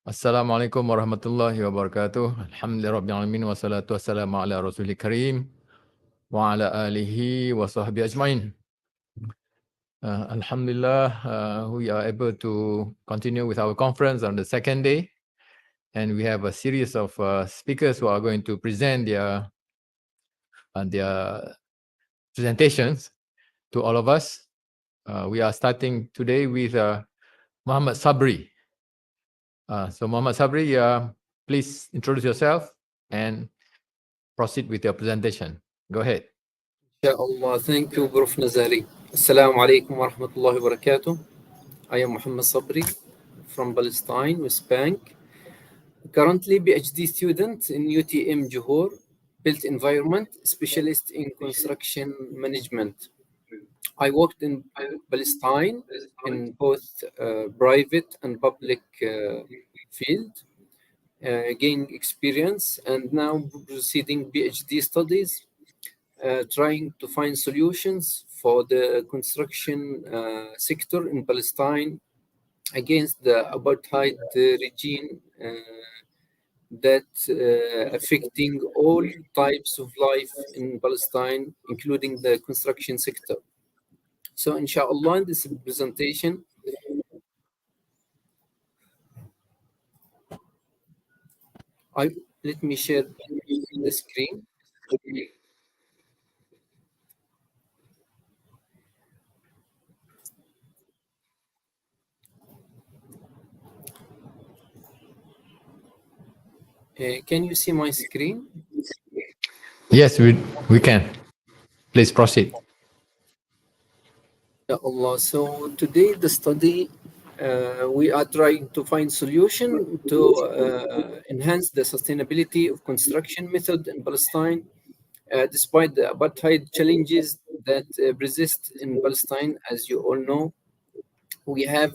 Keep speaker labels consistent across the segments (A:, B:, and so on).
A: Assalamualaikum warahmatullahi wabarakatuh. Alhamdulillahirabbil alamin wassalatu wassalamu ala rasulil karim wa ala alihi wa sahbihi ajmain. Alhamdulillah, we are able to continue with our conference on the second day, and we have a series of speakers who are going to present their presentations to all of us. We are starting today with Muhammad Sabri. So Muhammad Sabri, please introduce yourself and proceed with your presentation. Go ahead.
B: Inshallah. Thank you, Prof. Nazari. Assalamu alaikum wa rahmatullahi wa barakatuh. I am Muhammad Sabri from Palestine, West Bank. Currently PhD student in UTM Johor, built environment, specialist in construction management. I worked in Palestine in both private and public field, gained experience, and now proceeding PhD studies, trying to find solutions for the construction sector in Palestine against the apartheid regime that affecting all types of life in Palestine, including the construction sector. So inshallah, in this presentation, let me share the screen. Can you see my screen?
A: Yes, we can. Please proceed.
B: Allah. So today the study, we are trying to find solution to enhance the sustainability of construction method in Palestine, despite the apartheid challenges that persist in Palestine. As you all know, we have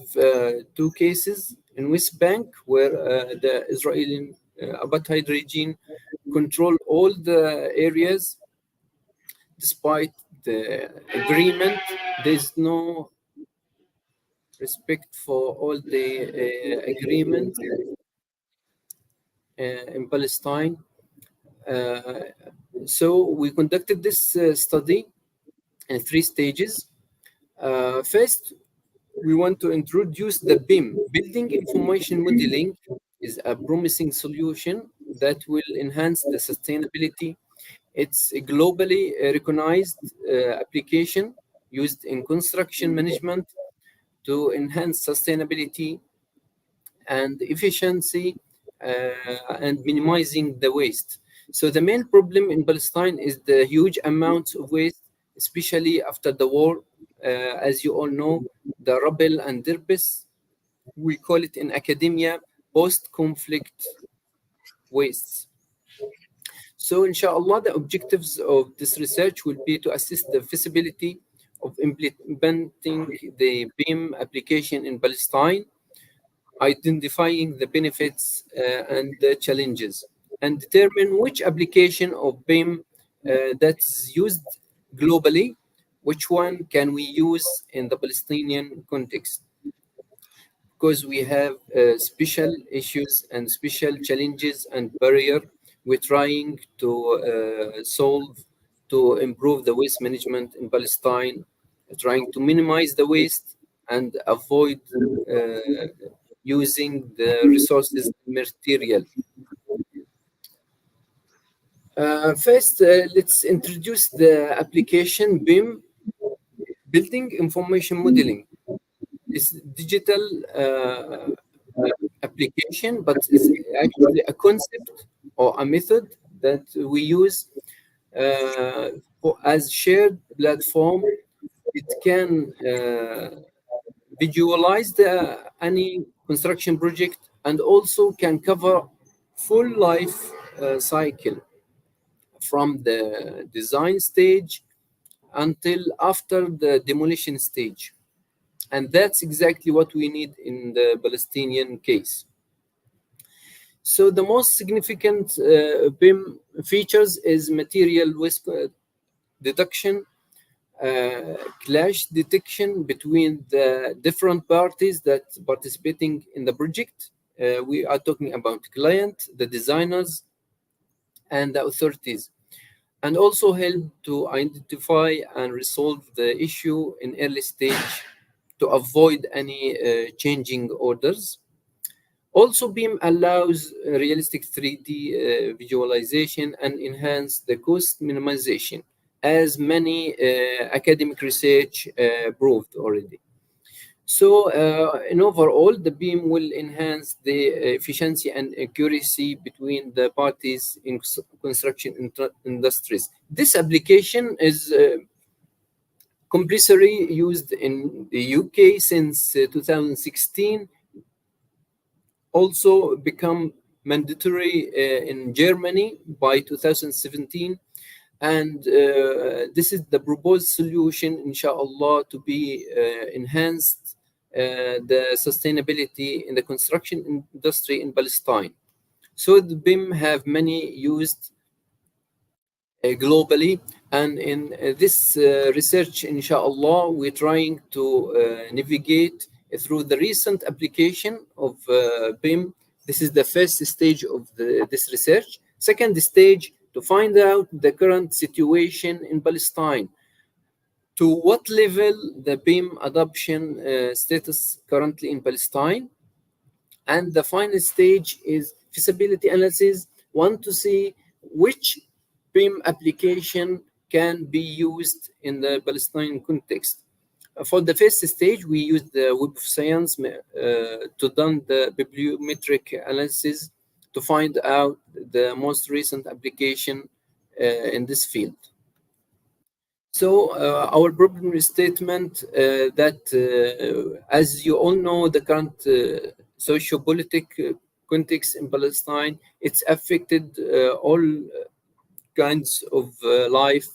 B: two cases in West Bank where the Israeli apartheid regime control all the areas. Despite the agreement, there's no respect for all the agreement in Palestine. So we conducted this study in 3 stages. First, we want to introduce the BIM, Building Information Modeling, is a promising solution that will enhance the sustainability. It's a globally recognized application used in construction management to enhance sustainability and efficiency and minimizing the waste. So the main problem in Palestine is the huge amounts of waste, especially after the war. As you all know, the rubble and debris, we call it in academia post-conflict wastes. So inshallah, the objectives of this research will be to assess the feasibility of implementing the BIM application in Palestine, identifying the benefits and the challenges, and determine which application of BIM that's used globally, which one can we use in the Palestinian context. Because we have special issues and special challenges and barrier we're trying to solve to improve the waste management in Palestine, trying to minimize the waste and avoid using the resources material. First, let's introduce the application BIM, Building Information Modeling. It's digital application, but it's actually a concept or a method that we use as shared platform. It can visualize any construction project and also can cover full life cycle from the design stage until after the demolition stage. And that's exactly what we need in the Palestinian case. So the most significant BIM features is material waste deduction. clash detection between the different parties that participating in the project. We are talking about client, the designers, and the authorities, and also help to identify and resolve the issue in early stage to avoid any changing orders. Also, BIM allows realistic 3D visualization and enhance the cost minimization, as many academic research proved already. So, in overall, the BIM will enhance the efficiency and accuracy between the parties in construction industries. This application is compulsory used in the UK since 2016, also become mandatory in Germany by 2017. And this is the proposed solution, inshallah, to be enhanced the sustainability in the construction industry in Palestine. So the BIM have many used globally, and in this research, inshallah, we're trying to navigate through the recent application of BIM. This is the first stage of this research. Second stage, to find out the current situation in Palestine, to what level the BIM adoption status currently in Palestine. And the final stage is feasibility analysis. Want to see which BIM application can be used in the Palestinian context. For the first stage, we use the Web of Science to done the bibliometric analysis to find out the most recent application in this field. So our problem statement that, as you all know, the current socio-political context in Palestine, it's affected all kinds of life,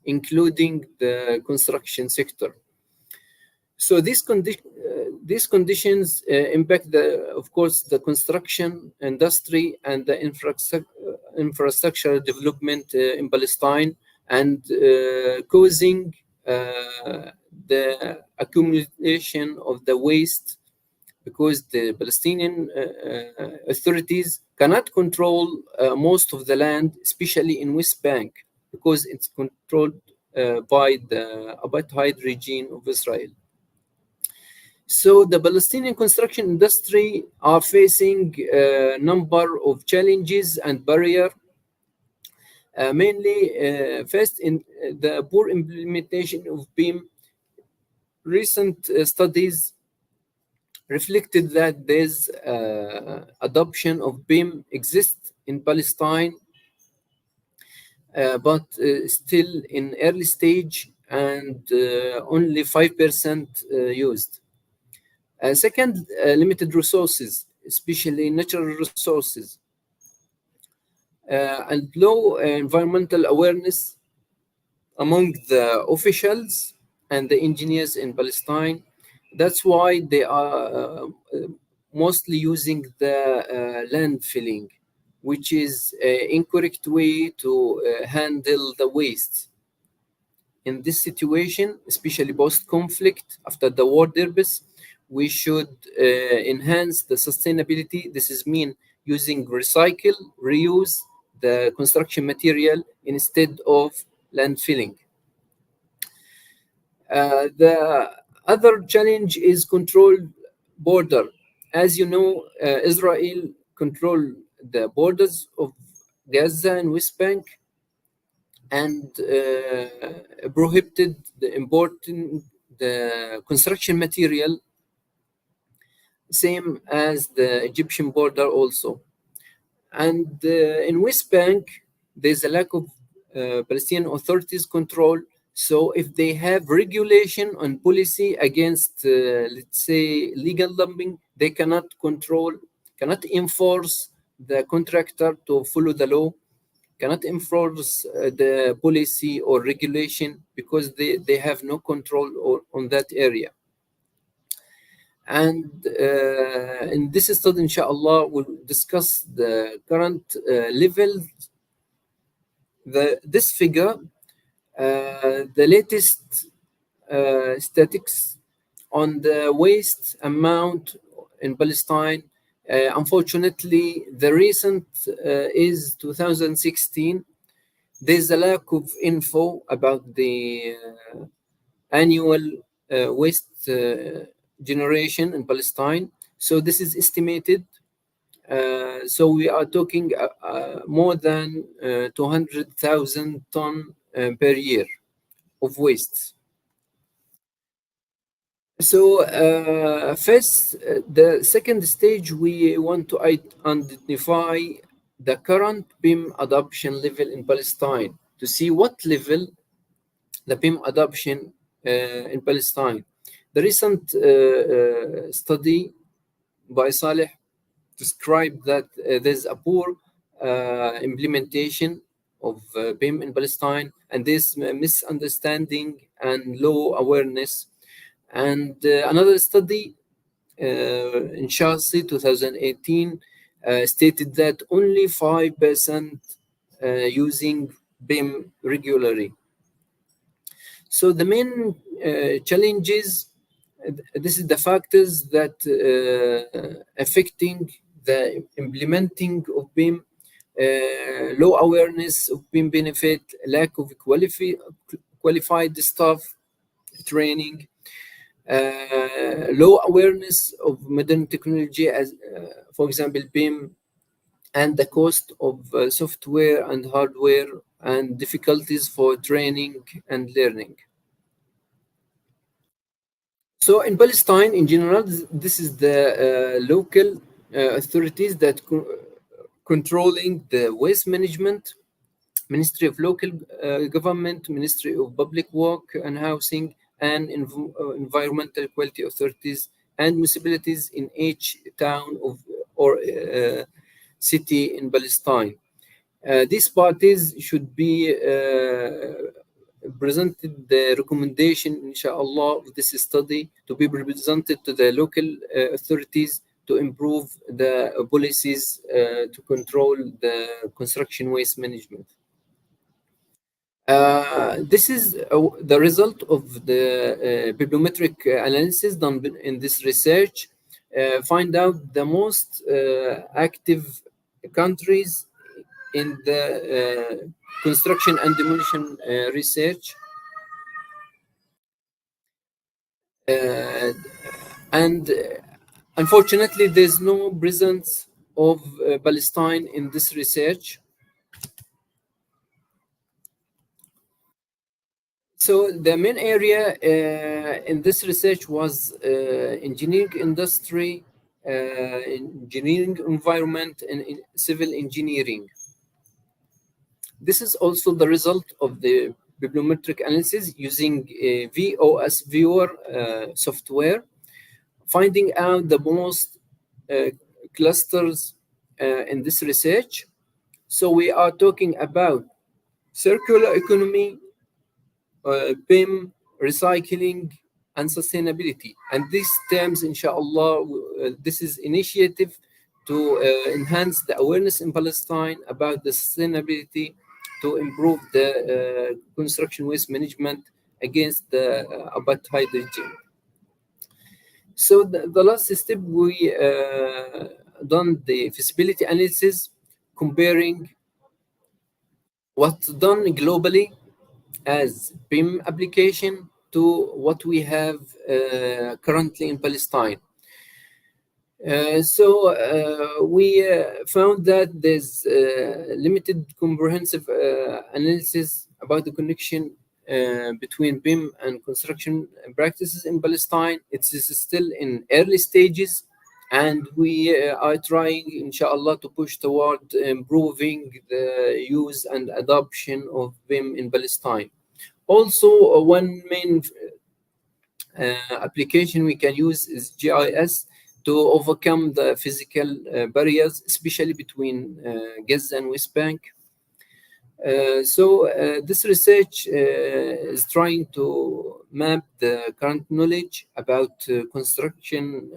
B: including the construction sector. So these conditions impact, of course, the construction industry and the infrastructure development in Palestine, and causing the accumulation of the waste, because the Palestinian authorities cannot control most of the land, especially in West Bank, because it's controlled by the apartheid regime of Israel. So the Palestinian construction industry are facing a number of challenges and barriers. Mainly, first, in the poor implementation of BIM. Recent studies reflected that there's adoption of BIM exists in Palestine, but still in early stage, and only 5% used. Second, limited resources, especially natural resources, and low environmental awareness among the officials and the engineers in Palestine. That's why they are mostly using the land filling, which is an incorrect way to handle the waste. In this situation, especially post-conflict, after the war derbis, we should enhance the sustainability. This is mean using recycle, reuse the construction material instead of land filling. The other challenge is controlled border. As you know, Israel control the borders of Gaza and West Bank, and prohibited the importing the construction material, same as the Egyptian border also. And in West Bank, there's a lack of Palestinian authorities control. So if they have regulation and policy against, let's say, legal dumping, they cannot control, cannot enforce the contractor to follow the law, cannot enforce the policy or regulation, because they have no control on that area. And in this study, inshallah, we'll discuss the current level. This figure The latest statistics on the waste amount in Palestine. Unfortunately, the recent is 2016. There's a lack of info about the annual waste generation in Palestine. So this is estimated. So we are talking more than 200,000 ton per year of waste. So first, the second stage, we want to identify the current BIM adoption level in Palestine to see what level the BIM adoption in Palestine. The recent study by Saleh described that there's a poor implementation of BIM in Palestine, and this misunderstanding and low awareness. And another study in Chelsea 2018 stated that only 5% using BIM regularly. So the main challenges, this is the factors that affecting the implementing of BIM, low awareness of BIM benefit, lack of qualified staff training, low awareness of modern technology, as for example BIM, and the cost of software and hardware, and difficulties for training and learning. So in Palestine, in general, this is the local authorities that controlling the waste management, Ministry of Local Government, Ministry of Public Work and Housing, and environmental quality authorities and municipalities in each town of or city in Palestine. These parties should be presented the recommendation, inshallah, of this study to be presented to the local authorities to improve the policies to control the construction waste management. This is the result of the bibliometric analysis done in this research. Find out the most active countries in the construction and demolition research. And unfortunately, there's no presence of Palestine in this research. So the main area in this research was engineering industry, engineering environment, and civil engineering. This is also the result of the bibliometric analysis using VOS viewer software, finding out the most clusters in this research. So we are talking about circular economy, BIM, recycling, and sustainability. And these terms, inshallah, this is initiative to enhance the awareness in Palestine about the sustainability, to improve the construction waste management against the apartheid regime. So the last step, we done the feasibility analysis comparing what's done globally as BIM application to what we have currently in Palestine. We found that there's limited comprehensive analysis about the connection between BIM and construction practices in Palestine. It's still in early stages, and we are trying, inshallah, to push toward improving the use and adoption of BIM in Palestine. Also, one main application we can use is GIS to overcome the physical barriers, especially between Gaza and West Bank. This research is trying to map the current knowledge about construction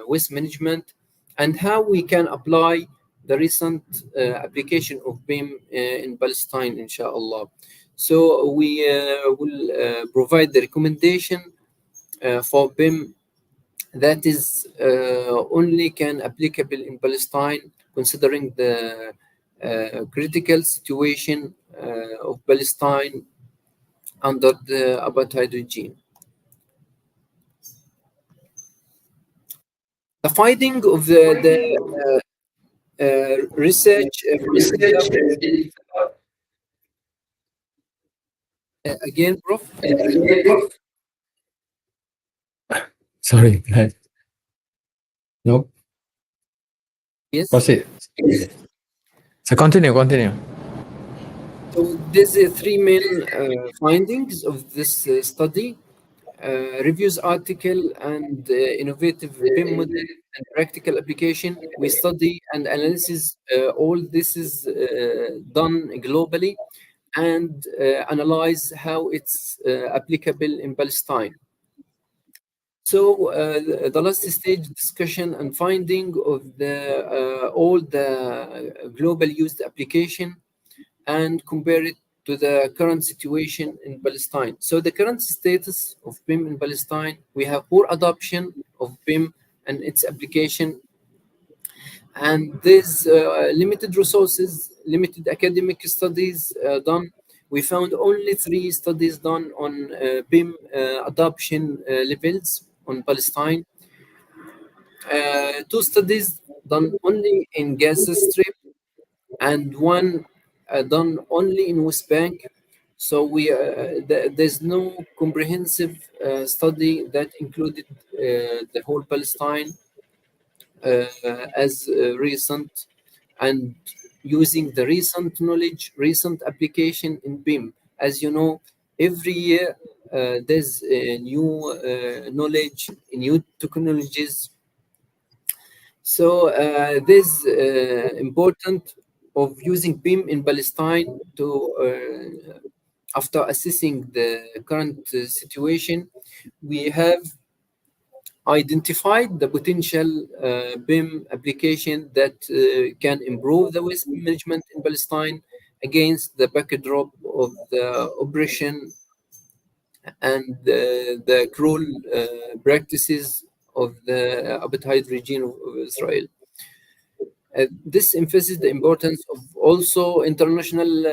B: waste management and how we can apply the recent application of BIM in Palestine, inshallah. So we will provide the recommendation for BIM that is only can applicable in Palestine, considering the critical situation of Palestine under the apartheid regime. The finding of the research is about, again, Prof, can you repeat?
A: Sorry, guys. No,
B: Yes.
A: proceed. So continue.
B: So there's three main findings of this study. Reviews article and innovative BIM model and practical application. We study and analysis all this is done globally and analyze how it's applicable in Palestine. So the last stage discussion and finding of the all the global used application and compare it to the current situation in Palestine. So the current status of BIM in Palestine, we have poor adoption of BIM and its application, and there's limited resources, limited academic studies done. We found only 3 studies done on BIM adoption levels on Palestine. 2 studies done only in Gaza Strip, and one done only in West Bank. So there's no comprehensive study that included the whole Palestine uh, as recent, and using the recent knowledge, recent application in BIM. As you know, every year there's new knowledge, new technologies. So this important of using BIM in Palestine to after assessing the current situation, we have identified the potential BIM application that can improve the waste management in Palestine against the backdrop of the oppression and the cruel practices of the apartheid regime of Israel. This emphasizes the importance of also international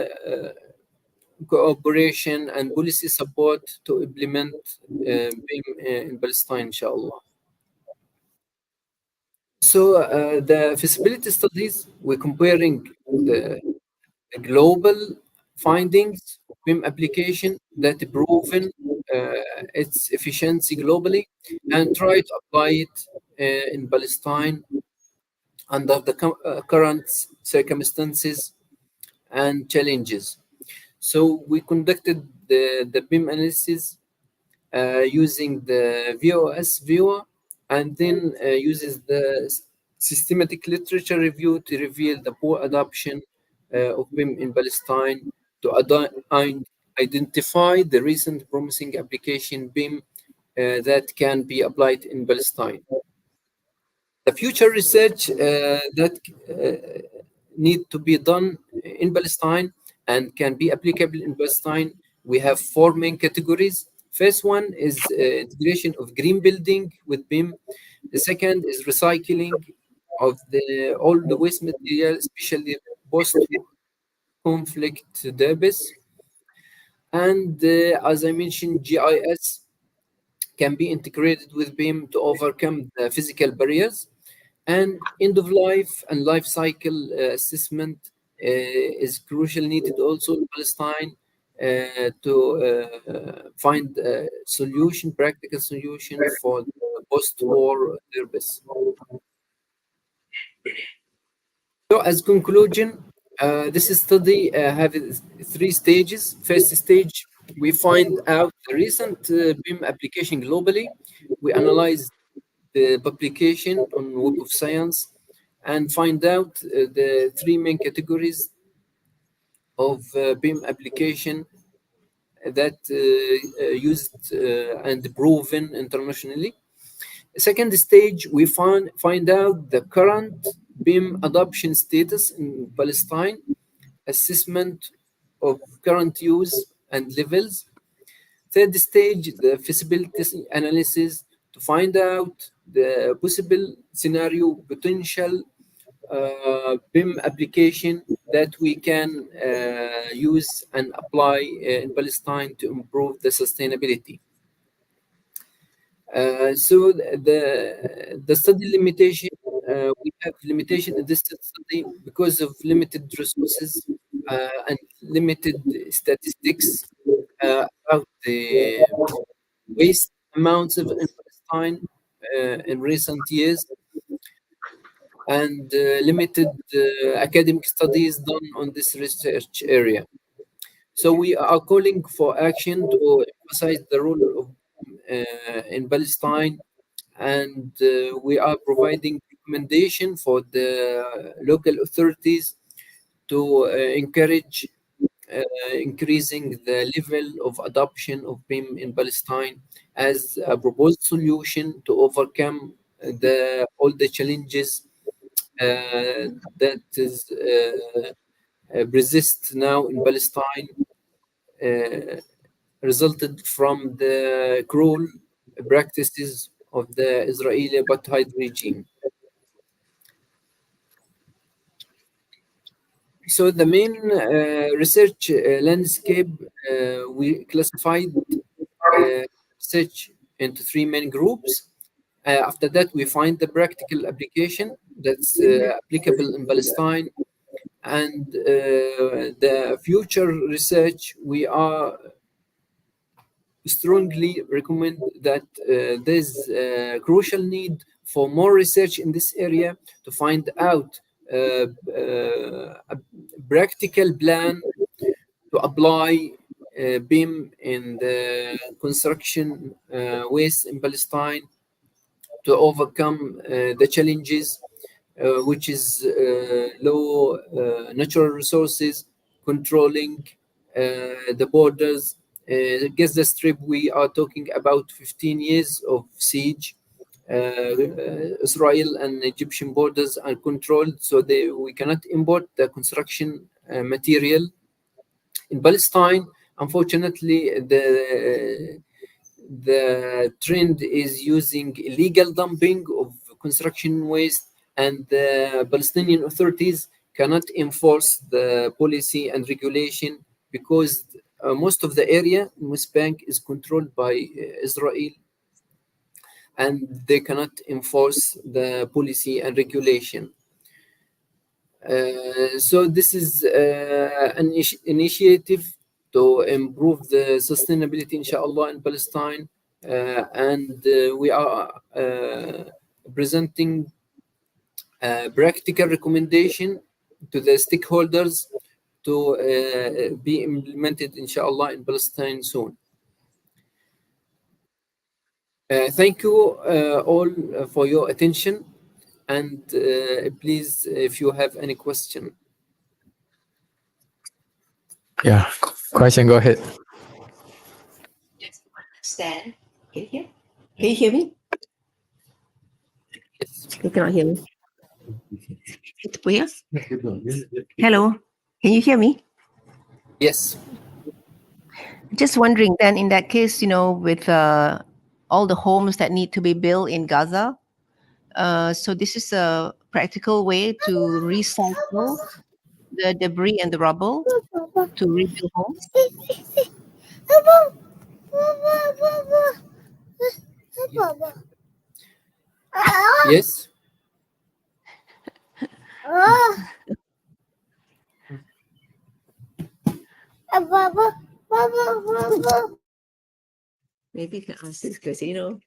B: cooperation and policy support to implement BIM in Palestine, inshallah. So the feasibility studies, we're comparing the global findings of BIM application that proven its efficiency globally and try to apply it in Palestine under the current circumstances and challenges. So we conducted the BIM analysis using the VOS viewer, and then uses the systematic literature review to reveal the poor adoption of BIM in Palestine to identify the recent promising application BIM that can be applied in Palestine. The future research that need to be done in Palestine and can be applicable in Palestine, we have 4 main categories. First one is integration of green building with BIM. The second is recycling of all the waste material, especially post-conflict debris. And as I mentioned, GIS can be integrated with BIM to overcome the physical barriers. And end of life and life cycle assessment is crucial, needed also in Palestine to find a solution, practical solution for the post-war service. So as conclusion, this study has 3 stages. First stage, we find out the recent BIM application globally. We analyze the publication on Web of Science and find out the 3 main categories of BIM application that used and proven internationally. Second stage, we find out the current BIM adoption status in Palestine, assessment of current use and levels. Third stage, the feasibility analysis to find out the possible scenario, potential BIM application that we can use and apply in Palestine to improve the sustainability. So the study limitation, we have limitation in this study because of limited resources and limited statistics about the waste amounts of in Palestine in recent years, and limited academic studies done on this research area. So we are calling for action to emphasize the role of in Palestine, and we are providing recommendation for the local authorities to encourage increasing the level of adoption of BIM in Palestine as a proposed solution to overcome all the challenges that is persist now in Palestine, uh, resulted from the cruel practices of the Israeli apartheid regime. So the main research landscape, we classified research into three main groups. After that, we find the practical application that's applicable in Palestine, and the future research. We are strongly recommend that there's a crucial need for more research in this area to find out a practical plan to apply BIM in the construction waste in Palestine to overcome the challenges, which is low natural resources, controlling the borders. Gaza Strip, we are talking about 15 years of siege. Israel and Egyptian borders are controlled, so we cannot import the construction material. In Palestine, unfortunately, the trend is using illegal dumping of construction waste, and the Palestinian authorities cannot enforce the policy and regulation because most of the area in West Bank is controlled by Israel, and they cannot enforce the policy and regulation. So this is an initiative to improve the sustainability, inshallah, in Palestine, and we are presenting a practical recommendation to the stakeholders to be implemented, inshallah, in Palestine soon. Thank you all for your attention, and please, if you have any question.
A: Yeah, question, go ahead.
C: Stand. Can you hear? Can you hear me?
B: Yes.
C: You cannot hear me. It's weird. Hello. Can you hear me?
B: Yes.
C: Just wondering then, in that case, with all the homes that need to be built in Gaza, so this is a practical way to recycle the debris and the rubble to rebuild homes.
B: Yes.
C: Maybe you can answer this question,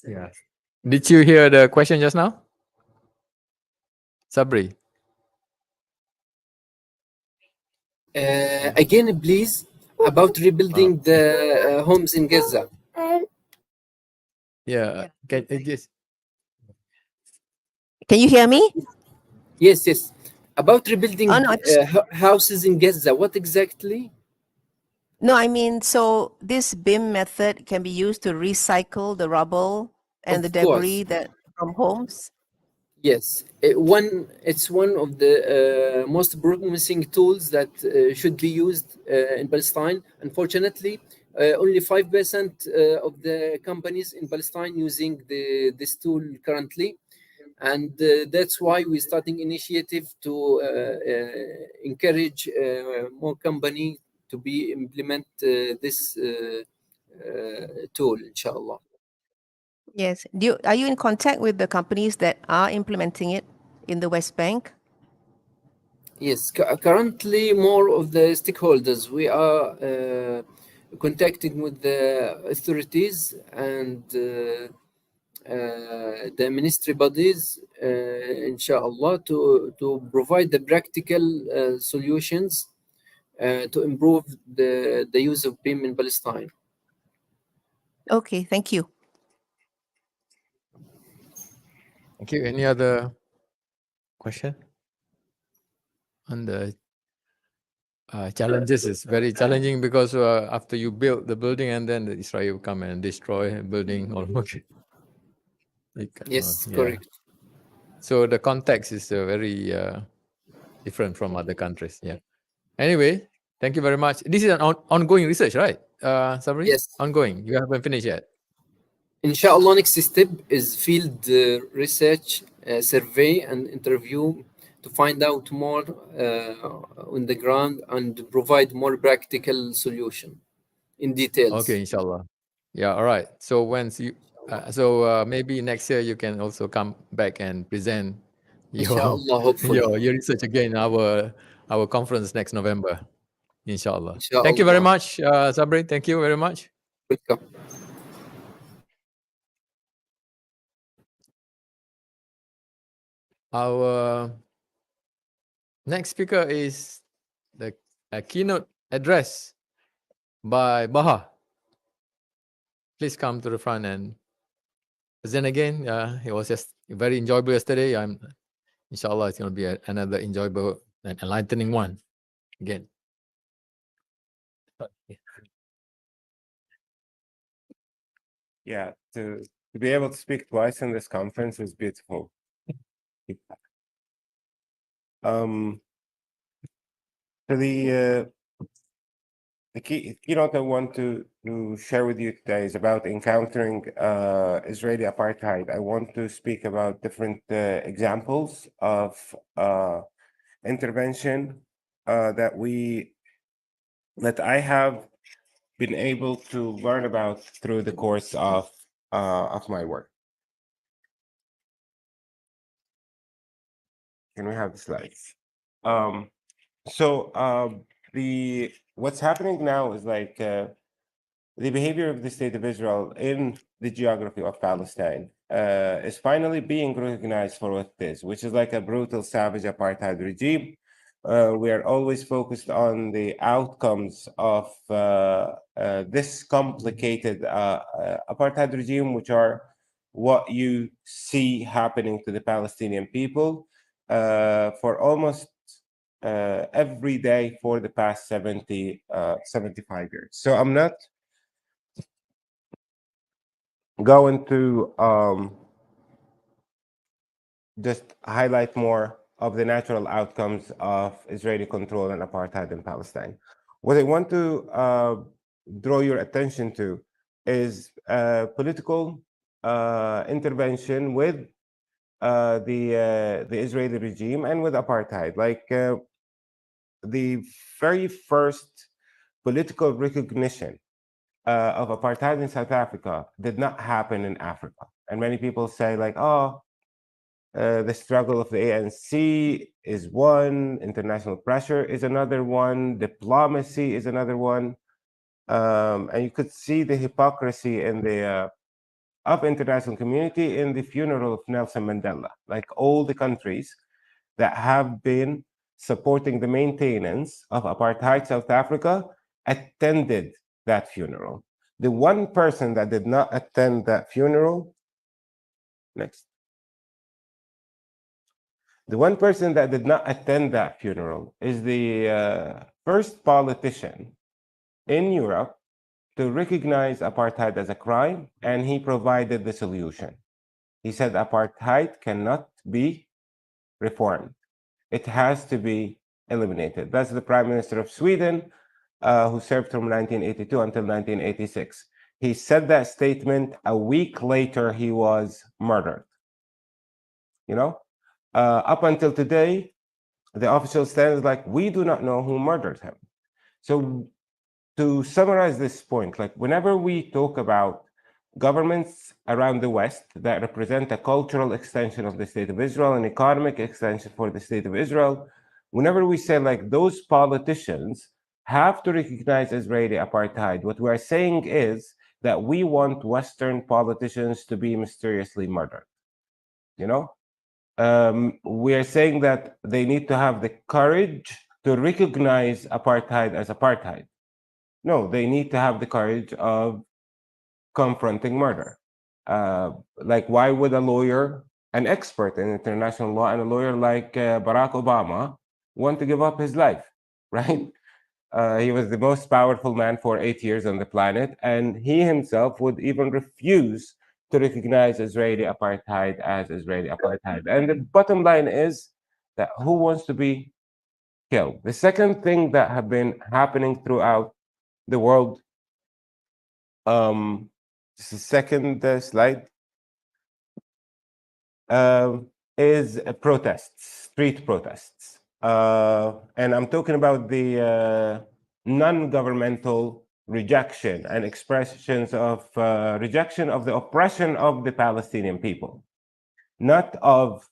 A: Yeah. Did you hear the question just now? Sabri.
B: Again, please, about rebuilding the homes in Gaza.
A: Yeah. Can
C: you hear me?
B: Yes, yes. About rebuilding
C: Oh, no,
B: houses in Gaza, what exactly?
C: No, I mean, so this BIM method can be used to recycle the rubble and the
B: Of course.
C: debris that from homes.
B: Yes, it's one of the most promising tools that should be used in Palestine. Unfortunately, only 5% of the companies in Palestine using this tool currently, and that's why we're starting initiative to encourage more company to be implement this tool, inshallah.
C: Yes. Are you in contact with the companies that are implementing it in the West Bank?
B: Yes, currently more of the stakeholders. We are contacting with the authorities and the ministry bodies, inshallah, to provide the practical solutions to improve the use of BIM in Palestine.
C: Okay, thank you.
A: Thank you. Any other question on the challenges? Is very challenging because after you build the building and then the Israel come and destroy a building almost.
B: Yes,
A: Yeah.
B: correct.
A: So the context is very different from other countries. Yeah. Anyway, thank you very much. This is an ongoing research, right, Sabri?
B: Yes.
A: Ongoing. You haven't finished yet.
B: Inshallah, next step is field research, survey, and interview to find out more on the ground and provide more practical solution in details.
A: Okay, inshallah. Yeah, all right. So once you, maybe next year you can also come back and present your
B: Inshallah, hopefully.
A: your research again in our conference next November. Inshallah. Thank you very
B: Inshallah.
A: much, Sabri. Thank you very much.
B: Welcome.
A: Our next speaker is the keynote address by Baha. Please come to the front and present again. It was just very enjoyable yesterday. Inshallah, it's going to be another enjoyable and enlightening one again.
D: Yeah, to be able to speak twice in this conference is beautiful. So the keynote I want to share with you today is about encountering Israeli apartheid. I want to speak about different examples of intervention that I have been able to learn about through the course of my work. Can we have the slides? The what's happening now is like the behavior of the state of Israel in the geography of Palestine is finally being recognized for what it is, which is like a brutal, savage apartheid regime. We are always focused on the outcomes of this complicated apartheid regime, which are what you see happening to the Palestinian people for almost every day for the past 75 years. So I'm not going to just highlight more of the natural outcomes of Israeli control and apartheid in Palestine. What I want to draw your attention to is political intervention with the Israeli regime and with apartheid. Like the very first political recognition of apartheid in South Africa did not happen in Africa. And many people say, like, oh, the struggle of the ANC is one, international pressure is another one, diplomacy is another one. And you could see the hypocrisy in the of international community in the funeral of Nelson Mandela. Like all the countries that have been supporting the maintenance of apartheid South Africa attended that funeral. The one person that did not attend that funeral, next. The one person that did not attend that funeral is the first politician in Europe to recognize apartheid as a crime, and he provided the solution. He said apartheid cannot be reformed. It has to be eliminated. That's the Prime Minister of Sweden, who served from 1982 until 1986. He said that statement a week later, he was murdered. You know, up until today, the official stand is like, we do not know who murdered him. So to summarize this point, like whenever we talk about governments around the West that represent a cultural extension of the state of Israel, an economic extension for the state of Israel, whenever we say like those politicians have to recognize Israeli apartheid, what we're saying is that we want Western politicians to be mysteriously murdered. You know, we are saying that they need to have the courage to recognize apartheid as apartheid. No, they need to have the courage of confronting murder. Like, why would a lawyer, an expert in international law, and a lawyer like Barack Obama want to give up his life, right? He was the most powerful man for 8 years on the planet, and he himself would even refuse to recognize Israeli apartheid as Israeli apartheid. And the bottom line is that who wants to be killed? The second thing that have been happening throughout the world, this is second slide, is protests, street protests. And I'm talking about the non-governmental rejection and expressions of rejection of the oppression of the Palestinian people, not of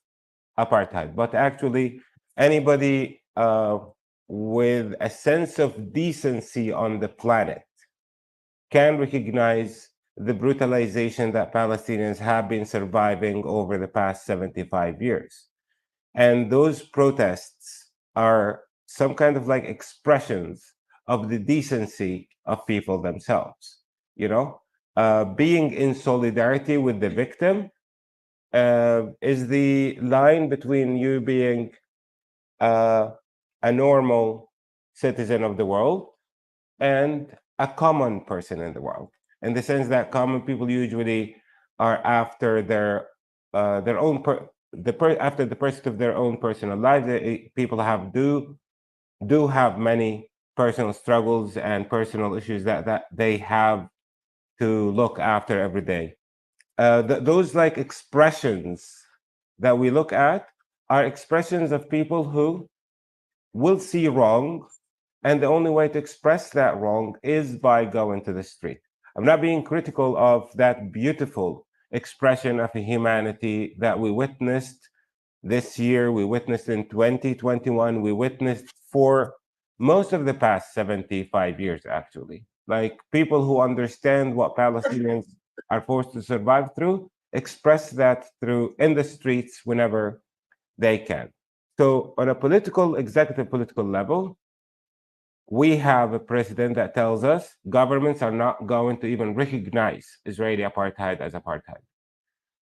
D: apartheid, but actually anybody with a sense of decency on the planet can recognize the brutalization that Palestinians have been surviving over the past 75 years. And those protests are some kind of like expressions of the decency of people themselves, you know? Being in solidarity with the victim is the line between you being a normal citizen of the world and a common person in the world, in the sense that common people usually are after their own after the pursuit of their own personal lives. People do have many personal struggles and personal issues that they have to look after every day. Those like expressions that we look at are expressions of people who will see wrong, and the only way to express that wrong is by going to the street. I'm not being critical of that beautiful expression of humanity that we witnessed this year, we witnessed in 2021, we witnessed for most of the past 75 years, actually. Like people who understand what Palestinians are forced to survive through express that through in the streets whenever they can. So, on a executive political level, we have a president that tells us governments are not going to even recognize Israeli apartheid as apartheid.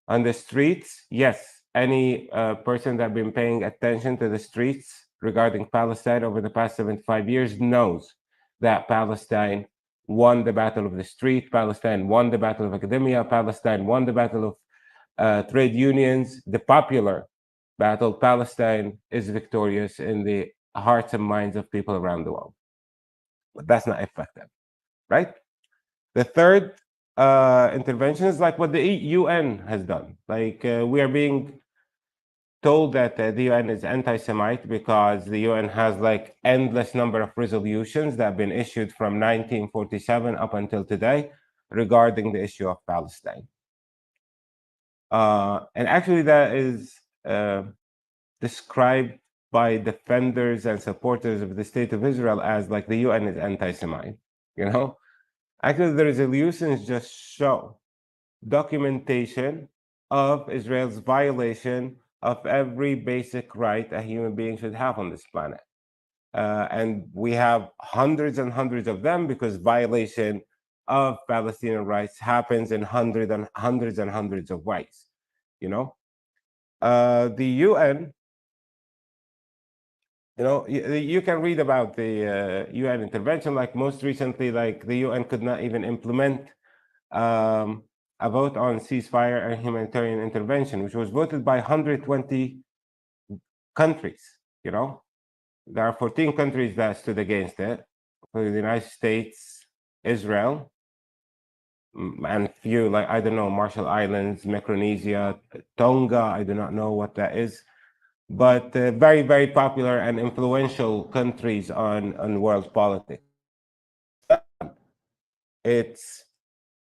D: On the streets, yes, any person that been paying attention to the streets regarding Palestine over the past 75 years knows that Palestine won the battle of the street, Palestine won the battle of academia, Palestine won the battle of trade unions, the popular battle. Palestine is victorious in the hearts and minds of people around the world. But that's not effective, right? The third intervention is like what the UN has done. Like we are being told that the UN is anti-Semite because the UN has like endless number of resolutions that have been issued from 1947 up until today regarding the issue of Palestine. And actually that is described by defenders and supporters of the state of Israel as like the UN is anti-Semite, you know? Actually, the resolutions just show documentation of Israel's violation of every basic right a human being should have on this planet. And we have hundreds and hundreds of them because violation of Palestinian rights happens in hundreds and hundreds of ways, you know? The UN, you know, you can read about the UN intervention. Like most recently, like the UN could not even implement a vote on ceasefire and humanitarian intervention, which was voted by 120 countries. You know, there are 14 countries that stood against it, including the United States, Israel, and few, like, I don't know, Marshall Islands, Micronesia, Tonga, I do not know what that is, but very, very popular and influential countries on world politics. It's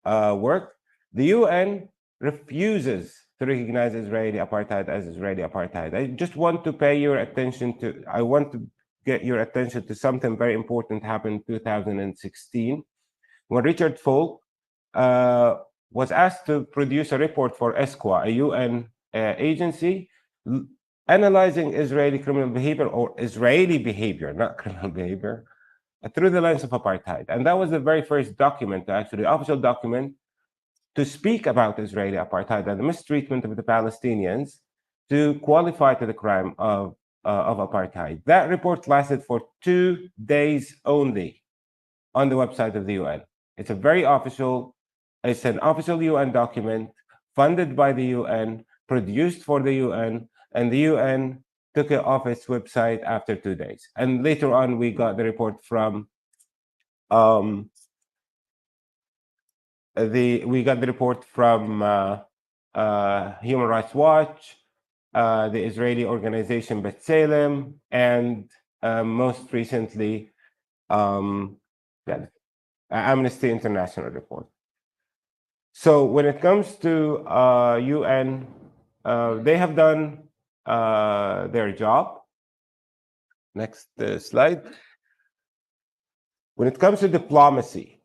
D: worked. The UN refuses to recognize Israeli apartheid as Israeli apartheid. I just want to pay your attention to, I want to get your attention to something very important happened in 2016 when Richard Falk was asked to produce a report for ESQA, a UN agency, analyzing Israeli criminal behavior, or Israeli behavior, not criminal behavior, through the lens of apartheid. And that was the very first document, actually, official document, to speak about Israeli apartheid and the mistreatment of the Palestinians to qualify to the crime of apartheid. That report lasted for 2 days only on the website of the UN. It's a very official, it's an official UN document funded by the UN, produced for the UN, and the UN took it off its website after 2 days. And later on, we got the report from Human Rights Watch, the Israeli organization B'Tselem, and most recently, Amnesty International report. So when it comes to UN, they have done their job. Next slide. When it comes to diplomacy,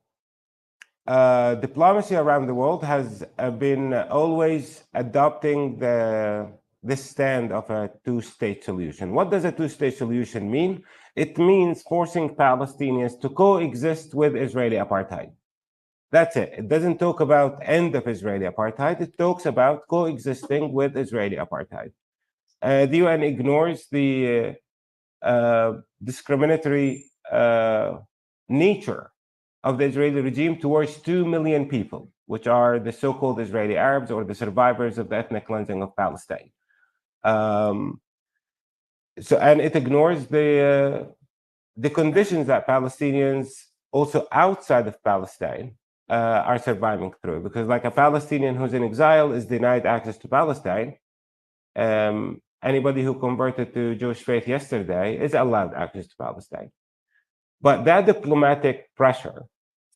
D: diplomacy around the world has been always adopting this stand of a two-state solution. What does a two-state solution mean? It means forcing Palestinians to coexist with Israeli apartheid. That's it. It doesn't talk about end of Israeli apartheid. It talks about coexisting with Israeli apartheid. The UN ignores the discriminatory nature of the Israeli regime towards 2 million people, which are the so-called Israeli Arabs or the survivors of the ethnic cleansing of Palestine. And it ignores the conditions that Palestinians also outside of Palestine are surviving through, because like a Palestinian who's in exile is denied access to Palestine. Anybody who converted to Jewish faith yesterday is allowed access to Palestine. But that diplomatic pressure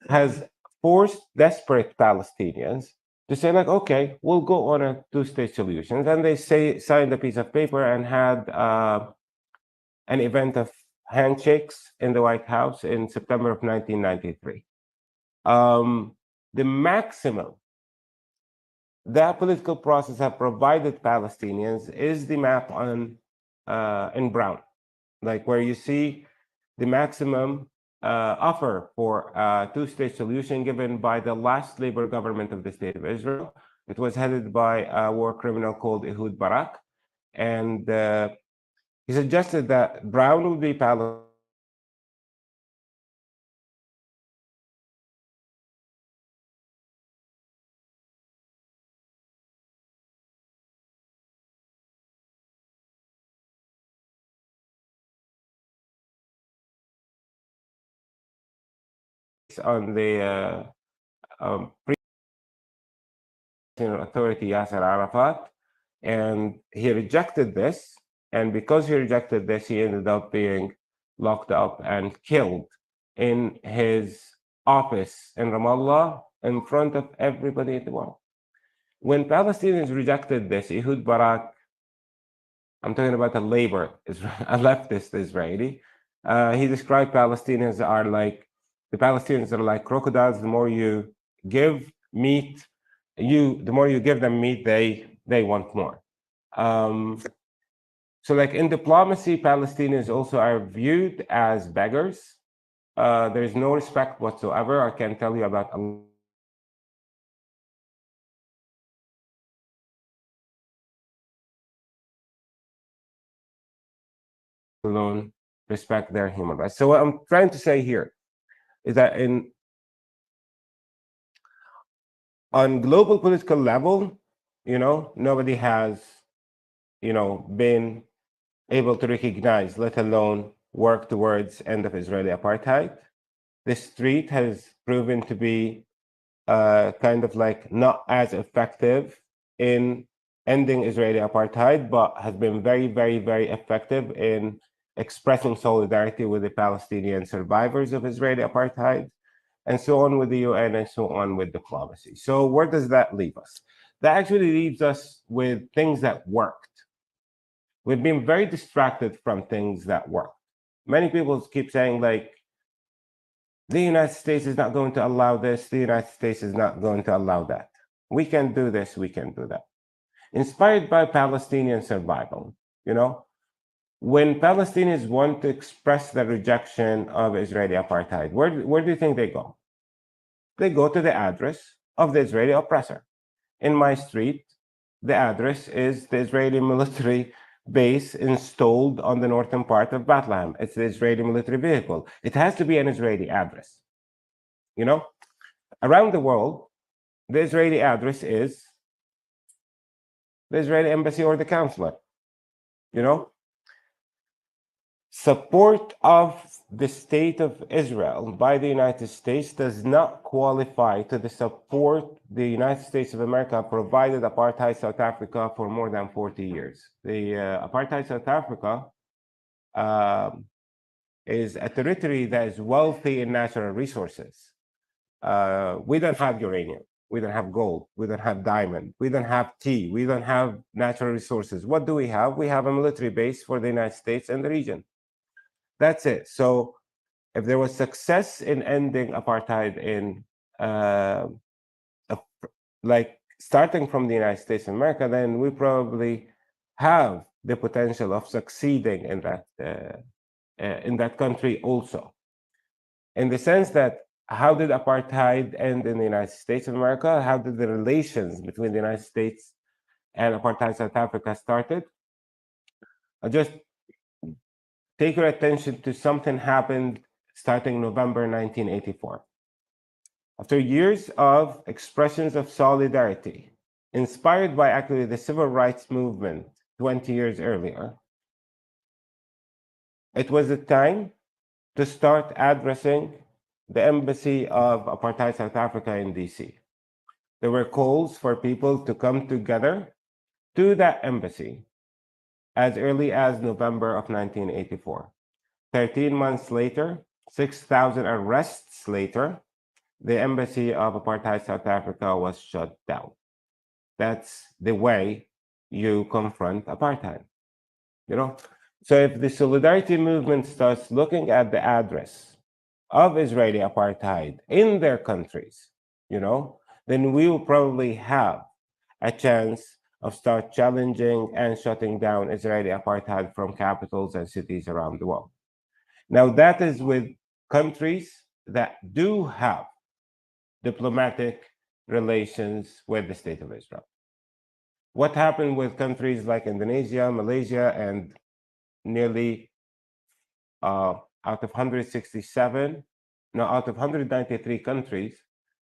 D: has forced desperate Palestinians to say, like, okay, we'll go on a two-state solution. And they signed a piece of paper and had an event of handshakes in the White House in September of 1993. The maximum that political process have provided Palestinians is the map on in brown, like where you see the maximum offer for a two-state solution given by the last labor government of the State of Israel. It was headed by a war criminal called Ehud Barak, and he suggested that brown would be Palestine. On the authority Yasser Arafat, and he rejected this. And because he rejected this, he ended up being locked up and killed in his office in Ramallah in front of everybody in the world. When Palestinians rejected this, Ehud Barak, I'm talking about a leftist Israeli, he described Palestinians are like, the Palestinians are like crocodiles. The more you give meat, the more you give them meat, they want more. So like in diplomacy, Palestinians also are viewed as beggars. There's no respect whatsoever. I can tell you about alone respect their human rights. So what I'm trying to say here is that on global political level, nobody has, been able to recognize, let alone work towards end of Israeli apartheid. The street has proven to be kind of like not as effective in ending Israeli apartheid, but has been very, very, very effective in expressing solidarity with the Palestinian survivors of Israeli apartheid, and so on with the UN, and so on with diplomacy. So where does that leave us? That actually leaves us with things that worked. We've been very distracted from things that work. Many people keep saying, like, the United States is not going to allow this, the United States is not going to allow that. We can do this, we can do that. Inspired by Palestinian survival, when Palestinians want to express their rejection of Israeli apartheid, where do you think they go? They go to the address of the Israeli oppressor. In my street, the address is the Israeli military base installed on the northern part of Bethlehem. It's the Israeli military vehicle. It has to be an Israeli address. Around the world, the Israeli address is the Israeli embassy or the consulate. Support of the state of Israel by the United States does not qualify to the support the United States of America provided apartheid South Africa for more than 40 years. The apartheid South Africa is a territory that is wealthy in natural resources. We don't have uranium. We don't have gold. We don't have diamond. We don't have tea. We don't have natural resources. What do we have? We have a military base for the United States and the region. That's it. So if there was success in ending apartheid in like starting from the United States of America, then we probably have the potential of succeeding in that country also. In the sense that, how did apartheid end in the United States of America? How did the relations between the United States and apartheid South Africa started? I'll just take your attention to something happened starting November 1984. After years of expressions of solidarity, inspired by actually the civil rights movement 20 years earlier, it was the time to start addressing the embassy of apartheid South Africa in DC. There were calls for people to come together to that embassy as early as November of 1984. 13 months later, 6,000 arrests later, the embassy of apartheid South Africa was shut down. That's the way you confront apartheid. So if the solidarity movement starts looking at the address of Israeli apartheid in their countries, then we will probably have a chance of start challenging and shutting down Israeli apartheid from capitals and cities around the world. Now, that is with countries that do have diplomatic relations with the state of Israel. What happened with countries like Indonesia, Malaysia, and nearly out of 193 countries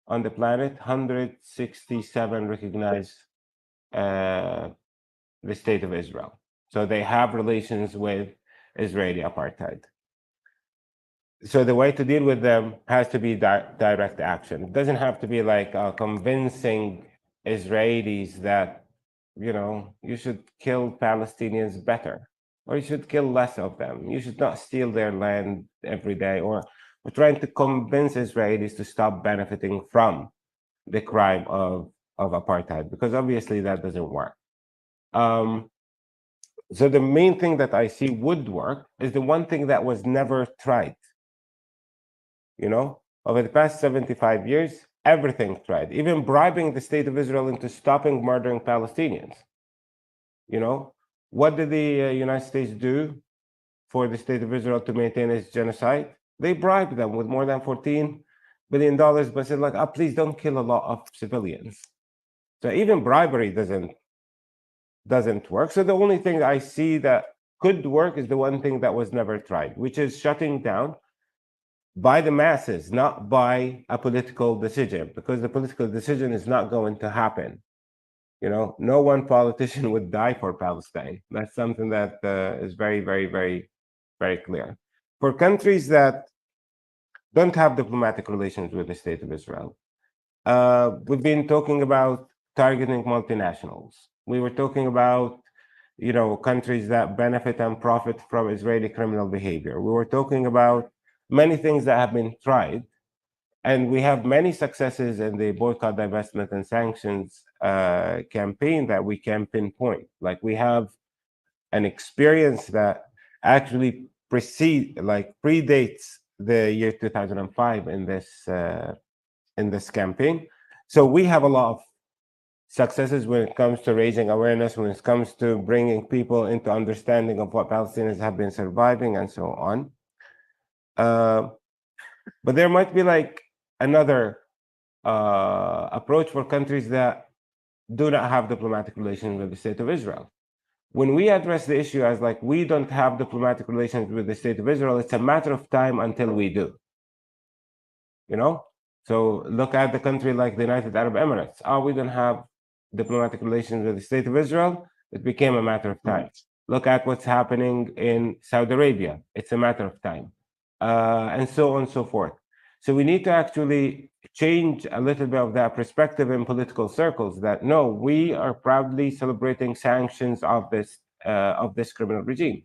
D: on the planet, 167 recognize the state of Israel. So they have relations with Israeli apartheid. So the way to deal with them has to be direct action. It doesn't have to be like convincing Israelis that, you should kill Palestinians better, or you should kill less of them. You should not steal their land every day, or we're trying to convince Israelis to stop benefiting from the crime of apartheid, because obviously that doesn't work. So the main thing that I see would work is the one thing that was never tried. Over the past 75 years, everything tried, even bribing the state of Israel into stopping murdering Palestinians. What did the United States do for the state of Israel to maintain its genocide? They bribed them with more than $14 billion, but said, like, please don't kill a lot of civilians. So even bribery doesn't work. So the only thing I see that could work is the one thing that was never tried, which is shutting down by the masses, not by a political decision, because the political decision is not going to happen. No one politician would die for Palestine. That's something that is very, very, very, very clear. For countries that don't have diplomatic relations with the state of Israel, we've been talking about targeting multinationals. We were talking about countries that benefit and profit from Israeli criminal behavior. We were talking about many things that have been tried, and we have many successes in the boycott, divestment, and sanctions campaign that we can pinpoint. Like, we have an experience that actually predates the year 2005 in this campaign. So we have a lot of successes when it comes to raising awareness, when it comes to bringing people into understanding of what Palestinians have been surviving, and so on. But there might be another approach for countries that do not have diplomatic relations with the state of Israel. When we address the issue as we don't have diplomatic relations with the state of Israel, it's a matter of time until we do. So look at the country like the United Arab Emirates. We don't have diplomatic relations with the state of Israel. It became a matter of time. Look at what's happening in Saudi Arabia. It's a matter of time, and so on and so forth. So we need to actually change a little bit of that perspective in political circles, that no, we are proudly celebrating sanctions of this criminal regime.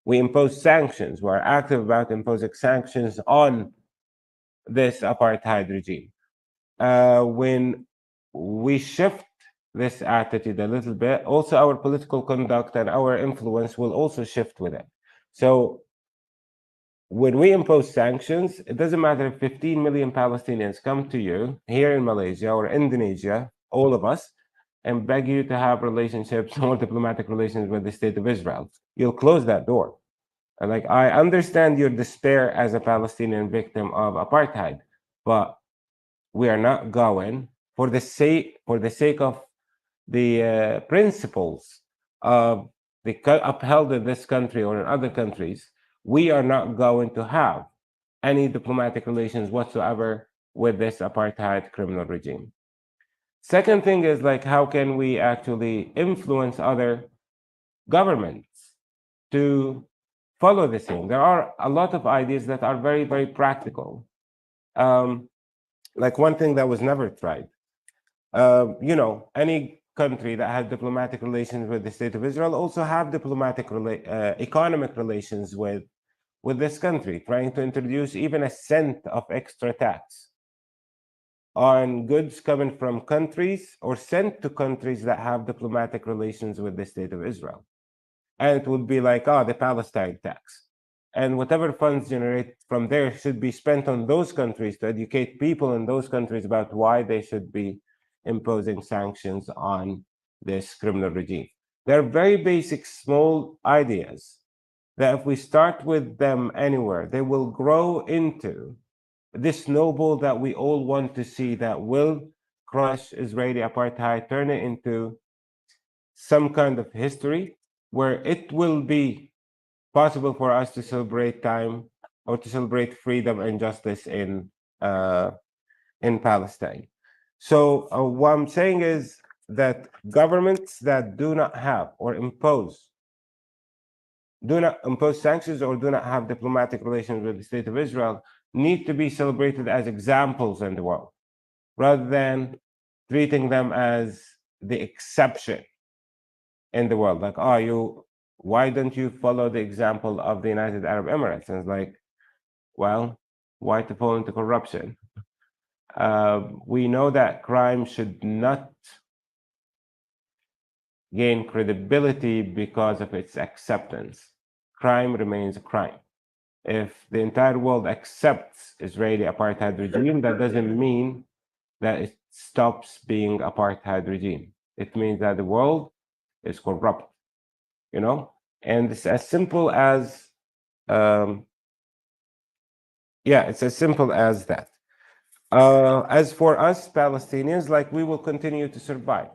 D: We impose sanctions. We're active about imposing sanctions on this apartheid regime. When we shift this attitude a little bit, also our political conduct and our influence will also shift with it. So when we impose sanctions, it doesn't matter if 15 million Palestinians come to you here in Malaysia or Indonesia, all of us, and beg you to have relationships or diplomatic relations with the state of Israel. You'll close that door. And I understand your despair as a Palestinian victim of apartheid, but we are not going for the sake of the principles of upheld in this country or in other countries. We are not going to have any diplomatic relations whatsoever with this apartheid criminal regime. Second thing is how can we actually influence other governments to follow the same? There are a lot of ideas that are very, very practical. One thing that was never tried. Any country that has diplomatic relations with the state of Israel also have diplomatic economic relations with this country, trying to introduce even a cent of extra tax on goods coming from countries or sent to countries that have diplomatic relations with the state of Israel. And it would be the Palestine tax. And whatever funds generate from there should be spent on those countries to educate people in those countries about why they should be imposing sanctions on this criminal regime. They're very basic, small ideas that if we start with them anywhere, they will grow into this snowball that we all want to see, that will crush Israeli apartheid, turn it into some kind of history where it will be possible for us to celebrate time or to celebrate freedom and justice in Palestine. So what I'm saying is that governments that do not have or impose sanctions or do not have diplomatic relations with the state of Israel need to be celebrated as examples in the world, rather than treating them as the exception in the world. Why don't you follow the example of the United Arab Emirates? And it's well, why to fall into corruption? We know that crime should not gain credibility because of its acceptance. Crime remains a crime. If the entire world accepts Israeli apartheid regime, that doesn't mean that it stops being apartheid regime. It means that the world is corrupt, and it's as simple as it's as simple as that. As for us Palestinians, we will continue to survive.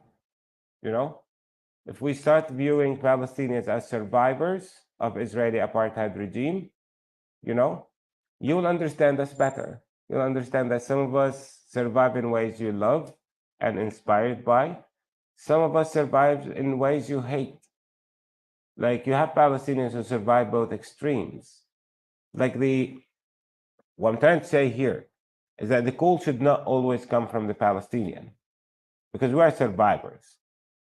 D: If we start viewing Palestinians as survivors of Israeli apartheid regime, you will understand us better. You'll understand that some of us survive in ways you love and inspired by. Some of us survive in ways you hate. Like you have Palestinians who survive both extremes. Like what I'm trying to say here is that the call should not always come from the Palestinian, because we are survivors.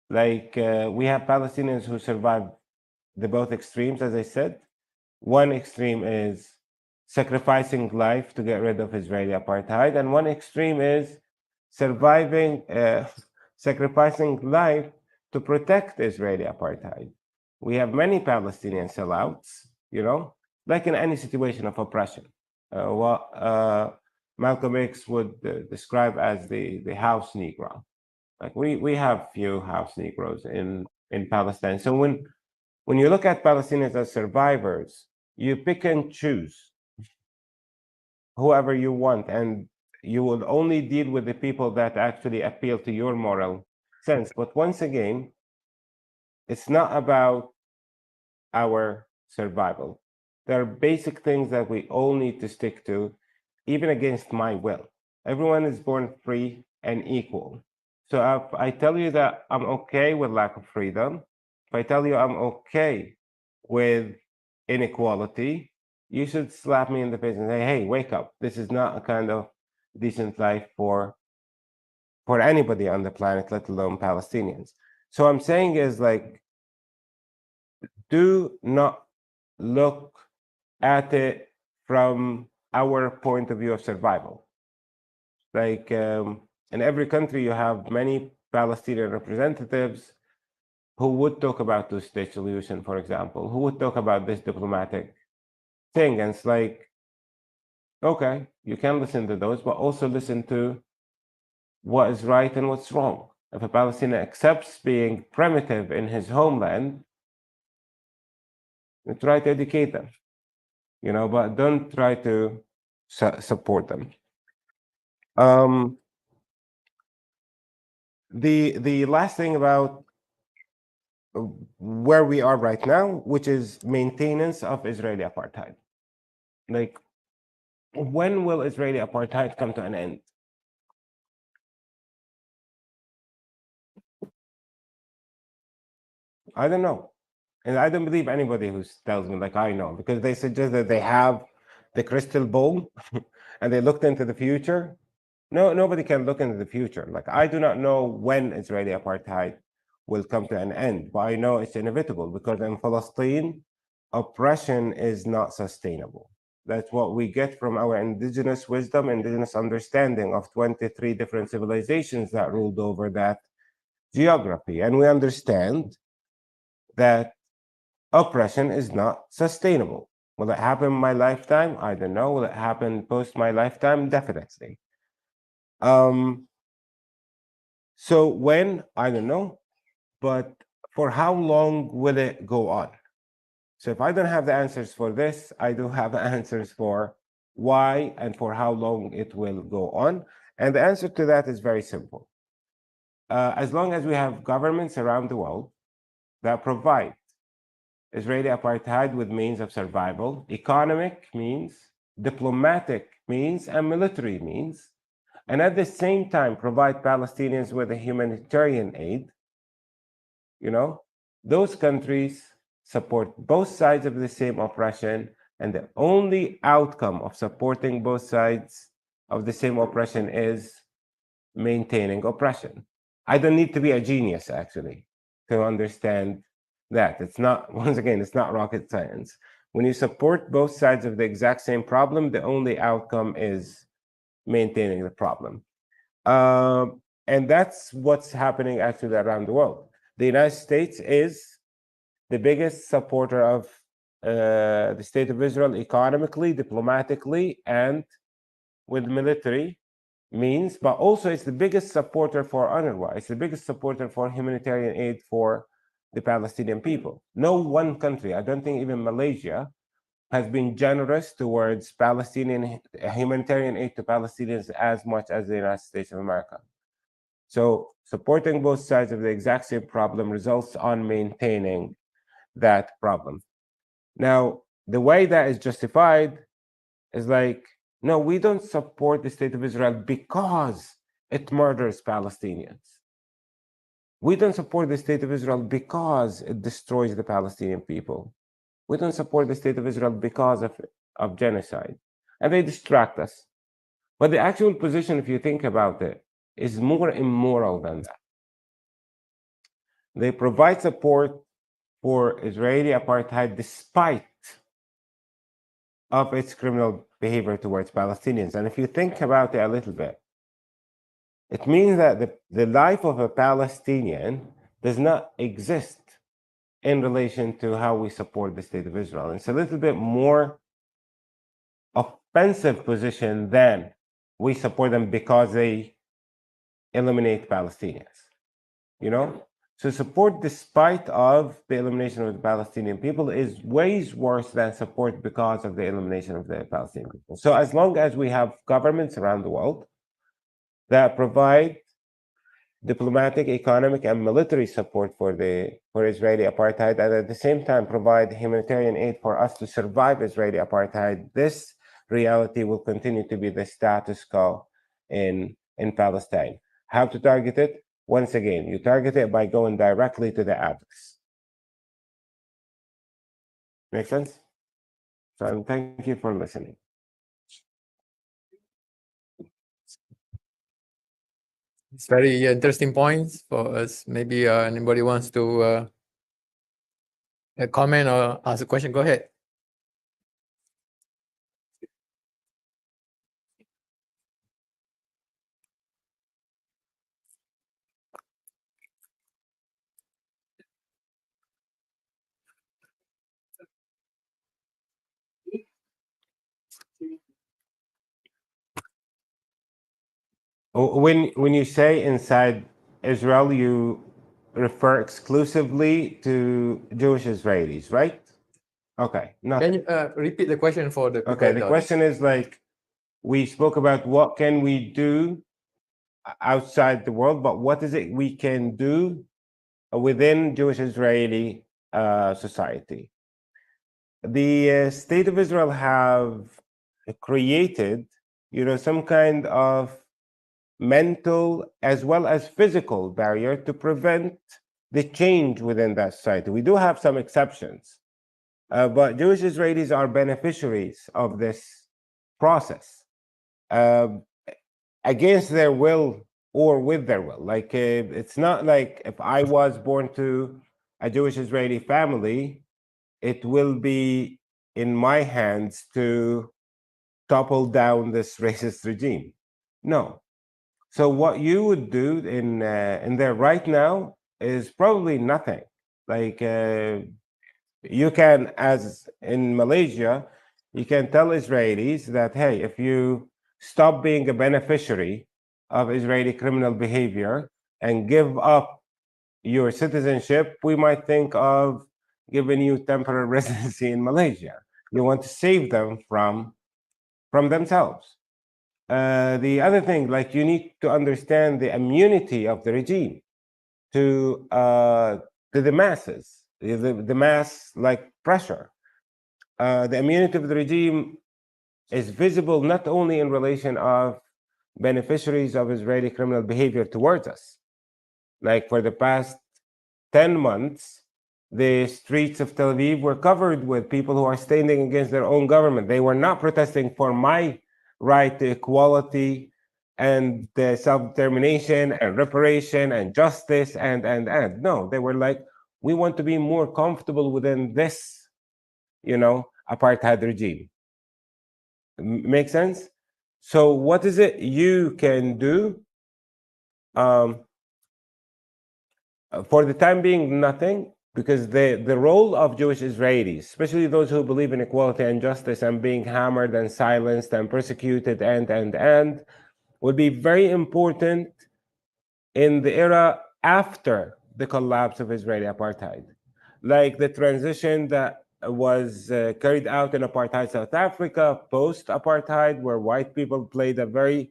D: Like we have Palestinians who survive the both extremes, as I said. One extreme is sacrificing life to get rid of Israeli apartheid, and one extreme is surviving, sacrificing life to protect Israeli apartheid. We have many Palestinian sellouts, like in any situation of oppression. What Malcolm X would describe as the house Negro. Like we have few house Negroes in Palestine. So when you look at Palestinians as survivors, you pick and choose whoever you want, and you will only deal with the people that actually appeal to your moral sense. But once again, it's not about our survival. There are basic things that we all need to stick to, even against my will. Everyone is born free and equal. So if I tell you that I'm okay with lack of freedom, if I tell you I'm okay with inequality, you should slap me in the face and say, hey, wake up. This is not a kind of decent life for anybody on the planet, let alone Palestinians. So I'm saying is like, do not look at it from our point of view of survival. Like in every country, you have many Palestinian representatives who would talk about two-state solution, for example, who would talk about this diplomatic thing. And it's like, okay, you can listen to those, but also listen to what is right and what's wrong. If a Palestinian accepts being primitive in his homeland, try to educate them, but don't try to support them. The last thing about where we are right now, which is maintenance of Israeli apartheid. Like, when will Israeli apartheid come to an end? I don't know. And I don't believe anybody who tells me like I know, because they suggest that they have the crystal ball and they looked into the future. No, nobody can look into the future. Like, I do not know when Israeli apartheid will come to an end, but I know it's inevitable, because in Palestine, oppression is not sustainable. That's what we get from our indigenous wisdom, indigenous understanding of 23 different civilizations that ruled over that geography. And we understand that oppression is not sustainable. Will it happen in my lifetime? I don't know. Will it happen post my lifetime? Definitely. So when, I don't know, but for how long will it go on? So if I don't have the answers for this, I do have answers for why and for how long it will go on. And the answer to that is very simple. As long as we have governments around the world that provide Israeli apartheid with means of survival, economic means, diplomatic means, and military means, and at the same time provide Palestinians with a humanitarian aid, those countries support both sides of the same oppression, and the only outcome of supporting both sides of the same oppression is maintaining oppression. I don't need to be a genius, actually, to understand that. It's not, once again, it's not rocket science. When you support both sides of the exact same problem, the only outcome is maintaining the problem. And that's what's happening actually around the world. The United States is the biggest supporter of the state of Israel economically, diplomatically, and with military means, but also it's the biggest supporter for UNRWA. It's the biggest supporter for humanitarian aid for the Palestinian people. No one country, I don't think even Malaysia, has been generous towards Palestinian humanitarian aid to Palestinians as much as the United States of America. So supporting both sides of the exact same problem results on maintaining that problem. Now, the way that is justified is like, no, we don't support the state of Israel because it murders Palestinians. We don't support the state of Israel because it destroys the Palestinian people. We don't support the state of Israel because of genocide. And they distract us. But the actual position, if you think about it, is more immoral than that. They provide support for Israeli apartheid despite of its criminal behavior towards Palestinians. And if you think about it a little bit, it means that the life of a Palestinian does not exist in relation to how we support the state of Israel. It's a little bit more offensive position than we support them because they eliminate Palestinians, you know? So support despite of the elimination of the Palestinian people is ways worse than support because of the elimination of the Palestinian people. So as long as we have governments around the world that provide diplomatic, economic, and military support for Israeli apartheid, and at the same time provide humanitarian aid for us to survive Israeli apartheid, this reality will continue to be the status quo in Palestine. How to target it? Once again, you target it by going directly to the address. Make sense? So thank you for listening.
A: It's very interesting points for us. Maybe anybody wants to comment or ask a question? Go ahead.
D: When you say inside Israel, you refer exclusively to Jewish Israelis, right? Okay,
A: Can you repeat the question for the people?
D: Okay, the question is like, we spoke about what can we do outside the world, but what is it we can do within Jewish Israeli society? The state of Israel have created, some kind of mental as well as physical barrier to prevent the change within that society. We do have some exceptions, but Jewish Israelis are beneficiaries of this process against their will or with their will. Like it's not like if I was born to a Jewish Israeli family, it will be in my hands to topple down this racist regime. No. So what you would do in there right now is probably nothing. Like you can, as in Malaysia, you can tell Israelis that, hey, if you stop being a beneficiary of Israeli criminal behavior and give up your citizenship, we might think of giving you temporary residency in Malaysia. You want to save them from themselves. The other thing, like you need to understand the immunity of the regime to the masses, the mass like pressure. The immunity of the regime is visible not only in relation of beneficiaries of Israeli criminal behavior towards us. Like for the past 10 months, the streets of Tel Aviv were covered with people who are standing against their own government. They were not protesting for my right to equality and self-determination and reparation and justice and. No, they were like, we want to be more comfortable within this, apartheid regime. Make sense? So what is it you can do? For the time being, nothing, because the role of Jewish Israelis, especially those who believe in equality and justice and being hammered and silenced and persecuted and would be very important in the era after the collapse of Israeli apartheid. Like the transition that was carried out in apartheid South Africa, post-apartheid, where white people played a very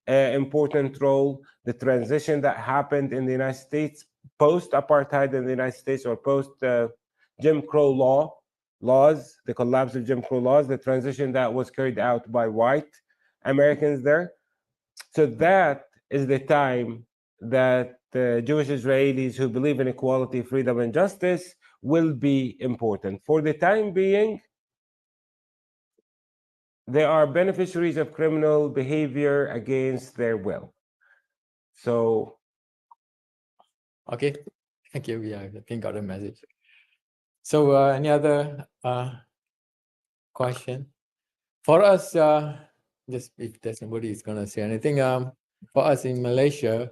D: important role. The transition that happened in the United States, post-apartheid in the United States or post Jim Crow law, laws, the collapse of Jim Crow laws, the transition that was carried out by white Americans there. So that is the time that Jewish Israelis who believe in equality, freedom, and justice will be important. For the time being, they are beneficiaries of criminal behavior against their will. So,
A: Okay, thank you. Yeah, I think got the message. So, any other question for us? Just if there's nobody is gonna say anything. For us in Malaysia,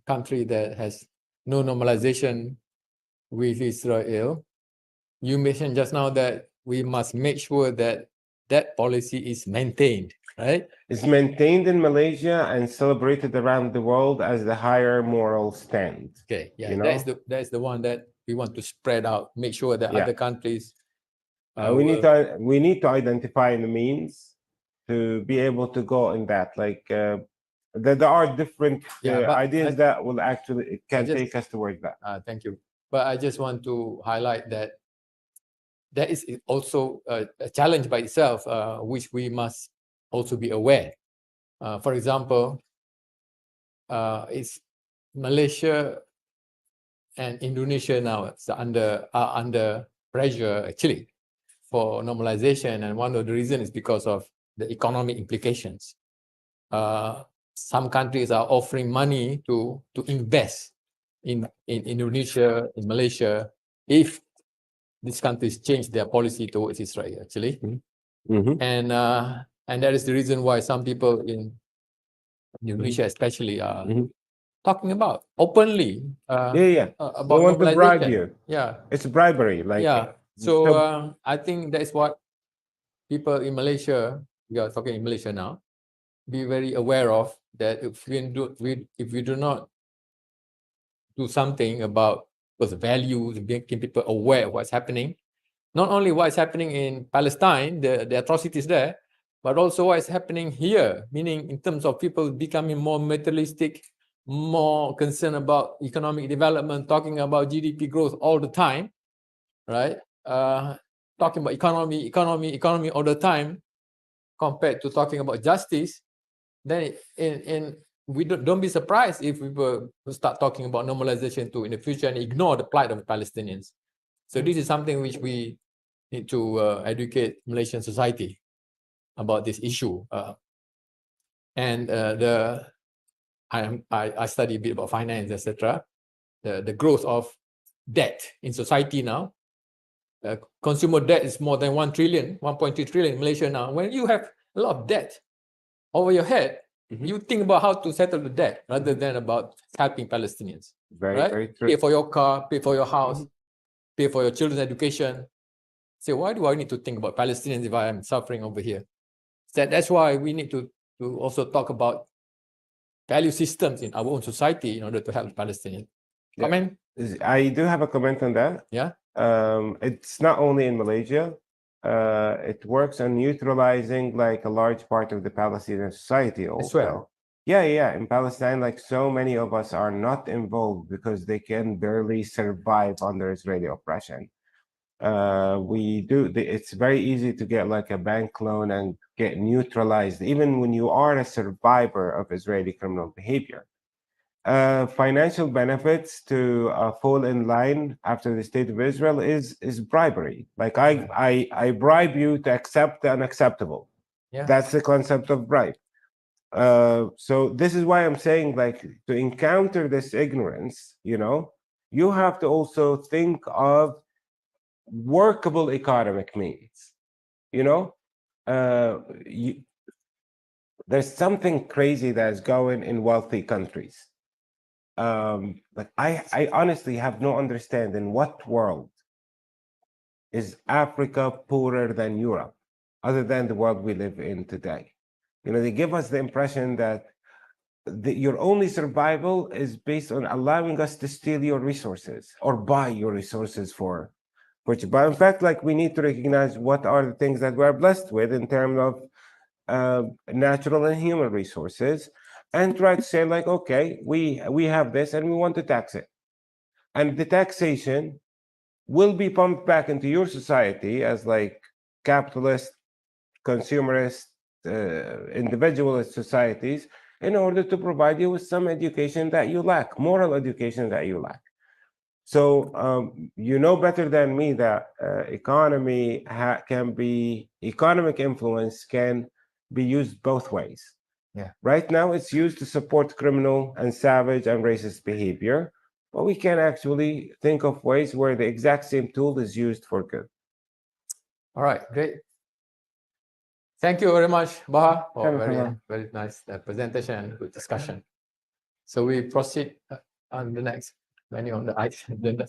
A: country that has no normalization with Israel, you mentioned just now that we must make sure that that policy is maintained, right?
D: it's maintained in Malaysia and celebrated around the world as the higher moral stand.
A: Okay, yeah,
D: You
A: that's the one that we want to spread out. Make sure that
D: Yeah.
A: other countries.
D: We need to identify the means to be able to go in that. Like there are different
A: Yeah, but
D: ideas that will actually can
A: just-
D: take us towards that.
A: Thank you. But I just want to highlight that that is also a challenge by itself, which we must also be aware. For example, it's Malaysia and Indonesia now are under pressure actually for normalization, and one of the reasons is because of the economic implications. Some countries are offering money to invest in Indonesia, in Malaysia, if these countries change their policy towards Israel, actually.
D: Mhm.
A: And that is the reason why some people in Indonesia especially are
D: Mhm.
A: talking about openly
D: They
A: about
D: want to bribe
A: normalization.
D: you.
A: Yeah,
D: It's bribery. Like
A: yeah. So I think that's what people in Malaysia, we are talking in Malaysia now, be very aware of, that if we do not do something about those values, making people aware of what's happening, not only what is happening in Palestine, the atrocities there, but also what is happening here, meaning in terms of people becoming more materialistic, more concerned about economic development, talking about GDP growth all the time, right? Talking about economy all the time, compared to talking about justice, then we don't be surprised if we will start talking about normalization too in the future and ignore the plight of the Palestinians. So this is something which we need to educate Malaysian society about this issue. I study a bit about finance, etc. The growth of debt in society now. Consumer debt is more than 1 trillion, 1.3 trillion in Malaysia now. When you have a lot of debt over your head, you think about how to settle the debt rather than about helping Palestinians.
D: very,
A: right?
D: very true.
A: Pay for your car, pay for your house, pay for your children's education. Say, why do I need to think about Palestinians if I am suffering over here? That's why we need to also talk about value systems in our own society in order to help Palestinians.
D: Yeah.
A: Comment?
D: I do have a comment on that.
A: Yeah.
D: It's not only in Malaysia. It works on neutralizing like a large part of the Palestinian society also.
A: well.
D: Yeah. In Palestine, like so many of us are not involved because they can barely survive under Israeli oppression. It's very easy to get like a bank loan and get neutralized, even when you are a survivor of Israeli criminal behavior. Financial benefits to fall in line after the state of Israel is bribery. Like I bribe you to accept the unacceptable.
A: Yeah.
D: That's the concept of bribe. So this is why I'm saying, like, to encounter this ignorance, you have to also think of workable economic means. There's something crazy that's going in wealthy countries. Like I honestly have no understanding what world is Africa poorer than Europe, other than the world we live in today. They give us the impression that your only survival is based on allowing us to steal your resources or buy your resources for you. But in fact, like, we need to recognize what are the things that we're blessed with in terms of natural and human resources, and try to say, like, okay, we have this and we want to tax it. And the taxation will be pumped back into your society as like capitalist, consumerist, individualist societies in order to provide you with some education that you lack, moral education that you lack. So you know better than me that economic influence can be used both ways.
A: Yeah.
D: Right now, it's used to support criminal and savage and racist behavior, but we can actually think of ways where the exact same tool is used for good.
A: All right, great. Thank you very much, Baha, for
D: Hello.
A: very nice presentation and good discussion. So we proceed on the next menu on the agenda.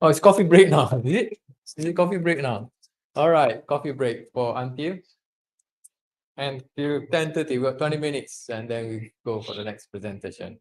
A: Oh, it's coffee break now. Is it? Is it coffee break now? All right, coffee break for until and till 10:30. We got 20 minutes, and then we go for the next presentation.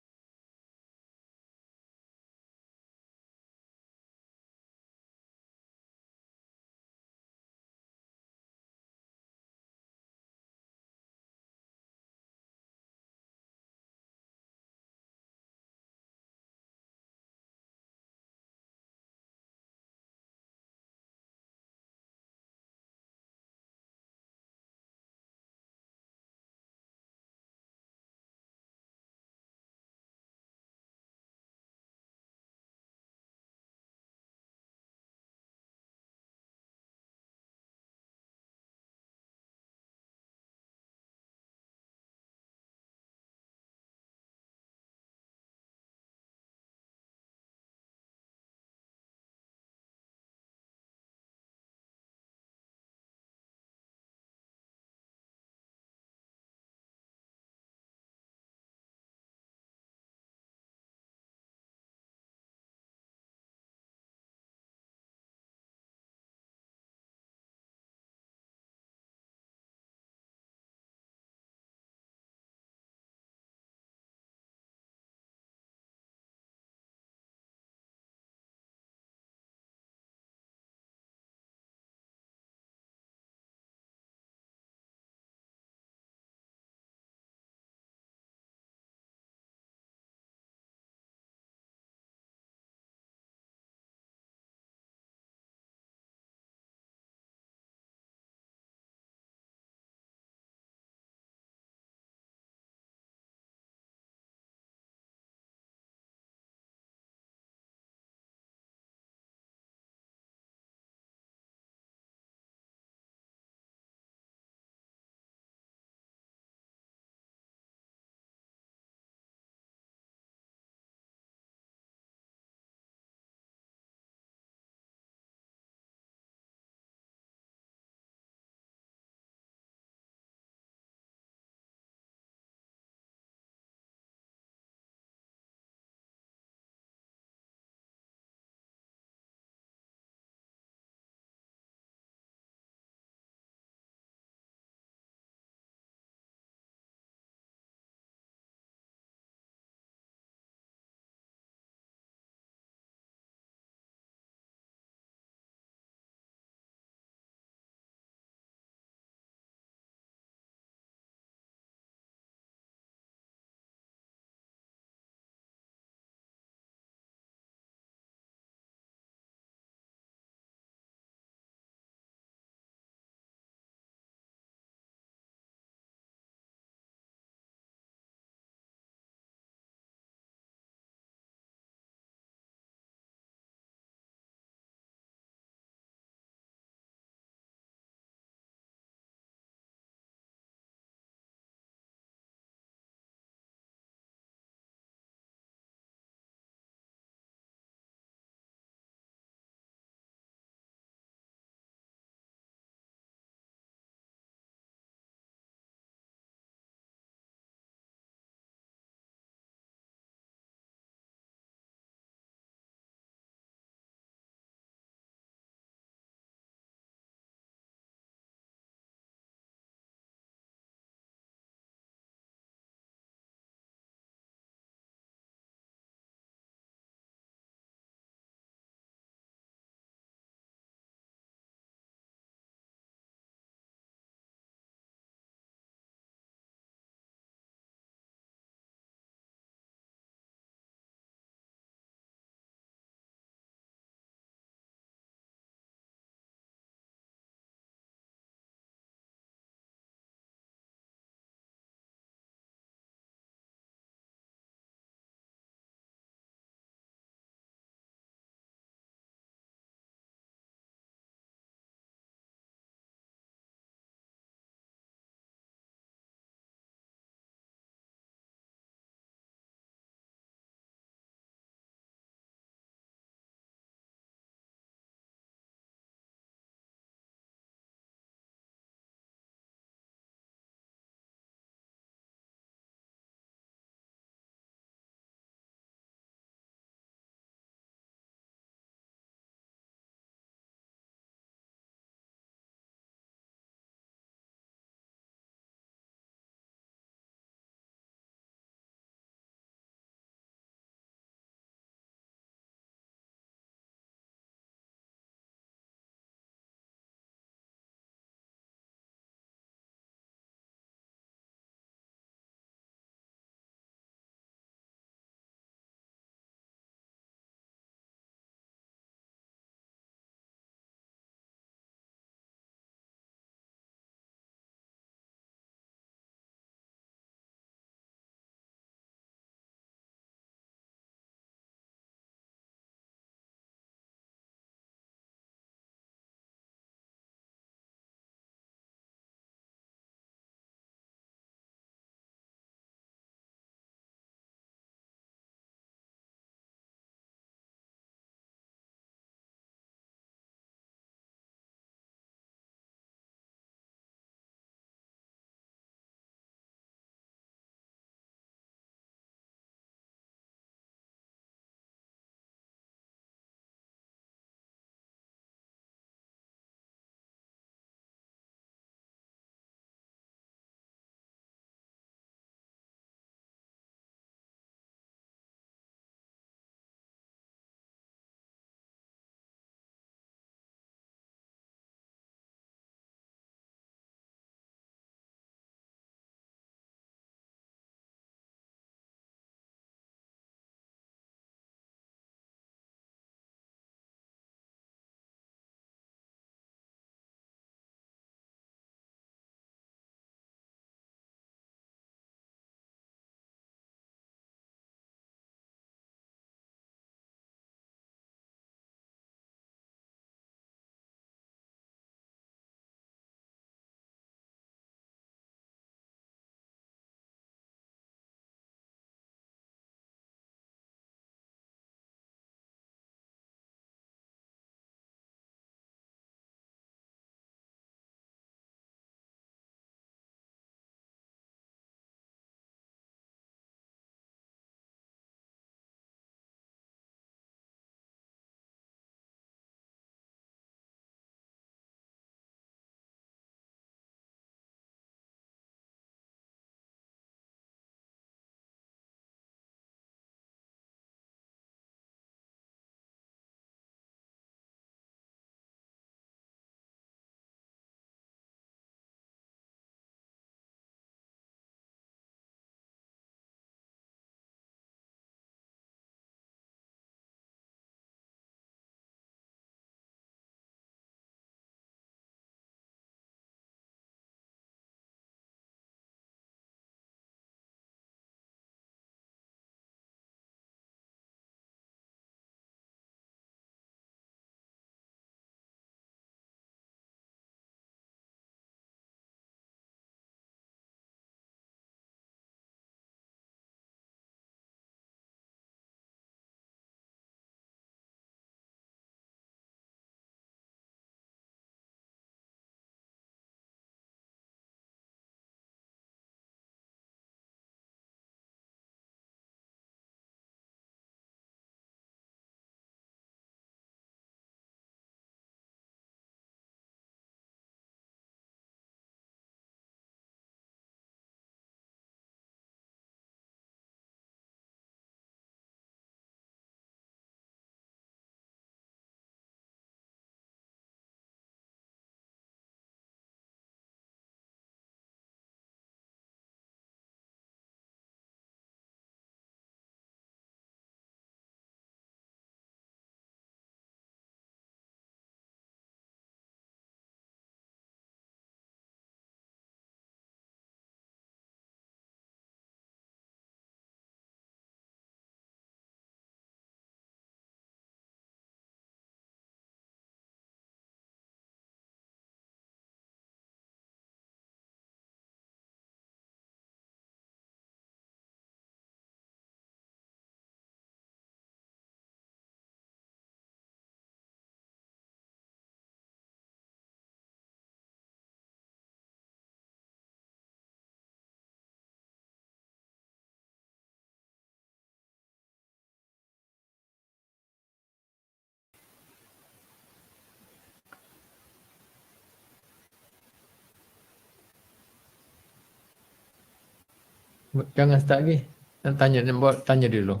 A: Jangan start lagi. Tanya dulu.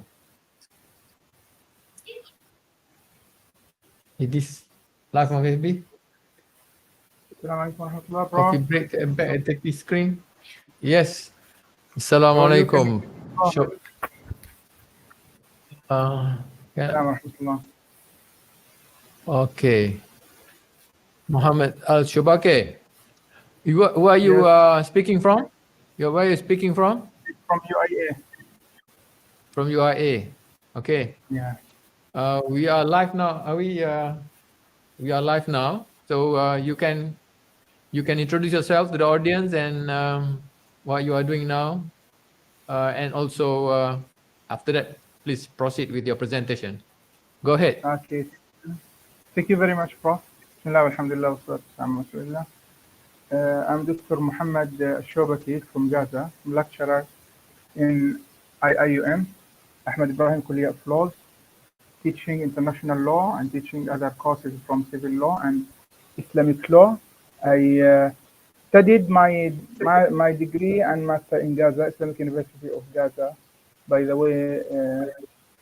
A: Is this live on FB?
E: Assalamualaikum warahmatullahi
A: Coffee
E: wabarakatuh.
A: break and back and take the screen. Yes.
E: Bro, you
A: Assalamualaikum.
E: can-
A: Syuk. Yeah.
E: Assalamualaikum.
A: Okay. Muhammad Al Shubake. Where are you speaking from? Where are you speaking from?
E: From UAE.
A: From UAE. Okay.
E: Yeah.
A: We are live now. Are we? We are live now. So you can introduce yourself to the audience and what you are doing now, and also after that, please proceed with your presentation. Go ahead.
E: Okay. Thank you very much, Prof. Bismillah, alhamdulillah, wa salatu wassalamu ala rasulillah. I'm Dr. Muhammad Shobaki from Gaza. I'm lecturer in IIUM, Ahmed Ibrahim Kuliya of Laws, teaching international law and teaching other courses from civil law and Islamic law. I studied my degree and master in Gaza, Islamic University of Gaza. By the way,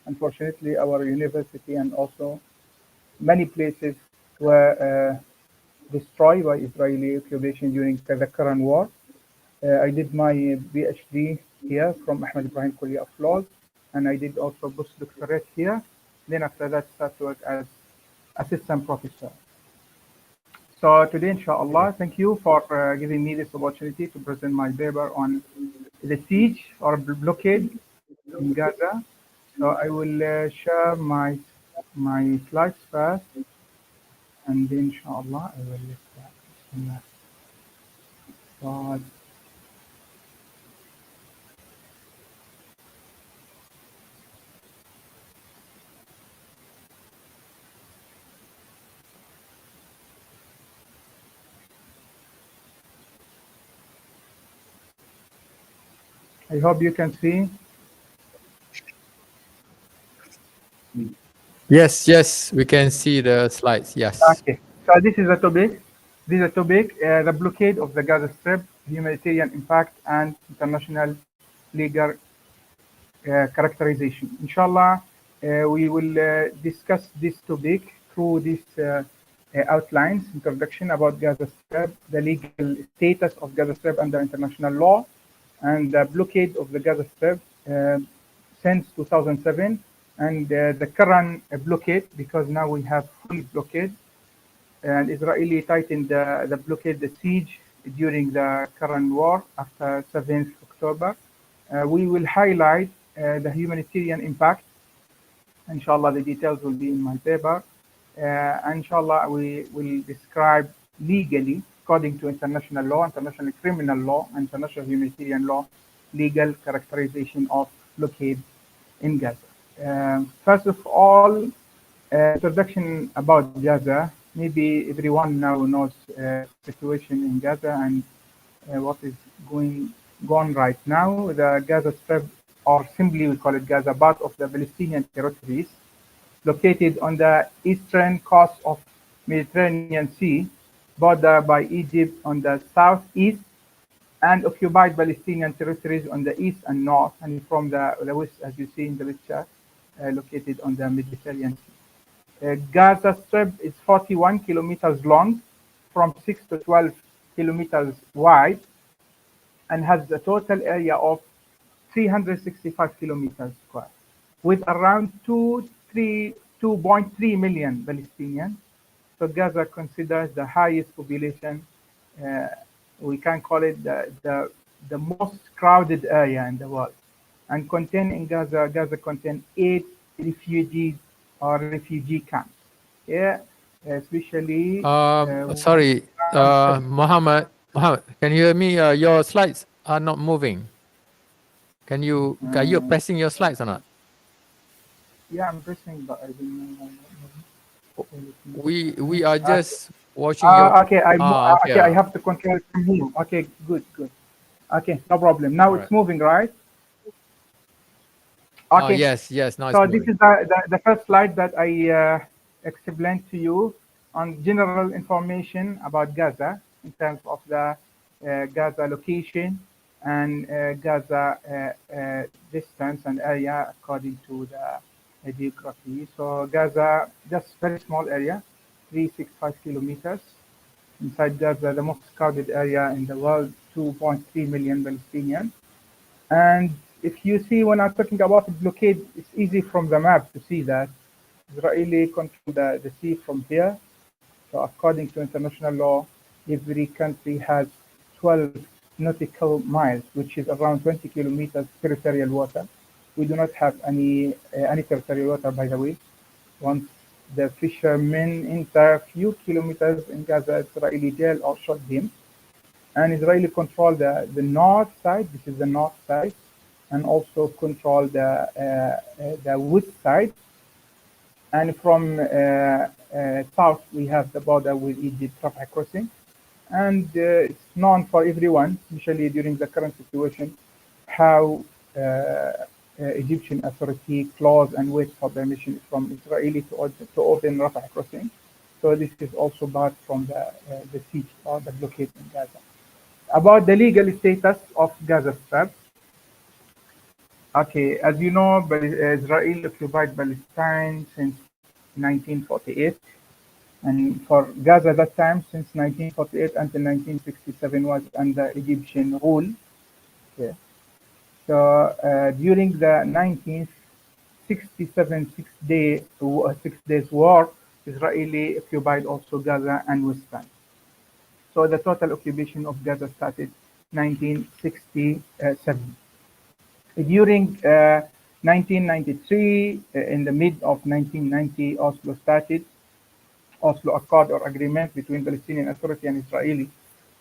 E: unfortunately, our university and also many places were destroyed by Israeli occupation during the current war. I did my PhD here from Ahmed Ibrahim Kuliya of Laws, and I did also postdoctorate here. Then after that, start to work as assistant professor. So today, inshallah, thank you for giving me this opportunity to present my paper on the siege or blockade in Gaza. So I will share my slides first, and then inshallah I will start. So, I hope you can see.
A: Yes, we can see the slides. Yes.
E: Okay, so this is the topic. This is the topic: the blockade of the Gaza Strip, humanitarian impact, and international legal characterization. Inshallah, we will discuss this topic through these outlines, introduction about Gaza Strip, the legal status of Gaza Strip under international law, and the blockade of the Gaza Strip since 2007, and the current blockade, because now we have full blockade, and Israeli tightened the blockade, the siege during the current war after 7th October. We will highlight the humanitarian impact. Inshallah, the details will be in my paper. Inshallah, we will describe legally, according to international law, international criminal law, international humanitarian law, legal characterization of blockade in Gaza. First of all, introduction about Gaza. Maybe everyone now knows situation in Gaza and what is going on right now. The Gaza Strip, or simply we call it Gaza, part of the Palestinian territories, located on the eastern coast of Mediterranean Sea, bordered by Egypt on the southeast, and occupied Palestinian territories on the east and north, and from the west, as you see in the picture, located on the Mediterranean Sea. Gaza Strip is 41 kilometers long, from 6 to 12 kilometers wide, and has a total area of 365 kilometers square, with around 2.3 million Palestinians. So Gaza considers the highest population. We can call it the most crowded area in the world, and Gaza contains 8 refugees or refugee camps. Yeah, especially.
A: Sorry, Muhammad, can you hear me? Your slides are not moving. Are you pressing your slides or not?
E: Yeah, I'm pressing, but I don't know.
A: We are just watching your.
E: Okay, okay, I have to control it from here. Okay, good. Okay, no problem. Now it's moving, right? Okay.
A: Yes. Now it's
E: so
A: moving.
E: This is the first slide that I explained to you on general information about Gaza in terms of the Gaza location and Gaza distance and area according to the geography. So Gaza, just very small area, 365 kilometers. Inside Gaza, the most crowded area in the world, 2.3 million Palestinians. And if you see, when I'm talking about the blockade, it's easy from the map to see that Israeli control the sea from here. So according to international law, every country has 12 nautical miles, which is around 20 kilometers territorial water. We do not have any territorial water, by the way. Once the fishermen enter a few kilometers in Gaza, Israeli jail or shot them. And Israeli control the north side. This is the north side, and also control the west side. And from south, we have the border with Egypt, Rafah crossing. And it's known for everyone, especially during the current situation, how Egyptian authority close and wait for permission from Israeli to open Rafah crossing. So this is also part from the siege or the blockade in Gaza. About the legal status of Gaza Strip. Okay, as you know, Israel occupied Palestine since 1948. And for Gaza at that time, since 1948 until 1967, was under Egyptian rule. Okay. So during the 1967 6 days war, Israeli occupied also Gaza and West Bank. So the total occupation of Gaza started 1967. During 1993, in the mid of 1990, Oslo started. Oslo Accord or agreement between Palestinian Authority and Israeli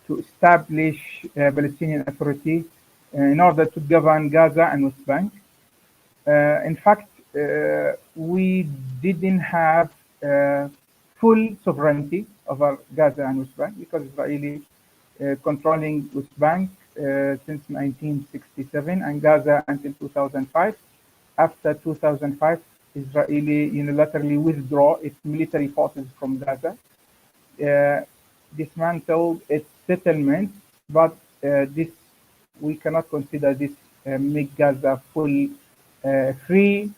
E: to establish Palestinian Authority in order to govern Gaza and West Bank. In fact, we didn't have full sovereignty over Gaza and West Bank because Israeli controlling West Bank since 1967 and Gaza until 2005. After 2005, Israeli unilaterally withdraw its military forces from Gaza, dismantled its settlement, but this we cannot consider this make Gaza full free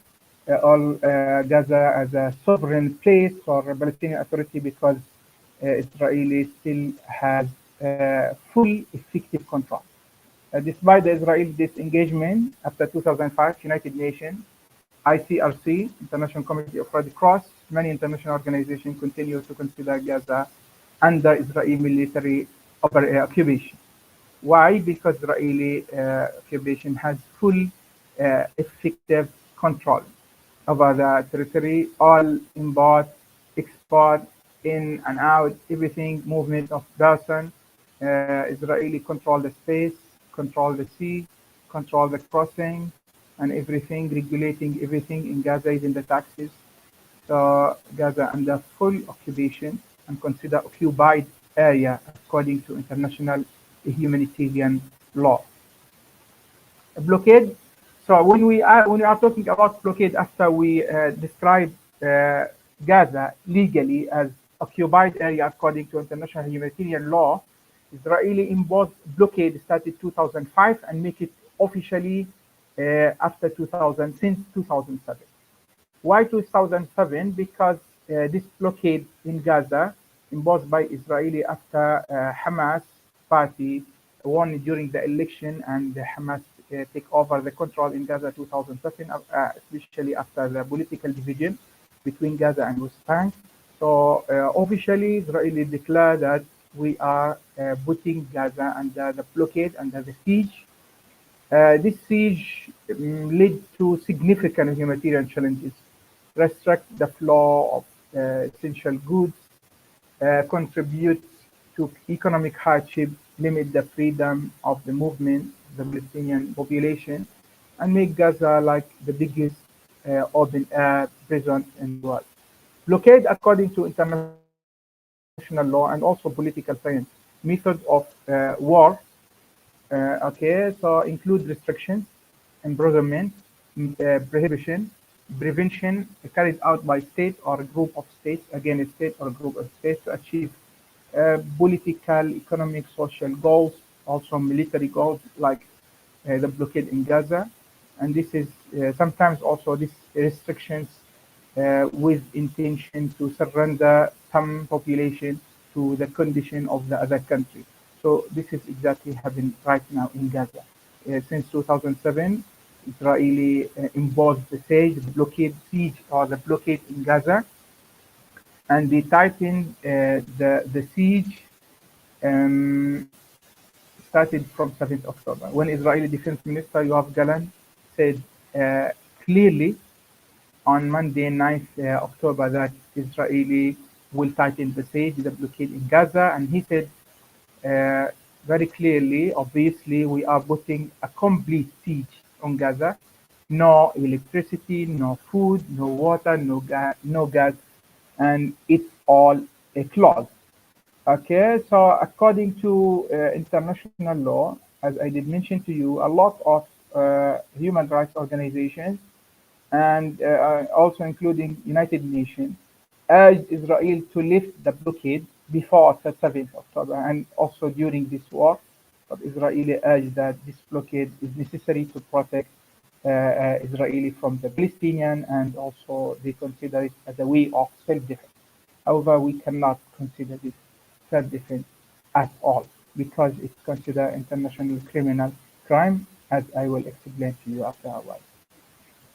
E: or Gaza as a sovereign place for the Palestinian Authority because Israeli still has full effective control. Despite the Israeli disengagement after 2005, United Nations, ICRC, International Committee of Red Cross, many international organizations continue to consider Gaza under Israeli military occupation. Why? Because Israeli occupation has full effective control over the territory, all import, export, in and out, everything, movement of person. Israeli control the space, control the sea, control the crossing, and everything, regulating everything in Gaza, even the taxes. So Gaza under full occupation and considered occupied area according to international humanitarian law. A blockade. So when we are talking about blockade, after we describe Gaza legally as occupied area according to international humanitarian law, Israeli imposed blockade started 2005 and make it officially after 2000, since 2007. Why 2007? Because this blockade in Gaza imposed by Israeli after Hamas party won during the election and Hamas take over the control in Gaza 2007, especially after the political division between Gaza and West Bank. So officially Israeli declared that we are putting Gaza under the blockade, under the siege. This siege led to significant humanitarian challenges, restrict the flow of essential goods, contribute to economic hardship, limit the freedom of the movement, the Palestinian population, and make Gaza like the biggest open air prison in the world. Blockade, according to international law and also political science, method of war. Okay, so include restrictions, imprisonment, prohibition, prevention carried out by state or a group of states, again a state or a group of states to achieve political, economic, social goals, also military goals like the blockade in Gaza, and this is sometimes also these restrictions with intention to surrender some population to the condition of the other country. So this is exactly happening right now in Gaza. Since 2007, Israeli imposed the siege or the blockade in Gaza, and they tightened the siege um, started from 7th October, when Israeli Defense Minister Yoav Gallant said clearly on Monday, 9th October, that Israeli will tighten the siege, the blockade in Gaza, and he said very clearly, obviously, we are putting a complete siege on Gaza. No electricity, no food, no water, no gas, and it's all closed. Okay, so according to international law, as I did mention to you, a lot of human rights organizations and also including United Nations urged Israel to lift the blockade before 7th October and also during this war. But Israeli urged that this blockade is necessary to protect Israeli from the Palestinian, and also they consider it as a way of self-defense. However, we cannot consider this self-defense at all because it's considered international criminal crime, as I will explain to you after a while.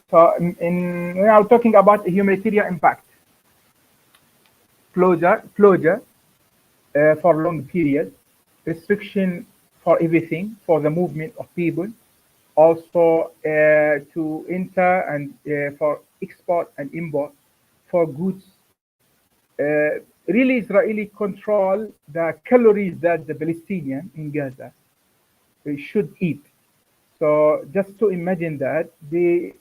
E: So we are talking about humanitarian impact. Closure for long periods, restriction for everything, for the movement of people, also to enter and for export and import for goods. Really, Israeli control the calories that the Palestinian in Gaza should eat. So just to imagine that they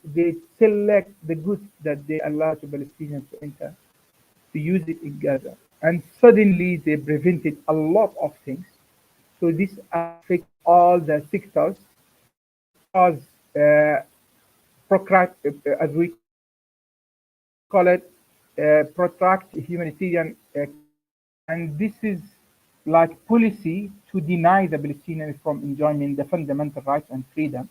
E: select the goods that they allow to Palestinians to enter to use it in Gaza, and suddenly they prevented a lot of things. So this affects all the sectors, cause as we call it, protract humanitarian and this is like policy to deny the Palestinians from enjoying the fundamental rights and freedom.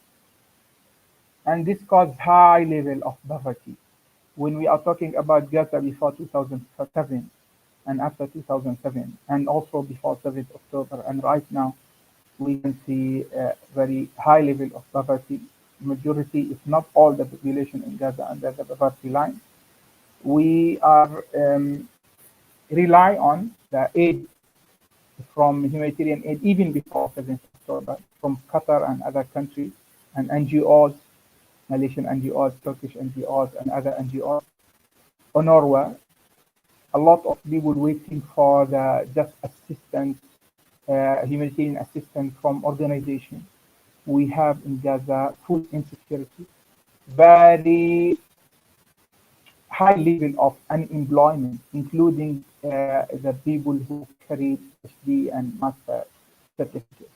E: And this caused high level of poverty. When we are talking about Gaza before 2007 and after 2007, and also before 7th October, and right now, we can see a very high level of poverty. Majority, if not all, the population in Gaza under the poverty line. We are rely on the aid from humanitarian aid even before 7th October from Qatar and other countries and NGOs, Malaysian NGOs, Turkish NGOs, and other NGOs. UNRWA, a lot of people waiting for the just assistance, humanitarian assistance from organizations. We have in Gaza food insecurity, very high level of unemployment, including the people who carry PhD and master certificates.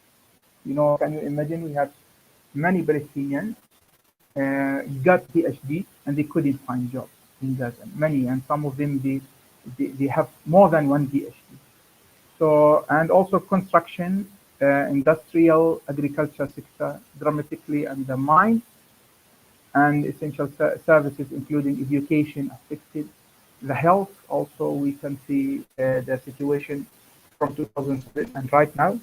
E: You know, can you imagine? We have many Palestinians got PhD and they couldn't find jobs in Gaza. Many, and some of them they have more than one PhD. So, and also construction, industrial, agriculture sector dramatically undermined, and essential services, including education, affected. The health also, we can see the situation from 2007 and right now,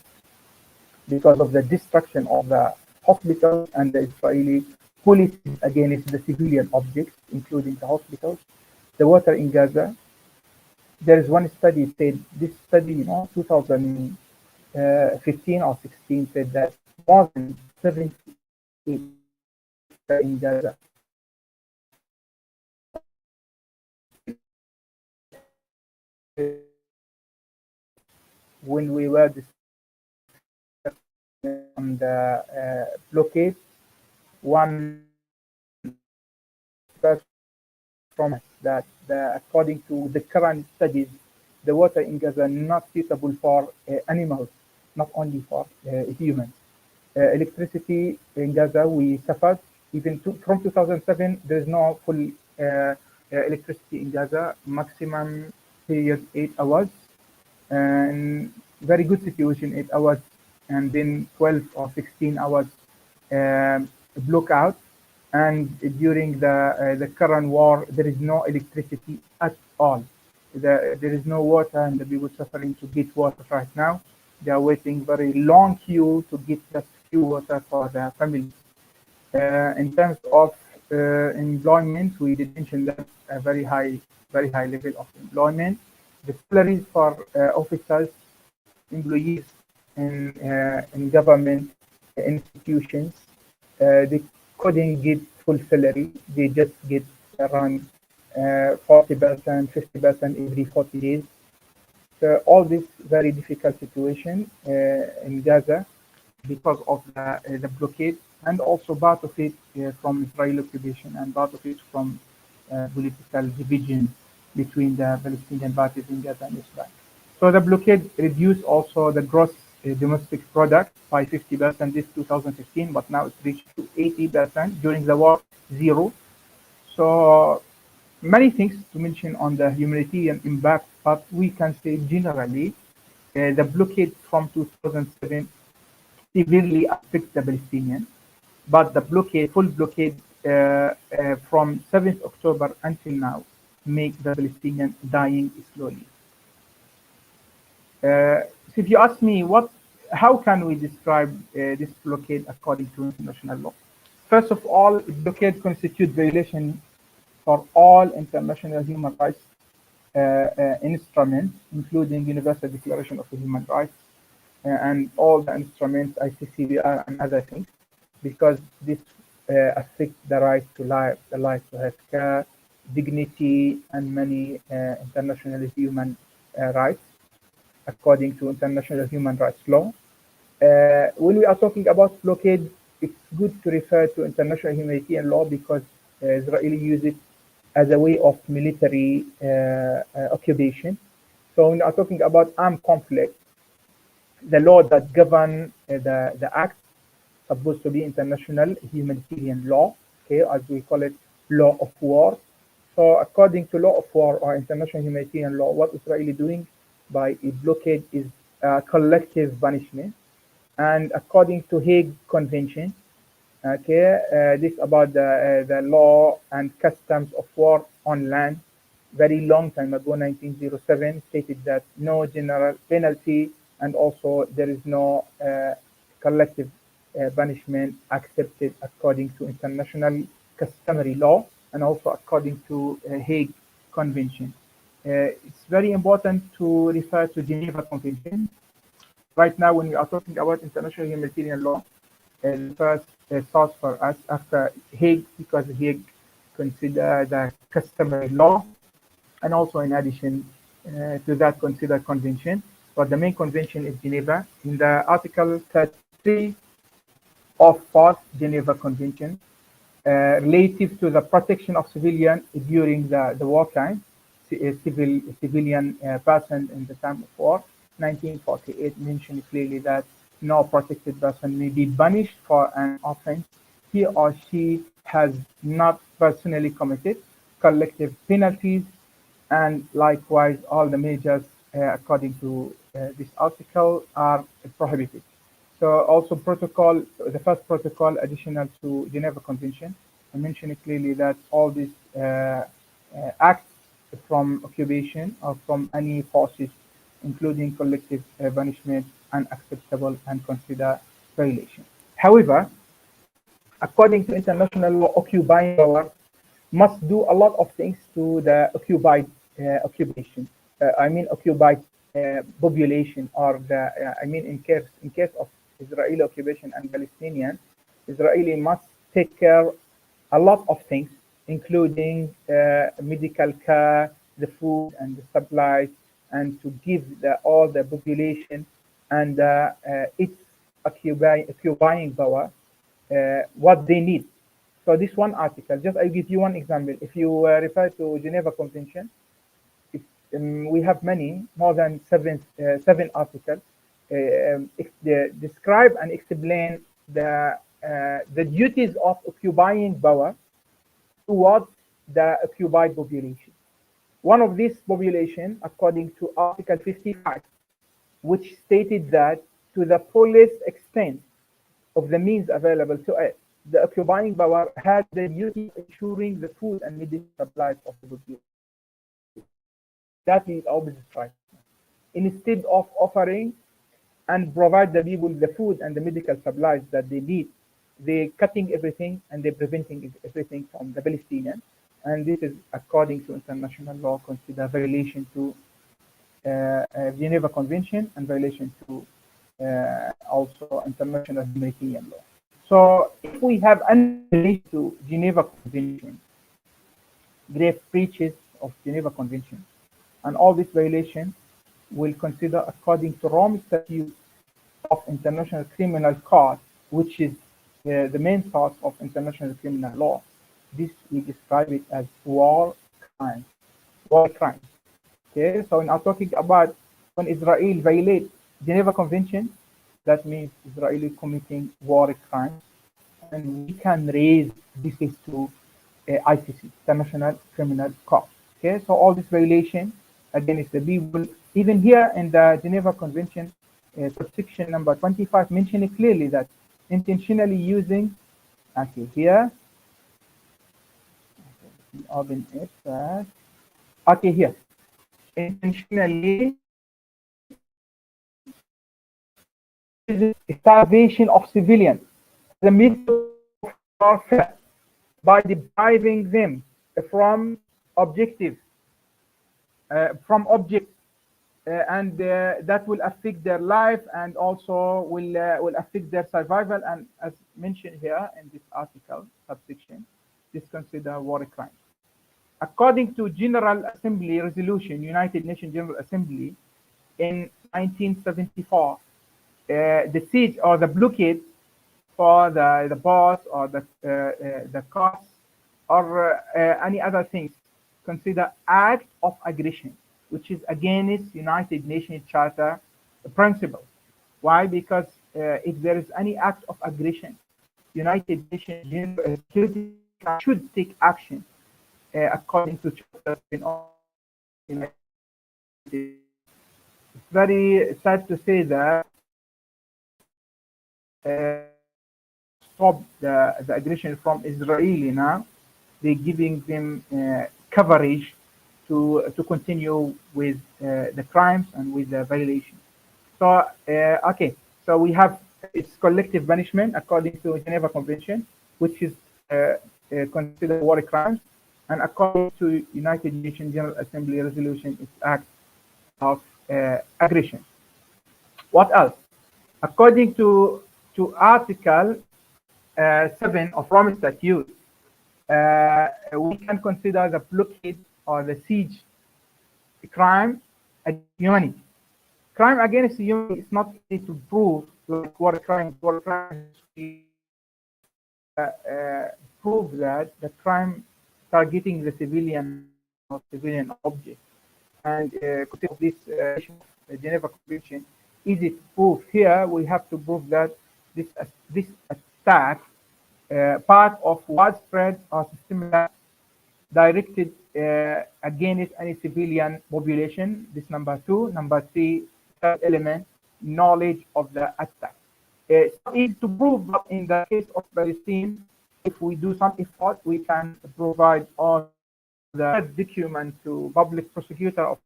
E: because of the destruction of the hospitals and the Israeli policies against the civilian objects, including the hospitals, the water in Gaza. There is one study said, this study, 2015 or 16, said that more than 78 in Gaza when we were on the blockade, one from that according to the current studies, the water in Gaza not suitable for animals, not only for humans. Electricity in Gaza, we suffered even from 2007. There is no full electricity in Gaza. Maximum period 8 hours, and very good situation 8 hours, and then 12 or 16 hours broke out, and during the current war, there is no electricity at all. There is no water, and the people suffering to get water right now. They are waiting very long queue to get just few water for their families. In terms of employment, we did mention that a very high level of employment. The salaries for officers, employees in government institutions, they couldn't get full salary. They just get around 40%, 50% every 40 days. So all this very difficult situation in Gaza because of the blockade, and also part of it from Israeli occupation and part of it from political division between the Palestinian parties in Gaza and Israel. So the blockade reduced also the gross domestic product by 50% this 2015, but now it's reached to 80% during the war, zero. So many things to mention on the humanitarian impact, but we can say generally the blockade from 2007 severely affect the Palestinians, but the blockade, full blockade from 7th October until now, make the Palestinians dying slowly. So if you ask me how can we describe this blockade according to international law? First of all, blockade constitutes violation for all international human rights instruments, including Universal Declaration of Human Rights and all the instruments, ICCPR and other things, because this affects the right to life, the right to health care, dignity, and many international human rights according to international human rights law. When we are talking about blockade, it's good to refer to international humanitarian law because Israeli use it as a way of military occupation. So when we are talking about armed conflict, the law that govern the act supposed to be international humanitarian law, okay, as we call it, law of war. So according to law of war or international humanitarian law, what Israel is doing by a blockade is collective punishment. And according to Hague Convention, okay, this about the law and customs of war on land, very long time ago, 1907, stated that no general penalty and also there is no collective punishment accepted according to international customary law and also according to Hague Convention. It's very important to refer to Geneva Convention. Right now, when we are talking about international humanitarian law, the first source for us after Hague, because Hague consider the customary law, and also in addition to that consider convention. But the main convention is Geneva. In the Article 33 of fourth Geneva Convention, relative to the protection of civilian during the wartime, civilian person in the time of war. 1948 mentioned clearly that no protected person may be punished for an offense he or she has not personally committed. Collective penalties and likewise all the measures according to this article are prohibited. So also protocol, the first protocol additional to Geneva Convention, I mentioned clearly that all these acts from occupation or from any forces, including collective punishment, unacceptable and considered violation. However, according to international law, occupying power must do a lot of things to the occupied occupation. Occupied population, or in case of Israeli occupation and Palestinian, Israeli must take care a lot of things, including medical care, the food and the supplies, and to give all the population and its occupying power what they need. So this one article, just I'll give you one example. If you refer to Geneva Convention, we have more than seven articles describe and explain the duties of occupying power towards the occupied population. One of these population, according to Article 55, which stated that to the fullest extent of the means available to it. The occupying power had the duty of ensuring the food and medical supplies of the population. That means opposite right. Instead of offering and provide the people the food and the medical supplies that they need, they cutting everything and they preventing everything from the Palestinians. And this is according to international law considered violation to Geneva Convention and violation to also international humanitarian law. So if we have any relation to Geneva Convention, grave breaches of Geneva Convention, and all these violations will consider according to Rome Statute of International Criminal Court, which is the main source of international criminal law. This we describe it as war crimes. War crimes. Okay, so when I'm talking about when Israel violates Geneva Convention, that means Israel committing war crimes, and we can raise this case to ICC, International Criminal Court. Okay, so all this violation against the people, even here in the Geneva Convention, subsection number 25 mentioning clearly that intentionally using, okay, here, open it, okay, here, intentionally starvation of civilians, the method of warfare by depriving them from objectives, from objects, and that will affect their life and also will affect their survival. And as mentioned here in this article subsection, this considered war crime. According to General Assembly resolution, United Nations General Assembly in 1974, the siege or the blockade for the boss or the cost or any other things consider act of aggression, which is against United Nations Charter principle. Why? Because if there is any act of aggression, United Nations General Security should take action according to Charter of United Nations. It's very sad to say that stop the aggression from Israeli now. They're giving them coverage to continue with the crimes and with the violation. So, okay, so we have its collective punishment according to Geneva Convention, which is considered war crimes, and according to United Nations General Assembly resolution, it's act of aggression. What else? According to Article 7 of Rome Statute, we can consider the blockade or the siege a crime against humanity. Crime against humanity is not easy to prove like war crimes. War crimes prove that the crime targeting the civilian or civilian object. And of this Geneva Convention, easy to prove. Here we have to prove that this attack part of widespread or systematic directed against any civilian population. This number two. Number three, third element, knowledge of the attack. It's not easy to prove, but in the case of Palestine, if we do some effort, we can provide all the document to public prosecutor of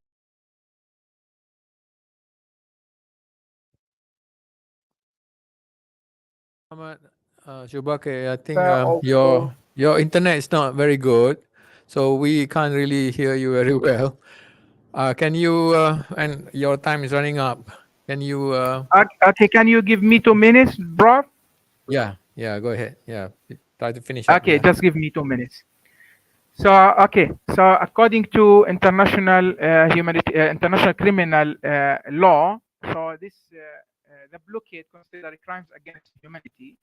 A: Muhammad Shubake, I think
E: also
A: your internet is not very good, so we can't really hear you very well. Can you and your time is running up. Can you
E: okay, can you give me 2 minutes, bro?
A: yeah, go ahead. Yeah. Try to finish up.
E: Okay,
A: Yeah.
E: just give me 2 minutes. So okay, so according to international international criminal law, so this the blockade considered crimes against humanity,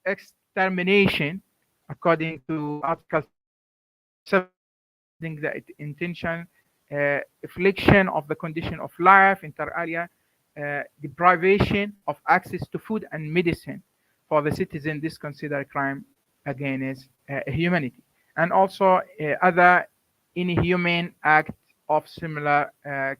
E: extermination, according to Article 7, the intention, affliction of the condition of life, inter alia, deprivation of access to food and medicine for the citizen. This considered crime against humanity, and also other inhumane act of similar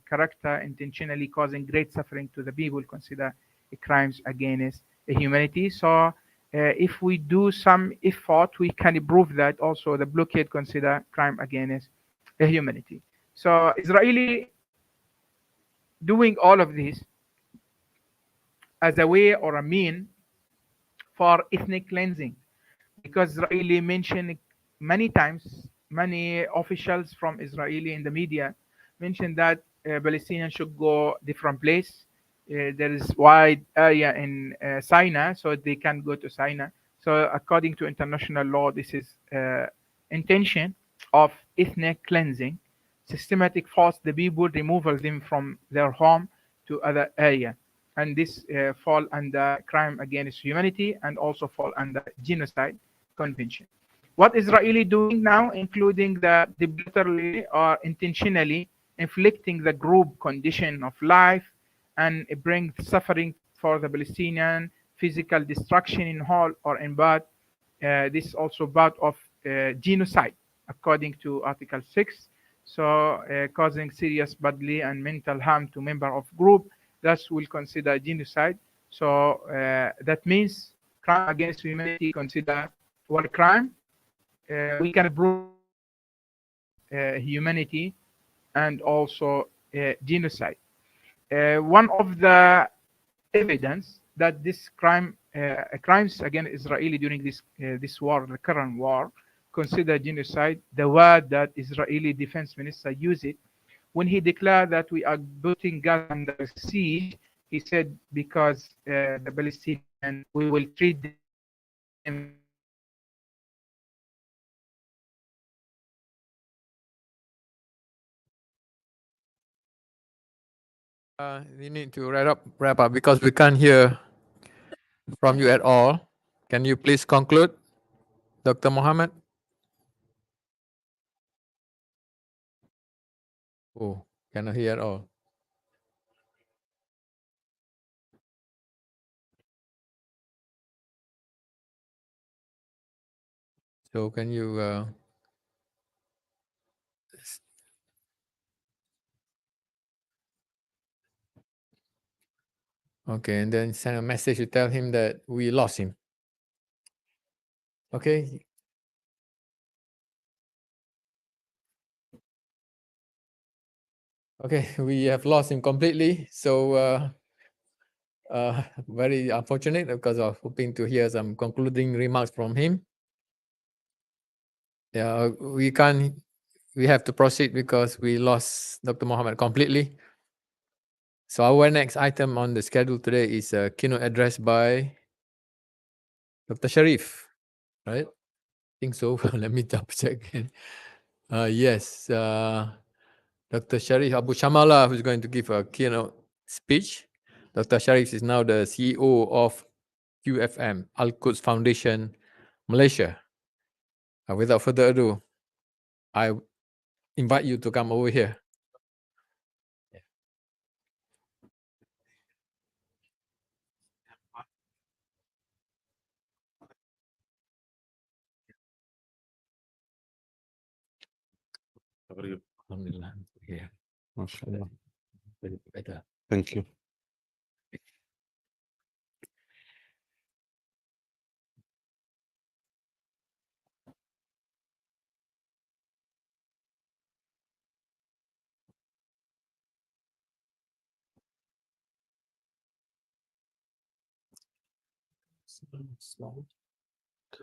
E: character intentionally causing great suffering to the people consider crimes against humanity. So if we do some effort, we can prove that also the blockade consider crime against humanity. So Israeli doing all of this as a way or a mean for ethnic cleansing, because Israeli mentioned many times, many officials from Israeli in the media mentioned that Palestinians should go different place. There is wide area in Sinai, so they can go to Sinai. So according to international law, this is intention of ethnic cleansing, systematic force the people, removal them from their home to other area, and this fall under crime against humanity and also fall under genocide convention. What Israeli doing now, including the deliberately or intentionally inflicting the group condition of life and bring suffering for the Palestinian, physical destruction in whole or in part. This is also part of genocide, according to Article 6. So, causing serious bodily and mental harm to member of group, that will consider genocide. So that means crime against humanity consider war crime. We can prove that against humanity and also genocide. One of the evidence that this crimes against Israeli during this war, the current war, consider genocide. The word that Israeli defense minister used it when he declared that we are putting Gaza under siege. He said because the Palestinian, we will treat them the same as
A: We need to wrap up because we can't hear from you at all. Can you please conclude, Dr. Mohammed? Oh, cannot hear at all. So can you okay, and then send a message to tell him that we lost him. Okay. Okay, we have lost him completely. So very unfortunate because I was hoping to hear some concluding remarks from him. Yeah, we have to proceed because we lost Dr. Mohammed completely. So our next item on the schedule today is a keynote address by Dr. Sharif, right? I think so. Let me double check again. Yes, Dr. Sharif Abu Shamala, who's going to give a keynote speech. Dr. Sharif is now the CEO of QFM, Al-Quds Foundation, Malaysia. Without further ado, I invite you to come over here. Alhamdulillah. Yeah.
F: MashaAllah.
A: Better.
F: Thank you.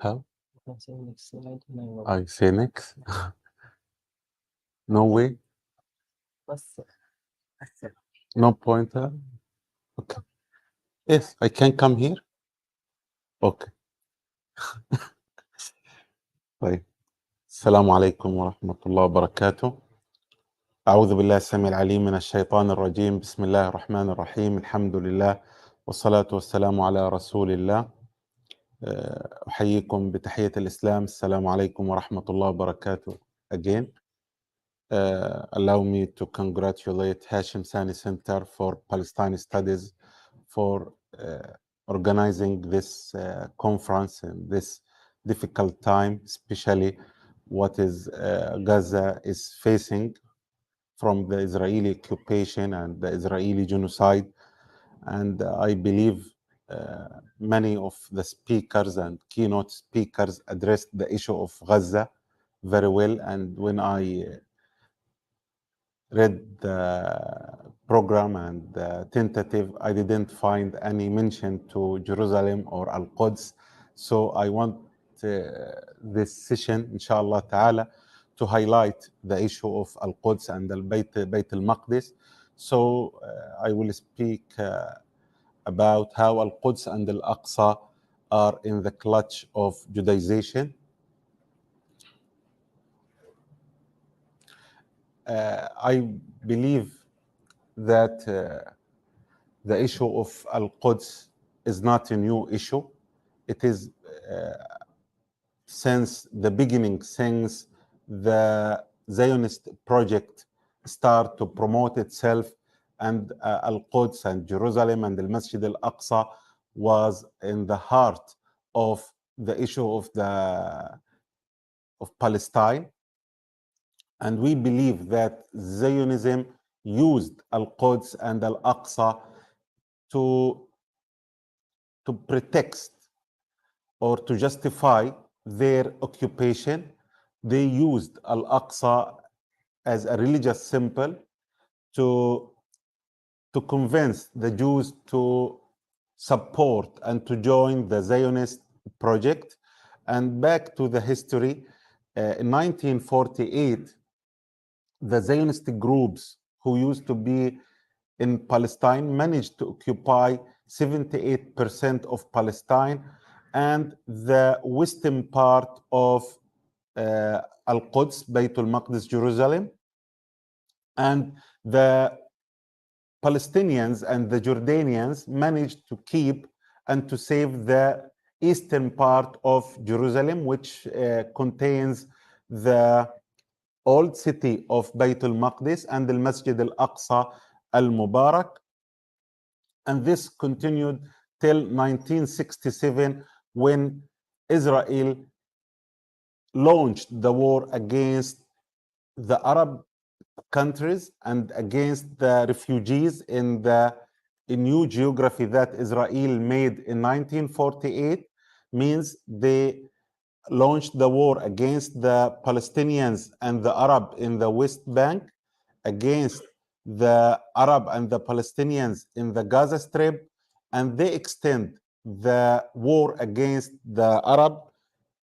F: How? I say next. No way. No pointer. Okay. Yes, I can come here. Okay. طيب. السلام عليكم ورحمة الله وبركاته. أعوذ بالله السميع العليم من الشيطان الرجيم. بسم الله الرحمن الرحيم. الحمد لله والصلاة والسلام على رسول الله. أحييكم بتحية الإسلام. السلام عليكم ورحمة الله وبركاته. Again, allow me to congratulate Hashim Sani Center for Palestine Studies for organizing this conference in this difficult time, especially what is Gaza is facing from the Israeli occupation and the Israeli genocide. And I believe many of the speakers and keynote speakers addressed the issue of Gaza very well. And when I read the program and the tentative, I didn't find any mention to Jerusalem or Al-Quds. So I want this session, inshallah ta'ala, to highlight the issue of Al-Quds and Bayt al-Maqdis. So I will speak about how Al-Quds and Al-Aqsa are in the clutch of Judaization. I believe that the issue of Al-Quds is not a new issue. It is since the beginning, since the Zionist project start to promote itself, and Al-Quds and Jerusalem and the Masjid al-Aqsa was in the heart of the issue of Palestine. And we believe that Zionism used Al-Quds and Al-Aqsa to pretext or to justify their occupation. They used Al-Aqsa as a religious symbol to convince the Jews to support and to join the Zionist project. And back to the history, in 1948, the Zionist groups who used to be in Palestine managed to occupy 78% of Palestine and the western part of Al-Quds, Bayt al-Maqdis, Jerusalem. And the Palestinians and the Jordanians managed to keep and to save the eastern part of Jerusalem, which contains the old city of Bayt al-Maqdis and the Masjid al-Aqsa al-Mubarak. And this continued till 1967 when Israel launched the war against the Arab countries and against the refugees in the new geography that Israel made in 1948. Means they launched the war against the Palestinians and the Arab in the West Bank, against the Arab and the Palestinians in the Gaza Strip, and they extend the war against the Arab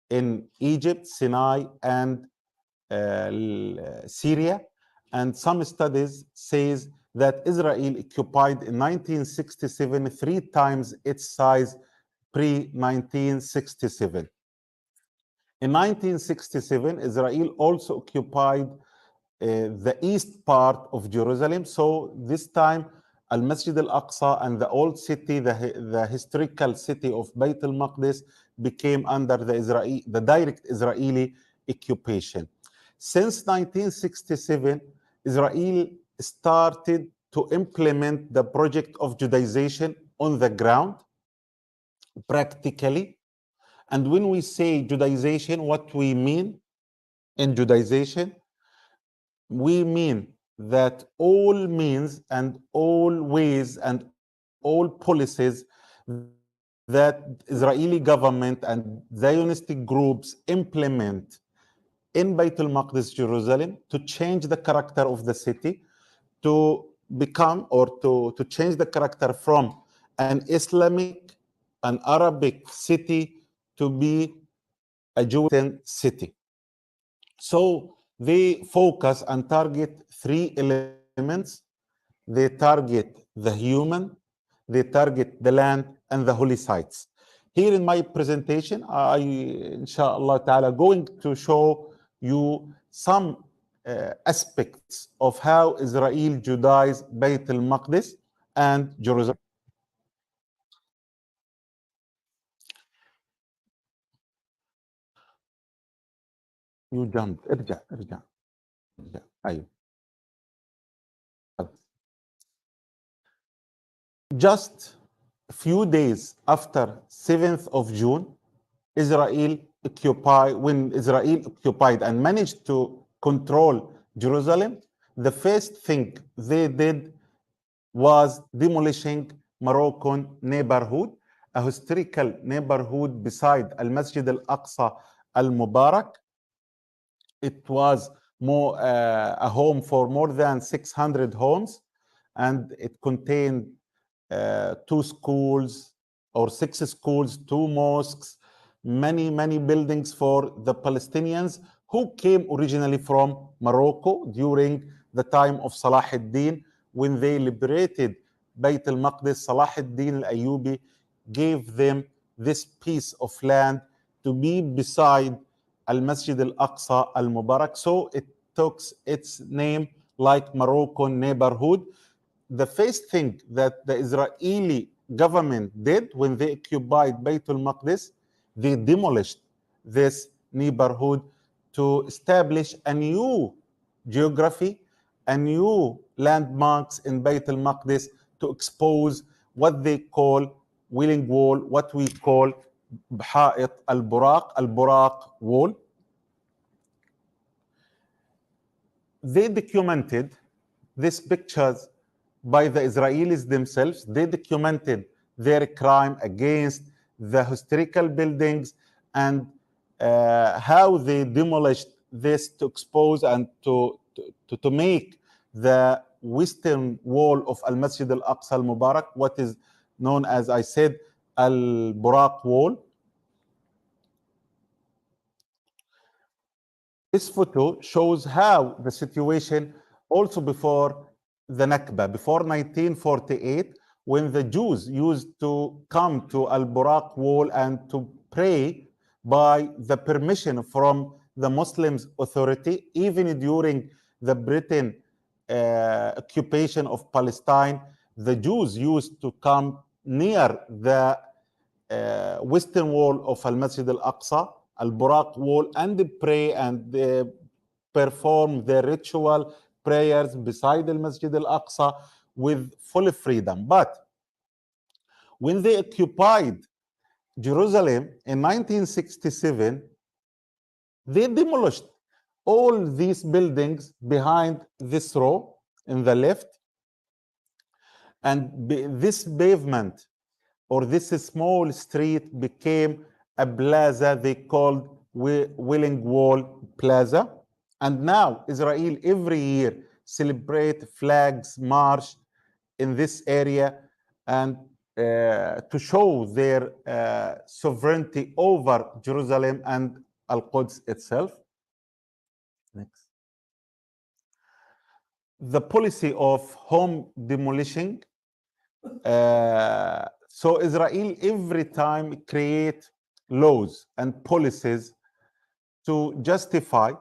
F: in Egypt, Sinai, and Syria. And some studies says that Israel occupied in 1967 3 times its size pre-1967. In 1967, Israel also occupied the east part of Jerusalem. So this time, Al-Masjid al-Aqsa and the old city, the historical city of Bayt al-Maqdis, became under the direct Israeli occupation. Since 1967, Israel started to implement the project of Judaization on the ground, practically. And when we say Judaization, what we mean in Judaization? We mean that all means and all ways and all policies that Israeli government and Zionistic groups implement in Bayt al-Maqdis, Jerusalem, to change the character of the city, to become or to change the character from an Islamic, an Arabic city to be a Jewish city. So they focus and target 3 elements. They target the human, they target the land, and the holy sites. Here in my presentation, I, inshallah ta'ala, going to show you some aspects of how Israel Judaized Bayt al-Maqdis and Jerusalem. You jumped. ارجع. أيوه. Just a few days after 7th of June, when Israel occupied and managed to control Jerusalem, the first thing they did was demolishing Moroccan neighborhood a historical neighborhood beside Al-Masjid Al-Aqsa Al-Mubarak. It was a home for more than 600 homes, and it contained 2 schools or 6 schools, 2 mosques, many buildings for the Palestinians who came originally from Morocco during the time of Salah ad-Din. When they liberated Bayt al-Maqdis, Salah ad-Din al-Ayyubi gave them this piece of land to be beside Al-Masjid Al-Aqsa Al-Mubarak. So it took its name like Moroccan neighborhood. The first thing that the Israeli government did when they occupied Bayt al-Maqdis, they demolished this neighborhood to establish a new geography, a new landmarks in Bayt al-Maqdis to expose what they call Wailing Wall, what we call Bha'it al-Buraq Wall. They documented these pictures by the Israelis themselves. They documented their crime against the historical buildings and how they demolished this to expose and to make the western wall of Al-Masjid Al-Aqsa Al-Mubarak, what is known as, I said, Al-Buraq Wall. This photo shows how the situation also before the Nakba, before 1948, when the Jews used to come to Al-Buraq Wall and to pray by the permission from the Muslims authority, even during the Britain occupation of Palestine, the Jews used to come near the western wall of Al-Masjid Al-Aqsa, Al-Buraq Wall, and they pray and they perform their ritual prayers beside Al-Masjid Al-Aqsa with full freedom. But when they occupied Jerusalem in 1967, they demolished all these buildings behind this row in the left, and this pavement or this small street became a plaza they called Wailing Wall Plaza. And now Israel every year celebrate flags march in this area and to show their sovereignty over Jerusalem and Al-Quds itself. Next. The policy of home demolition. So Israel every time create laws and policies to justify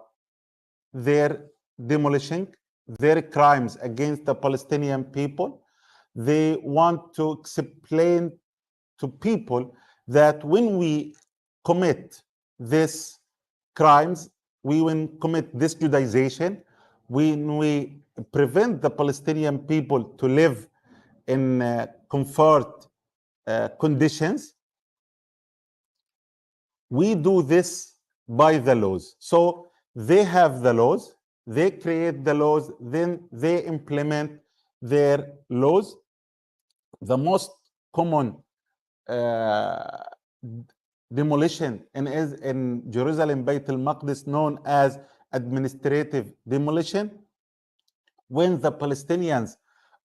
F: their demolition, their crimes against the Palestinian people. They want to explain to people that when we commit these crimes, when commit this Judaization, when we prevent the Palestinian people to live in comfort conditions, we do this by the laws. So they have the laws, they create the laws, then they implement their laws. The most common demolition in Jerusalem, Bayt al-Maqdis, known as administrative demolition. When the Palestinians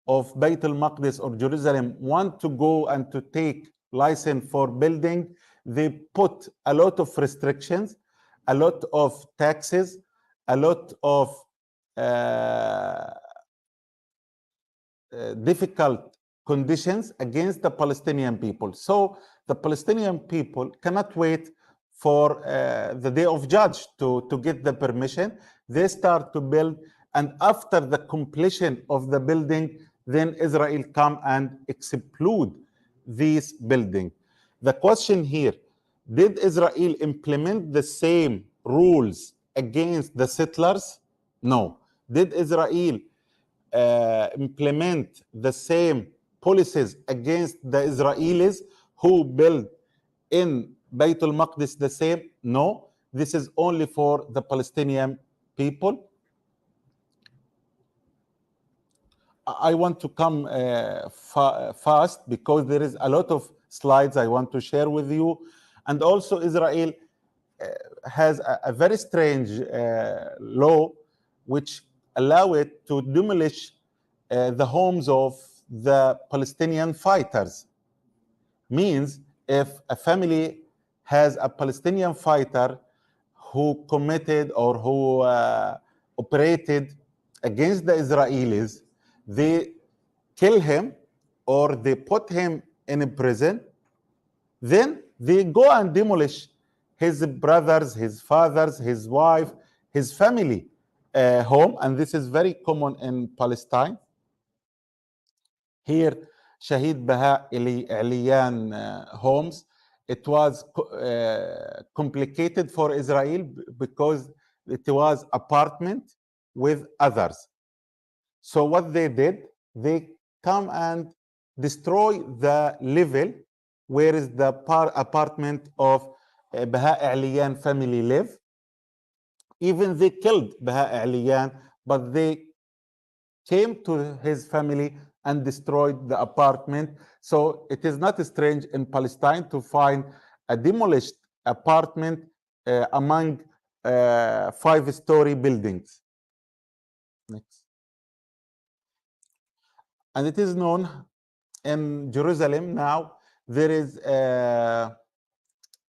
F: of Bayt al-Maqdis or Jerusalem want to go and to take license for building, they put a lot of restrictions, a lot of taxes, a lot of difficult conditions against the Palestinian people. So the Palestinian people cannot wait for the day of judge to get the permission. They start to build, and after the completion of the building, then Israel come and explode this building. The question here, did Israel implement the same rules against the settlers? No. Did Israel implement the same policies against the Israelis who built in Bayt al-Maqdis the same? No. This is only for the Palestinian people. I want to come fast because there is a lot of slides I want to share with you. And also Israel has a very strange law which allow it to demolish the homes of the Palestinian fighters. Means if a family has a Palestinian fighter who committed or who operated against the Israelis, they kill him or they put him in a prison, then they go and demolish his brothers, his fathers, his wife, his family home. And this is very common in Palestine. Here, Shahid Baha Aliyan homes, it was complicated for Israel because it was apartment with others. So what they did, they come and destroy the level where is the apartment of Baha Aliyan family live. Even they killed Baha Aliyan, but they came to his family and destroyed the apartment. So it is not strange in Palestine to find a demolished apartment among 5-story buildings. Next. And it is known in Jerusalem now, there is a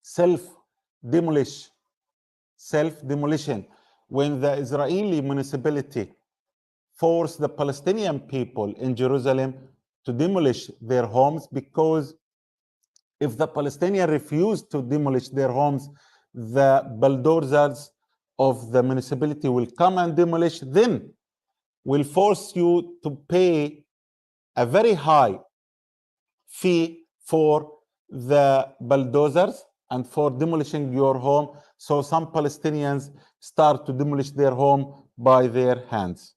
F: self-demolition when the Israeli municipality force the Palestinian people in Jerusalem to demolish their homes, because if the Palestinians refuse to demolish their homes, the bulldozers of the municipality will come and demolish, then will force you to pay a very high fee for the bulldozers and for demolishing your home. So some Palestinians start to demolish their home by their hands.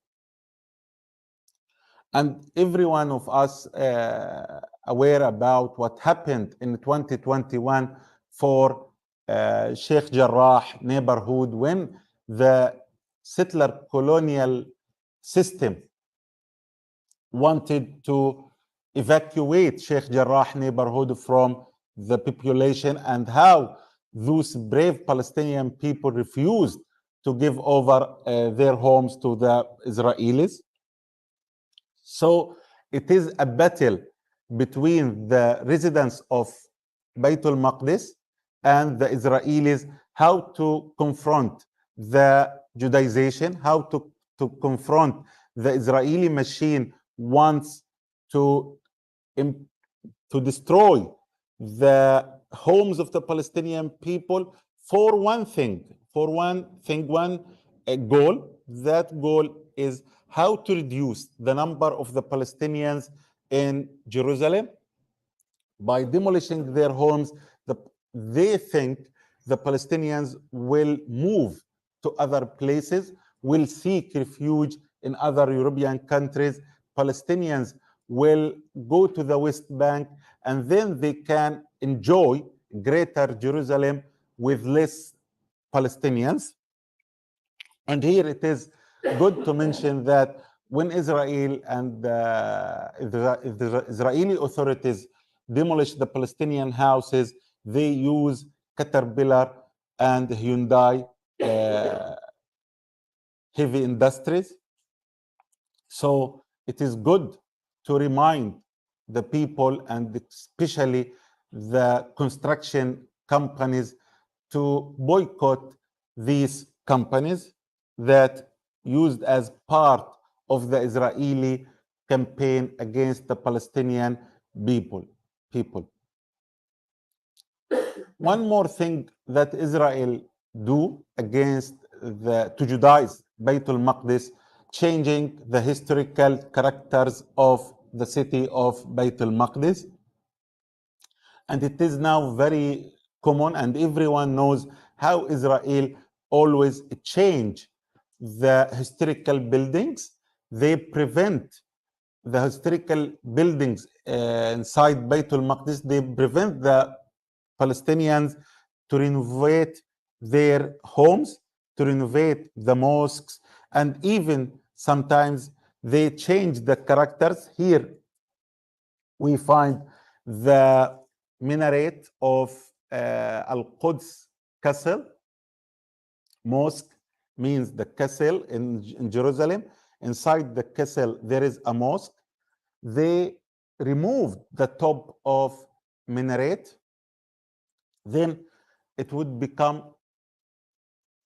F: And every one of us aware about what happened in 2021 for Sheikh Jarrah neighborhood, when the settler colonial system wanted to evacuate Sheikh Jarrah neighborhood from the population, and how those brave Palestinian people refused to give over their homes to the Israelis. So it is a battle between the residents of Baitul Maqdis and the Israelis, how to confront the Judaization, how to confront the Israeli machine wants to destroy the homes of the Palestinian people for one goal. That goal is how to reduce the number of the Palestinians in Jerusalem by demolishing their homes. They think the Palestinians will move to other places, will seek refuge in other European countries. Palestinians will go to the West Bank, and then they can enjoy greater Jerusalem with less Palestinians. And here it is good to mention that when Israel and the Israeli authorities demolish the Palestinian houses, they use Caterpillar and Hyundai heavy industries. So it is good to remind the people, and especially the construction companies, to boycott these companies that used as part of the Israeli campaign against the Palestinian people. One more thing that Israel do against to Judaize Baitul Maqdis, changing the historical characters of the city of Baitul Maqdis. And it is now very common, and everyone knows how Israel always change the historical buildings. They prevent the historical buildings inside Baitul Maqdis. They prevent the Palestinians to renovate their homes, to renovate the mosques, and even sometimes they change the characters. Here we find the minaret of Al-Quds Castle. Mosque means the castle in Jerusalem. Inside the castle, there is a mosque. They removed the top of minaret. Then it would become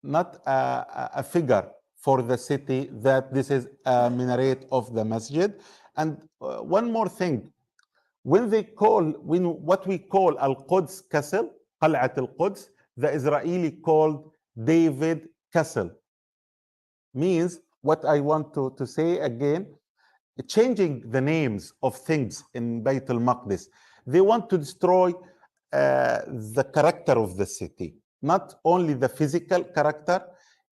F: not a figure for the city that this is a minaret of the masjid. And one more thing, when what we call Al-Quds Castle, Qal'at Al-Quds, the Israeli called David Castle. Means what I want to say again, changing the names of things in Bayt al-Maqdis. They want to destroy the character of the city, not only the physical character,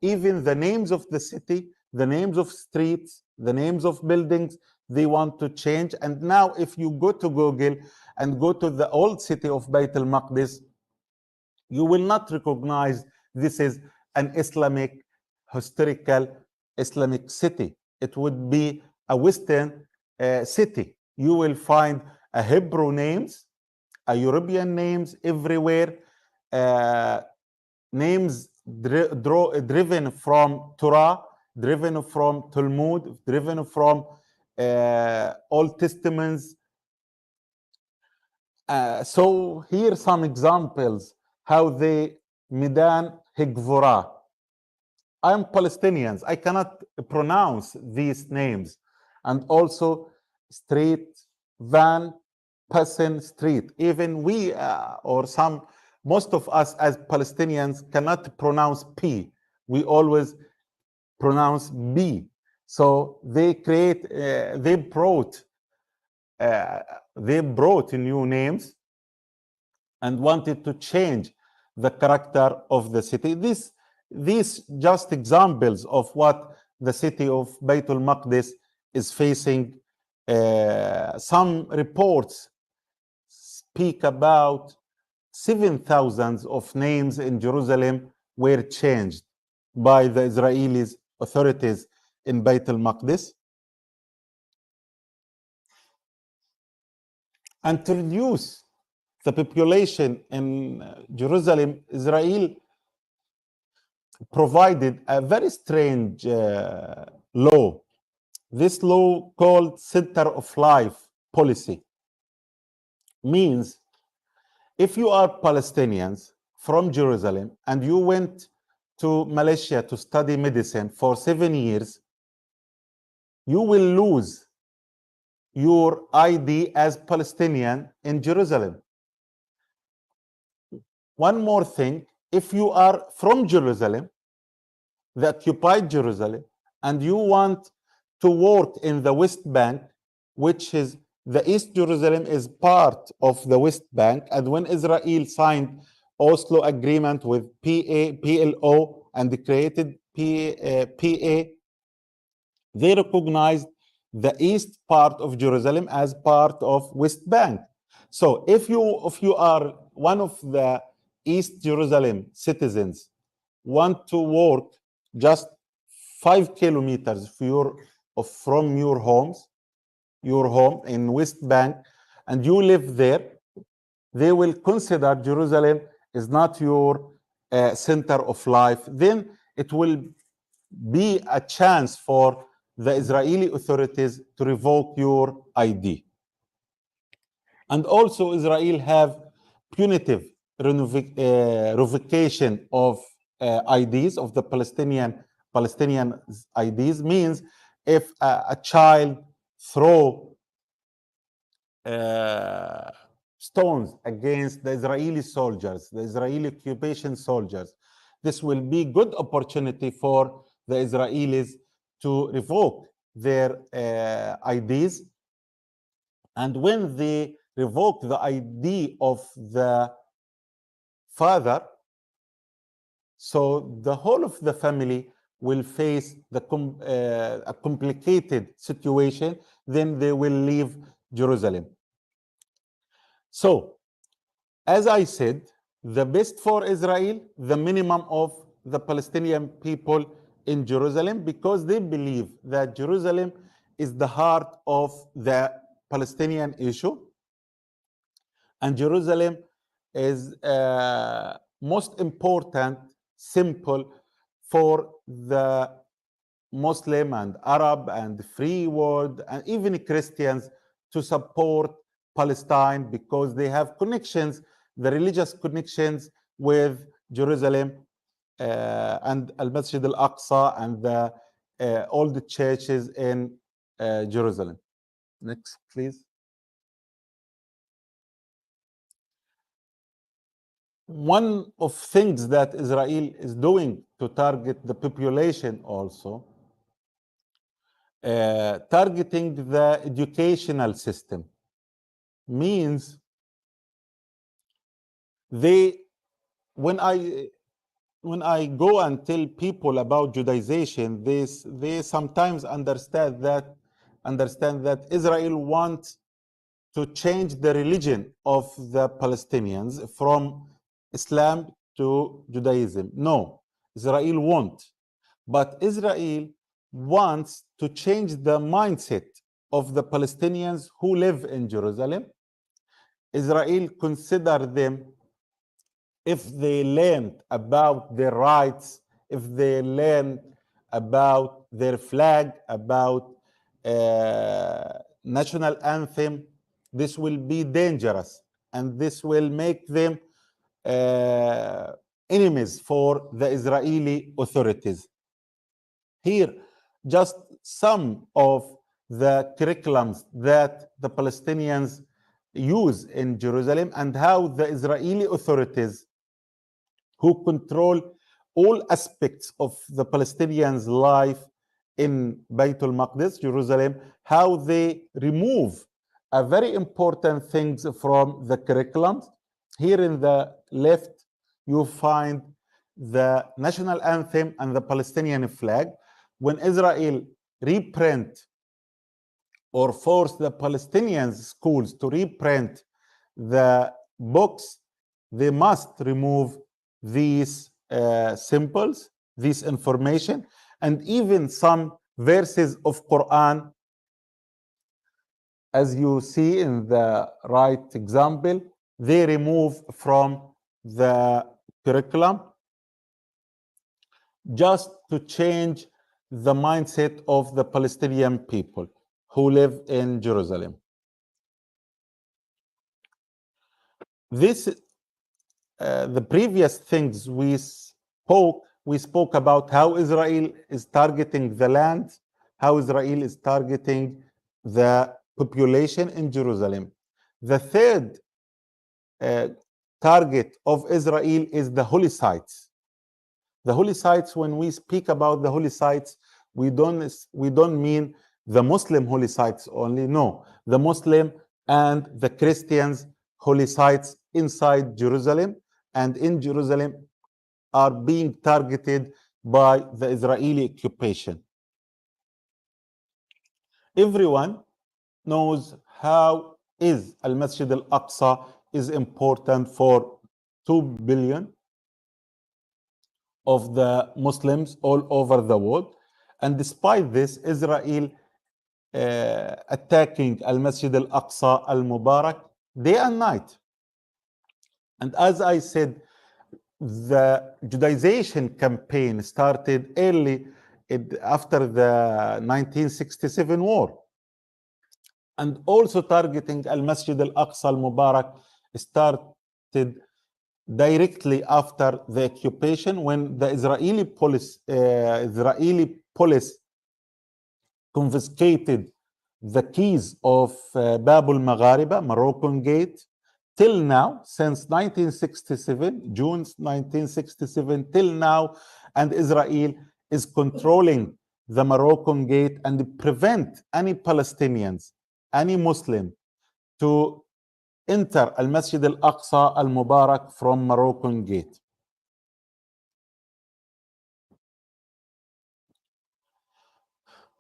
F: even the names of the city, the names of streets, the names of buildings, they want to change. And now if you go to Google and go to the old city of Bayt al-Maqdis, you will not recognize this is an Islamic, historical Islamic city. It would be a Western city. You will find a Hebrew names, a European names everywhere, names driven from Torah, driven from Talmud, driven from Old Testaments. So here are some examples how they Midan Higvora. I'm Palestinians. I cannot pronounce these names. And also street, Van Passen Street. Even we or most of us as Palestinians cannot pronounce P. We always pronounce B. So they brought new names and wanted to change the character of the city. These just examples of what the city of Bayt al-Maqdis is facing. Some reports speak about 7,000 of names in Jerusalem were changed by the Israeli authorities in Bayt al-Maqdis. And to reduce the population in Jerusalem, Israel provided a very strange law. This law called Center of Life policy means if you are Palestinians from Jerusalem and you went to Malaysia to study medicine for 7 years, you will lose your ID as Palestinian in Jerusalem. One more thing, if you are from Jerusalem, the occupied Jerusalem, and you want to work in the West Bank, which is the East Jerusalem is part of the West Bank, and when Israel signed Oslo agreement with PLO and created PA, they recognized the east part of Jerusalem as part of West Bank. So if you are one of the East Jerusalem citizens, want to work just 5 kilometers from your home in West Bank, and you live there, they will consider Jerusalem is not your center of life. Then it will be a chance for the Israeli authorities to revoke your ID. And also Israel have punitive revocation of IDs of the Palestinian IDs. Means if a child throw stones against the Israeli soldiers, the Israeli occupation soldiers, this will be good opportunity for the Israelis to revoke their IDs. And when they revoke the ID of the father, so the whole of the family will face a complicated situation, then they will leave Jerusalem. So, as I said, the best for Israel, the minimum of the Palestinian people in Jerusalem, because they believe that Jerusalem is the heart of the Palestinian issue. And Jerusalem is most important symbol for the Muslim and Arab and free world and even Christians to support Palestine because they have connections, the religious connections with Jerusalem and Al-Masjid Al-Aqsa and all the churches in Jerusalem. Next, please. One of things that Israel is doing to target the population also, targeting the educational system, means they, when I go and tell people about Judaization, they sometimes understand that Israel wants to change the religion of the Palestinians from Islam to Judaism. No, Israel won't. But Israel wants to change the mindset of the Palestinians who live in Jerusalem. Israel consider them, if they learned about their rights, if they learn about their flag, about national anthem, this will be dangerous and this will make them enemies for the Israeli authorities. Here, just some of the curriculums that the Palestinians use in Jerusalem and how the Israeli authorities, who control all aspects of the Palestinians' life in Beit al-Maqdis, Jerusalem, how they remove a very important things from the curriculum. Here in the left, you find the national anthem and the Palestinian flag. When Israel reprint or force the Palestinian schools to reprint the books, they must remove these symbols, this information, and even some verses of Quran, as you see in the right example, they remove from the curriculum just to change the mindset of the Palestinian people who live in Jerusalem. This, the previous things we spoke about how Israel is targeting the land, how Israel is targeting the population in Jerusalem. The third target of Israel is the holy sites. The holy sites, when we speak about the holy sites, we don't mean the Muslim holy sites only. No, the Muslim and the Christians holy sites inside Jerusalem and in Jerusalem are being targeted by the Israeli occupation. Everyone knows how is Al-Masjid Al-Aqsa is important for 2 billion of the Muslims all over the world. And despite this, Israel attacking Al-Masjid Al-Aqsa Al-Mubarak day and night. And as I said, the Judaization campaign started early after the 1967 war. And also targeting Al-Masjid Al-Aqsa Al-Mubarak started directly after the occupation, when the Israeli police confiscated the keys of Bab al-Maghariba, Moroccan Gate, till now, since 1967, June 1967, till now, and Israel is controlling the Moroccan Gate and prevent any Palestinians, any Muslim, to enter Al-Masjid Al-Aqsa Al-Mubarak from Moroccan Gate.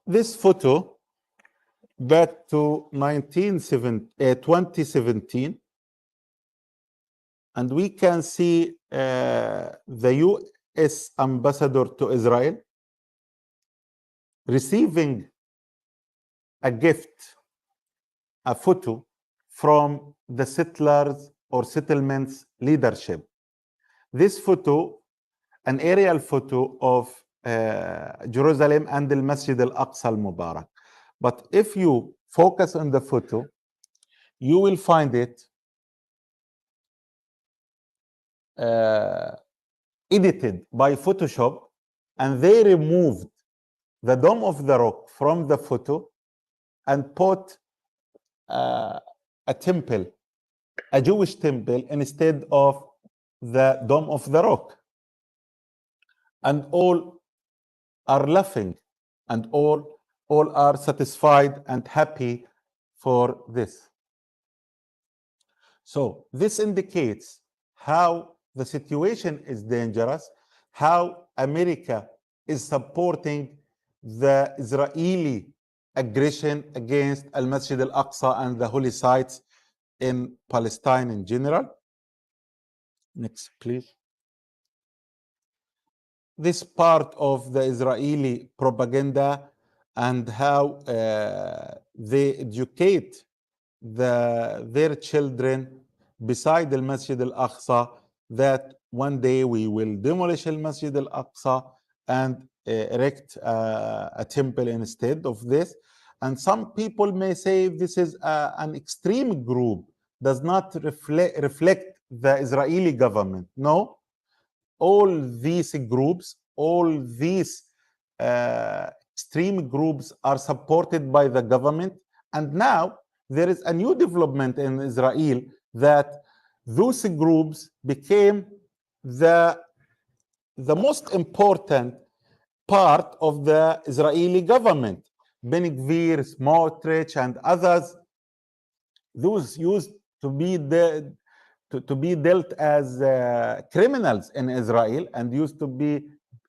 F: This photo back to 2017, and we can see the US ambassador to Israel receiving a gift, a photo from the settlers or settlements leadership. This photo, an aerial photo of Jerusalem and the Masjid al-Aqsa al-Mubarak. But if you focus on the photo, you will find it edited by Photoshop, and they removed the Dome of the Rock from the photo and put a temple, a Jewish temple, instead of the Dome of the Rock. And all are laughing, and all are satisfied and happy for this. So this indicates how the situation is dangerous, how America is supporting the Israeli aggression against Al-Masjid al-Aqsa and the holy sites in Palestine in general. Next, please. This part of the Israeli propaganda and how they educate their children beside the Masjid al-Aqsa, that one day we will demolish the Masjid al-Aqsa and erect a temple instead of this. And some people may say this is an extreme group, does not reflect the Israeli government. No, all these groups, all these extreme groups are supported by the government. And now there is a new development in Israel that those groups became the most important part of the Israeli government. Ben Gvir, Smotrich, and others, those used to be dealt as criminals in Israel and used to be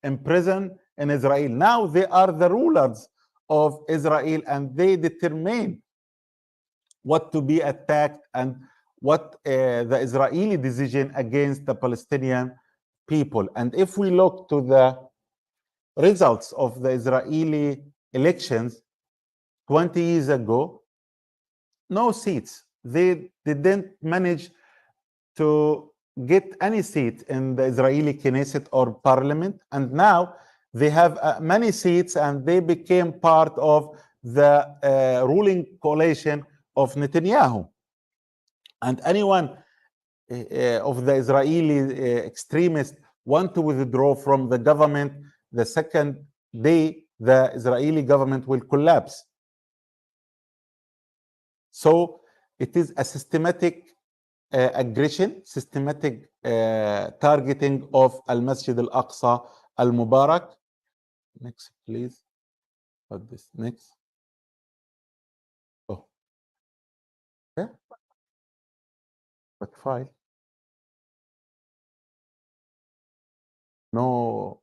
F: imprisoned in Israel. Now they are the rulers of Israel, and they determine what to be attacked and what the Israeli decision against the Palestinian people. And if we look to the results of the Israeli elections 20 years ago, no seats. They didn't manage to get any seat in the Israeli Knesset or parliament. And now they have many seats, and they became part of the ruling coalition of Netanyahu. And anyone of the Israeli extremists want to withdraw from the government, the second day the Israeli government will collapse. So it is a systematic aggression, systematic targeting of Al-Masjid al-Aqsa al-Mubarak. Next, please. What this next? Oh, yeah. What file? No,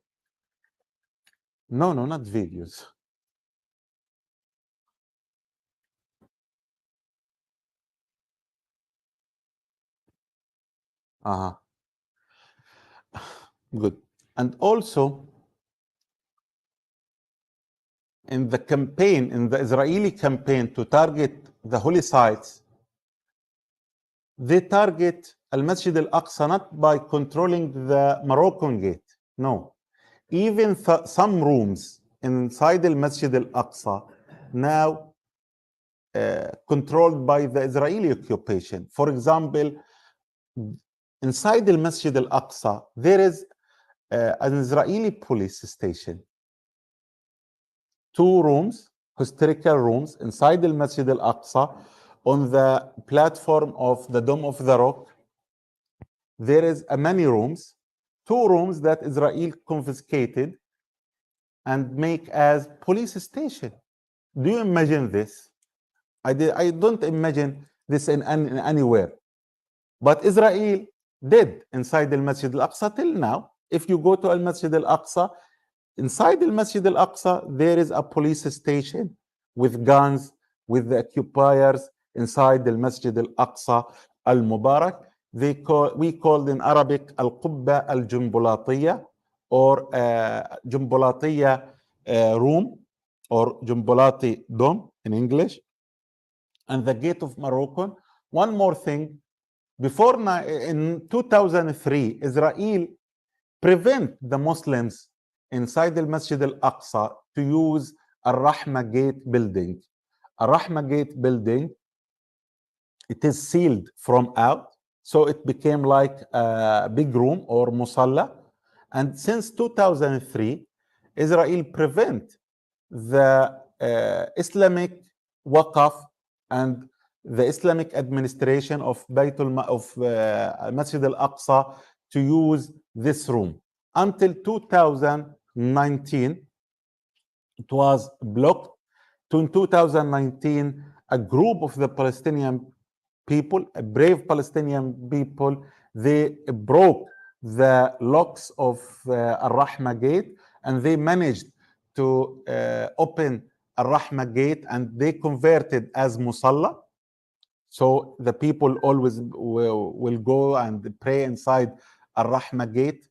F: not videos. Good. And also, in the campaign, in the Israeli campaign to target the holy sites, they target Al-Masjid al-Aqsa not by controlling the Moroccan gate. No. Even some rooms inside Al-Masjid al-Aqsa now controlled by the Israeli occupation. For example, inside Al-Masjid al-Aqsa, there is an Israeli police station. 2 rooms, historical rooms, inside Al-Masjid al-Aqsa. On the platform of the Dome of the Rock, there is many rooms, 2 rooms that Israel confiscated and make as police station. Do you imagine this? I don't imagine this in anywhere. But Israel did inside Al-Masjid al-Aqsa till now. If you go to Al-Masjid al-Aqsa, inside Al-Masjid al-Aqsa, there is a police station with guns, with the occupiers inside the Masjid al-Aqsa al-Mubarak. We call in Arabic al-Qubba al-Jumbulatiya, or Jumbulatiya room, or Jumbulati dome in English, and the gate of Morocco. One more thing, Before in 2003, Israel prevent the Muslims inside the Masjid al-Aqsa to use Al-Rahma Gate building. Al-Rahma Gate building, it is sealed from out, so it became like a big room or musalla. And since 2003, Israel prevent the Islamic Waqf and the Islamic administration of Masjid al-Aqsa to use this room. Until 2019, it was blocked. In 2019, a group of the Palestinian people, a brave Palestinian people, they broke the locks of Al-Rahma Gate, and they managed to open Al-Rahma Gate, and they converted as Musalla. So the people always will go and pray inside Al-Rahma Gate.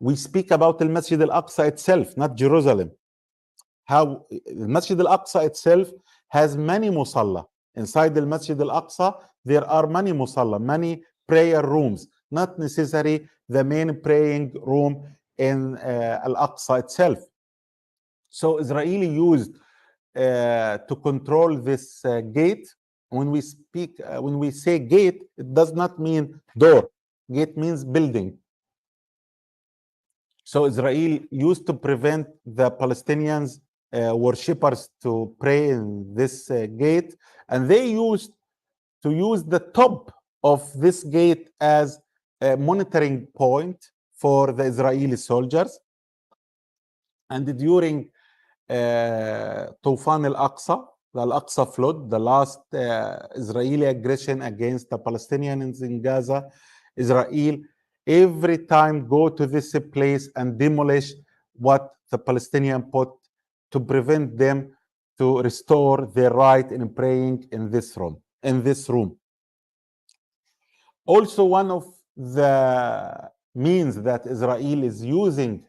F: We speak about the Masjid al-Aqsa itself, not Jerusalem. How the Masjid al-Aqsa itself has many musalla. Inside the Masjid al-Aqsa, there are many musalla, many prayer rooms, not necessarily the main praying room in al-Aqsa itself. So Israeli used to control this gate. When we speak, when we say gate, it does not mean door. Gate means building. So Israel used to prevent the Palestinians worshippers to pray in this gate, and they used to use the top of this gate as a monitoring point for the Israeli soldiers. And during Tufan al-Aqsa, the Al-Aqsa flood, the last Israeli aggression against the Palestinians in Gaza, Israel every time go to this place and demolish what the Palestinian put to prevent them to restore their right in praying in this room. Also, one of the means that Israel is using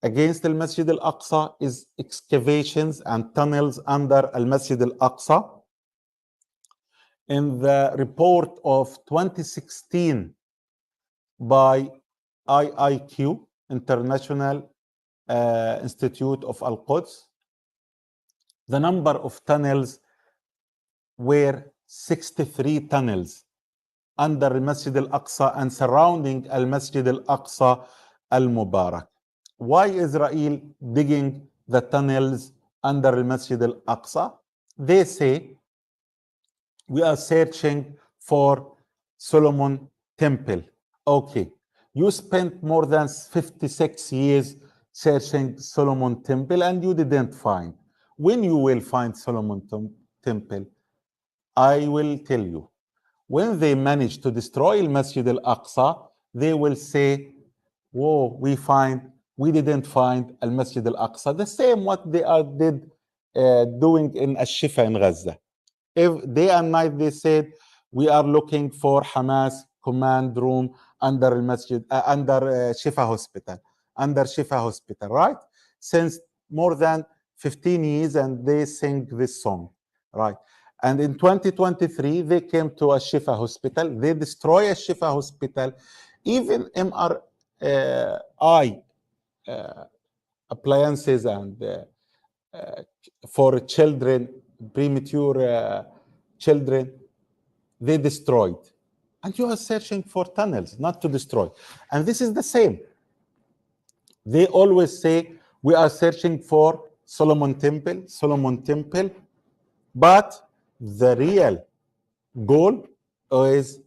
F: against Al-Masjid al-Aqsa is excavations and tunnels under Al-Masjid al-Aqsa. In the report of 2016 by IIQ, International Institute of Al-Quds, the number of tunnels were 63 tunnels under Al-Masjid al-Aqsa and surrounding Al-Masjid al-Aqsa al-Mubarak. Why Israel digging the tunnels under Al-Masjid al-Aqsa? They say, we are searching for Solomon Temple. Okay, you spent more than 56 years searching Solomon Temple and you didn't find. When you will find Solomon Temple, I will tell you. When they manage to destroy Al-Masjid al-Aqsa, they will say, whoa, we didn't find Al-Masjid al-Aqsa. The same what they did doing in Al-Shifa in Gaza. If day and night they said, we are looking for Hamas command room under Al-Masjid, under Shifa Hospital, right? Since more than 15 years, and they sing this song, right? And in 2023, they came to a Shifa Hospital. They destroy a Shifa Hospital. Even MRI appliances and for children, premature children, they destroyed. And you are searching for tunnels, not to destroy. And this is the same. They always say, we are searching for Solomon Temple, but the real goal is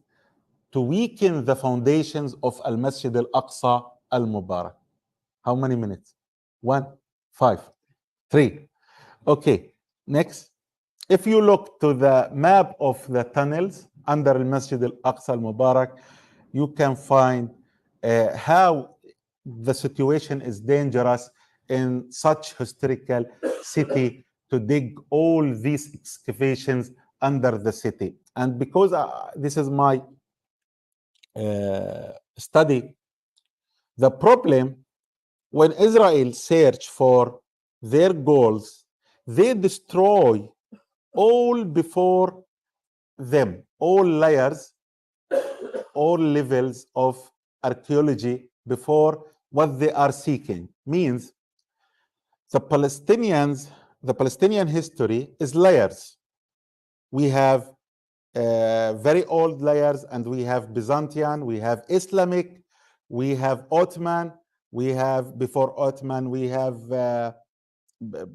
F: to weaken the foundations of Al-Masjid al-Aqsa al-Mubarak. How many minutes? 1, 5, 3. Okay, next. If you look to the map of the tunnels under Al-Masjid al-Aqsa al-Mubarak, you can find how the situation is dangerous in such historical city to dig all these excavations under the city. And because this is my study, the problem when Israel search for their goals, they destroy all before them, all layers, all levels of archaeology before what they are seeking. Means the Palestinian history is layers. We have very old layers, and we have Byzantine, we have Islamic, we have Ottoman, we have before Ottoman, we have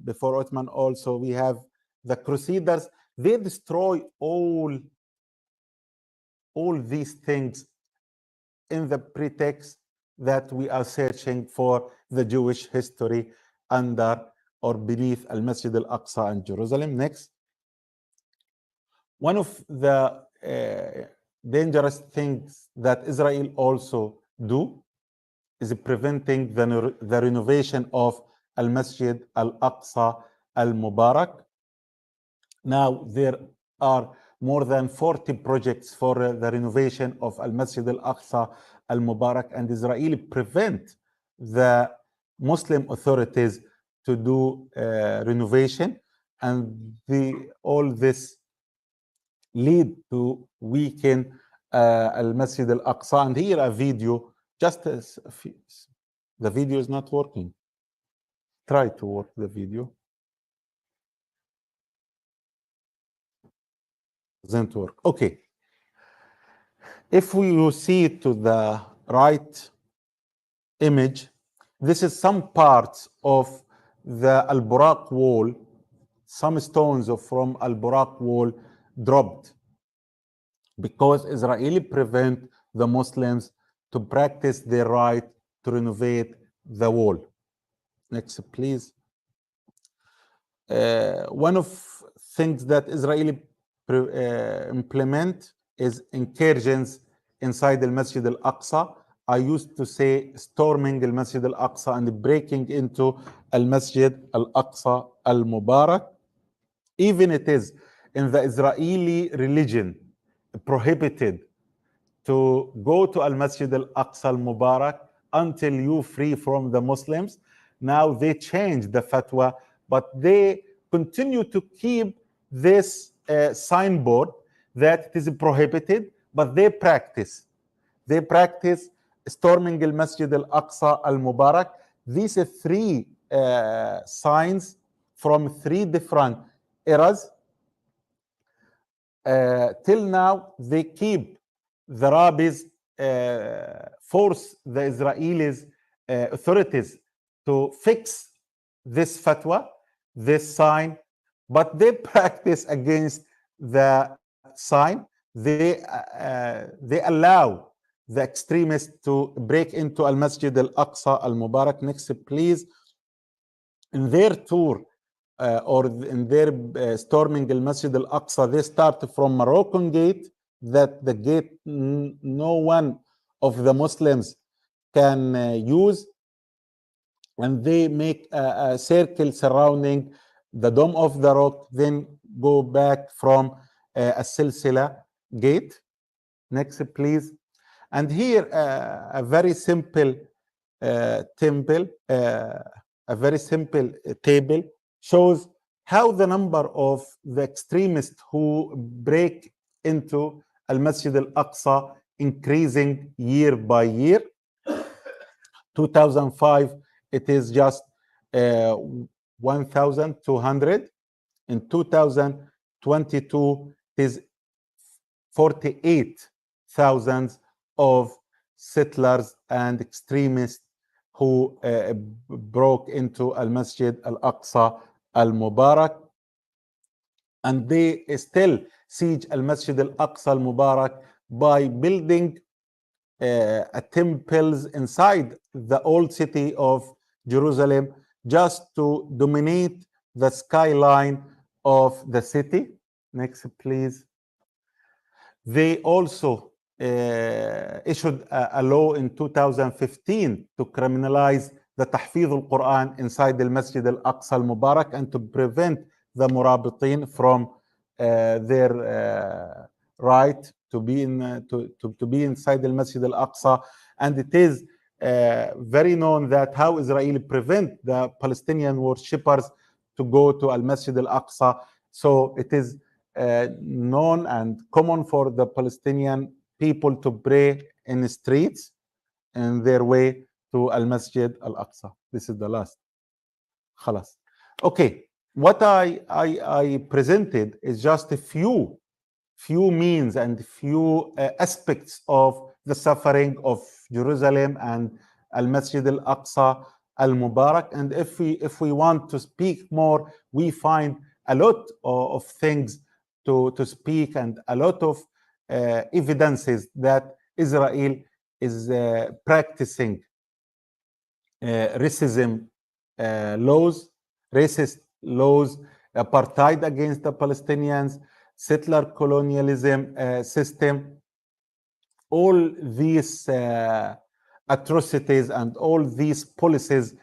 F: before Ottoman also, we have the Crusaders. They destroy all these things in the pretext that we are searching for the Jewish history under or beneath Al-Masjid Al-Aqsa in Jerusalem. Next. One of the dangerous things that Israel also do is preventing the renovation of Al-Masjid Al-Aqsa Al-Mubarak. Now there are more than 40 projects for the renovation of Al-Masjid Al-Aqsa Al-Mubarak, and Israel prevent the Muslim authorities to do renovation, and all this lead to weaken Al-Masjid Al-Aqsa. And here a video, the video is not working. Try to work the video. Doesn't work. Okay. If we see to the right image, this is some parts of the Al-Buraq wall, some stones from Al-Buraq wall dropped because Israeli prevent the Muslims to practice their right to renovate the wall. Next, please. One of things that Israeli implement is incursions inside the Masjid Al-Aqsa. I used to say storming Al-Masjid Al-Aqsa and breaking into Al-Masjid Al-Aqsa Al-Mubarak. Even it is in the Israeli religion prohibited to go to Al-Masjid Al-Aqsa Al-Mubarak until you free from the Muslims. Now they changed the fatwa, but they continue to keep this signboard that it is prohibited, but they practice storming Al-Masjid Al-Aqsa Al-Mubarak. These are three signs from three different eras. Till now, they keep the rabbis force the Israelis authorities to fix this fatwa, this sign, but they practice against the sign. They allow the extremists to break into Al-Masjid Al-Aqsa Al-Mubarak. Next, please. In their tour or in their storming Al-Masjid Al-Aqsa, they start from Moroccan gate, that the gate no one of the Muslims can use, and they make a circle surrounding the Dome of the Rock, then go back from a Silsila gate. Next, please. And here a very simple temple, a very simple table shows how the number of the extremists who break into Al-Masjid Al-Aqsa increasing year by year. 2005, it is just 1,200. In 2022, it is 48,000 of settlers and extremists who broke into Al-Masjid Al-Aqsa Al-Mubarak. And they still siege Al-Masjid Al-Aqsa Al-Mubarak by building temples inside the old city of Jerusalem, just to dominate the skyline of the city. Next, please. They also issued a law in 2015 to criminalize the tahfiz al-Quran inside the Masjid Al-Aqsa Al-Mubarak and to prevent the murabitin from their right to be inside the Masjid Al-Aqsa. And it is very known that how Israel prevent the Palestinian worshippers to go to Al-Masjid Al-Aqsa. So it is known and common for the Palestinian people to pray in the streets in their way to Al-Masjid Al-Aqsa. This is the last. خلاص. Okay, what I presented is just a few means and few aspects of the suffering of Jerusalem and Al-Masjid Al-Aqsa Al-Mubarak. And if we want to speak more, we find a lot of things to speak and a lot of evidences that Israel is practicing racism laws, racist laws, apartheid against the Palestinians, settler colonialism system. All these atrocities and all these policies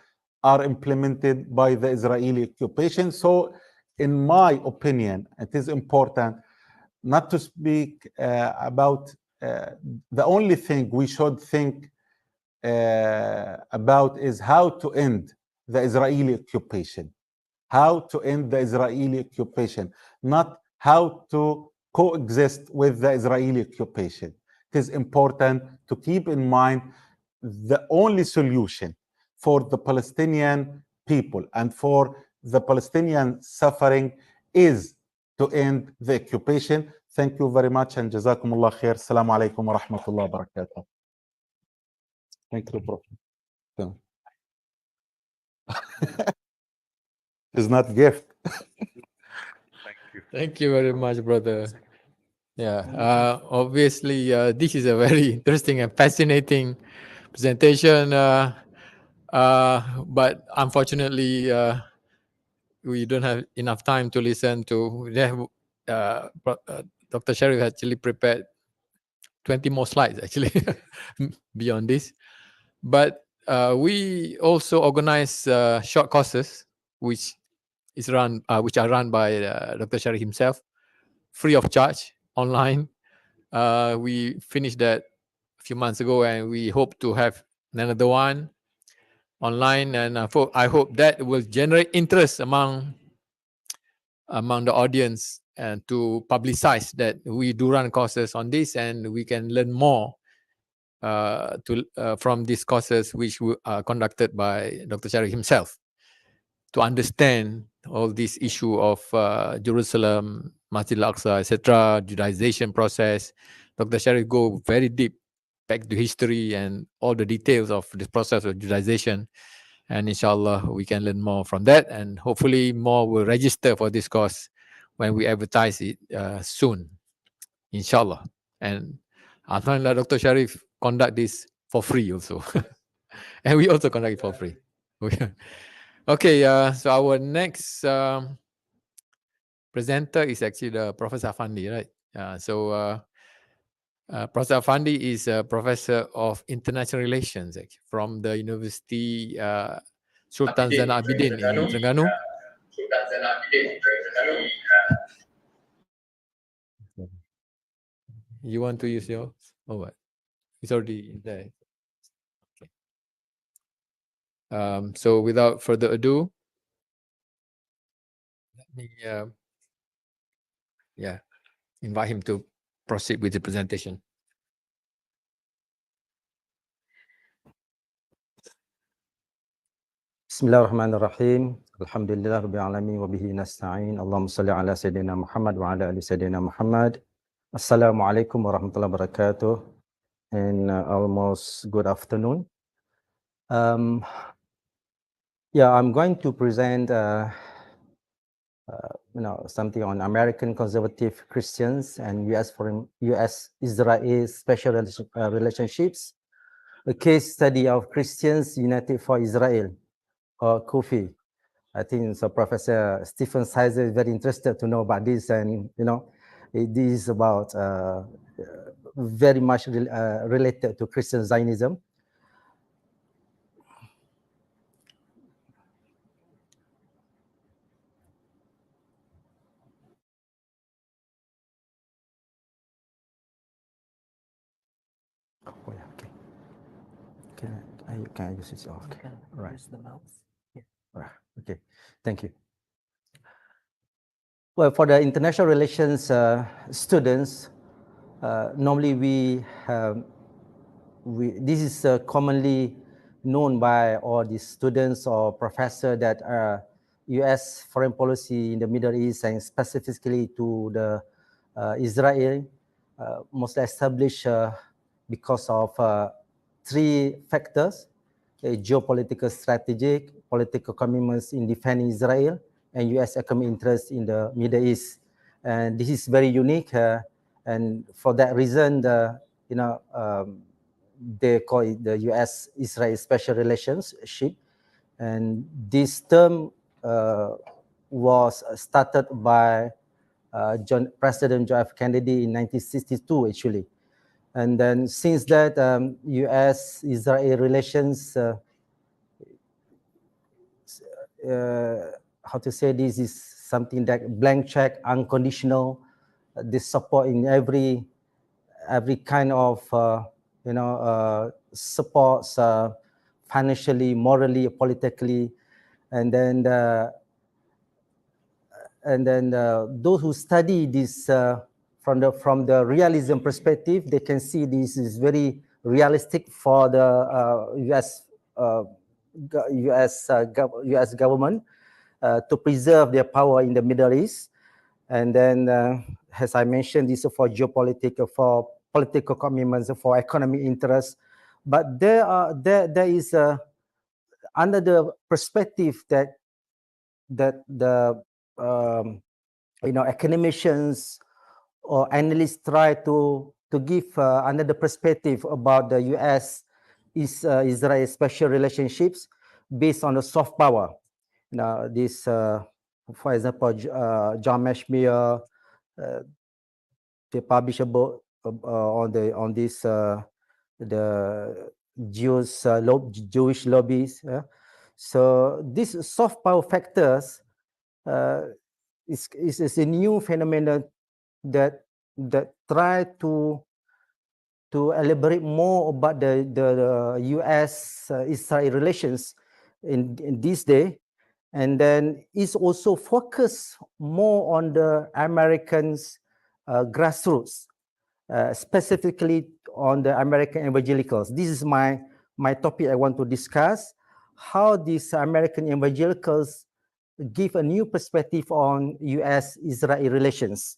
F: are implemented by the Israeli occupation. So, in my opinion, it is important not to speak about the only thing we should think about is how to end the Israeli occupation. How to end the Israeli occupation, not how to coexist with the Israeli occupation. It is important to keep in mind the only solution for the Palestinian people and for the Palestinian suffering is to end the occupation. Thank you very much and Jazakumullah khair. Assalamu alaikum wa rahmatullahi wa barakatuh. Thank you, Prophet. It's not gift.
A: Thank you very much, brother. Yeah, obviously, this is a very interesting and fascinating presentation. But unfortunately, we don't have enough time to listen to. Dr. Sharif actually prepared 20 more slides actually beyond this. But we also organize short courses, which are run by Dr. Sharif himself, free of charge, online. We finished that a few months ago, and we hope to have another one online. And I hope that will generate interest among the audience and to publicize that we do run courses on this, and we can learn more from these courses which are conducted by Dr. Sharif himself, to understand all this issue of Jerusalem, Masjid Al-Aqsa, etc., Judaization process. Dr. Sharif go very deep back to history and all the details of this process of Judaization. And inshallah, we can learn more from that. And hopefully more will register for this course when we advertise it soon, inshallah. And alhamdulillah, Dr. Sharif conduct this for free also. And we also conduct it for free. Okay, so our next presenter is actually the Professor Afandi, right? Professor Afandi is a professor of international relations from the University Sultan Zainal Abidin in Terengganu. You want to use yours or what? It's already there. Okay. So without further ado, let me invite him to proceed with the presentation.
G: Bismillahirrahmanirrahim. Alhamdulillah rabbil alamin wa bihi nasta'in. Allahumma salli ala sayyidina Muhammad wa ala ali sayyidina Muhammad. Assalamualaikum warahmatullahi wabarakatuh. And almost good afternoon. I'm going to present something on American conservative Christians and U.S.-Israel special relationships, a case study of Christians United for Israel, or CUFI. I think so. Professor Stephen Sizer is very interested to know about this, and it is about very much related to Christian Zionism. Oh, yeah, okay. Can I use it? Oh, okay. Right. Use the mouse. Yeah. Right. Okay. Thank you. Well, for the international relations students, normally this is commonly known by all the students or professors that U.S. foreign policy in the Middle East and specifically to the Israel, mostly established because of three factors: geopolitical strategic, political commitments in defending Israel, and U.S. economic interest in the Middle East. And this is very unique, and for that reason, they call it the U.S.-Israel Special Relationship. And this term was started by President John F. Kennedy in 1962, actually. And then since that, U.S.-Israel relations, how to say this, is something that blank check, unconditional, this support in every kind of, supports financially, morally, politically. And then those who study this from the realism perspective, they can see this is very realistic for the U.S. government to preserve their power in the Middle East. And then, as I mentioned, this is for geopolitical, for political commitments, for economic interests. But there is another perspective that the academicians or analysts try to give another perspective about the U.S. Israel special relationships based on the soft power. This, for example, John Mashmere, they publish a book on this the Jewish lobbies. So these soft power factors is a new phenomenon that try to elaborate more about the U.S. Israel relations in this day, and then it's also focused more on the Americans grassroots, specifically on the American evangelicals. This is my topic I want to discuss, how these American evangelicals give a new perspective on U.S.-Israel relations.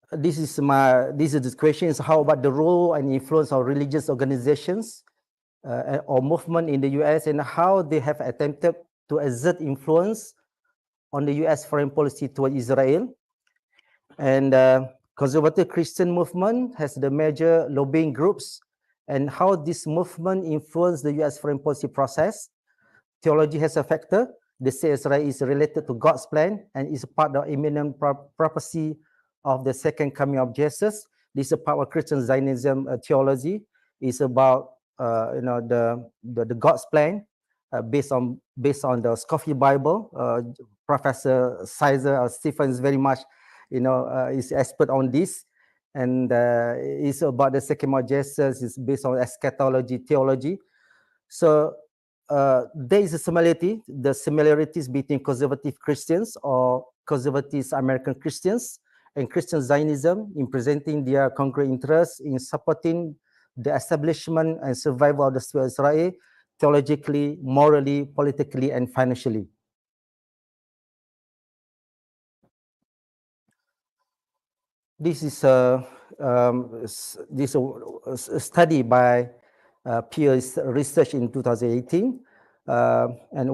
G: This is the question: is how about the role and influence of religious organizations or movement in the U.S. and how they have attempted to exert influence on the U.S. foreign policy toward Israel. And conservative Christian movement has the major lobbying groups, and how this movement influence the U.S. foreign policy process. Theology has a factor. They say Israel is related to God's plan and is part of the imminent prophecy of the second coming of Jesus. This is part of Christian Zionism theology. It's about the God's plan based on the Scofield Bible. Professor Sizer Stephen is very much is expert on this, and it's about the second of Jesus. It's based on eschatology theology. So there is a similarity. The similarities between conservative Christians or conservative American Christians and Christian Zionism in presenting their concrete interests in supporting the establishment and survival of the state of Israel theologically, morally, politically, and financially. This is a study by Pear's research in 2018, and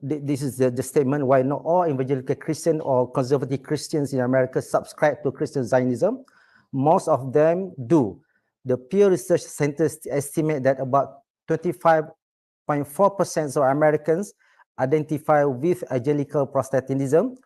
G: this is the statement: why not all evangelical Christian or conservative Christians in America subscribe to Christian Zionism? Most of them do. The Pew Research Center estimate that about 25.4% of Americans identify with evangelical Protestantism.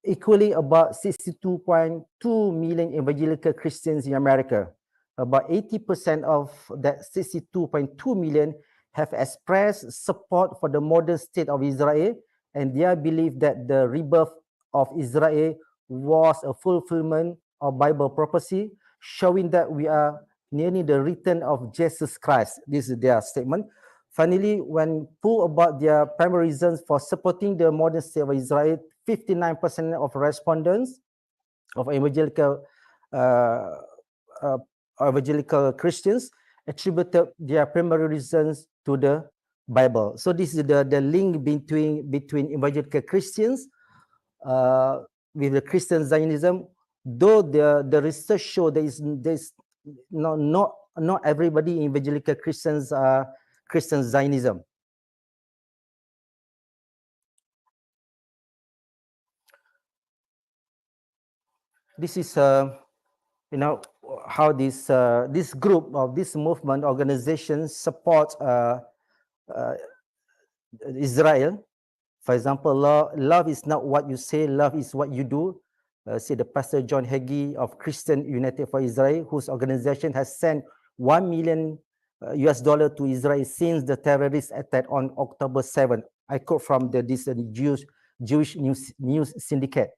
G: Equally, about 62.2 million evangelical Christians in America. About 80% of that 62.2 million have expressed support for the modern state of Israel, and they believe that the rebirth of Israel was a fulfillment of Bible prophecy, showing that we are nearing the return of Jesus Christ. This is their statement. Finally, when polled about their primary reasons for supporting the modern state of Israel, 59% of respondents of uh, uh, evangelical Christians attributed their primary reasons to the Bible. So this is the link between evangelical Christians with the Christian Zionism. Though the research show there's not everybody in evangelical Christians are Christian Zionism. This is how this group of this movement organization support Israel. For example, love is not what you say, love is what you do. Say the Pastor John Hagee of Christian United for Israel, whose organization has sent $1 million US to Israel since the terrorist attack on October 7th. I quote from this Jewish news syndicate.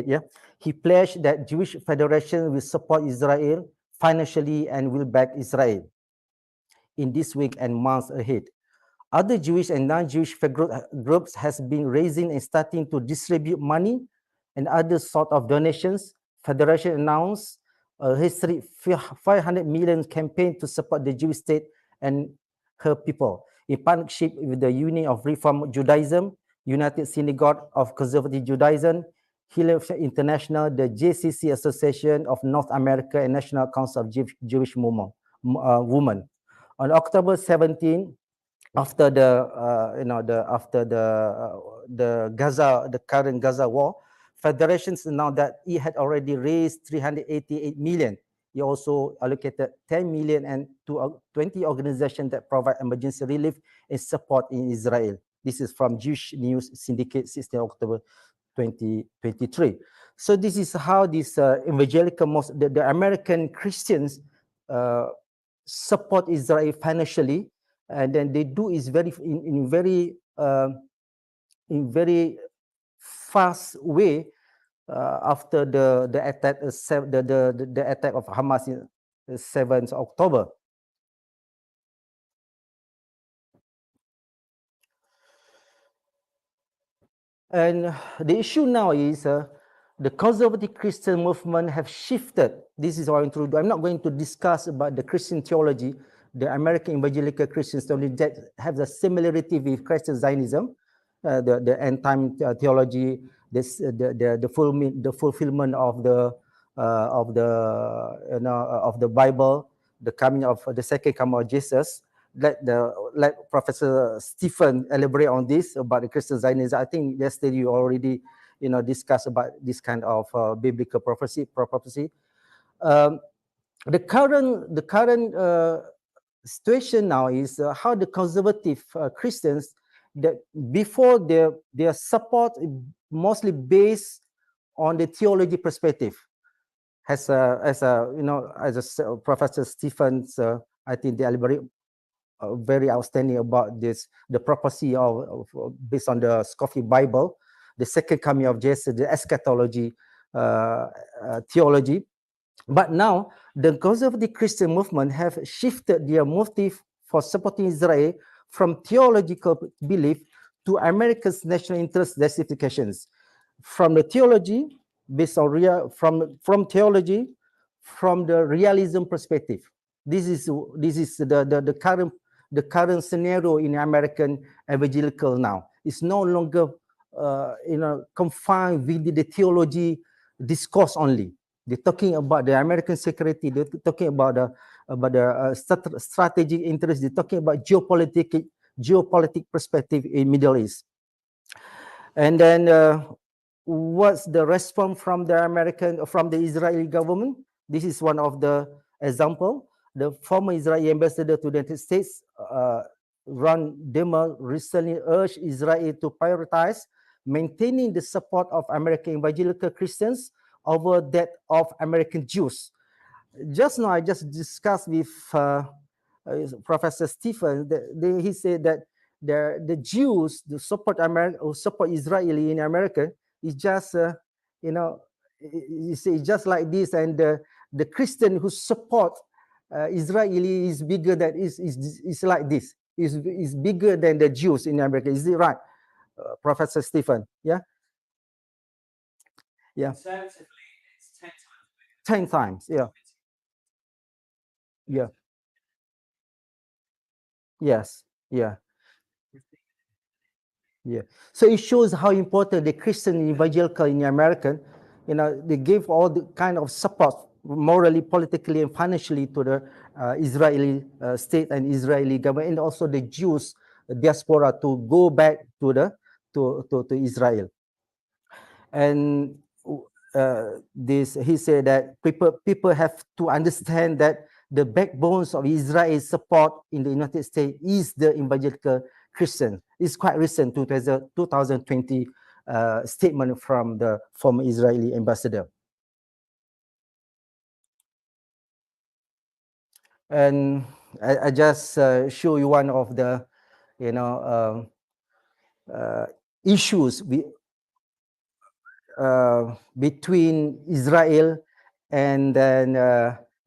G: Yeah, he pledged that Jewish Federation will support Israel financially and will back Israel in this week and months ahead. Other Jewish and non-Jewish groups has been raising and starting to distribute money and other sort of donations. Federation announced a historic 500 million campaign to support the Jewish state and her people in partnership with the Union of Reform Judaism, United Synagogue of Conservative Judaism, Hillel International, the JCC Association of North America, and National Council of Jewish Women. On October 17, after the current Gaza war, federations announced that it had already raised 388 million. It also allocated 10 million and to 20 organizations that provide emergency relief and support in Israel. This is from Jewish News Syndicate, 16 October 2023. So this is how this evangelical, the American Christians support Israel financially, and then they do is in very fast way after the attack the attack of Hamas in 7th October. And the issue now is the conservative Christian movement have shifted. This is what I'm going to do. I'm not going to discuss about the Christian theology, the American evangelical Christians that have the similarity with Christian Zionism, the end time theology, the fulfillment of the Bible, the coming of the second coming of Jesus. Let Professor Stephen elaborate on this about the Christian Zionism. I think yesterday you already discussed about this kind of biblical prophecy. The current situation now is how the conservative Christians, that before their support mostly based on the theology perspective, as Professor Stevens, I think they elaborate very outstanding about this, the prophecy of based on the Scofield Bible, the second coming of Jesus, the eschatology theology. But now the conservative Christian movement have shifted their motive for supporting Israel from theological belief to America's national interest justifications. From the theology based on from theology from the realism perspective. This is the current scenario in American evangelical now. It's no longer confined with the theology discourse only. They're talking about the American security. They're talking about the strategic interest. They're talking about geopolitical perspective in Middle East. And then what's the response from the Israeli government? This is one of the example. The former Israeli ambassador to the United States, Ron Dermer, recently urged Israel to prioritize maintaining the support of American evangelical Christians over that of American Jews. Just now, I just discussed with Professor Stephen. He said that the Jews who support Israeli in America is just you say just like this, and the Christian who support Israeli is bigger than is like this. Is bigger than the Jews in America. Is it right, Professor Stephen? Yeah. Yeah.
H: Conservatively, it's 10 times.
G: 10 times. Yeah. Yeah. Yes. Yeah. Yeah. So it shows how important the Christian evangelical in American, they gave all the kind of support morally, politically, and financially to the Israeli state and Israeli government, and also the Jews diaspora to go back to the to Israel. And this he said that people have to understand that the backbones of Israel's support in the United States is the evangelical Christian. It's quite recent, 2020 statement from the former Israeli ambassador. And I just show you one of the, issues between Israel and then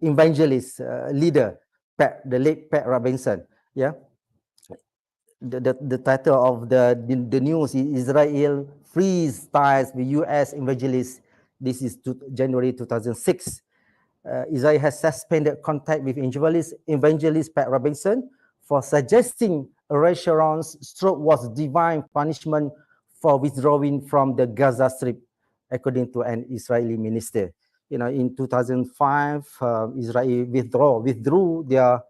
G: evangelist leader, the late Pat Robinson. Yeah. The title of the news is Israel frees ties with U.S. evangelists. This is January 2006. Israel has suspended contact with evangelist Pat Robinson for suggesting a restaurant's stroke was divine punishment for withdrawing from the Gaza Strip, according to an Israeli minister. In 2005, Israel withdrew their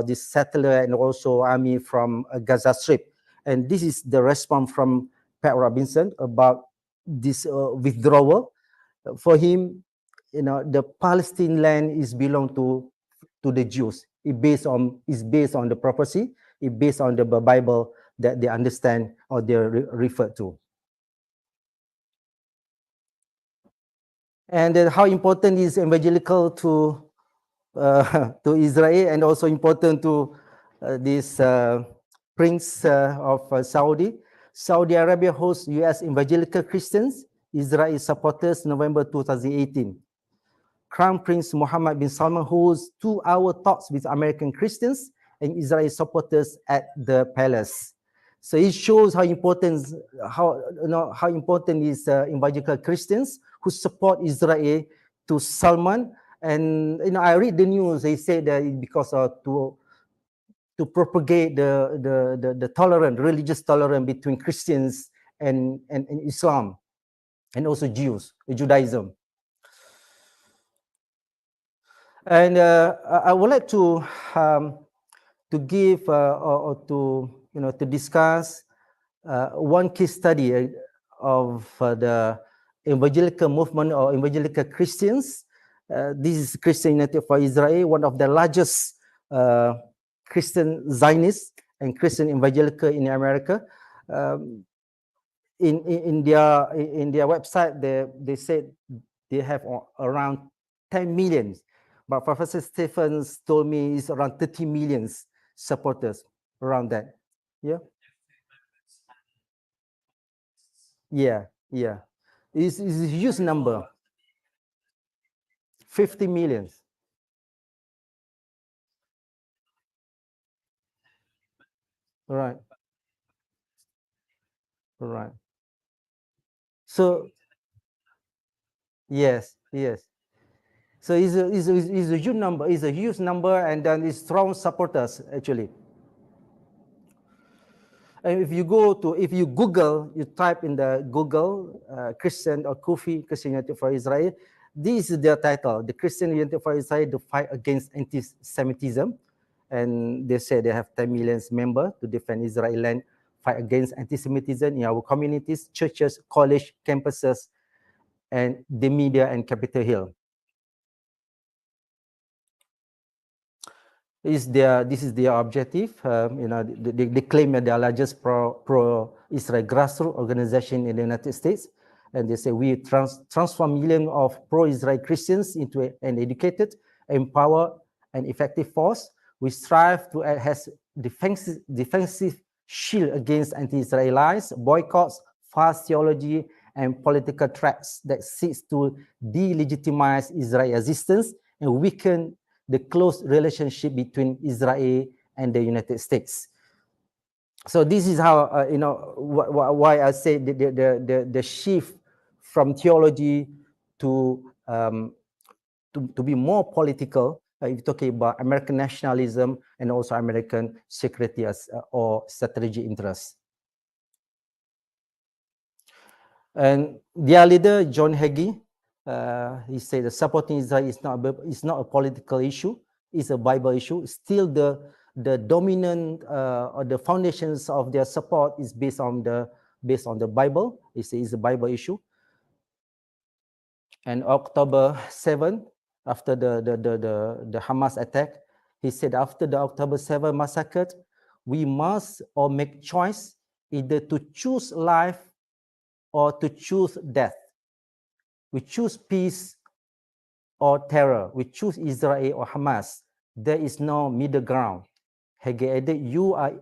G: this settler and also army from Gaza Strip, and this is the response from Pat Robinson about this withdrawal. For him, the Palestine land is belong to the Jews. It's based on the prophecy. It's based on the Bible that they understand or they refer to. And how important is evangelical to to Israel, and also important to this Prince of Saudi. Saudi Arabia hosts U.S. evangelical Christians, Israel supporters, November 2018. Crown Prince Mohammed bin Salman holds 2-hour talks with American Christians and Israeli supporters at the palace. So it shows how important is evangelical Christians who support Israel to Salman. And I read the news. They say that because to propagate the religious tolerance between Christians and Islam, and also Judaism. And I would like to give or to discuss one case study of the evangelical movement or evangelical Christians. This is Christian United for Israel, one of the largest Christian Zionists and Christian evangelical in America. In their website, they said they have around 10 million, but Professor Stephens told me it's around 30 million supporters around that. Yeah. Yeah. It's a huge number. 50 million. Right. So yes. So it's a huge number. It's a huge number, and then it's strong supporters actually. And if you Google, you type in the Google Christian or Kufi, Christian United for Israel. This is their title: the Christian United for Israel to fight against anti-Semitism. And they say they have 10 million members to defend Israel land, fight against anti-Semitism in our communities, churches, college, campuses, and the media and Capitol Hill. This is their objective. They claim that they are largest pro-Israel grassroots organization in the United States, and they say we transform millions of pro-Israel Christians into an educated, empowered, and effective force. We strive to act as defensive shield against anti-Israelites, boycotts, false theology, and political threats that seeks to delegitimize Israel's existence and weaken the close relationship between Israel and the United States. So this is how why I say the shift from theology to to be more political. If you're talking about American nationalism and also American security as or strategic interests. And their leader, John Hagee, he said that supporting Israel is not a political issue, it's a Bible issue. Still, the dominant or the foundations of their support is based on the Bible. It's a Bible issue. And October 7, after the Hamas attack, he said after the October 7 massacre, we must or make choice either to choose life or to choose death. We choose peace or terror. We choose Israel or Hamas. There is no middle ground. Hagee added, you are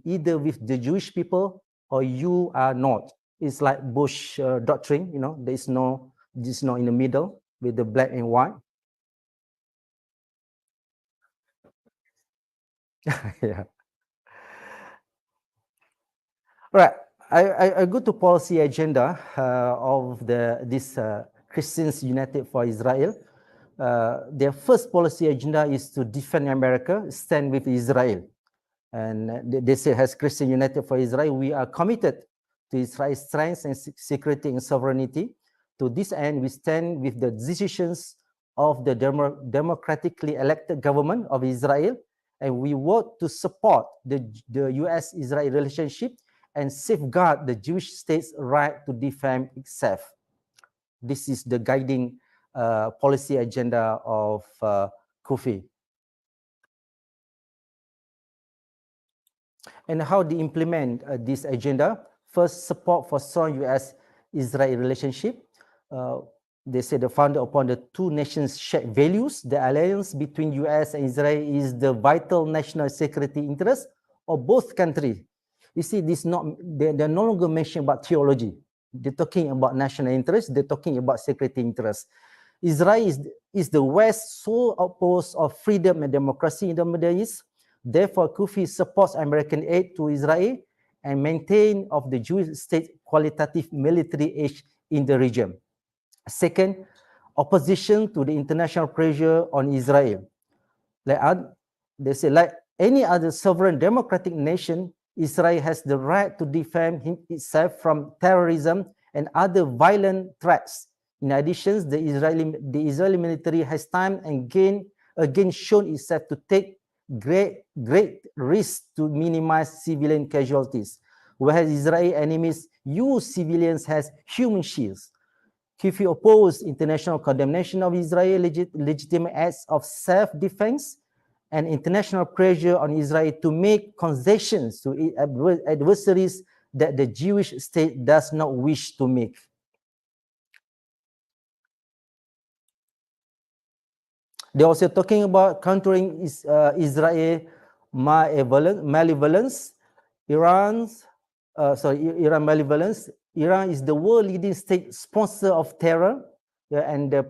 G: either with the Jewish people or you are not. It's like Bush doctrine, there's no in the middle with the black and white. Yeah. Right. I go to policy agenda of this Christians United for Israel. Their first policy agenda is to defend America, stand with Israel. And they say, as Christian United for Israel, we are committed to Israel's strength and security and sovereignty. To this end, we stand with the decisions of the democratically elected government of Israel, and we work to support the US-Israel relationship and safeguard the Jewish state's right to defend itself. This is the guiding policy agenda of CUFI. And how they implement this agenda? First, support for strong US-Israel relationship. They say the founded upon the two nations' shared values. The alliance between US and Israel is the vital national security interest of both countries. You see, they're no longer mentioning about theology. They're talking about national interest. They're talking about security interest. Israel is the West's sole outpost of freedom and democracy in the Middle East. Therefore, CUFI supports American aid to Israel and maintain of the Jewish state qualitative military aid in the region. Second, opposition to the international pressure on Israel. They say, like any other sovereign democratic nation, Israel has the right to defend itself from terrorism and other violent threats. In addition, the Israeli military has time and again shown itself to take great risks to minimize civilian casualties, whereas Israeli enemies use civilians as human shields. CUFI opposed international condemnation of Israel legitimate acts of self-defense and international pressure on Israel to make concessions to adversaries that the Jewish state does not wish to make. They're also talking about countering Israel malevolence. Iran malevolence. Iran is the world leading state sponsor of terror and the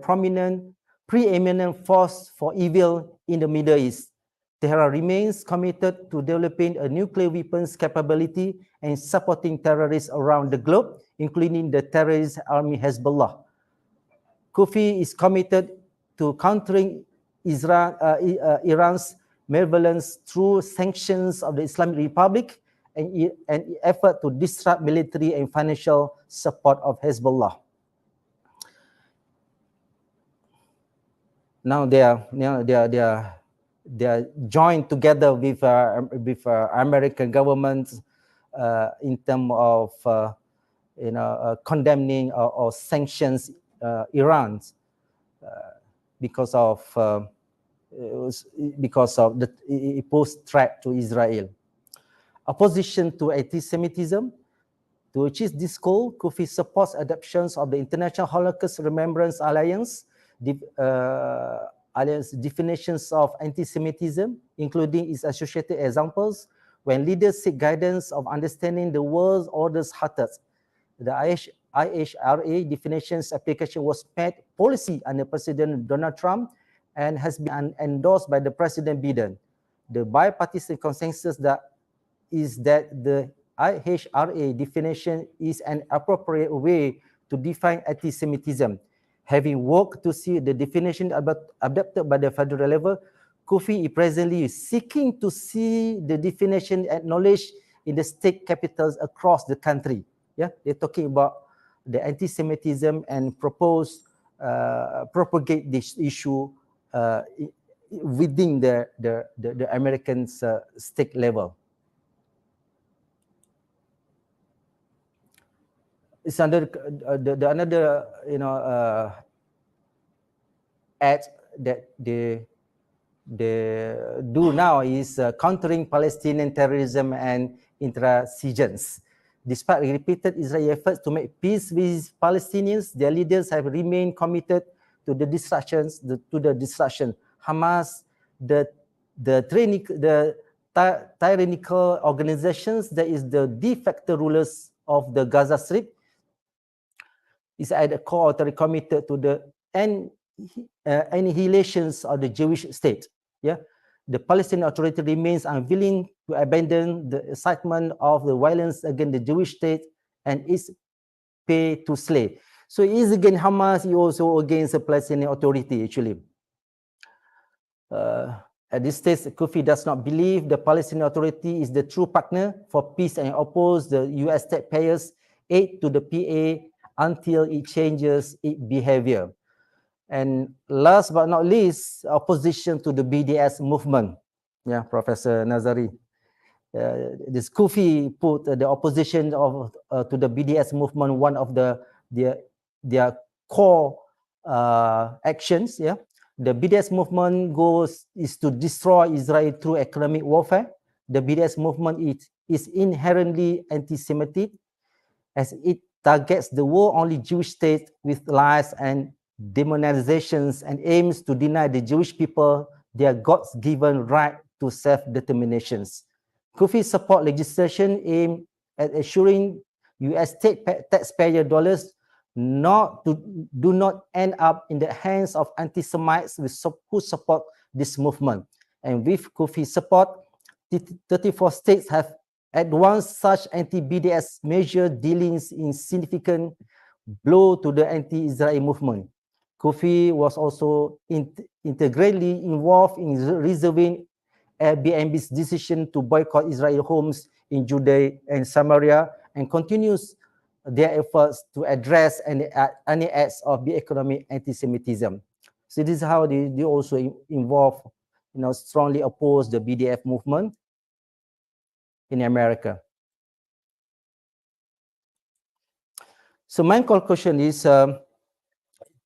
G: preeminent force for evil in the Middle East. Tehran remains committed to developing a nuclear weapons capability and supporting terrorists around the globe, including the terrorist army Hezbollah. CUFI is committed to countering Iran's malevolence through sanctions of the Islamic Republic and effort to disrupt military and financial support of Hezbollah. Now they are joined together with American government in terms of condemning or sanctions Iran because of the posed threat to Israel. Opposition to anti-Semitism. To achieve this goal, CUFI supports adoptions of the International Holocaust Remembrance Alliance definitions of anti-Semitism, including its associated examples, when leaders seek guidance of understanding the world order's hearts. The IHRA definitions application was made policy under President Donald Trump and has been endorsed by the President Biden. The bipartisan consensus is that the IHRA definition is an appropriate way to define anti-Semitism. Having worked to see the definition adopted by the federal level, Kofi is presently seeking to see the definition acknowledged in the state capitals across the country. Yeah, they're talking about the anti-Semitism and propagate this issue within the American state level. It's under the another act that they do now is countering Palestinian terrorism and intransigence. Despite repeated Israeli efforts to make peace with Palestinians, their leaders have remained committed to the destruction. Hamas, the tyrannical organizations that is the de facto rulers of the Gaza Strip, is at the core committed to the annihilations of the Jewish state. Yeah, the Palestinian Authority remains unwilling to abandon the incitement of the violence against the Jewish state and its pay to slay. So it is against Hamas, it also against the Palestinian Authority actually. At this stage, Kofi does not believe the Palestinian Authority is the true partner for peace and oppose the US taxpayers' aid to the PA until it changes its behavior. And last but not least, opposition to the BDS movement. Yeah, Professor Nazari. This Kofi put the opposition to the BDS movement one of their core actions. Yeah, the BDS movement goals is to destroy Israel through economic warfare. The BDS movement is inherently anti-Semitic, as it targets the war-only Jewish state with lies and demonizations and aims to deny the Jewish people their God-given right to self-determinations. Kofi support legislation aimed at assuring U.S. taxpayer dollars do not end up in the hands of anti-Semites who support this movement. And with Kofi support, 34 states have advanced such anti-BDS measure dealing in significant blow to the anti-Israel movement. Kofi was also integrally involved in reserving Airbnb's decision to boycott Israeli homes in Judea and Samaria, and continues their efforts to address any acts of the economic anti-Semitism. So this is how they also involve, strongly oppose the BDS movement in America. So my conclusion is,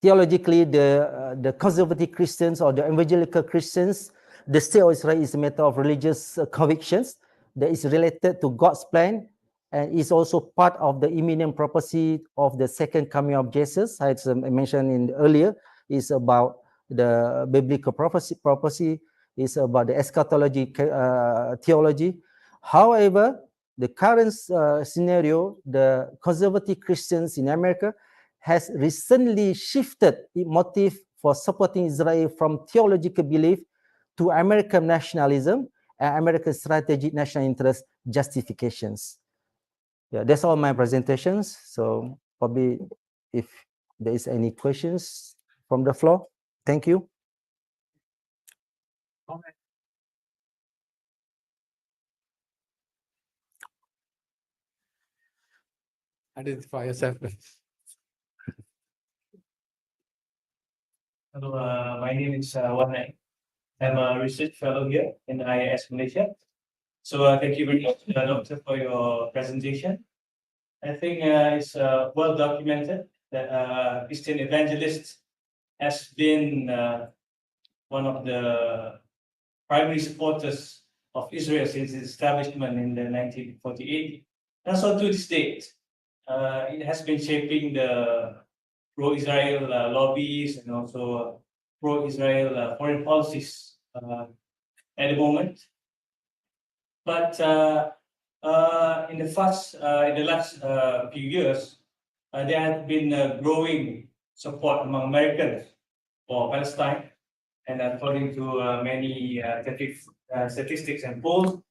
G: theologically, the conservative Christians or the evangelical Christians, the state of Israel is a matter of religious convictions that is related to God's plan and is also part of the imminent prophecy of the second coming of Jesus. As I mentioned earlier, is about the biblical prophecy is about the eschatology theology. However, the current scenario, the conservative Christians in America has recently shifted its motive for supporting Israel from theological belief to American nationalism and American strategic national interest justifications. Yeah, that's all my presentations. So probably if there is any questions from the floor, thank you.
A: Identify yourself.
I: Hello, my name is Warnai. I'm a research fellow here in IIS Malaysia. So thank you very much, Doctor, for your presentation. I think it's well documented that Christian evangelist has been one of the primary supporters of Israel since its establishment in the 1948. And so to this date, it has been shaping the pro-Israel lobbies and also pro-Israel foreign policies at the moment. But in the last few years, there has been growing support among Americans for Palestine, and according to many statistics and polls,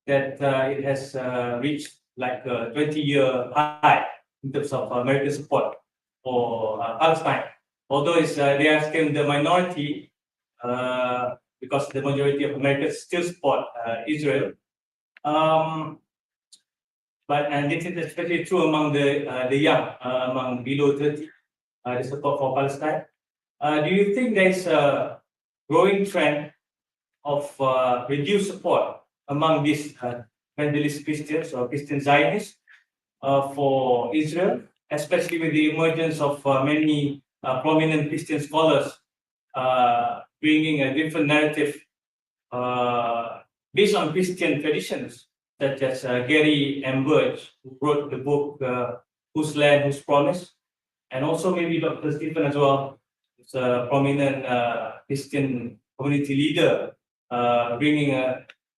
I: that it has reached like a 20-year high in terms of American support for Palestine. Although they are still in the minority because the majority of Americans still support Israel. And this is especially true among the young, among below 30, the support for Palestine. Do you think there's a growing trend of reduced support among these fundamentalist Christians or Christian Zionists for Israel, especially with the emergence of many prominent Christian scholars bringing a different narrative based on Christian traditions, such as Gary Burge, who wrote the book Whose Land, Whose Promise, and also maybe Dr. Stephen as well, who's a prominent Christian community leader, bringing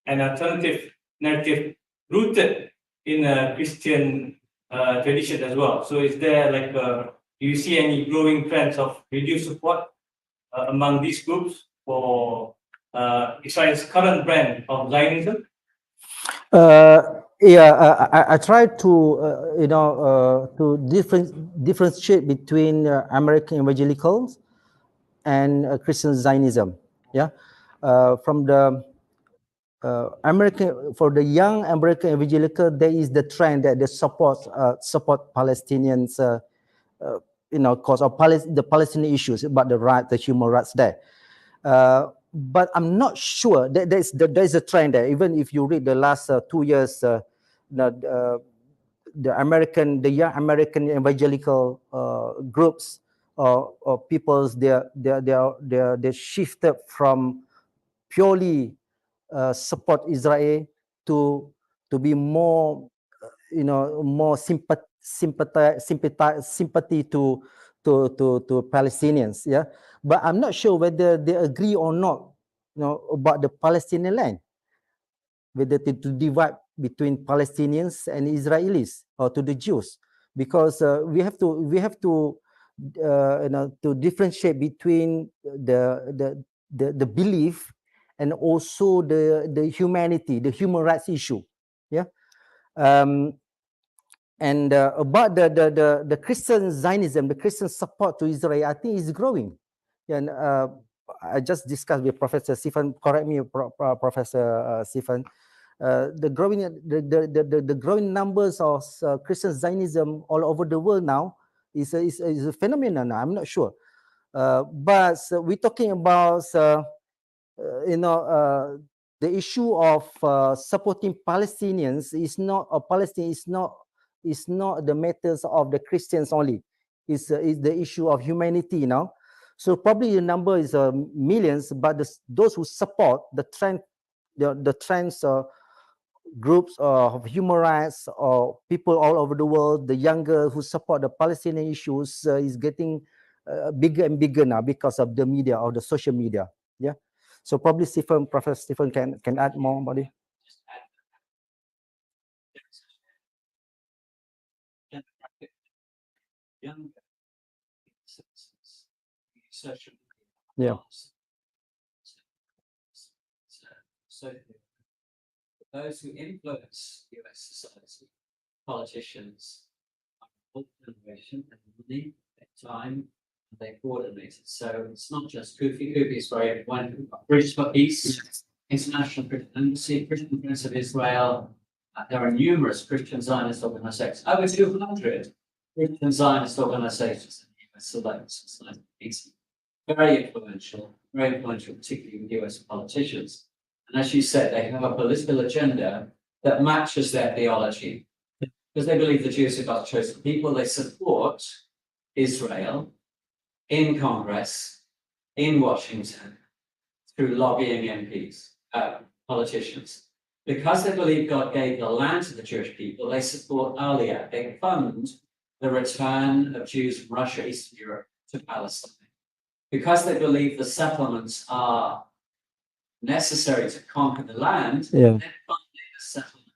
I: an alternative narrative rooted in a Christian tradition as well. So is there like, do you see any growing trends of reduced support among these groups for Israel's current brand of Zionism?
G: I try to to differentiate between American evangelicals and Christian Zionism. Yeah, from the for the young American evangelical, there is the trend that they support Palestinians, cause of the Palestinian issues about the human rights there. But I'm not sure that there's a trend there. Even if you read the last 2 years, the young American evangelical groups or peoples, they shifted from purely support Israel to be more, more sympathy to Palestinians. Yeah, but I'm not sure whether they agree or not, about the Palestinian land, whether to divide between Palestinians and Israelis or to the Jews, because we have to to differentiate between the belief and also the humanity, the human rights issue. Yeah. And about the Christian Zionism, the Christian support to Israel, I think is growing. And I just discussed with Professor Stephen. Correct me, Professor Stephen. The growing numbers of Christian Zionism all over the world now is a phenomenon. I'm not sure, but we're talking about the issue of supporting Palestinians is not, or Palestine is not the matters of the Christians only. Is the issue of humanity now. So probably the number is millions, but those who support the trends groups of human rights or people all over the world, the younger who support the Palestinian issues is getting bigger and bigger now because of the media or the social media. Yeah. So probably Professor Stephen can add more about it. Yeah.
H: So those who influence US society, politicians, are generation and money, their time, and they coordinate it. So it's not just Kufi. Kufi is very when British for Peace, International Christian Embassy, Christian Prince of Israel. There are numerous Christian Zionist organizations, over 200 Christian Zionist organizations in the US alone. Very influential, particularly with US politicians. And as you said, they have a political agenda that matches their theology because they believe the Jews are God's chosen people. They support Israel in Congress, in Washington, through lobbying MPs, politicians. Because they believe God gave the land to the Jewish people, they support Aliyah. They fund the return of Jews from Russia, Eastern Europe to Palestine. Because they believe the settlements are necessary to conquer the land,
G: Yeah.
H: they're funding the settlement.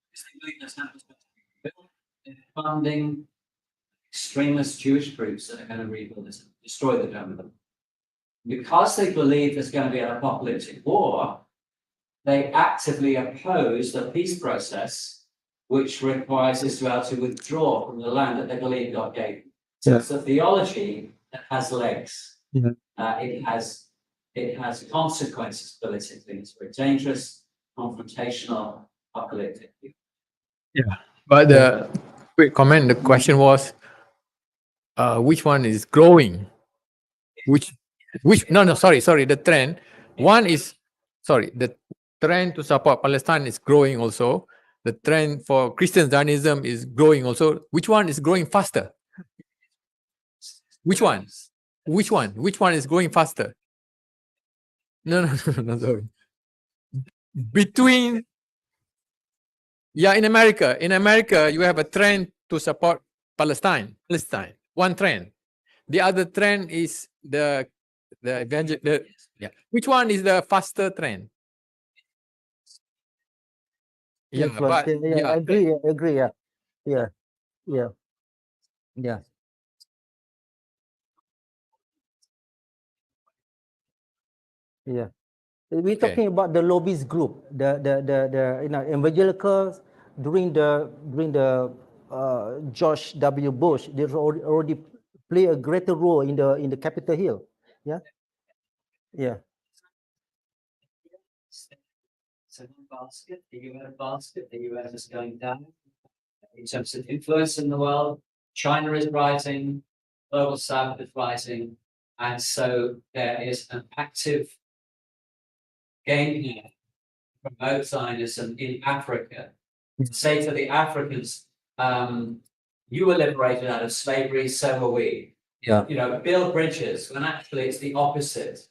H: Because they believe the temple's going to be rebuilt, they're funding extremist Jewish groups that are going to rebuild this, destroy the temple. Because they believe there's going to be an apocalyptic war, they actively oppose the peace process, which requires Israel to withdraw from the land that they believe God gave. So it's a theology that has legs. It has consequences politically. It's very dangerous, confrontational, apocalyptic.
A: But the quick comment, the question was, which one is growing? Sorry, the trend. One is, the trend to support Palestine is growing also. The trend for Christian Zionism is growing also. Which one is growing faster? Which one? Which one is growing faster? No, sorry. Between, in America, you have a trend to support Palestine. One trend. The other trend is the which one is the faster trend?
G: Influence. I agree. Yeah. We're talking about the lobbyist group, the evangelicals during the George W. Bush. They already play a greater role in the Capitol Hill.
H: So basket, the UN basket, the UN is going down in terms of influence in the world. China is rising, global south is rising, and so there is an active game here to promote Zionism in Africa. Say to the Africans, you were liberated out of slavery, so were we. Build bridges, when actually it's the opposite.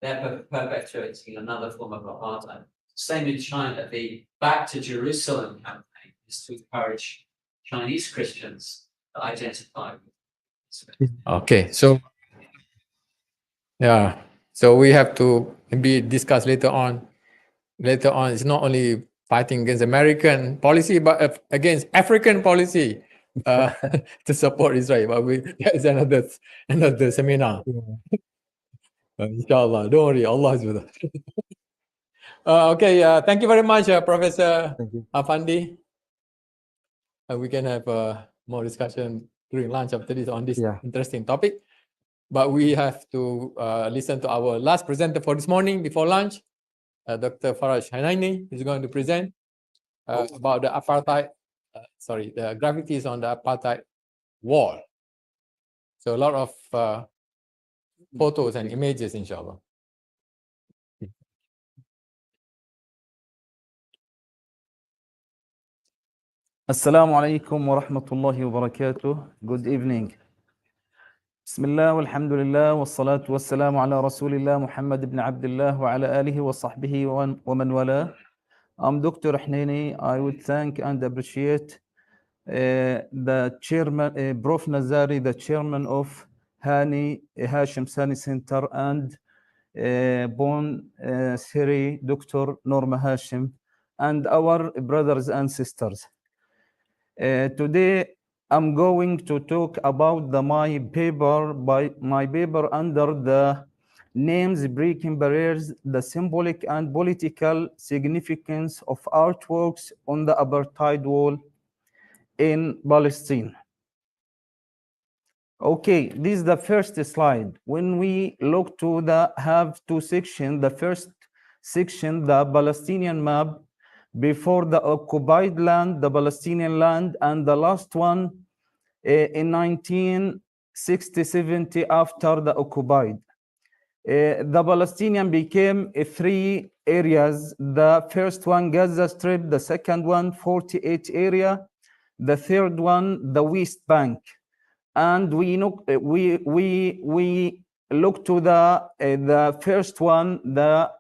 H: They're perpetuating another form of apartheid. Same in China, the Back to Jerusalem campaign is to encourage Chinese Christians to identify with.
A: Okay, so so we have to maybe discuss later on. It's not only fighting against American policy, but against African policy to support Israel. But that's another seminar. Inshallah, don't worry, Allah is with us. Okay, thank you very much, Professor Afandi. We can have more discussion during lunch after this on this interesting topic. But we have to listen to our last presenter for this morning before lunch. Dr. Faraj Hanaini is going to present about the apartheid, the graffitis on the apartheid wall. So a lot of photos and images, inshallah.
J: Assalamu alaikum wa rahmatullahi wa barakatuh. Good evening. Bismillah walhamdulillah wa salatu wa salamu ala rasulillah Muhammad ibn Abdullah wa ala alihi wa sahbihi wa man wala. I'm Dr. Hnaini. I would thank and appreciate the chairman, Prof. Nazari, the chairman of Hashim Sani Center, and Bon Siri, Dr. Norma Hashim, and our brothers and sisters. Today, I'm going to talk about my paper under the names Breaking Barriers, the symbolic and political significance of artworks on the apartheid wall in Palestine. Okay, this is the first slide. When we look to have two sections, the first section, the Palestinian map, before the occupied land, the Palestinian land, and the last one in 1960-70 after the occupied. The Palestinian became three areas. The first one, Gaza Strip. The second one, 48 area. The third one, the West Bank. And we look to the first one, the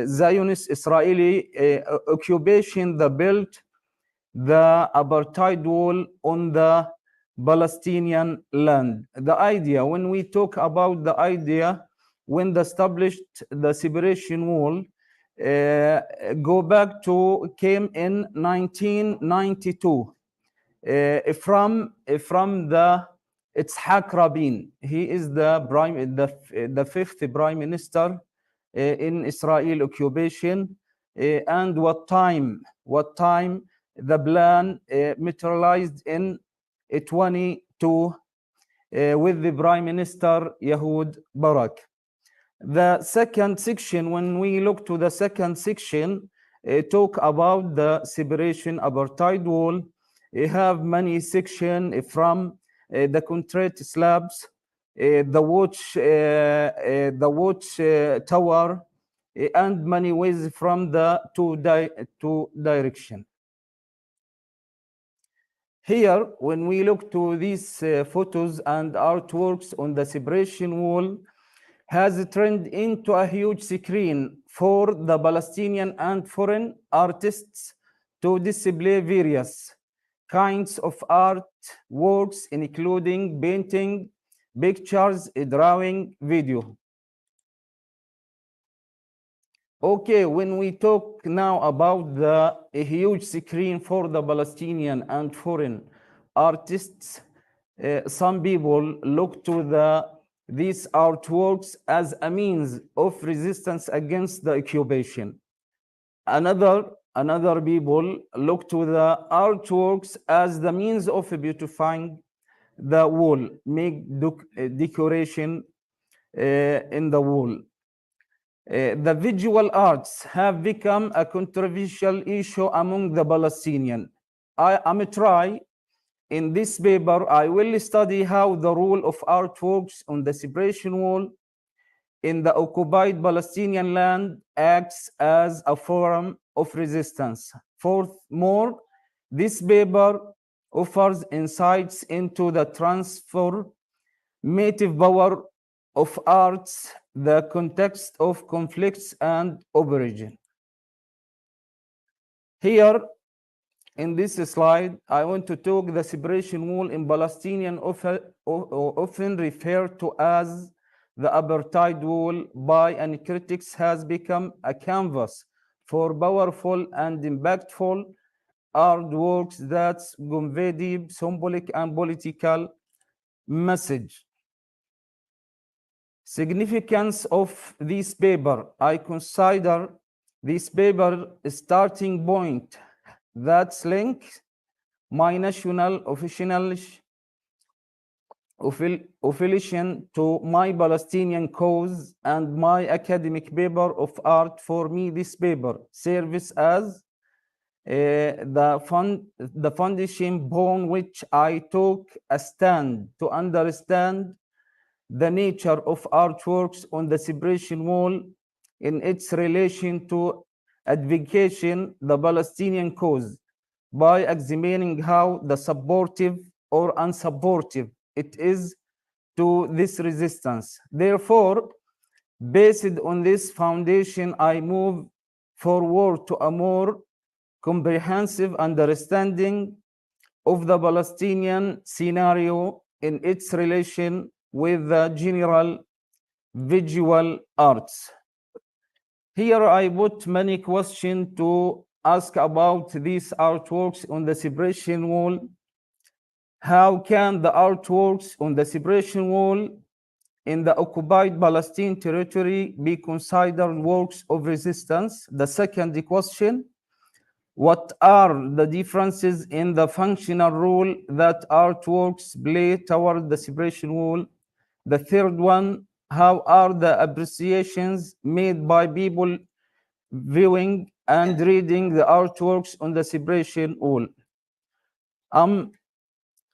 J: Zionist Israeli occupation, the built the apartheid wall on the Palestinian land. The idea, when we talk about the idea, when they established the separation wall, came in 1992 from the Itzhak Rabin. He is the fifth prime minister in Israel occupation. And what time the plan materialized in 22 with the prime minister Yehud Barak. The second section, when we look to the second section, talk about the separation apartheid wall. We have many sections from the concrete slabs, the watch tower, and many ways from the two direction. Here, when we look to these photos and artworks on the separation wall, has turned into a huge screen for the Palestinian and foreign artists to display various kinds of art works, including painting, pictures, drawing, video. Okay, when we talk now about a huge screen for the Palestinian and foreign artists, some people look to these artworks as a means of resistance against the occupation. Another people look to the artworks as the means of beautifying the wall, make decoration in the wall. The visual arts have become a controversial issue among the Palestinian. I am try in this paper, I will study how the role of artworks on the separation wall in the occupied Palestinian land acts as a forum of resistance. Furthermore, this paper offers insights into the transformative power of arts, the context of conflicts and origin. Here, in this slide, I want to talk the separation wall in Palestinian often referred to as the apartheid wall by and critics has become a canvas for powerful and impactful artworks that convey deep symbolic and political message. Significance of this paper, I consider this paper a starting point that's linked my national affiliation to my Palestinian cause and my academic paper of art. For me, this paper serves as the foundation upon which I took a stand to understand the nature of artworks on the separation wall in its relation to advocating the Palestinian cause by examining how the supportive or unsupportive it is to this resistance. Therefore, based on this foundation, I move forward to a more comprehensive understanding of the Palestinian scenario in its relation with the general visual arts. Here I put many questions to ask about these artworks on the separation wall. How can the artworks on the separation wall in the occupied Palestine territory be considered works of resistance? The second question, what are the differences in the functional role that artworks play toward the separation wall? The third one, how are the appreciations made by people viewing and reading the artworks on the separation wall?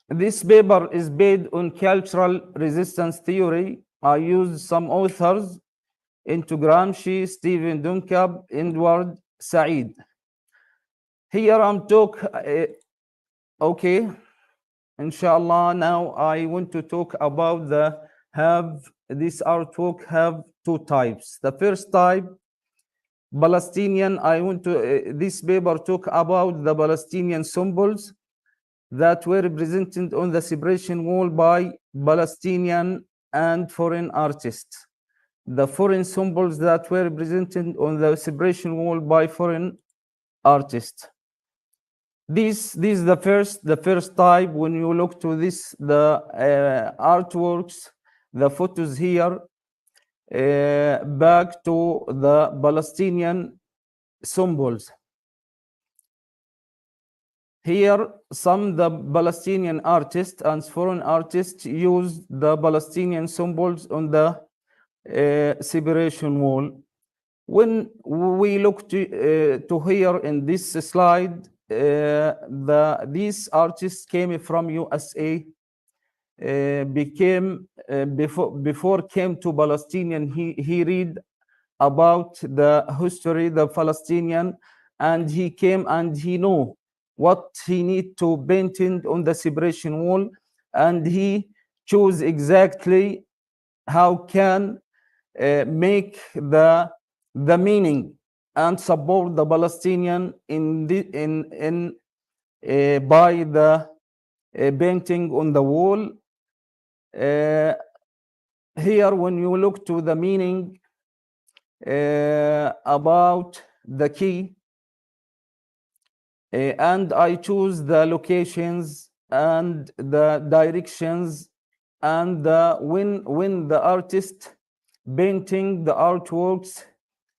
J: This paper is based on cultural resistance theory. I used some authors into Gramsci, Stephen Dunkab, Edward Said. Here I'm okay, inshallah, now I want to talk about this artwork have two types. The first type, Palestinian, this paper talk about the Palestinian symbols that were represented on the separation wall by Palestinian and foreign artists. The foreign symbols that were represented on the separation wall by foreign artists. This is the first type. When you look to this, the artworks, the photos here, back to the Palestinian symbols. Here, the Palestinian artists and foreign artists use the Palestinian symbols on the separation wall. When we look to here in this slide, these artists came from USA, before came to Palestinian. He read about the history, the Palestinian, and he came and he know what he need to paint on the separation wall, and he chose exactly how can make the meaning and support the Palestinian by the painting on the wall. Here, when you look to the meaning about the key, and I choose the locations and the directions, and when the artist painting the artworks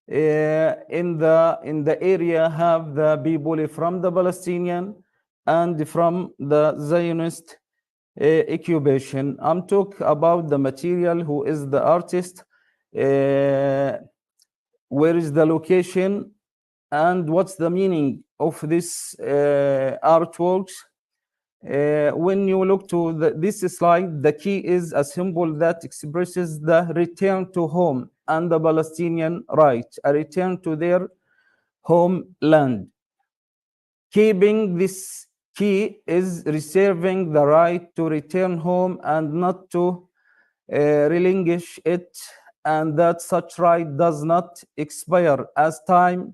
J: in the area have the people from the Palestinian and from the Zionist occupation. I'm talking about the material, who is the artist, where is the location, and what's the meaning of this artworks. When you look to this slide, the key is a symbol that expresses the return to home and the Palestinian right, a return to their homeland. Keeping this key is reserving the right to return home and not to relinquish it, and that such right does not expire as time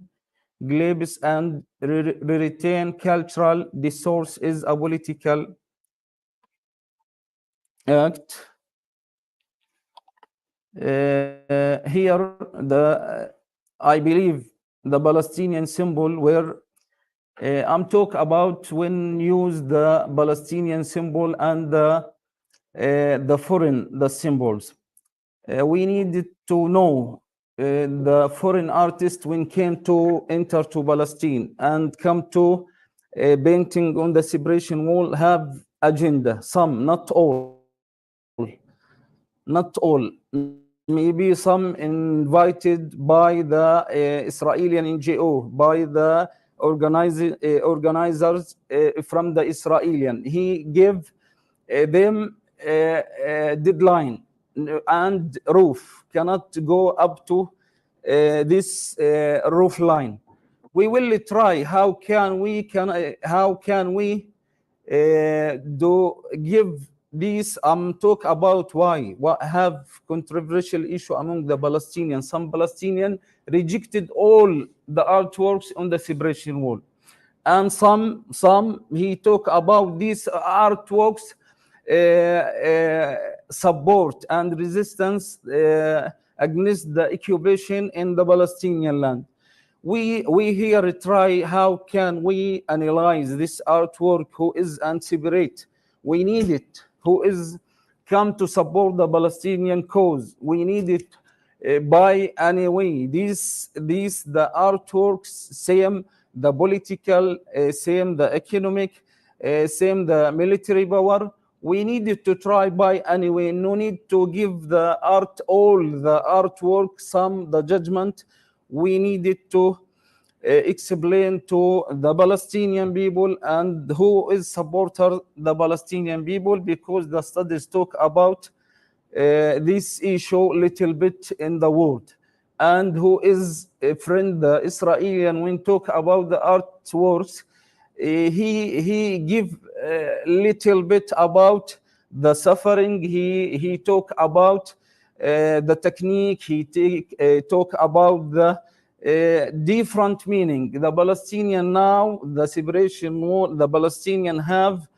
J: glibes and retain cultural resource is a political act. Here, I believe the Palestinian symbol, where I'm talk about when use the Palestinian symbol and the foreign symbols. We needed to know the foreign artist when came to enter to Palestine and come to painting on the separation wall have agenda. Some, not all, maybe some invited by the Israeli NGO, by the organizers from the Israeli. He gave them deadline and roof cannot go up to this roof line. We will try how can we do give this. Talk about why what have controversial issue among the Palestinians. Some Palestinian rejected all the artworks on the separation wall, and some he talk about these artworks support and resistance against the occupation in the Palestinian land. We here try how can we analyze this artwork, who is and separate. We need it, who is come to support the Palestinian cause. We need it by any way. The artworks, same the political, same the economic, same the military power. We needed to try by any way. No need to give the all the artwork, some the judgment. We needed to explain to the Palestinian people and who is supporter the Palestinian people, because the studies talk about this issue little bit in the world, and who is a friend the Israeli when talk about the artworks. He give little bit about the suffering. He talk about the technique. He talk about the different meaning. The Palestinian now, the separation wall, the Palestinian have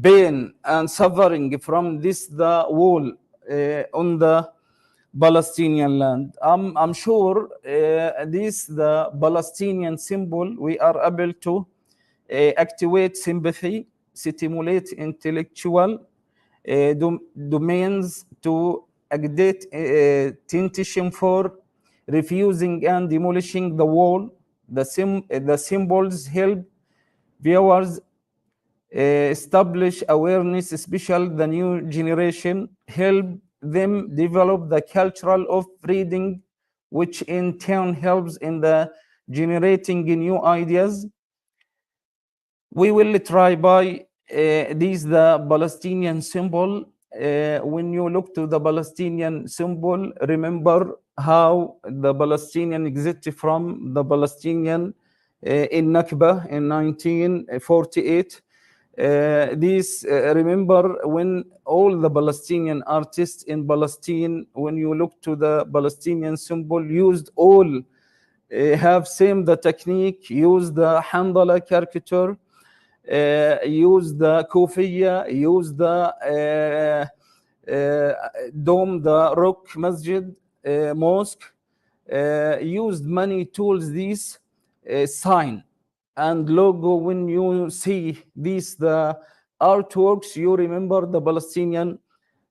J: pain and suffering from this the wall on the Palestinian land. I'm sure this the Palestinian symbol we are able to activate sympathy, stimulate intellectual domains to aggregate tension for refusing and demolishing the wall. The symbols help viewers establish awareness, especially the new generation, help them develop the cultural of reading, which in turn helps in the generating new ideas. We will try by this the Palestinian symbol. When you look to the Palestinian symbol, remember how the Palestinian existed from the Palestinian in Nakba in 1948. Remember when all the Palestinian artists in Palestine, when you look to the Palestinian symbol, used all have same the technique, use the handala caricature, use the kufiya, use the dome, the rock masjid, mosque, used many tools, these sign and logo. When you see these the artworks, you remember the Palestinian,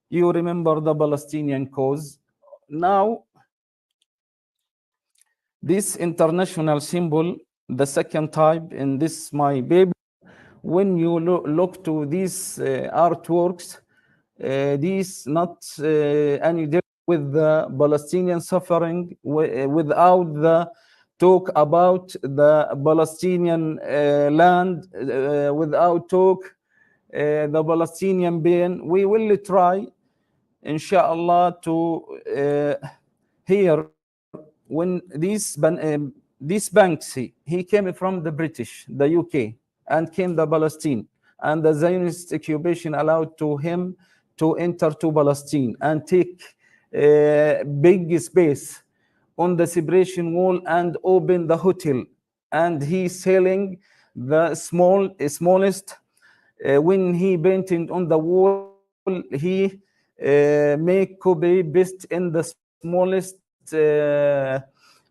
J: you remember the Palestinian cause. Now this international symbol, the second type in this my baby, when you look to these artworks, these not any deal with the Palestinian suffering, without the talk about the Palestinian land, without talk the Palestinian pain. We will try, inshallah, to hear when this Banksy, he came from the British, the UK, and came to Palestine, and the Zionist occupation allowed to him to enter to Palestine and take big space on the separation wall and open the hotel, and he selling the smallest. When he painted on the wall, he make copy based in the smallest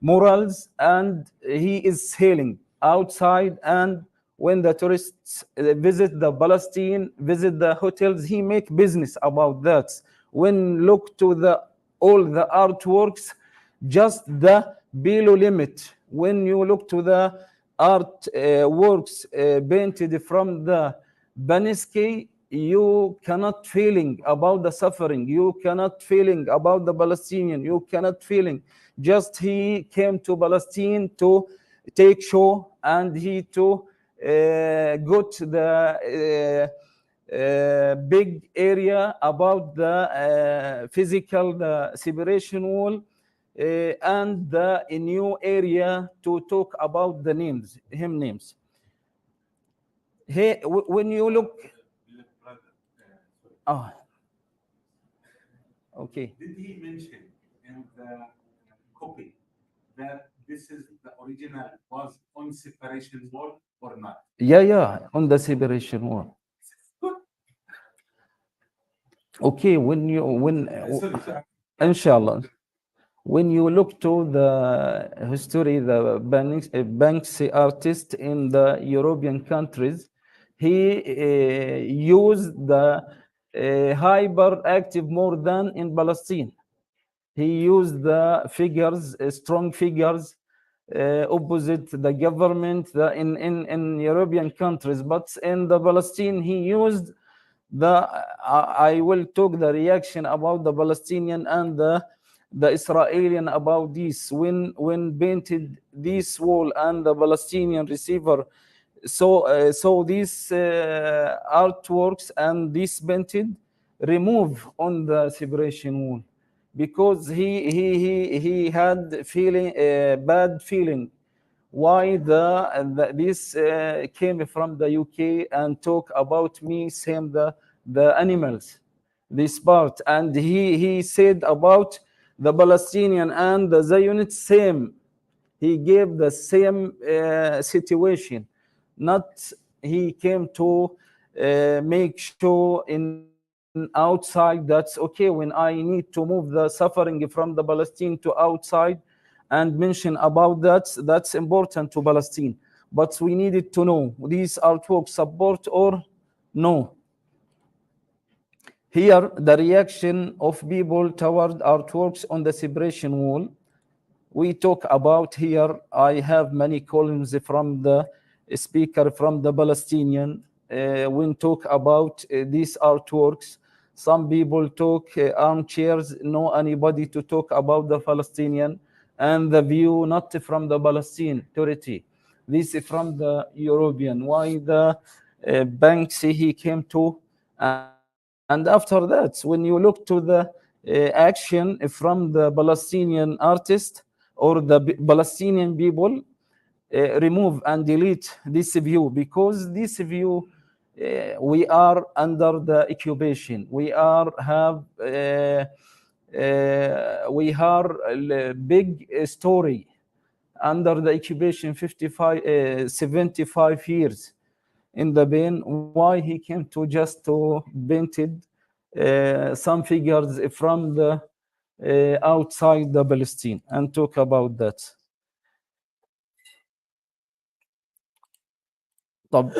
J: murals, and he is selling outside. And when the tourists visit the Palestine, visit the hotels, he make business about that. When look to the all the artworks, just the below limit. When you look to the art works painted from the Baniski, you cannot feeling about the suffering, you cannot feeling about the Palestinian, you cannot feeling. Just he came to Palestine to take show, and he to go to the big area about the physical the separation wall, and the new area to talk about the names, him names. Hey, when you look, oh, okay.
F: Did he mention in the copy that this is the original was on separation wall or not?
J: Yeah, on the separation wall. Okay, inshallah, when you look to the history, the Banksy artist in the European countries, he used the hyperactive more than in Palestine. He used the figures, strong figures, opposite the government in European countries. But in the Palestine, he used the, I will talk the reaction about the Palestinian and the Israeli about this. When painted this wall and the Palestinian receiver, so these artworks and this painted remove on the separation wall, because he had feeling bad feeling why this came from the UK and talk about me, same the animals, this part. And he said about the Palestinian and the Zionists, same. He gave the same situation. Not he came to make show in outside, that's okay. When I need to move the suffering from the Palestine to outside and mention about that, that's important to Palestine. But we needed to know these artworks support or no. Here, the reaction of people toward artworks on the separation wall. We talk about here, I have many columns from the speaker from the Palestinian. When talk about these artworks, some people talk armchairs, no anybody to talk about the Palestinian, and the view not from the Palestinian Authority. This is from the European. Why the Banksy he came to, and after that, when you look to the action from the Palestinian artist or the Palestinian people, remove and delete this view, because this view we are under the occupation. We are a big story under the occupation 75 years in the pain. Why he came to just to painted some figures from the outside the Palestine and talk about that. طب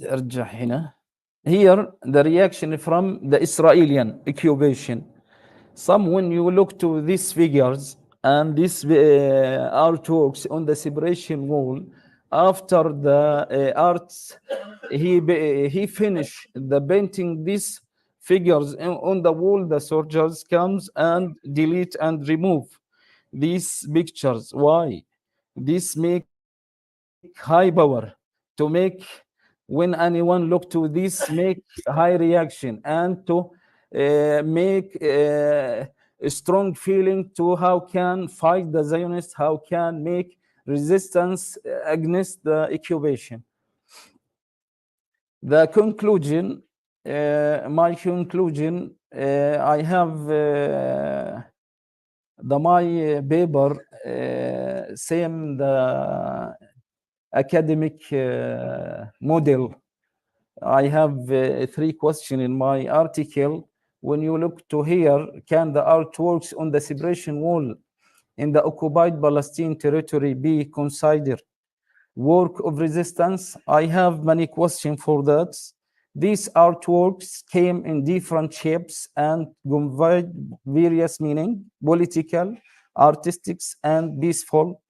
J: ارجع هنا. Here the reaction from the Israeli occupation. Some, when you look to these figures and these artworks on the separation wall, after the arts, he finished the painting these figures on the wall, the soldiers comes and delete and remove these pictures. Why? This make high power to make, when anyone look to this, make high reaction and to make a strong feeling to how can fight the Zionists, how can make resistance against the occupation. The conclusion, my conclusion, I have my paper, same the academic model. I have 3 questions in my article. When you look to here, can the artworks on the separation wall in the occupied Palestine territory be considered work of resistance? I have many questions for that. These artworks came in different shapes and conveyed various meaning: political, artistic, and peaceful,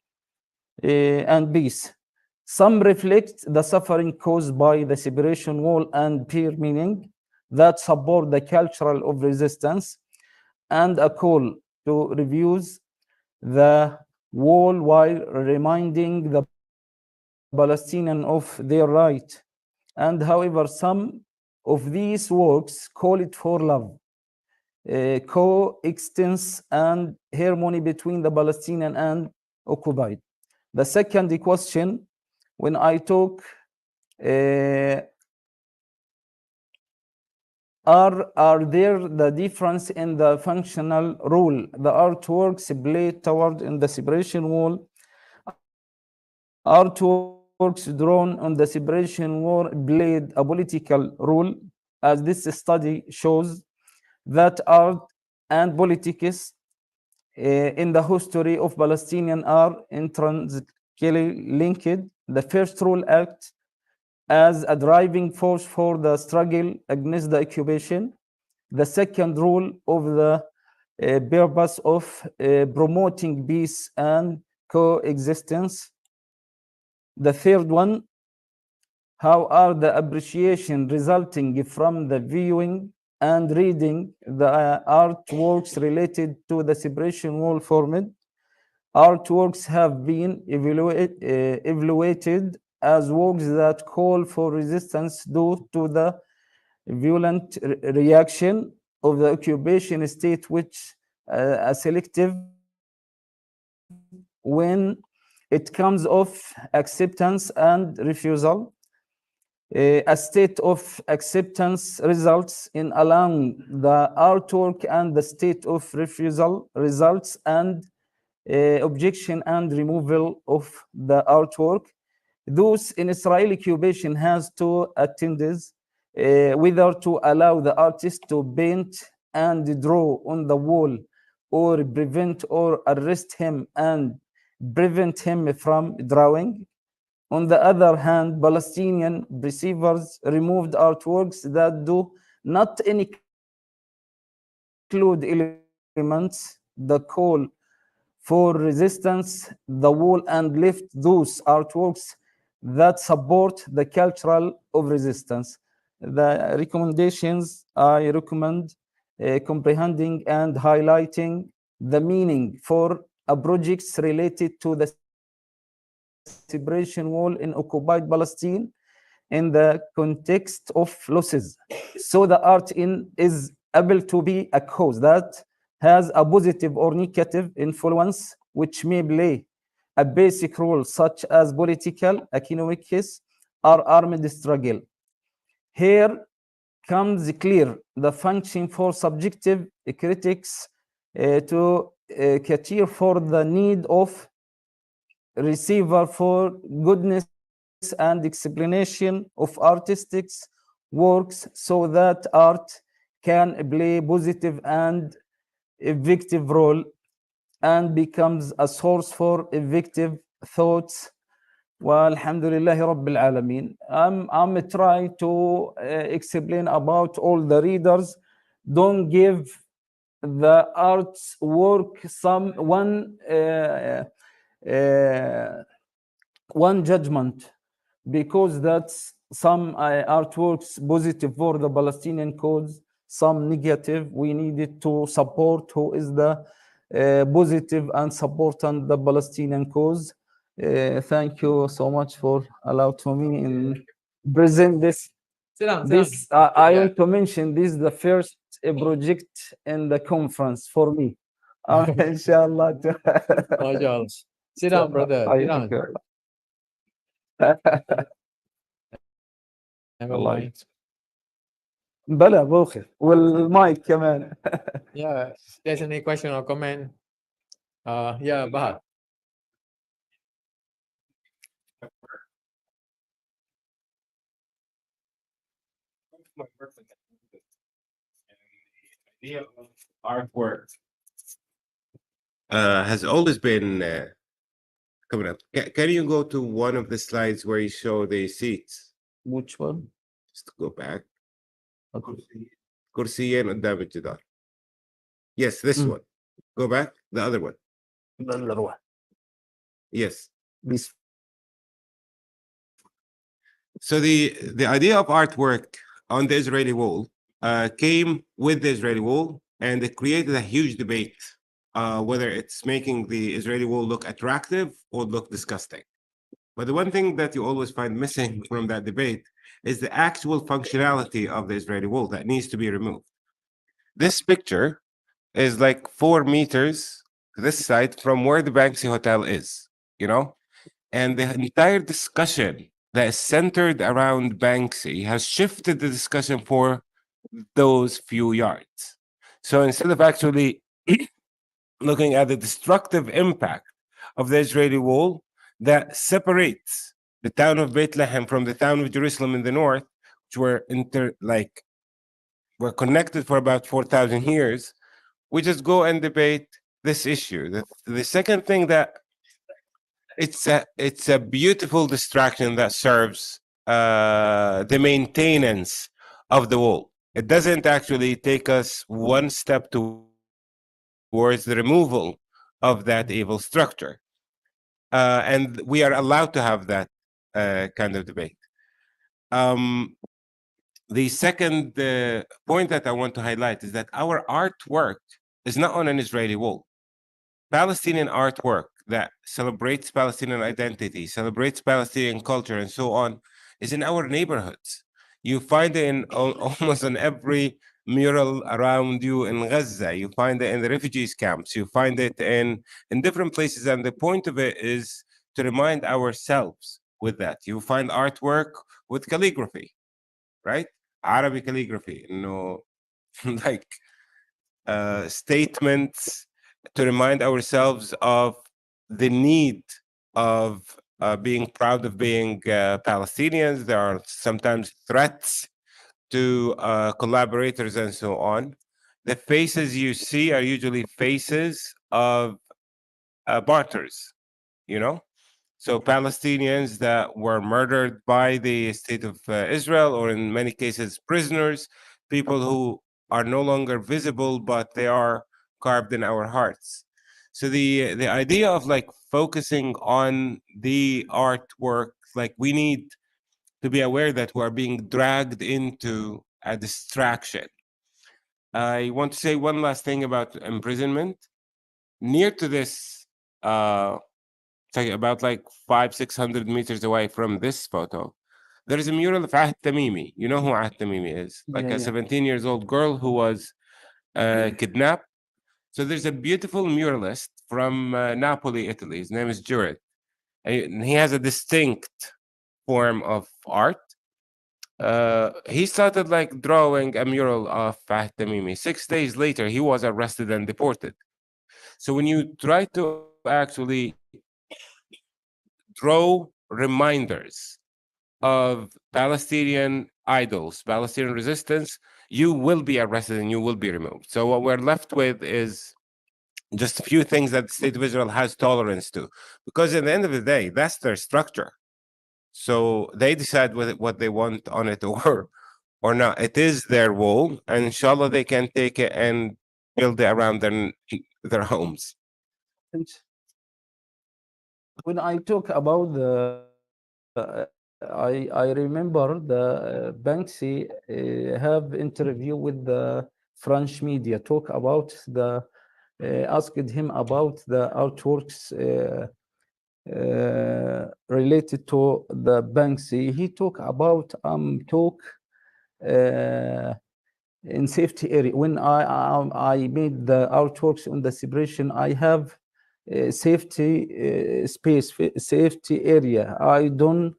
J: and peace. Some reflect the suffering caused by the separation wall and peer meaning that support the cultural of resistance, and a call to reviews the wall while reminding the Palestinian of their right. And however, some of these works call it for love, coexistence, and harmony between the Palestinian and occupied. The second question, when I talk, are there the difference in the functional role the artworks play toward in the separation wall? Artworks drawn on the separation wall played a political role, as this study shows that art and politics in the history of Palestinian are intrinsically linked. The first role acts as a driving force for the struggle against the occupation. The second role of the purpose of promoting peace and coexistence. The third one, how are the appreciation resulting from the viewing and reading the artworks related to the separation wall formed? Artworks have been evaluated as works that call for resistance due to the violent reaction of the occupation state, which a selective when it comes of acceptance and refusal. A state of acceptance results in allowing the artwork, and the state of refusal results and objection and removal of the artwork. Thus, in Israeli occupation has two attendees. whether to allow the artist to paint and draw on the wall, or prevent or arrest him and prevent him from drawing. On the other hand, Palestinian receivers removed artworks that do not include elements, the call for resistance, the wall, and left those artworks that support the cultural of resistance. The recommendations I recommend comprehending and highlighting the meaning for projects related to the separation wall in occupied Palestine in the context of losses. So the art is able to be a cause that has a positive or negative influence, which may play a basic role, such as political, economic case, or armed struggle. Here comes clear the function for subjective critics to cater for the need of receiver for goodness and explanation of artistics works, so that art can play positive and effective role and becomes a source for effective thoughts. Walhamdulillahi Rabbil Alameen. I'm trying to explain about all the readers. Don't give the art's work one judgment, because that's some artworks positive for the Palestinian cause, some negative. We needed to support who is the positive and supporting the Palestinian cause. Thank you so much for allowing to me in present this.
A: Sit down.
J: This I want to mention, this is the first project in the conference for me. Inshallah.
A: MashaAllah. Sit down, brother. Sit down. Never
J: الله
A: mind.
J: بلا بوخر والمايك كمان.
A: Yeah, if there's any question or comment, yeah, Bahar.
D: The idea of artwork has always been coming up. Can you go to one of the slides where you show the seats?
J: Which one?
D: Just go back.
J: Okay.
D: كرسيين قدام الجدار. Yes, this one. Go back. The other one. Yes.
J: This.
D: So the idea of artwork on the Israeli wall came with the Israeli wall, and it created a huge debate whether it's making the Israeli wall look attractive or look disgusting. But the one thing that you always find missing from that debate is the actual functionality of the Israeli wall that needs to be removed. This picture is like 4 meters this side from where the Banksy Hotel is, you know? And the entire discussion that is centered around Banksy has shifted the discussion for those few yards. So instead of actually looking at the destructive impact of the Israeli wall that separates the town of Bethlehem from the town of Jerusalem in the north, which were were connected for about 4,000 years, we just go and debate this issue. The second thing that it's a beautiful distraction that serves the maintenance of the wall. It doesn't actually take us one step towards the removal of that evil structure. And we are allowed to have that kind of debate. The second point that I want to highlight is that our artwork is not on an Israeli wall. Palestinian artwork that celebrates Palestinian identity, celebrates Palestinian culture, and so on, is in our neighborhoods. You find it in almost on every mural around you in Gaza. You find it in the refugees camps. You find it in different places. And the point of it is to remind ourselves with that. You find artwork with calligraphy, right? Arabic calligraphy, like statements to remind ourselves of the need of being proud of being Palestinians. There are sometimes threats to collaborators and so on, the faces you see are usually faces of martyrs, you know? So Palestinians that were murdered by the state of Israel, or in many cases, prisoners, people who are no longer visible, but they are carved in our hearts. So the idea of like focusing on the artwork, like we need to be aware that we're being dragged into a distraction. I want to say one last thing about imprisonment. Near to this, about like 500-600 meters away from this photo, there is a mural of Ahd Tamimi. You know who Ahd Tamimi is? Like
J: Yeah,
D: a
J: yeah.
D: 17 years old girl who was kidnapped. So there's a beautiful muralist from Napoli, Italy. His name is Jurid. And he has a distinct form of art. He started like drawing a mural of Ahd Tamimi. 6 days later, he was arrested and deported. So when you try to actually draw reminders of Palestinian idols, Palestinian resistance, you will be arrested and you will be removed. So what we're left with is just a few things that the state of Israel has tolerance to, because at the end of the day, that's their structure. So they decide what they want on it or not. It is their wall, and inshallah they can take it and build it around their homes.
J: And when I talk about I remember the Banksy have interview with the French media, talk about the asked him about the artworks related to the Banksy. He talk about talk uh, in safety area. When I made the artworks on the separation, I have safety space, safety area. I don't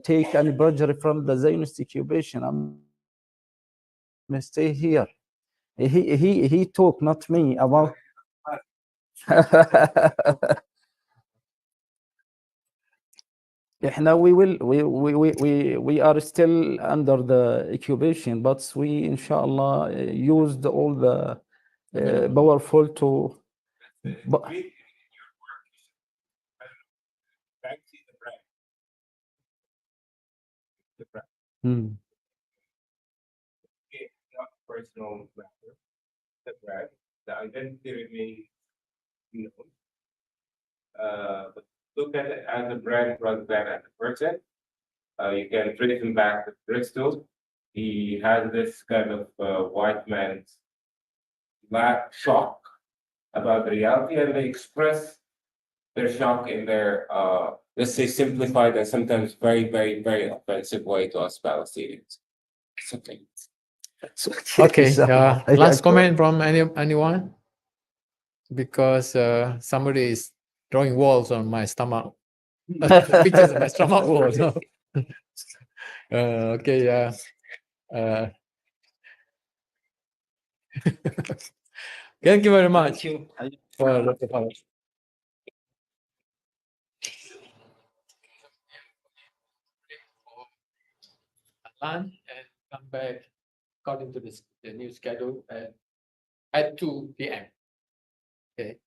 J: take any pressure from the Zionist occupation. I'm stay here. He talk, not me, about. احنا we are still under the occupation, but we inshallah used all the powerful to. But, Hmm.
D: Personal matter, the brand, the identity remains known. But look at it as a brand rather than as a person. You can trace him back to Bristol. He has this kind of white man's black shock about the reality, and they express their shock in their, let's say, simplified and sometimes very, very, very offensive way to us Palestinians. Something.
A: Okay. Last comment from anyone? Because somebody is drawing walls on my stomach. Pictures of my stomach walls. Okay. Thank you very much. For Dr. Paul. Lunch and come back according to the new schedule at 2 p.m. Okay.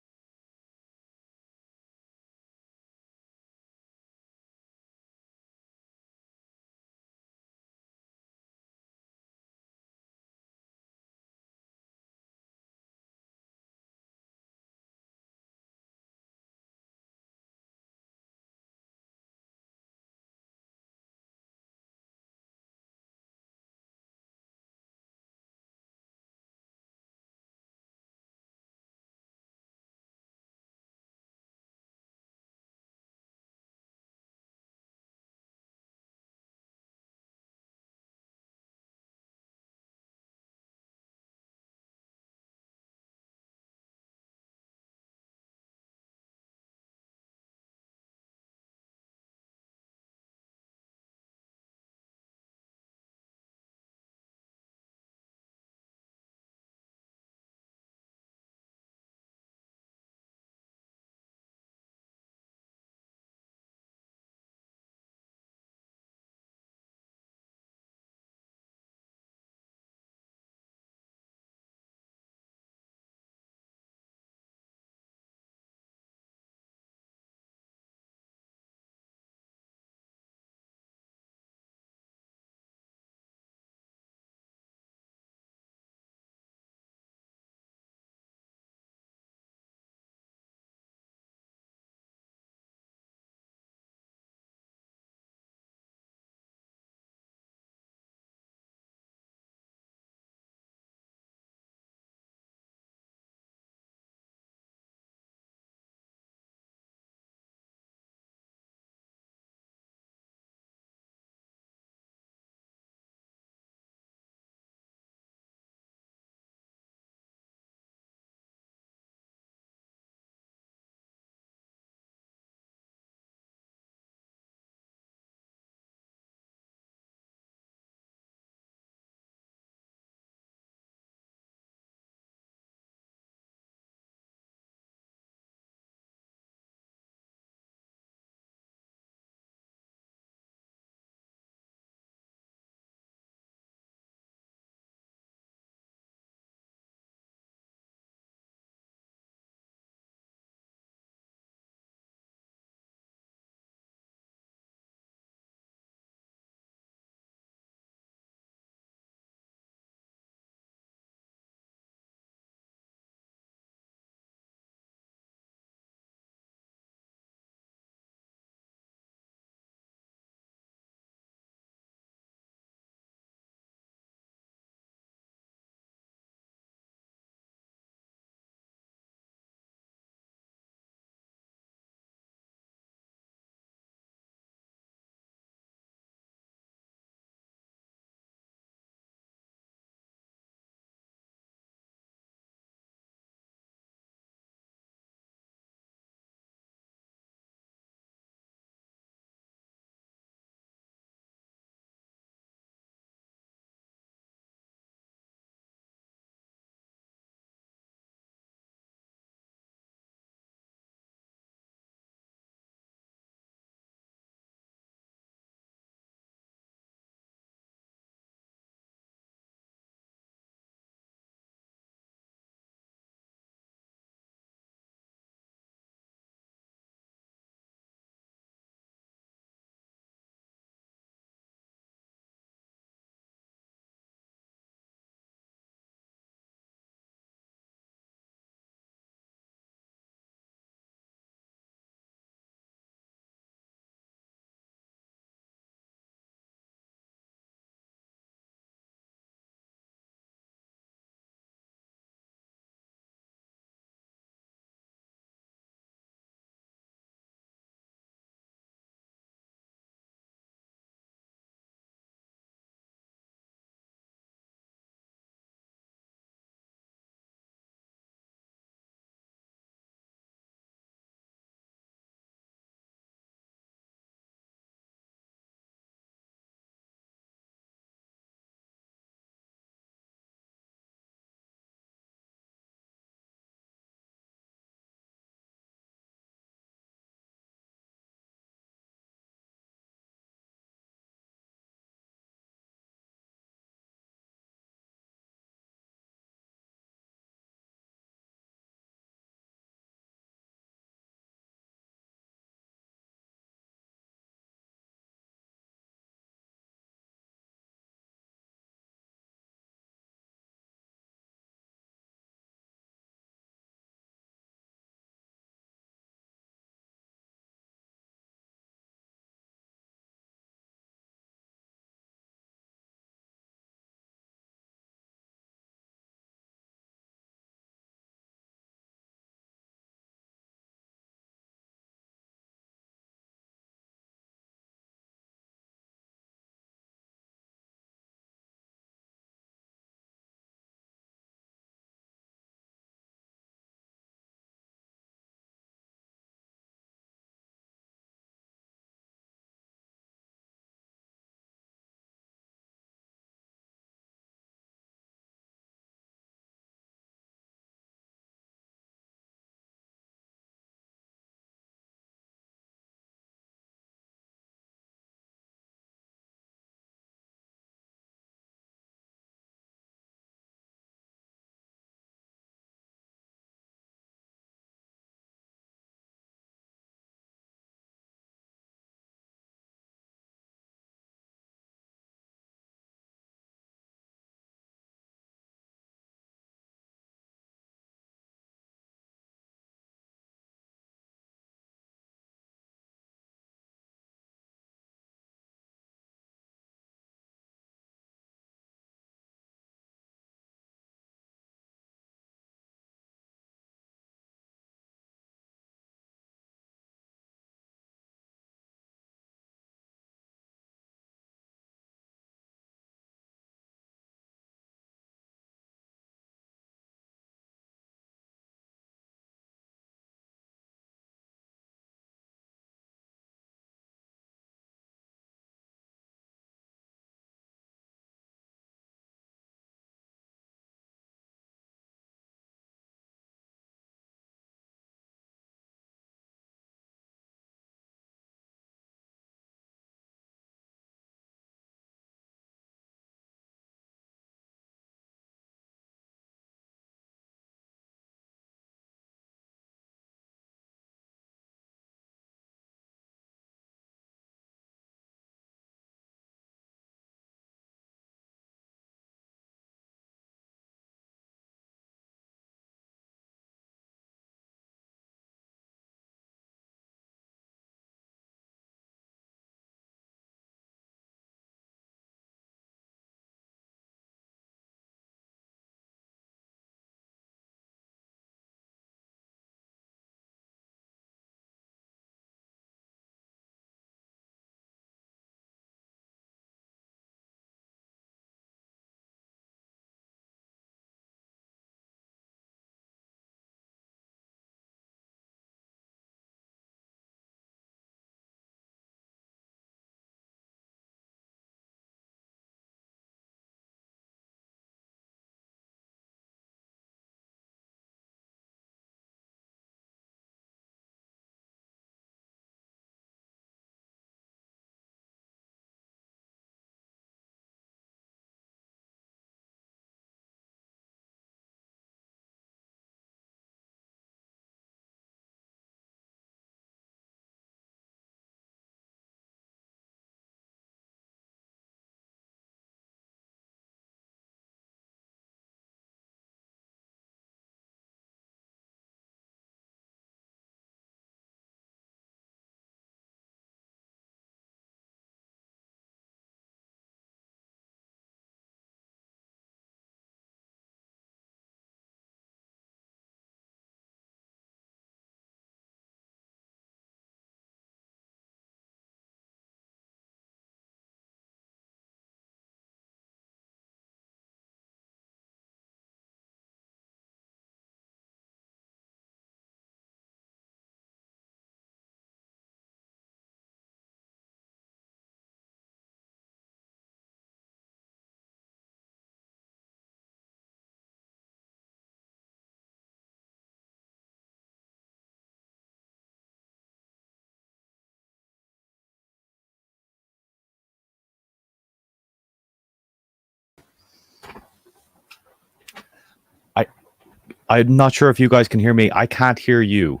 K: I'm not sure if you guys can hear me. I can't hear you.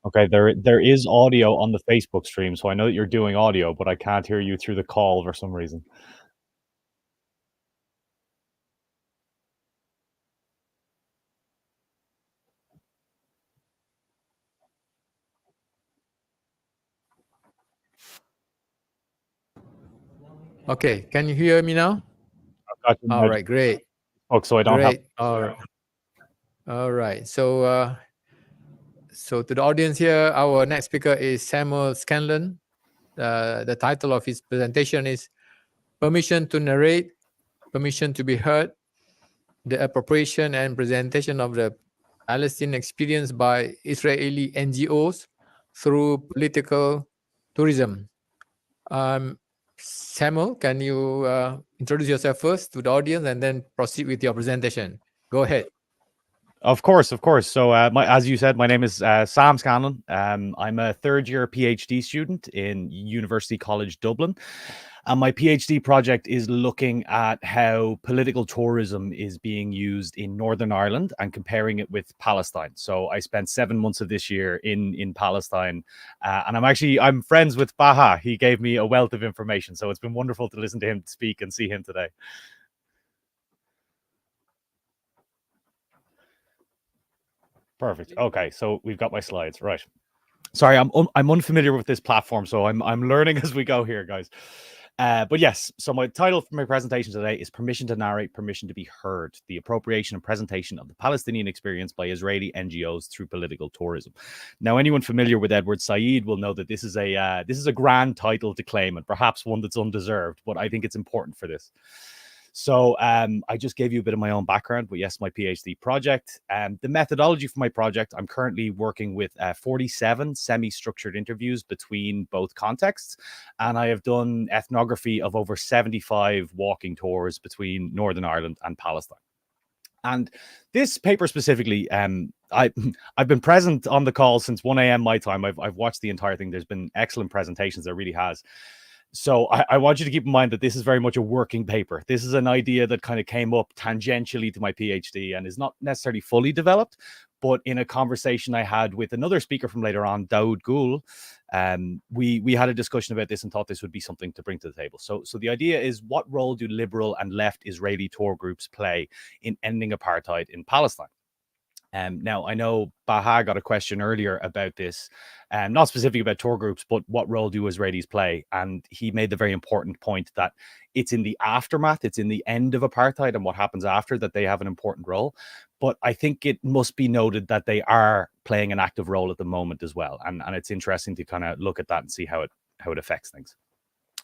K: Okay, there is audio on the Facebook stream, so I know that you're doing audio, but I can't hear you through the call for some reason.
A: Okay, can you hear me now?
K: I've got you
A: All
K: now,
A: right, great.
K: folks, so I don't have.
A: Great. All right. So to the audience here, our next speaker is Samuel Scanlon. The title of his presentation is Permission to Narrate, Permission to be Heard, the Appropriation and Presentation of the Palestinian Experience by Israeli NGOs through Political Tourism. Samuel, can you introduce yourself first to the audience and then proceed with your presentation? Go ahead.
K: Of course, of course. So, as you said, my name is Sam Scanlon. I'm a third-year PhD student in University College Dublin, and my PhD project is looking at how political tourism is being used in Northern Ireland and comparing it with Palestine. So, I spent 7 months of this year in Palestine, and I'm friends with Baha. He gave me a wealth of information, so it's been wonderful to listen to him speak and see him today. Perfect. Okay, so we've got my slides, right? Sorry, I'm unfamiliar with this platform, so I'm learning as we go here, guys. But yes, so my title for my presentation today is Permission to Narrate, Permission to be Heard, the appropriation and presentation of the Palestinian experience by Israeli NGOs through political tourism. Now, anyone familiar with Edward Said will know that this is a grand title to claim, and perhaps one that's undeserved, but I think it's important for this. So I just gave you a bit of my own background, but yes, my PhD project. The methodology for my project, I'm currently working with 47 semi-structured interviews between both contexts, and I have done ethnography of over 75 walking tours between Northern Ireland and Palestine. And this paper specifically, I've been present on the call since 1 a.m. my time. I've watched the entire thing. There's been excellent presentations. There really has. So I want you to keep in mind that this is very much a working paper. This is an idea that kind of came up tangentially to my PhD and is not necessarily fully developed. But in a conversation I had with another speaker from later on, Daoud Gul, we had a discussion about this and thought this would be something to bring to the table. So the idea is, what role do liberal and left Israeli tour groups play in ending apartheid in Palestine? Now, I know Baha got a question earlier about this, not specifically about tour groups, but what role do Israelis play? And he made the very important point that it's in the aftermath, it's in the end of apartheid and what happens after that they have an important role. But I think it must be noted that they are playing an active role at the moment as well. And it's interesting to kind of look at that and see how it affects things.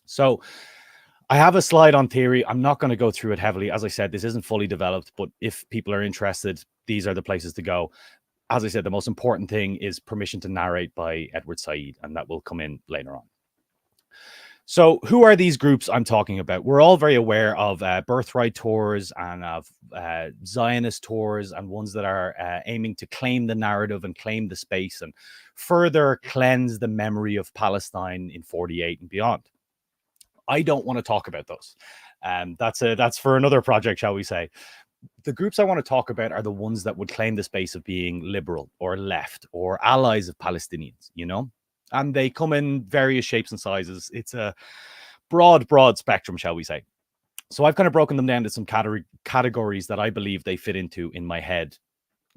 K: So I have a slide on theory. I'm not going to go through it heavily. As I said, this isn't fully developed, but if people are interested, these are the places to go. As I said, the most important thing is Permission to Narrate by Edward Said, and that will come in later on. So who are these groups I'm talking about? We're all very aware of birthright tours and of Zionist tours and ones that are aiming to claim the narrative and claim the space and further cleanse the memory of Palestine in 48 and beyond. I don't want to talk about those. That's for another project, shall we say. The groups I want to talk about are the ones that would claim the space of being liberal or left or allies of Palestinians, and they come in various shapes and sizes. It's a broad spectrum, shall we say. So I've kind of broken them down to some categories that I believe they fit into in my head.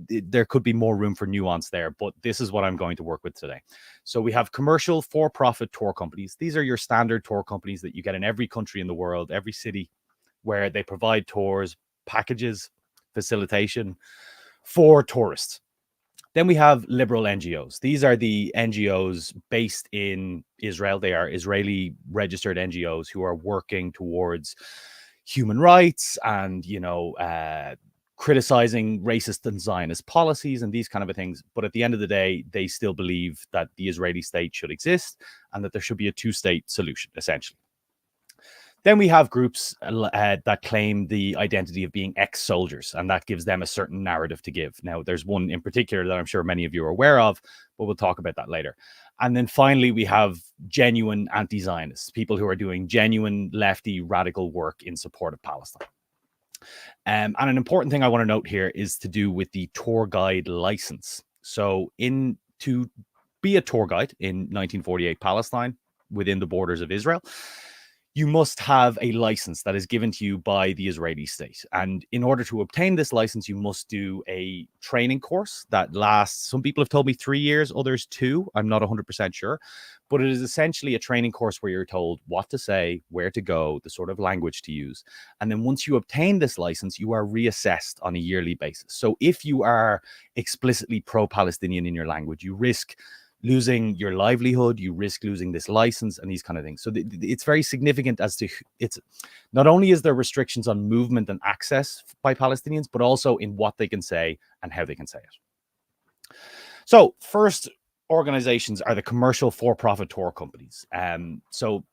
K: There could be more room for nuance there, but this is what I'm going to work with today. So we have commercial for-profit tour companies. These are your standard tour companies that you get in every country in the world, every city, where they provide tours, packages, facilitation for tourists. Then we have liberal NGOs. These are the NGOs based in Israel. They are Israeli registered NGOs who are working towards human rights and, criticizing racist and Zionist policies and these kind of things. But at the end of the day, they still believe that the Israeli state should exist and that there should be a two-state solution, essentially. Then we have groups that claim the identity of being ex-soldiers, and that gives them a certain narrative to give. Now, there's one in particular that I'm sure many of you are aware of, but we'll talk about that later. And then finally, we have genuine anti-Zionists, people who are doing genuine lefty radical work in support of Palestine. And an important thing I want to note here is to do with the tour guide license. So to be a tour guide in 1948 Palestine within the borders of Israel, you must have a license that is given to you by the Israeli state. And in order to obtain this license, you must do a training course that lasts, some people have told me 3 years, others 2. I'm not 100% sure. But it is essentially a training course where you're told what to say, where to go, the sort of language to use. And then once you obtain this license, you are reassessed on a yearly basis. So if you are explicitly pro-Palestinian in your language, you risk losing your livelihood, you risk losing this license and these kind of things. So it's very significant as to, it's not only is there restrictions on movement and access by Palestinians, but also in what they can say and how they can say it. So first organizations are the commercial for-profit tour companies. So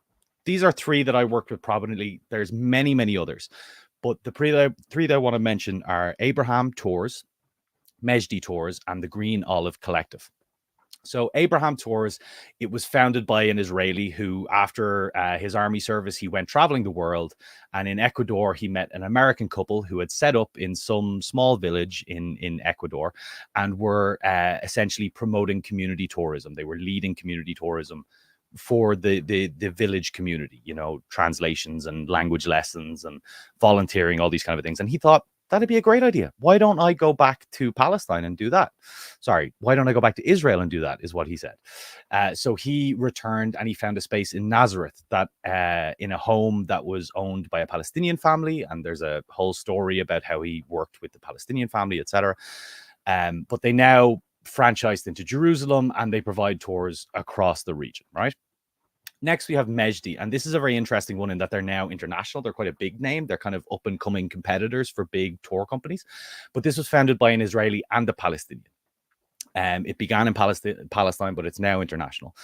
K: these are 3 that I worked with prominently. There's many, many others, but the 3 that I want to mention are Abraham Tours, Mejdi Tours, and the Green Olive Collective. So Abraham Tours, it was founded by an Israeli who, after his army service, he went traveling the world. And in Ecuador, he met an American couple who had set up in some small village in Ecuador and were essentially promoting community tourism. They were leading community tourism for the village community, you know, translations and language lessons and volunteering, all these kind of things. And he thought, that'd be a great idea. Why don't I go back to Palestine and do that? Sorry, why don't I go back to Israel and do that, is what he said. So he returned and he found a space in Nazareth that in a home that was owned by a Palestinian family. And there's a whole story about how he worked with the Palestinian family, etc. But they now franchised into Jerusalem and they provide tours across the region, right? Next, we have Mejdi, and this is a very interesting one in that they're now international. They're quite a big name. They're kind of up-and-coming competitors for big tour companies. But this was founded by an Israeli and a Palestinian. It began in Palestine, but it's now international.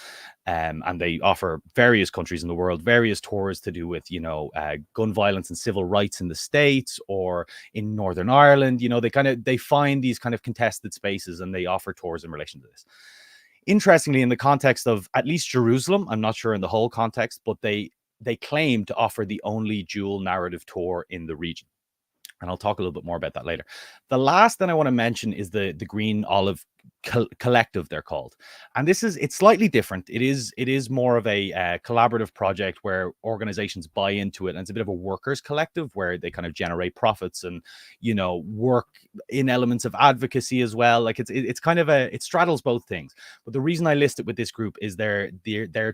K: And they offer various countries in the world, various tours to do with, you know, gun violence and civil rights in the States or in Northern Ireland. You know, they find these kind of contested spaces and they offer tours in relation to this. Interestingly, in the context of at least Jerusalem, I'm not sure in the whole context, but they claim to offer the only dual narrative tour in the region. And I'll talk a little bit more about that later. The last thing I want to mention is the Green Olive Collective, they're called. And it's slightly different. It is more of a collaborative project where organizations buy into it. And it's a bit of a workers collective where they kind of generate profits and, you know, work in elements of advocacy as well. Like it's kind of it straddles both things. But the reason I list it with this group is their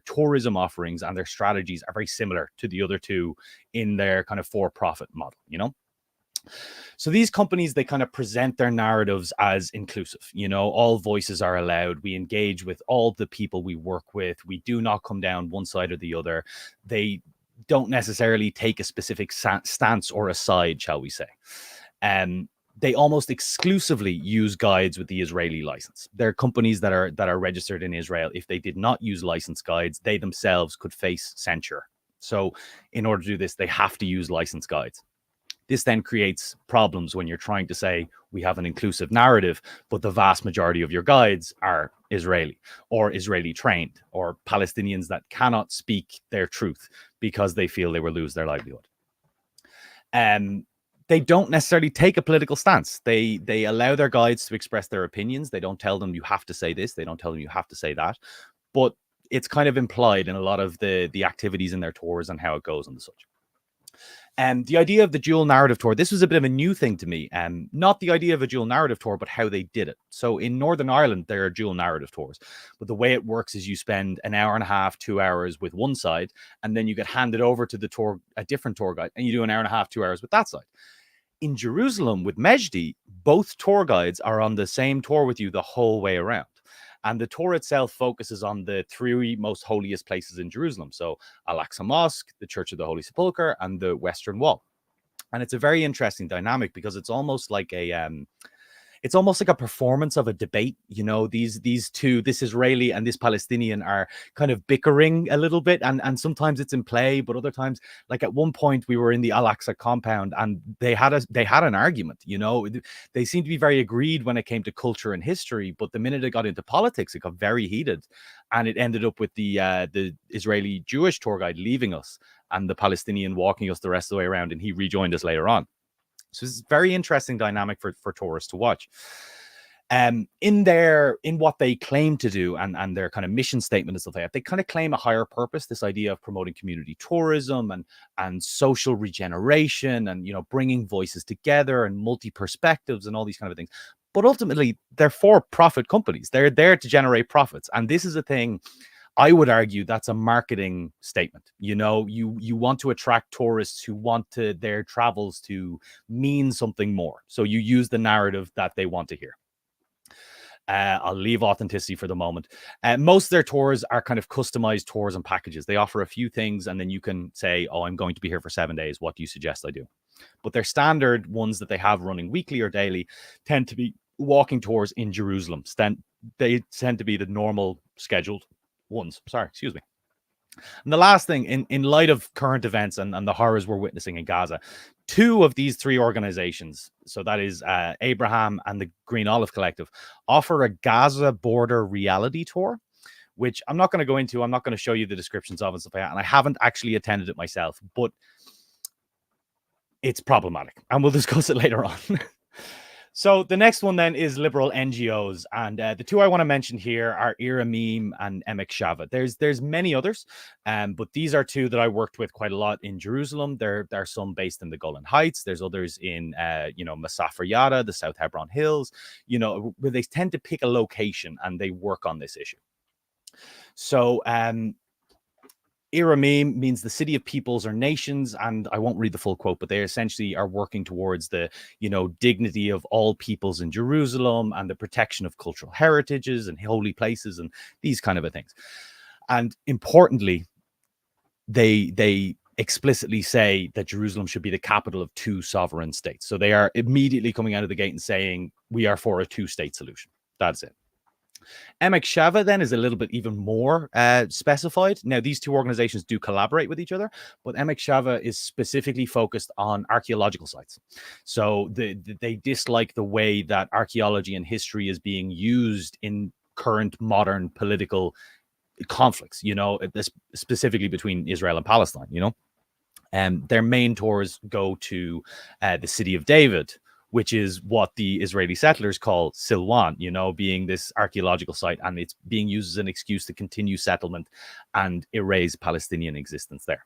K: tourism offerings and their strategies are very similar to the other 2 in their kind of for-profit model, you know? So these companies, they kind of present their narratives as inclusive. You know, all voices are allowed. We engage with all the people we work with. We do not come down one side or the other. They don't necessarily take a specific stance or a side, shall we say. They almost exclusively use guides with the Israeli license. They're companies that are registered in Israel. If they did not use licensed guides, they themselves could face censure. So in order to do this, they have to use licensed guides. This then creates problems when you're trying to say we have an inclusive narrative, but the vast majority of your guides are Israeli or Israeli trained or Palestinians that cannot speak their truth because they feel they will lose their livelihood. They don't necessarily take a political stance. They allow their guides to express their opinions. They don't tell them you have to say this. They don't tell them you have to say that. But it's kind of implied in a lot of the activities in their tours and how it goes and such. And the idea of the dual narrative tour, this was a bit of a new thing to me. Not the idea of a dual narrative tour, but how they did it. So in Northern Ireland, there are dual narrative tours. But the way it works is you spend an hour and a half, 2 hours with one side, and then you get handed over to a different tour guide, and you do an hour and a half, 2 hours with that side. In Jerusalem with Mejdi, both tour guides are on the same tour with you the whole way around. And the tour itself focuses on the 3 most holiest places in Jerusalem. So Al-Aqsa Mosque, the Church of the Holy Sepulchre, and the Western Wall. And it's a very interesting dynamic because it's almost like a performance of a debate. You know, these two, this Israeli and this Palestinian, are kind of bickering a little bit, and sometimes it's in play, but other times, like at one point we were in the Al-Aqsa compound and they had an argument. You know, they seemed to be very agreed when it came to culture and history, but the minute it got into politics, it got very heated, and it ended up with the Israeli Jewish tour guide leaving us and the Palestinian walking us the rest of the way around, and he rejoined us later on. So it's a very interesting dynamic for tourists to watch. In what they claim to do and their kind of mission statement and stuff like that, they kind of claim a higher purpose, this idea of promoting community tourism and social regeneration and, you know, bringing voices together and multi-perspectives and all these kind of things. But ultimately, they're for-profit companies. They're there to generate profits. And this is a thing, I would argue, that's a marketing statement. You know, you want to attract tourists who want their travels to mean something more. So you use the narrative that they want to hear. I'll leave authenticity for the moment. Most of their tours are kind of customized tours and packages. They offer a few things, and then you can say, oh, I'm going to be here for 7 days. What do you suggest I do? But their standard ones that they have running weekly or daily tend to be walking tours in Jerusalem. They tend to be the normal scheduled ones. Sorry, excuse me. And the last thing, in light of current events and the horrors we're witnessing in Gaza, 2 of these 3 organizations, so that is Abraham and the Green Olive Collective, offer a Gaza border reality tour, which I'm not going to go into. I'm not going to show you the descriptions of and stuff like that. And I haven't actually attended it myself, but it's problematic. And we'll discuss it later on. So the next one then is liberal NGOs, and the 2 I want to mention here are Iramim and Emek Shava. There's many others, but these are 2 that I worked with quite a lot in Jerusalem. There are some based in the Golan Heights. There's others in Masafer Yada, the South Hebron Hills. You know, where they tend to pick a location and they work on this issue. So Iramim means the city of peoples or nations, and I won't read the full quote, but they essentially are working towards the, you know, dignity of all peoples in Jerusalem and the protection of cultural heritages and holy places and these kind of things. And importantly, they explicitly say that Jerusalem should be the capital of 2 sovereign states. So they are immediately coming out of the gate and saying we are for a 2-state solution. That's it. Emek Shava then is a little bit even more specified. Now, these 2 organizations do collaborate with each other, but Emek Shava is specifically focused on archaeological sites. So they dislike the way that archaeology and history is being used in current modern political conflicts, you know, specifically between Israel and Palestine, you know. Their main tours go to the city of David, which is what the Israeli settlers call Silwan, you know, being this archaeological site, and it's being used as an excuse to continue settlement and erase Palestinian existence there.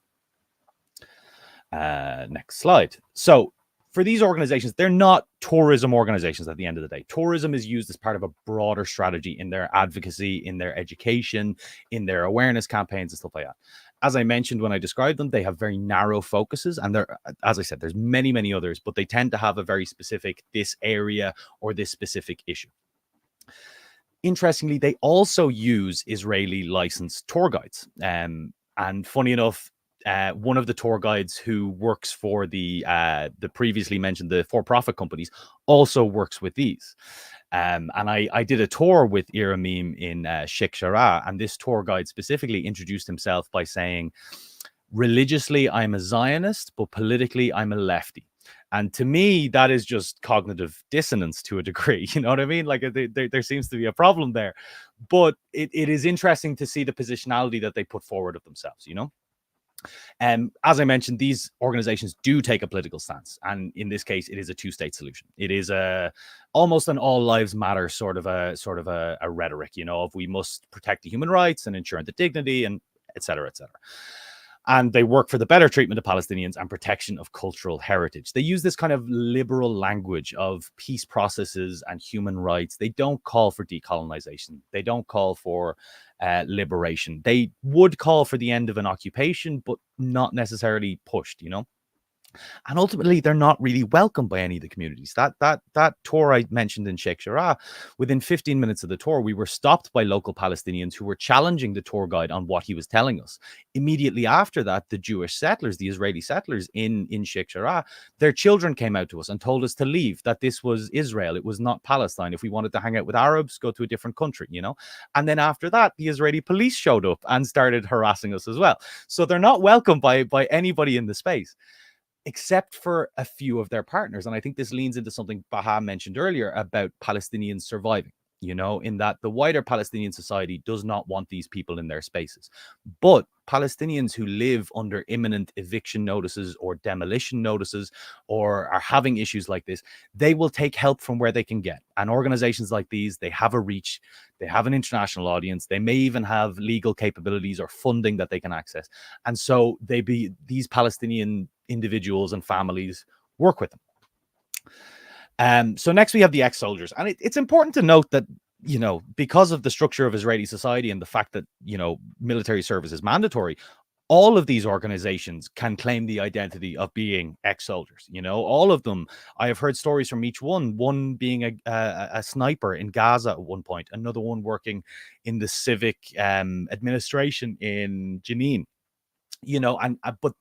K: Next slide. So for these organizations, they're not tourism organizations at the end of the day. Tourism is used as part of a broader strategy in their advocacy, in their education, in their awareness campaigns and stuff like that. As I mentioned when I described them, they have very narrow focuses, and as I said, there's many, many others, but they tend to have a very specific this area or this specific issue. Interestingly, they also use Israeli licensed tour guides. And funny enough, one of the tour guides who works for the previously mentioned the for-profit companies also works with these. And I did a tour with Iramim in Sheikh Jarrah, and this tour guide specifically introduced himself by saying, religiously, I'm a Zionist, but politically, I'm a lefty. And to me, that is just cognitive dissonance to a degree. You know what I mean? Like there seems to be a problem there. But it is interesting to see the positionality that they put forward of themselves, you know? As I mentioned, these organizations do take a political stance, and in this case, it is a 2-state solution. It is almost an all lives matter sort of a rhetoric, you know, of we must protect the human rights and ensure the dignity and et cetera, et cetera. And they work for the better treatment of Palestinians and protection of cultural heritage. They use this kind of liberal language of peace processes and human rights. They don't call for decolonization. They don't call for liberation. They would call for the end of an occupation, but not necessarily pushed, you know. And ultimately, they're not really welcomed by any of the communities. That tour I mentioned in Sheikh Jarrah, within 15 minutes of the tour, we were stopped by local Palestinians who were challenging the tour guide on what he was telling us. Immediately after that, the Jewish settlers, the Israeli settlers in Sheikh Jarrah, their children came out to us and told us to leave, that this was Israel. It was not Palestine. If we wanted to hang out with Arabs, go to a different country, you know? And then after that, the Israeli police showed up and started harassing us as well. So they're not welcomed by anybody in the space, except for a few of their partners. And I think this leans into something Baha mentioned earlier about Palestinians surviving, you know, in that the wider Palestinian society does not want these people in their spaces. But Palestinians who live under imminent eviction notices or demolition notices or are having issues like this, they will take help from where they can get. And organizations like these, they have a reach, they have an international audience, they may even have legal capabilities or funding that they can access. And so these Palestinian individuals and families work with them. So next we have the ex-soldiers, and it's important to note that, you know, because of the structure of Israeli society and the fact that, you know, military service is mandatory, all of these organizations can claim the identity of being ex-soldiers. You know, all of them. I have heard stories from each one being a sniper in Gaza at one point, another one working in the civic administration in Jenin, you know, but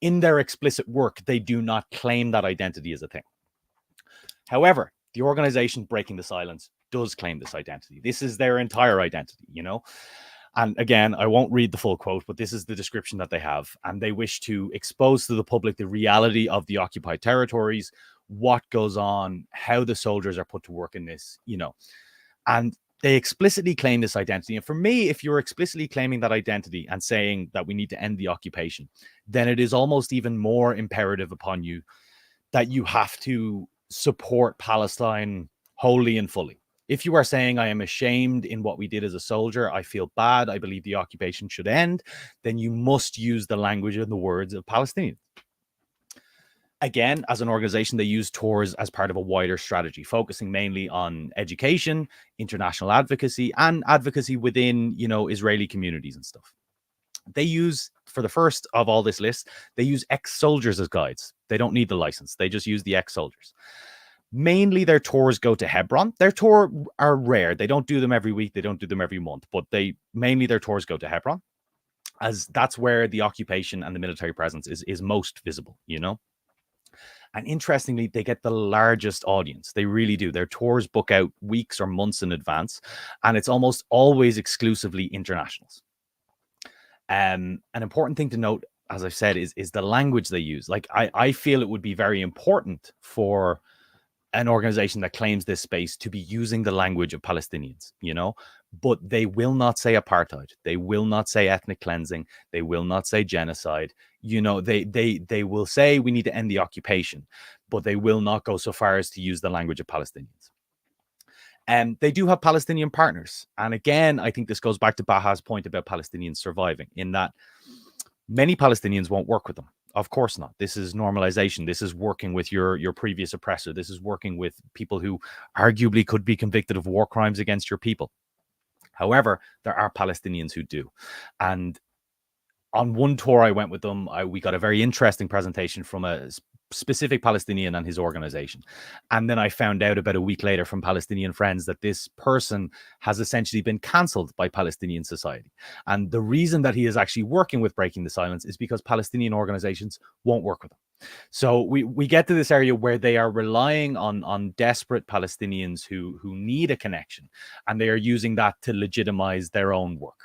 K: in their explicit work, they do not claim that identity as a thing. However, the organization Breaking the Silence does claim this identity. This is their entire identity, you know? And again, I won't read the full quote, but this is the description that they have. And they wish to expose to the public the reality of the occupied territories, what goes on, how the soldiers are put to work in this, you know? And they explicitly claim this identity. And for me, if you're explicitly claiming that identity and saying that we need to end the occupation, then it is almost even more imperative upon you that you have to support Palestine wholly and fully. If you are saying, I am ashamed in what we did as a soldier, I feel bad, I believe the occupation should end, then you must use the language and the words of Palestinians. Again, as an organization, they use tours as part of a wider strategy, focusing mainly on education, international advocacy, and advocacy within, you know, Israeli communities and stuff. They use, for the first of all this list, they use ex-soldiers as guides. They don't need the license. They just use the ex-soldiers. Mainly their tours go to Hebron. Their tours are rare. They don't do them every week. They don't do them every month, but mainly their tours go to Hebron, as that's where the occupation and the military presence is most visible, you know? And interestingly, they get the largest audience. They really do. Their tours book out weeks or months in advance, and it's almost always exclusively internationals. An important thing to note, as I've said, is the language they use. Like, I feel it would be very important for an organization that claims this space to be using the language of Palestinians, you know, but they will not say apartheid. They will not say ethnic cleansing. They will not say genocide. You know, they will say we need to end the occupation, but they will not go so far as to use the language of Palestinians. And they do have Palestinian partners. And again, I think this goes back to Baha's point about Palestinians surviving, in that many Palestinians won't work with them. Of course not. This is normalization. This is working with your previous oppressor. This is working with people who arguably could be convicted of war crimes against your people. However, there are Palestinians who do. And on one tour I went with them, we got a very interesting presentation from a specific Palestinian and his organization. And then I found out about a week later from Palestinian friends that this person has essentially been cancelled by Palestinian society. And the reason that he is actually working with Breaking the Silence is because Palestinian organizations won't work with him. So we get to this area where they are relying on desperate Palestinians who need a connection, and they are using that to legitimize their own work.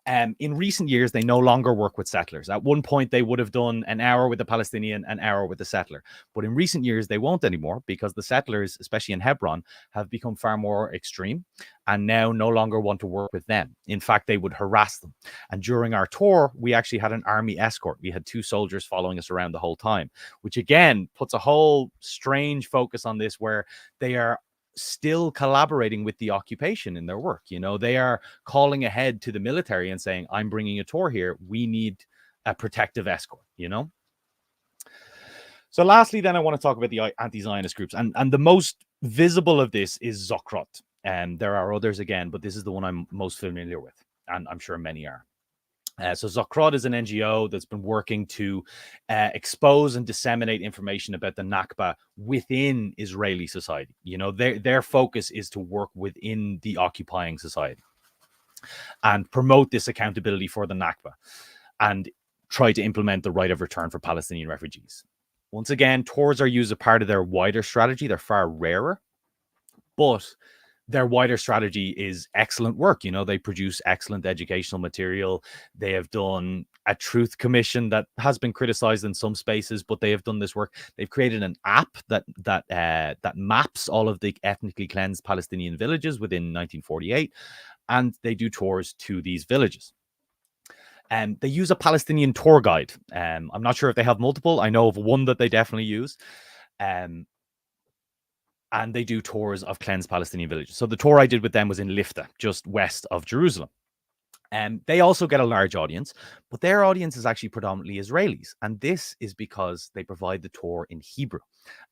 K: In recent years, they no longer work with settlers. At one point, they would have done an hour with the Palestinian, an hour with the settler. But in recent years, they won't anymore, because the settlers, especially in Hebron, have become far more extreme and now no longer want to work with them. In fact, they would harass them. And during our tour, we actually had an army escort. We had 2 soldiers following us around the whole time, which again puts a whole strange focus on this, where they are still collaborating with the occupation in their work. You know, they are calling ahead to the military and saying, I'm bringing a tour here. We need a protective escort, you know? So lastly, then I want to talk about the anti-Zionist groups. And the most visible of this is Zokrot. And there are others again, but this is the one I'm most familiar with. And I'm sure many are. So Zokrot is an NGO that's been working to expose and disseminate information about the Nakba within Israeli society. You know, their focus is to work within the occupying society and promote this accountability for the Nakba and try to implement the right of return for Palestinian refugees. Once again, tours are used as part of their wider strategy. They're far rarer, but their wider strategy is excellent work. You know, they produce excellent educational material. They have done a truth commission that has been criticized in some spaces, but they have done this work. They've created an app that maps all of the ethnically cleansed Palestinian villages within 1948, and they do tours to these villages. And they use a Palestinian tour guide. I'm not sure if they have multiple. I know of one that they definitely use. And they do tours of cleansed Palestinian villages. So the tour I did with them was in Lifta, just west of Jerusalem. They also get a large audience, but their audience is actually predominantly Israelis. And this is because they provide the tour in Hebrew.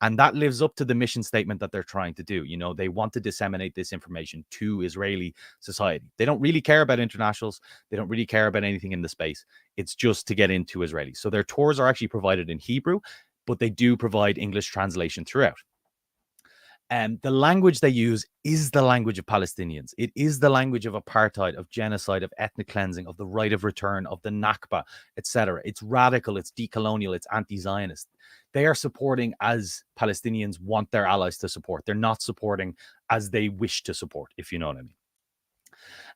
K: And that lives up to the mission statement that they're trying to do. You know, they want to disseminate this information to Israeli society. They don't really care about internationals. They don't really care about anything in the space. It's just to get into Israelis. So their tours are actually provided in Hebrew, but they do provide English translation throughout. The language they use is the language of Palestinians. It is the language of apartheid, of genocide, of ethnic cleansing, of the right of return, of the Nakba, etc. It's radical, it's decolonial, it's anti-Zionist. They are supporting as Palestinians want their allies to support. They're not supporting as they wish to support, if you know what I mean.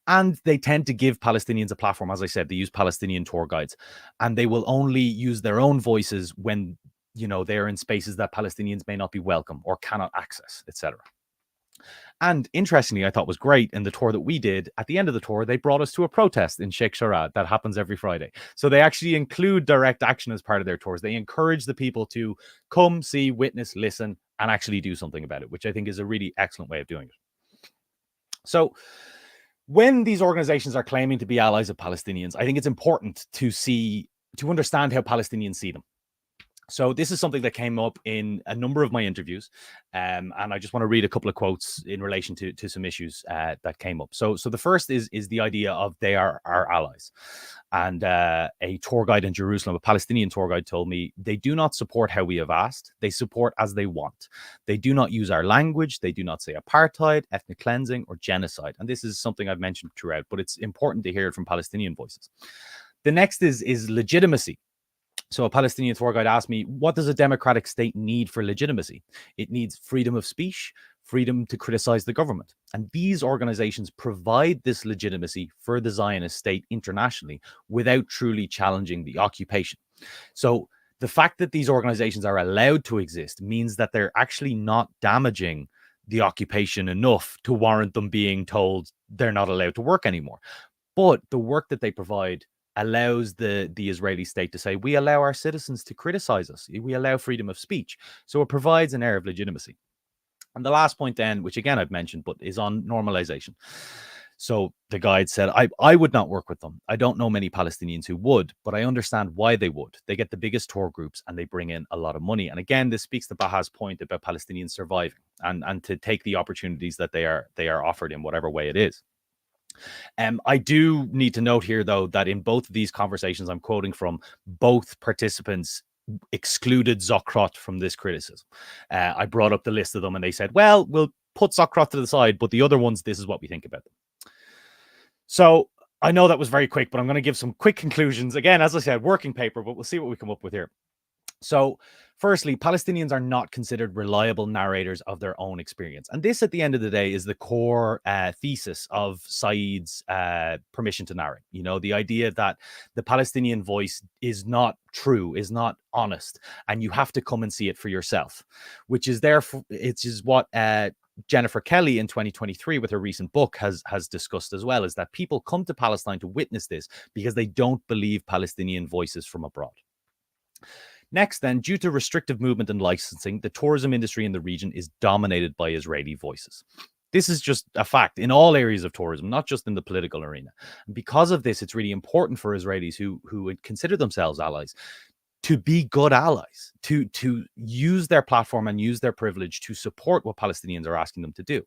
K: And they tend to give Palestinians a platform. As I said, they use Palestinian tour guides, and they will only use their own voices when, you know, they're in spaces that Palestinians may not be welcome or cannot access, etc. And interestingly, I thought was great in the tour that we did, at the end of the tour, they brought us to a protest in Sheikh Jarrah that happens every Friday. So they actually include direct action as part of their tours. They encourage the people to come, see, witness, listen, and actually do something about it, which I think is a really excellent way of doing it. So when these organizations are claiming to be allies of Palestinians, I think it's important to understand how Palestinians see them. So this is something that came up in a number of my interviews, and I just want to read a couple of quotes in relation to some issues that came up. So the first is the idea of they are our allies. And a tour guide in Jerusalem, a Palestinian tour guide, told me they do not support how we have asked. They support as they want. They do not use our language. They do not say apartheid, ethnic cleansing, or genocide. And this is something I've mentioned throughout, but it's important to hear it from Palestinian voices. The next is legitimacy. So a Palestinian tour guide asked me, what does a democratic state need for legitimacy? It needs freedom of speech, freedom to criticize the government. And these organizations provide this legitimacy for the Zionist state internationally without truly challenging the occupation. So the fact that these organizations are allowed to exist means that they're actually not damaging the occupation enough to warrant them being told they're not allowed to work anymore. But the work that they provide allows the Israeli state to say, we allow our citizens to criticize us. We allow freedom of speech. So it provides an air of legitimacy. And the last point then, which again I've mentioned, but is on normalization. So the guide said, I would not work with them. I don't know many Palestinians who would, but I understand why they would. They get the biggest tour groups and they bring in a lot of money. And again, this speaks to Baha's point about Palestinians surviving and to take the opportunities that they are offered in whatever way it is. I do need to note here, though, that in both of these conversations, I'm quoting from, both participants excluded Zokrot from this criticism. I brought up the list of them and they said, well, we'll put Zokrot to the side, but the other ones, this is what we think about them. So I know that was very quick, but I'm going to give some quick conclusions. Again, as I said, working paper, but we'll see what we come up with here. So firstly, Palestinians are not considered reliable narrators of their own experience. And this, at the end of the day, is the core thesis of Saeed's permission to narrate. You know, the idea that the Palestinian voice is not true, is not honest, and you have to come and see it for yourself, which is therefore, it is what Jennifer Kelly in 2023 with her recent book has discussed as well, is that people come to Palestine to witness this because they don't believe Palestinian voices from abroad. Next, then, due to restrictive movement and licensing, the tourism industry in the region is dominated by Israeli voices. This is just a fact in all areas of tourism, not just in the political arena. And because of this, it's really important for Israelis who would consider themselves allies to be good allies, to use their platform and use their privilege to support what Palestinians are asking them to do.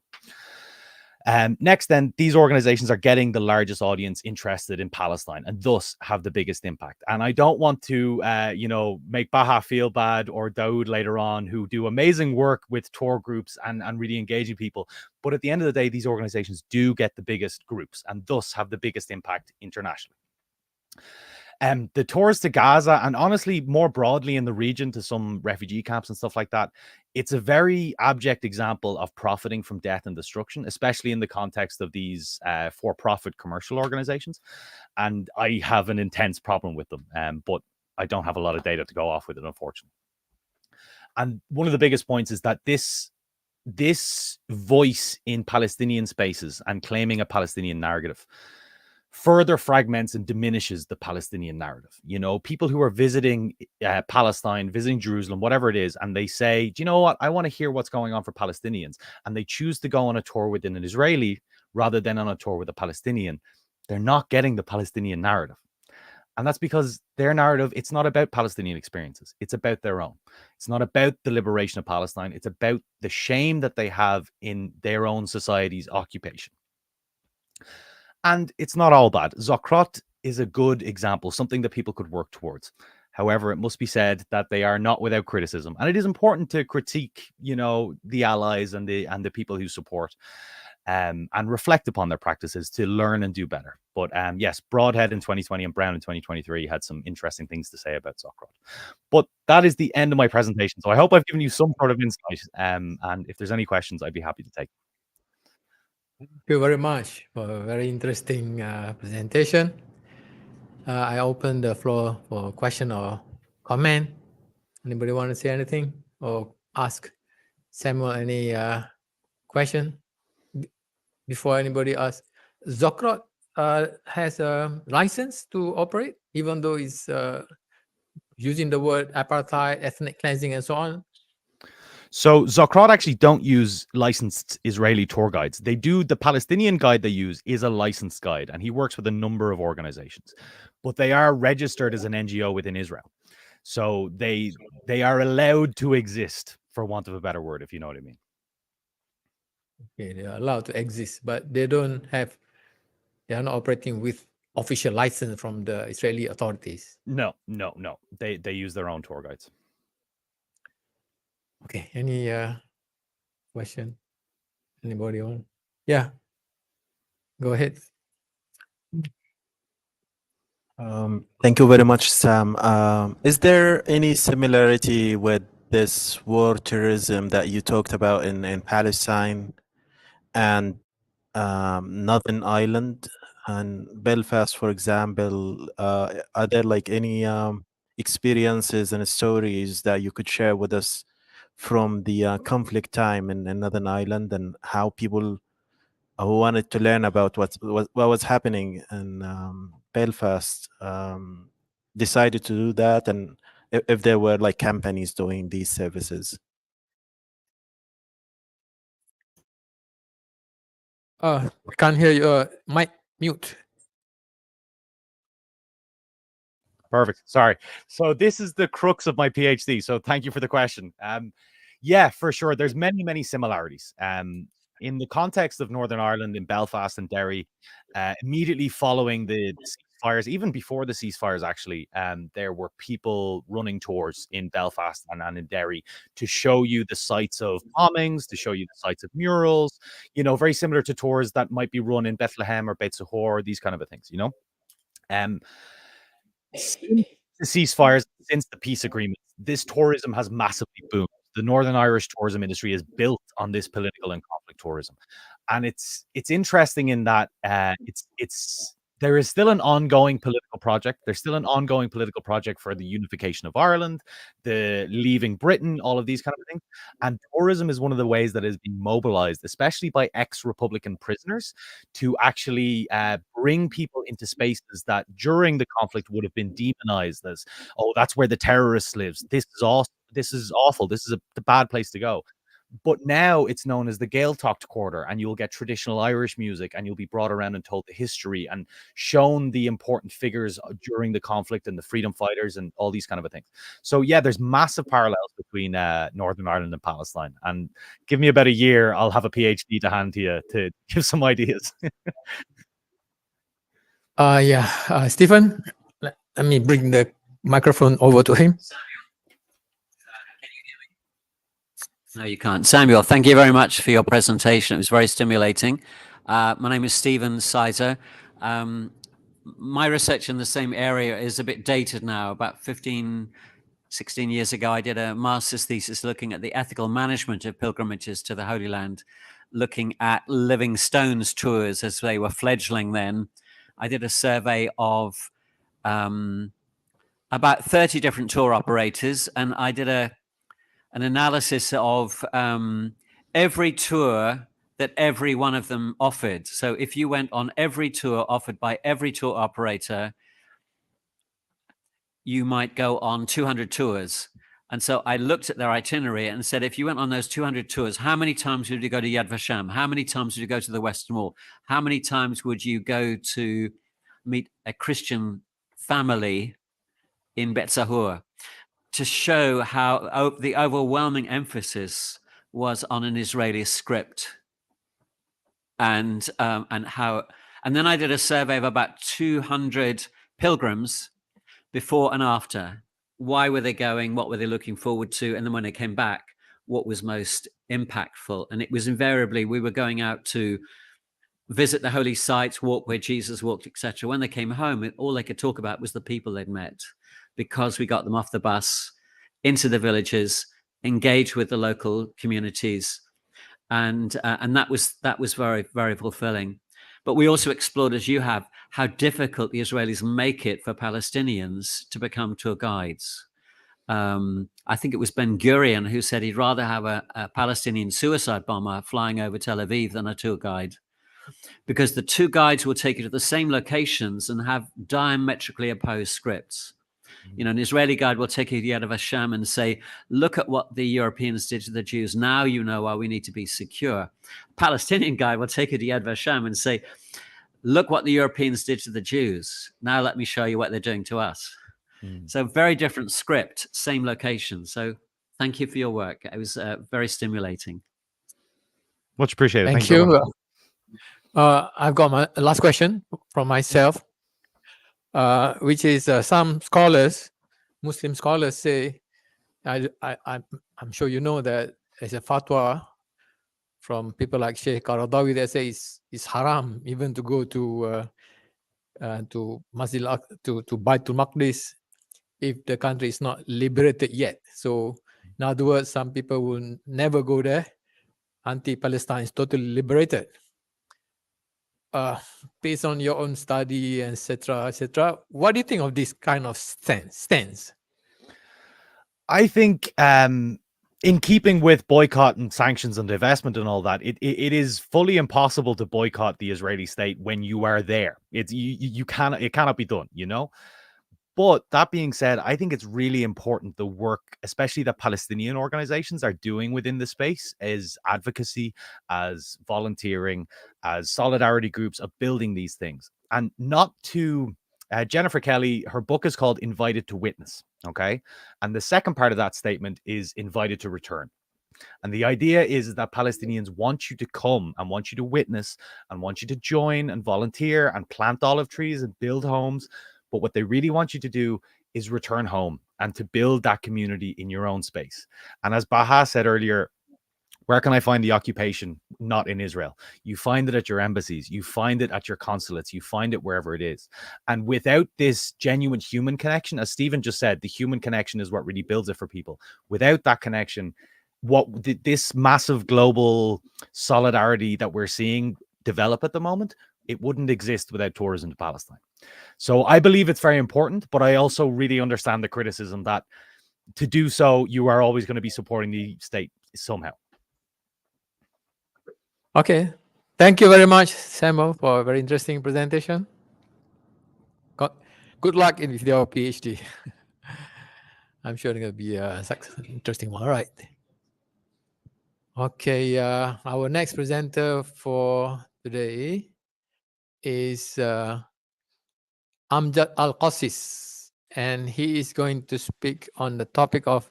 K: Next, then, these organizations are getting the largest audience interested in Palestine and thus have the biggest impact. And I don't want to, make Baha feel bad or Daoud later on, who do amazing work with tour groups and really engaging people. But at the end of the day, these organizations do get the biggest groups and thus have the biggest impact internationally. The tours to Gaza and honestly more broadly in the region to some refugee camps and stuff like that, it's a very abject example of profiting from death and destruction, especially in the context of these for-profit commercial organizations. And I have an intense problem with them, but I don't have a lot of data to go off with it, unfortunately. And one of the biggest points is that this voice in Palestinian spaces and claiming a Palestinian narrative further fragments and diminishes the Palestinian narrative. People who are visiting Palestine, visiting Jerusalem, whatever it is, and they say, do you know what? I want to hear what's going on for Palestinians. And they choose to go on a tour with an Israeli rather than on a tour with a Palestinian. They're not getting the Palestinian narrative. And that's because their narrative, it's not about Palestinian experiences. It's about their own. It's not about the liberation of Palestine. It's about the shame that they have in their own society's occupation. And it's not all bad. Zocrot is a good example, something that people could work towards. However, it must be said that they are not without criticism. And it is important to critique, the allies and the people who support and reflect upon their practices to learn and do better. But yes, Broadhead in 2020 and Brown in 2023 had some interesting things to say about Zocrot. But that is the end of my presentation. So I hope I've given you some sort of insight. And if there's any questions, I'd be happy to take.
A: Thank you very much for a very interesting presentation. I open the floor for question or comment. Anybody want to say anything or ask Samuel any question before anybody asks? Zocrot has a license to operate, even though it's using the word apartheid, ethnic cleansing, and so on.
K: So Zocrot actually don't use licensed Israeli tour guides. They do. The Palestinian guide they use is a licensed guide, and he works with a number of organizations, but they are registered as an NGO within Israel. So they are allowed to exist, for want of a better word, if you know what I mean.
A: Okay, they are allowed to exist, but they are not operating with official license from the Israeli authorities.
K: No. They use their own tour guides.
A: Okay, any question? Anybody want? Yeah, go ahead.
L: Thank you very much, Sam. Is there any similarity with this war tourism that you talked about in Palestine and Northern Ireland and Belfast, for example? Are there like any experiences and stories that you could share with us from the conflict time in Northern Ireland and how people who wanted to learn about what was happening in Belfast decided to do that, and if there were like companies doing these services?
A: Can't hear you. Mic mute.
K: Perfect. Sorry. So this is the crux of my PhD. So thank you for the question. Yeah, for sure. There's many similarities. In the context of Northern Ireland, in Belfast and Derry, immediately following the ceasefires, even before the ceasefires, actually, there were people running tours in Belfast and in Derry to show you the sites of bombings, to show you the sites of murals, very similar to tours that might be run in Bethlehem or Beit Sahor, these kind of things, Since the ceasefires, since the peace agreement, this tourism has massively boomed. The Northern Irish tourism industry is built on this political and conflict tourism, and it's interesting in that there is still an ongoing political project. There's still an ongoing political project for the unification of Ireland, the leaving Britain, all of these kind of things. And tourism is one of the ways that is being mobilized, especially by ex-Republican prisoners, to actually bring people into spaces that during the conflict would have been demonized as, oh, that's where the terrorist lives. This is awesome. This is awful. This is the bad place to go. But now it's known as the Gaeltacht Quarter, and you'll get traditional Irish music, and you'll be brought around and told the history and shown the important figures during the conflict and the freedom fighters and all these kind of things. So yeah, there's massive parallels between Northern Ireland and Palestine. And give me about a year, I'll have a PhD to hand to you to give some ideas.
A: Stephen, let me bring the microphone over to him.
H: No, you can't. Samuel, thank you very much for your presentation. It was very stimulating. My name is Stephen Sizer. My research in the same area is a bit dated now. About 15, 16 years ago, I did a master's thesis looking at the ethical management of pilgrimages to the Holy Land, looking at Living Stones tours as they were fledgling then. I did a survey of about 30 different tour operators, and I did an analysis of every tour that every one of them offered. So if you went on every tour offered by every tour operator, you might go on 200 tours. And so I looked at their itinerary and said, if you went on those 200 tours, how many times would you go to Yad Vashem? How many times would you go to the Western Wall? How many times would you go to meet a Christian family in Bet Sahur? To show how the overwhelming emphasis was on an Israeli script, and then I did a survey of about 200 pilgrims before and after. Why were they going? What were they looking forward to? And then when they came back, what was most impactful? And it was invariably we were going out to visit the holy sites, walk where Jesus walked, etc. When they came home, all they could talk about was the people they'd met, because we got them off the bus, into the villages, engaged with the local communities, and that was very, very fulfilling. But we also explored, as you have, how difficult the Israelis make it for Palestinians to become tour guides. I think it was Ben Gurion who said he'd rather have a Palestinian suicide bomber flying over Tel Aviv than a tour guide, because the two guides will take you to the same locations and have diametrically opposed scripts. You know, an Israeli guide will take you to Yad Vashem and say, look at what the Europeans did to the Jews. Now you know why we need to be secure. A Palestinian guide will take you to Yad Vashem and say, look what the Europeans did to the Jews. Now let me show you what they're doing to us. So very different script, same location. So thank you for your work. It was very stimulating.
K: Much appreciated.
A: Thank
K: you.
A: you. I've got my last question from myself, which is some scholars, Muslim scholars say, I'm sure you know that there's a fatwa from people like Sheikh Qaradawi that says it's haram even to go to Masjid to Baitul Maqdis if the country is not liberated yet. So in other words, some people will never go there until Palestine is totally liberated. Based on your own study, etc., what do you think of this kind of stance?
K: I think in keeping with boycott and sanctions and divestment and all that, it is fully impossible to boycott the Israeli state when you are there. It cannot be done, you know. But that being said, I think it's really important the work, especially that Palestinian organizations are doing within the space, as advocacy, as volunteering, as solidarity groups of building these things. And not to Jennifer Kelly, her book is called Invited to Witness. Okay. And the second part of that statement is invited to return. And the idea is that Palestinians want you to come and want you to witness and want you to join and volunteer and plant olive trees and build homes. But what they really want you to do is return home and to build that community in your own space. And as Baha said earlier, where can I find the occupation? Not in Israel. You find it at your embassies. You find it at your consulates. You find it wherever it is. And without this genuine human connection, as Stephen just said, the human connection is what really builds it for people. Without that connection, this massive global solidarity that we're seeing develop at the moment, it wouldn't exist without tourism to Palestine. So I believe it's very important, but I also really understand the criticism that to do so, you are always going to be supporting the state somehow.
A: Okay. Thank you very much, Samuel, for a very interesting presentation. Good luck with your PhD. I'm sure it's going to be a interesting one. All right. Okay, our next presenter for today is Amjad Al-Qasis, and he is going to speak on the topic of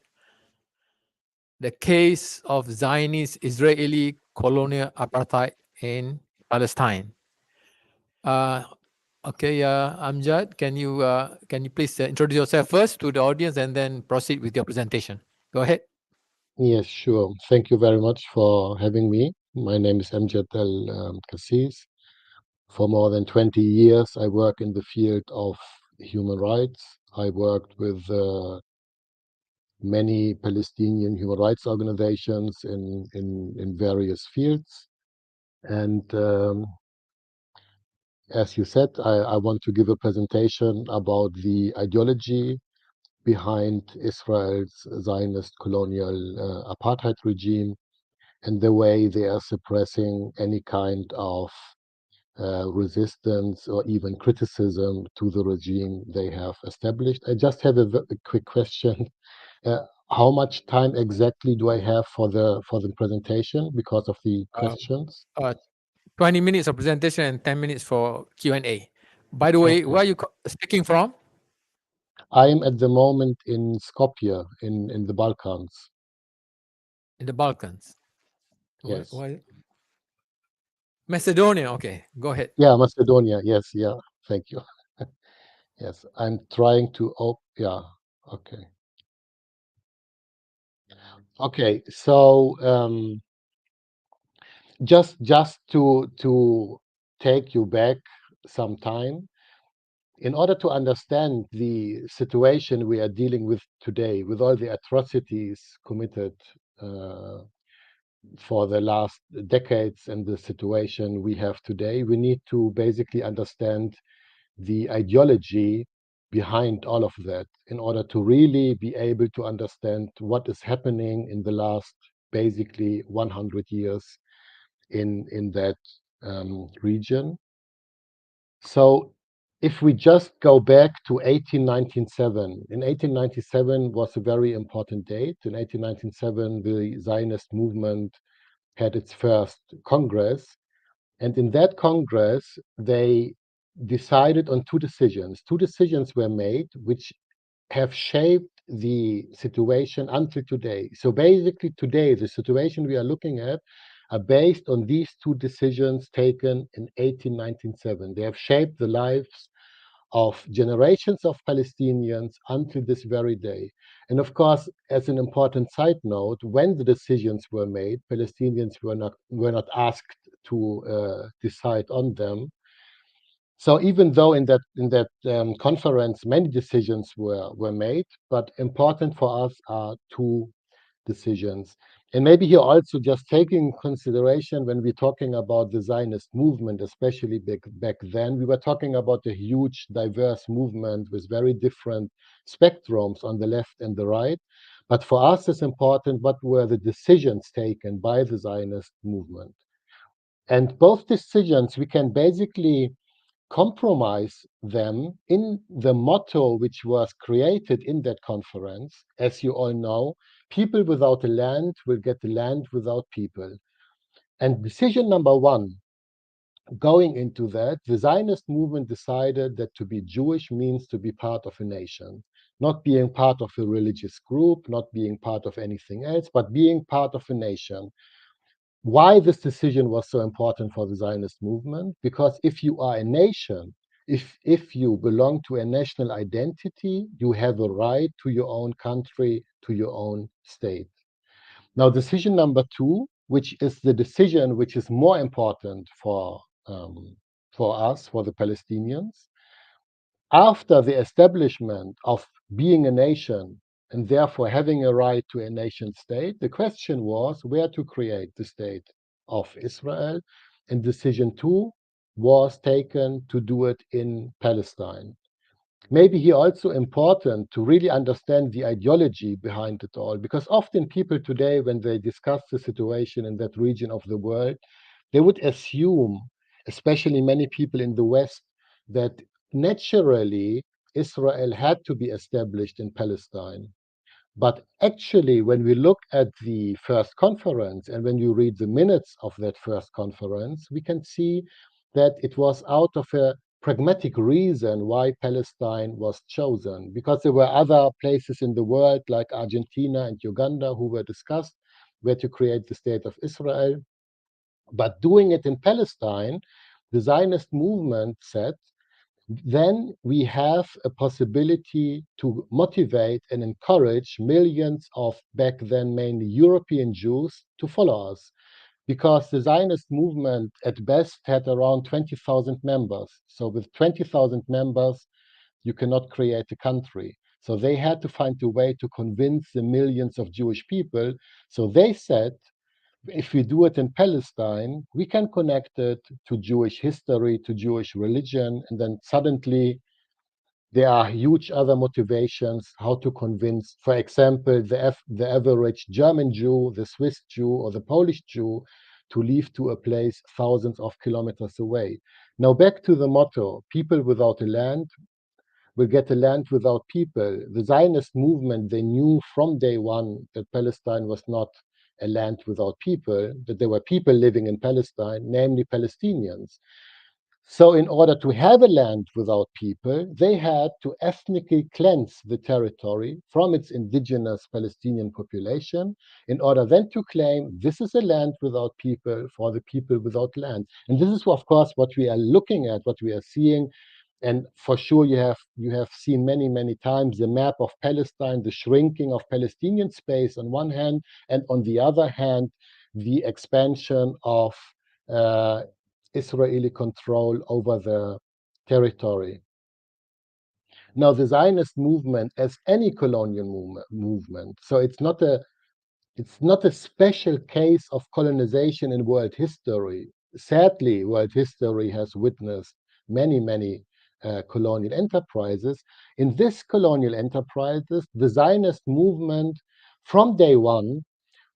A: the case of Zionist Israeli colonial apartheid in Palestine. Okay, Amjad, can you please introduce yourself first to the audience and then proceed with your presentation? Go ahead.
M: Yes, sure. Thank you very much for having me. My name is Amjad Al-Kassis. For more than 20 years, I work in the field of human rights. I worked with many Palestinian human rights organizations in various fields. And as you said, I want to give a presentation about the ideology behind Israel's Zionist colonial apartheid regime and the way they are suppressing any kind of resistance or even criticism to the regime they have established. I just have a quick question. How much time exactly do I have for the presentation because of the questions?
A: 20 minutes of presentation and 10 minutes for Q&A. By the way,
M: Okay.
A: where are you speaking from?
M: I am at the moment in Skopje in the Balkans.
A: In the Balkans.
M: Yes.
A: Why? Macedonia. Okay, go ahead.
M: Yeah, Macedonia. Yes, yeah. Thank you. Yes, I'm trying to. Oh, yeah. Okay. Okay. So just to take you back some time, in order to understand the situation we are dealing with today, with all the atrocities committed for the last decades and the situation we have today, we need to basically understand the ideology behind all of that in order to really be able to understand what is happening in the last basically 100 years in that region. So if we just go back to 1897, in 1897 was a very important date. In 1897, the Zionist movement had its first Congress. And in that Congress, they decided on two decisions. Two decisions were made which have shaped the situation until today. So basically, today, the situation we are looking at are based on these two decisions taken in 1897. They have shaped the lives of generations of Palestinians until this very day. And of course, as an important side note, when the decisions were made, Palestinians were not asked to decide on them. So even though in that conference many decisions were made, but important for us are two decisions. And maybe here also just taking consideration when we're talking about the Zionist movement, especially back then, we were talking about a huge, diverse movement with very different spectrums on the left and the right. But for us, it's important what were the decisions taken by the Zionist movement. And both decisions, we can basically compromise them in the motto which was created in that conference. As you all know, people without a land will get the land without people. And decision number one, going into that, the Zionist movement decided that to be Jewish means to be part of a nation, not being part of a religious group, not being part of anything else, but being part of a nation. Why this decision was so important for the Zionist movement? Because if you are a nation, if you belong to a national identity, you have a right to your own country, to your own state. Now, decision number two, which is the decision which is more important for us, for the Palestinians, after the establishment of being a nation and therefore having a right to a nation state, the question was where to create the state of Israel. And decision two was taken to do it in Palestine. Maybe here also important to really understand the ideology behind it all, because often people today, when they discuss the situation in that region of the world, they would assume, especially many people in the West, that naturally Israel had to be established in Palestine. But actually, when we look at the first conference and when you read the minutes of that first conference, we can see that it was out of a pragmatic reason why Palestine was chosen, because there were other places in the world like Argentina and Uganda who were discussed where to create the state of Israel. But doing it in Palestine, the Zionist movement said, then we have a possibility to motivate and encourage millions of back then mainly European Jews to follow us. Because the Zionist movement at best had around 20,000 members. So with 20,000 members, you cannot create a country. So they had to find a way to convince the millions of Jewish people. So they said, if we do it in Palestine, we can connect it to Jewish history, to Jewish religion, and then suddenly there are huge other motivations how to convince, for example, the average German Jew, the Swiss Jew, or the Polish Jew to leave to a place thousands of kilometers away. Now, back to the motto, people without a land will get a land without people. The Zionist movement, they knew from day one that Palestine was not a land without people, that there were people living in Palestine, namely Palestinians. So, in order to have a land without people, they had to ethnically cleanse the territory from its indigenous Palestinian population in order then to claim this is a land without people for the people without land. And this is, of course, what we are looking at, what we are seeing. And for sure, you have seen many times the map of Palestine, the shrinking of Palestinian space on one hand, and on the other hand, the expansion of Israeli control over the territory. Now, the Zionist movement, as any colonial movement, so it's not a special case of colonization in world history. Sadly, world history has witnessed many colonial enterprises. In this colonial enterprises, the Zionist movement from day one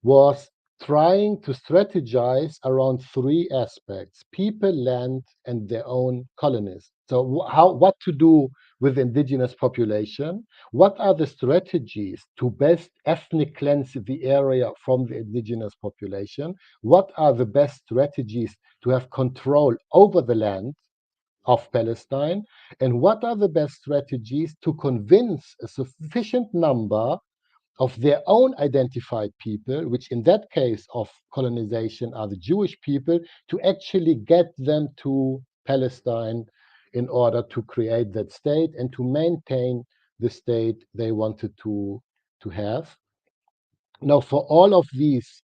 M: was trying to strategize around three aspects: people, land, and their own colonists. So, what to do with indigenous population? What are the strategies to best ethnic cleanse the area from the indigenous population? What are the best strategies to have control over the land of Palestine? And what are the best strategies to convince a sufficient number of their own identified people, which in that case of colonization are the Jewish people, to actually get them to Palestine in order to create that state and to maintain the state they wanted to have. Now, for all of these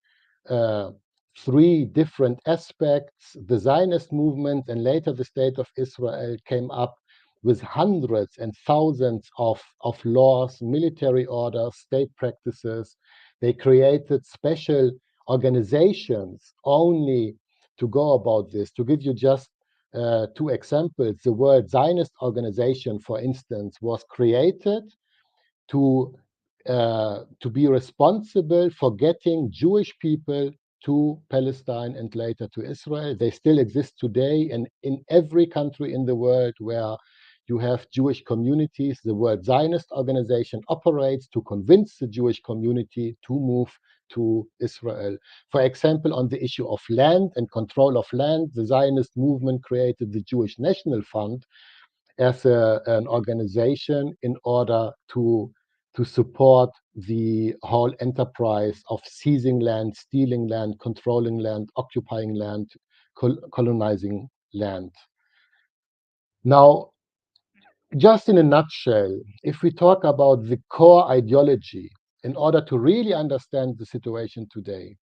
M: uh, three different aspects, the Zionist movement and later the State of Israel came up with hundreds and thousands of laws, military orders, state practices. They created special organizations only to go about this. To give you just two examples, the word Zionist organization, for instance, was created to be responsible for getting Jewish people to Palestine and later to Israel. They still exist today, and in every country in the world where you have Jewish communities, the World Zionist Organization operates to convince the Jewish community to move to Israel. For example, on the issue of land and control of land, the Zionist movement created the Jewish National Fund as an organization in order to support the whole enterprise of seizing land, stealing land, controlling land, occupying land, colonizing land. Now, just in a nutshell, if we talk about the core ideology, in order to really understand the situation today,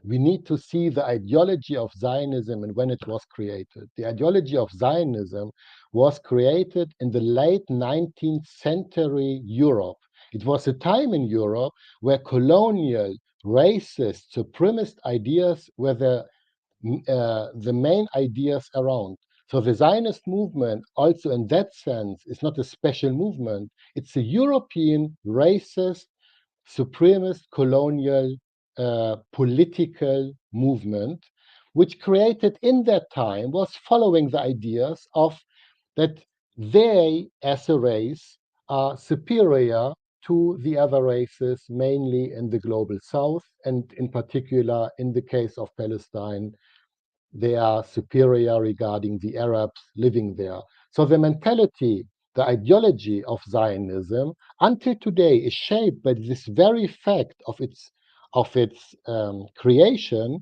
M: we need to see the ideology of Zionism and when it was created. The ideology of Zionism was created in the late 19th century Europe. It was a time in Europe where colonial, racist, supremacist ideas were the main ideas around. So the Zionist movement, also in that sense, is not a special movement. It's a European racist, supremacist, colonial, political movement, which created in that time was following the ideas of that they, as a race, are superior to the other races, mainly in the global south, and in particular, in the case of Palestine, they are superior regarding the Arabs living there. So the mentality, the ideology of Zionism, until today, is shaped by this very fact of its creation,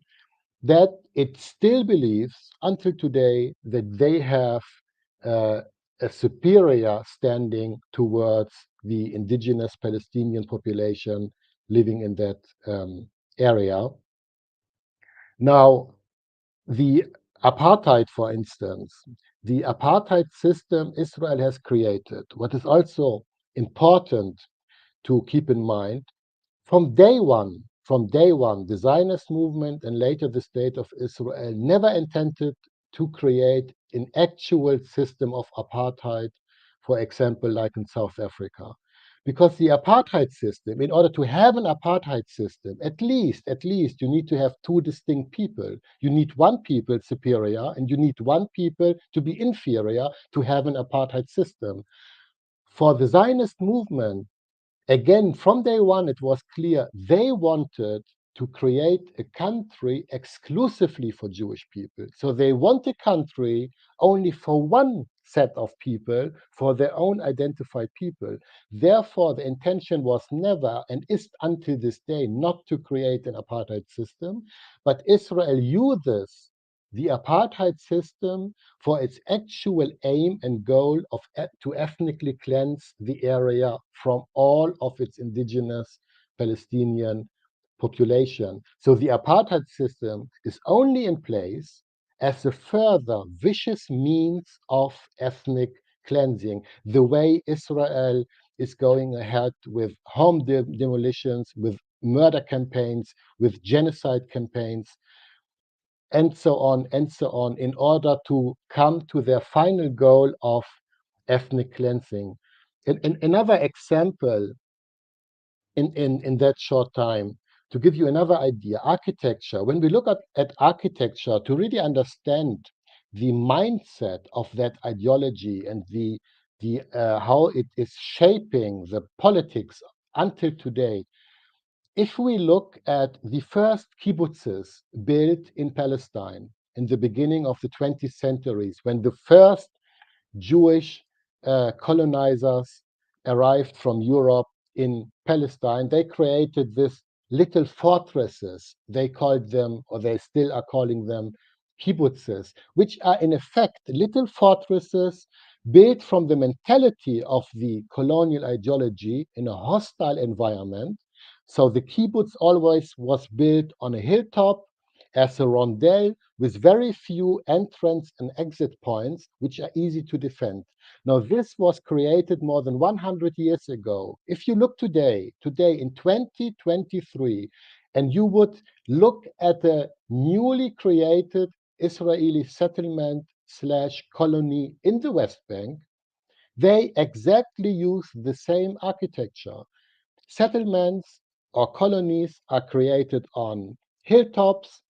M: that it still believes until today that they have uh, a superior standing towards the indigenous Palestinian population living in that area. Now, the apartheid, for instance, the apartheid system Israel has created, what is also important to keep in mind, from day one, the Zionist movement and later the state of Israel never intended to create an actual system of apartheid, for example, like in South Africa. Because the apartheid system, in order to have an apartheid system, at least you need to have two distinct people. You need one people superior and you need one people to be inferior to have an apartheid system. For the Zionist movement, again, from day one, it was clear they wanted to create a country exclusively for Jewish people. So they want a country only for one set of people, for their own identified people. Therefore, the intention was never, and is until this day, not to create an apartheid system, but Israel uses the apartheid system for its actual aim and goal of to ethnically cleanse the area from all of its indigenous Palestinian population. So the apartheid system is only in place as a further vicious means of ethnic cleansing, the way Israel is going ahead with home demolitions, with murder campaigns, with genocide campaigns, and so on, in order to come to their final goal of ethnic cleansing. Another example in that short time, to give you another idea, architecture. When we look at architecture, to really understand the mindset of that ideology and the how it is shaping the politics until today, if we look at the first kibbutzes built in Palestine in the beginning of the 20th centuries, when the first Jewish colonizers arrived from Europe in Palestine, they created this little fortresses. They called them, or they still are calling them, kibbutzes, which are in effect little fortresses built from the mentality of the colonial ideology in a hostile environment. So the kibbutz always was built on a hilltop as a rondel with very few entrance and exit points, which are easy to defend. Now, this was created more than 100 years ago. If you look today in 2023, and you would look at a newly created Israeli settlement slash colony in the West Bank, they exactly use the same architecture. Settlements or colonies are created on hilltops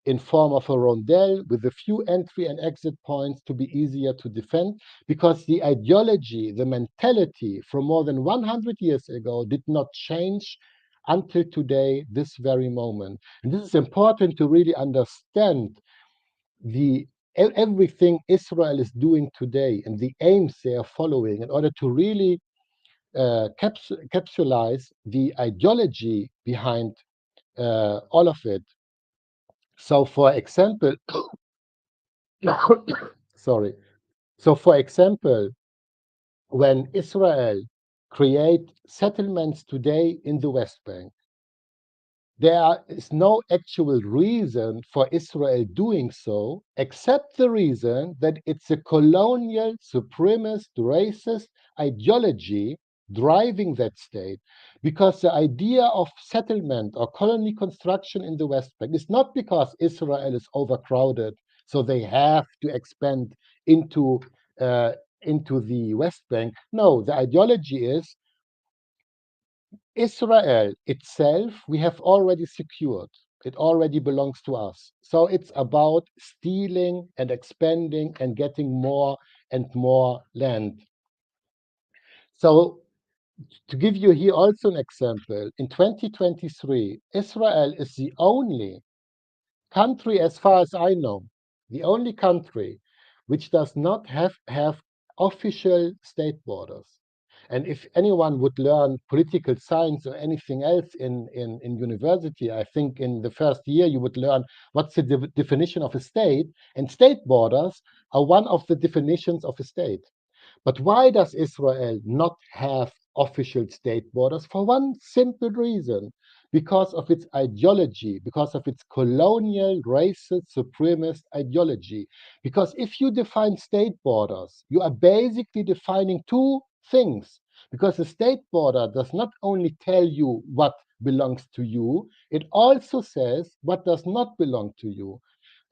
M: in form of a rondel with a few entry and exit points to be easier to defend, because the ideology, the mentality from more than 100 years ago did not change until today, this very moment. And this is important to really understand everything Israel is doing today and the aims they are following in order to really capsulize the ideology behind all of it. So, for example, sorry. So, for example, when Israel create settlements today in the West Bank, there is no actual reason for Israel doing so, except the reason that it's a colonial, supremacist, racist ideology driving that state. Because the idea of settlement or colony construction in the West Bank is not because Israel is overcrowded, so they have to expand into the West Bank. No, the ideology is Israel itself, we have already secured. It already belongs to us. So it's about stealing and expanding and getting more and more land. So To give you here also an example, in 2023, Israel is the only country, as far as I know, the only country which does not have official state borders. And if anyone would learn political science or anything else in university, I think in the first year you would learn what's the definition of a state, and state borders are one of the definitions of a state. But why does Israel not have official state borders? For one simple reason, because of its ideology, because of its colonial, racist, supremacist ideology. Because if you define state borders, you are basically defining two things. Because the state border does not only tell you what belongs to you, it also says what does not belong to you.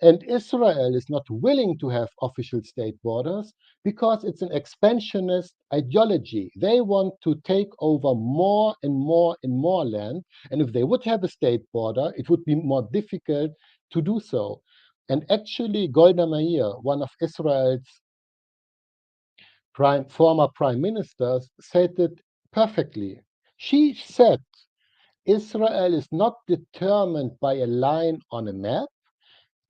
M: And Israel is not willing to have official state borders because it's an expansionist ideology. They want to take over more and more and more land. And if they would have a state border, it would be more difficult to do so. And actually, Golda Meir, one of Israel's former prime ministers, said it perfectly. She said, Israel is not determined by a line on a map.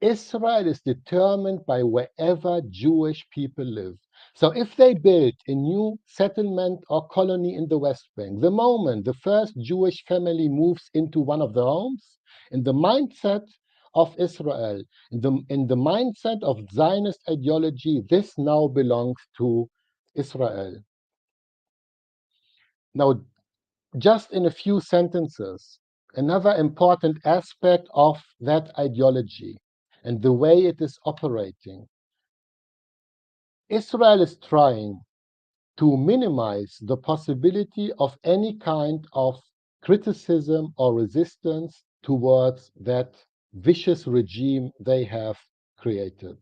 M: Israel is determined by wherever Jewish people live. So if they build a new settlement or colony in the West Bank, the moment the first Jewish family moves into one of the homes, in the mindset of Israel, in the mindset of Zionist ideology, this now belongs to Israel. Now, just in a few sentences, another important aspect of that ideology and the way it is operating. Israel is trying to minimize the possibility of any kind of criticism or resistance towards that vicious regime they have created.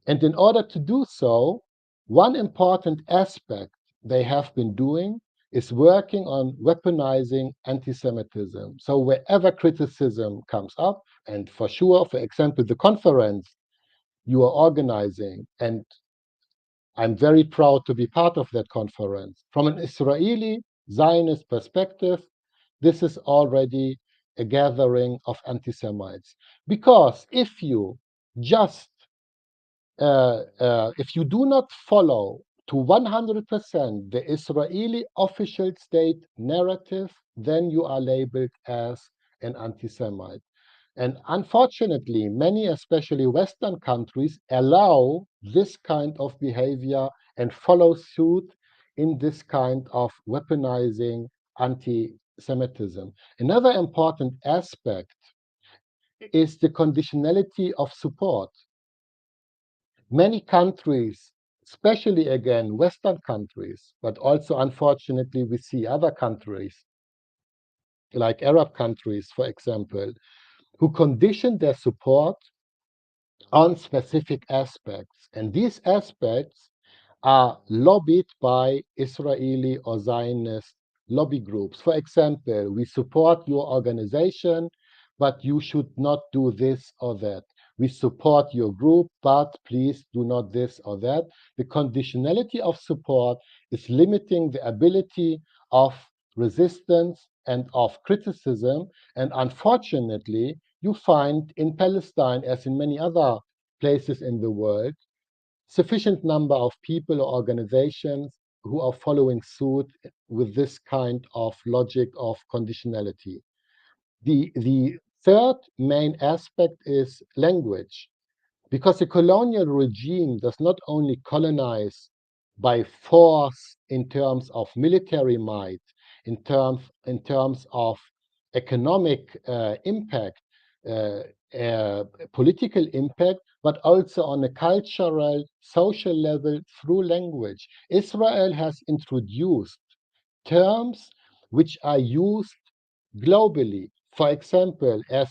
M: And in order to do so, one important aspect they have been doing is working on weaponizing anti-Semitism. So wherever criticism comes up, and for sure, for example, the conference you are organizing, and I'm very proud to be part of that conference. From an Israeli Zionist perspective, this is already a gathering of anti-Semites. Because if you just if you do not follow to 100% the Israeli official state narrative, then you are labeled as an anti-Semite. And unfortunately, many, especially Western countries, allow this kind of behavior and follow suit in this kind of weaponizing anti-Semitism. Another important aspect is the conditionality of support. Many countries, especially again Western countries, but also unfortunately we see other countries, like Arab countries, for example, who condition their support on specific aspects. And these aspects are lobbied by Israeli or Zionist lobby groups. For example, we support your organization, but you should not do this or that. We support your group, but please do not this or that. The conditionality of support is limiting the ability of resistance and of criticism. And unfortunately, you find in Palestine, as in many other places in the world, sufficient number of people or organizations who are following suit with this kind of logic of conditionality. The third main aspect is language, because the colonial regime does not only colonize by force in terms of military might, in terms of economic impact, uh, political impact, but also on a cultural, social level through language. Israel has introduced terms which are used globally. For example, as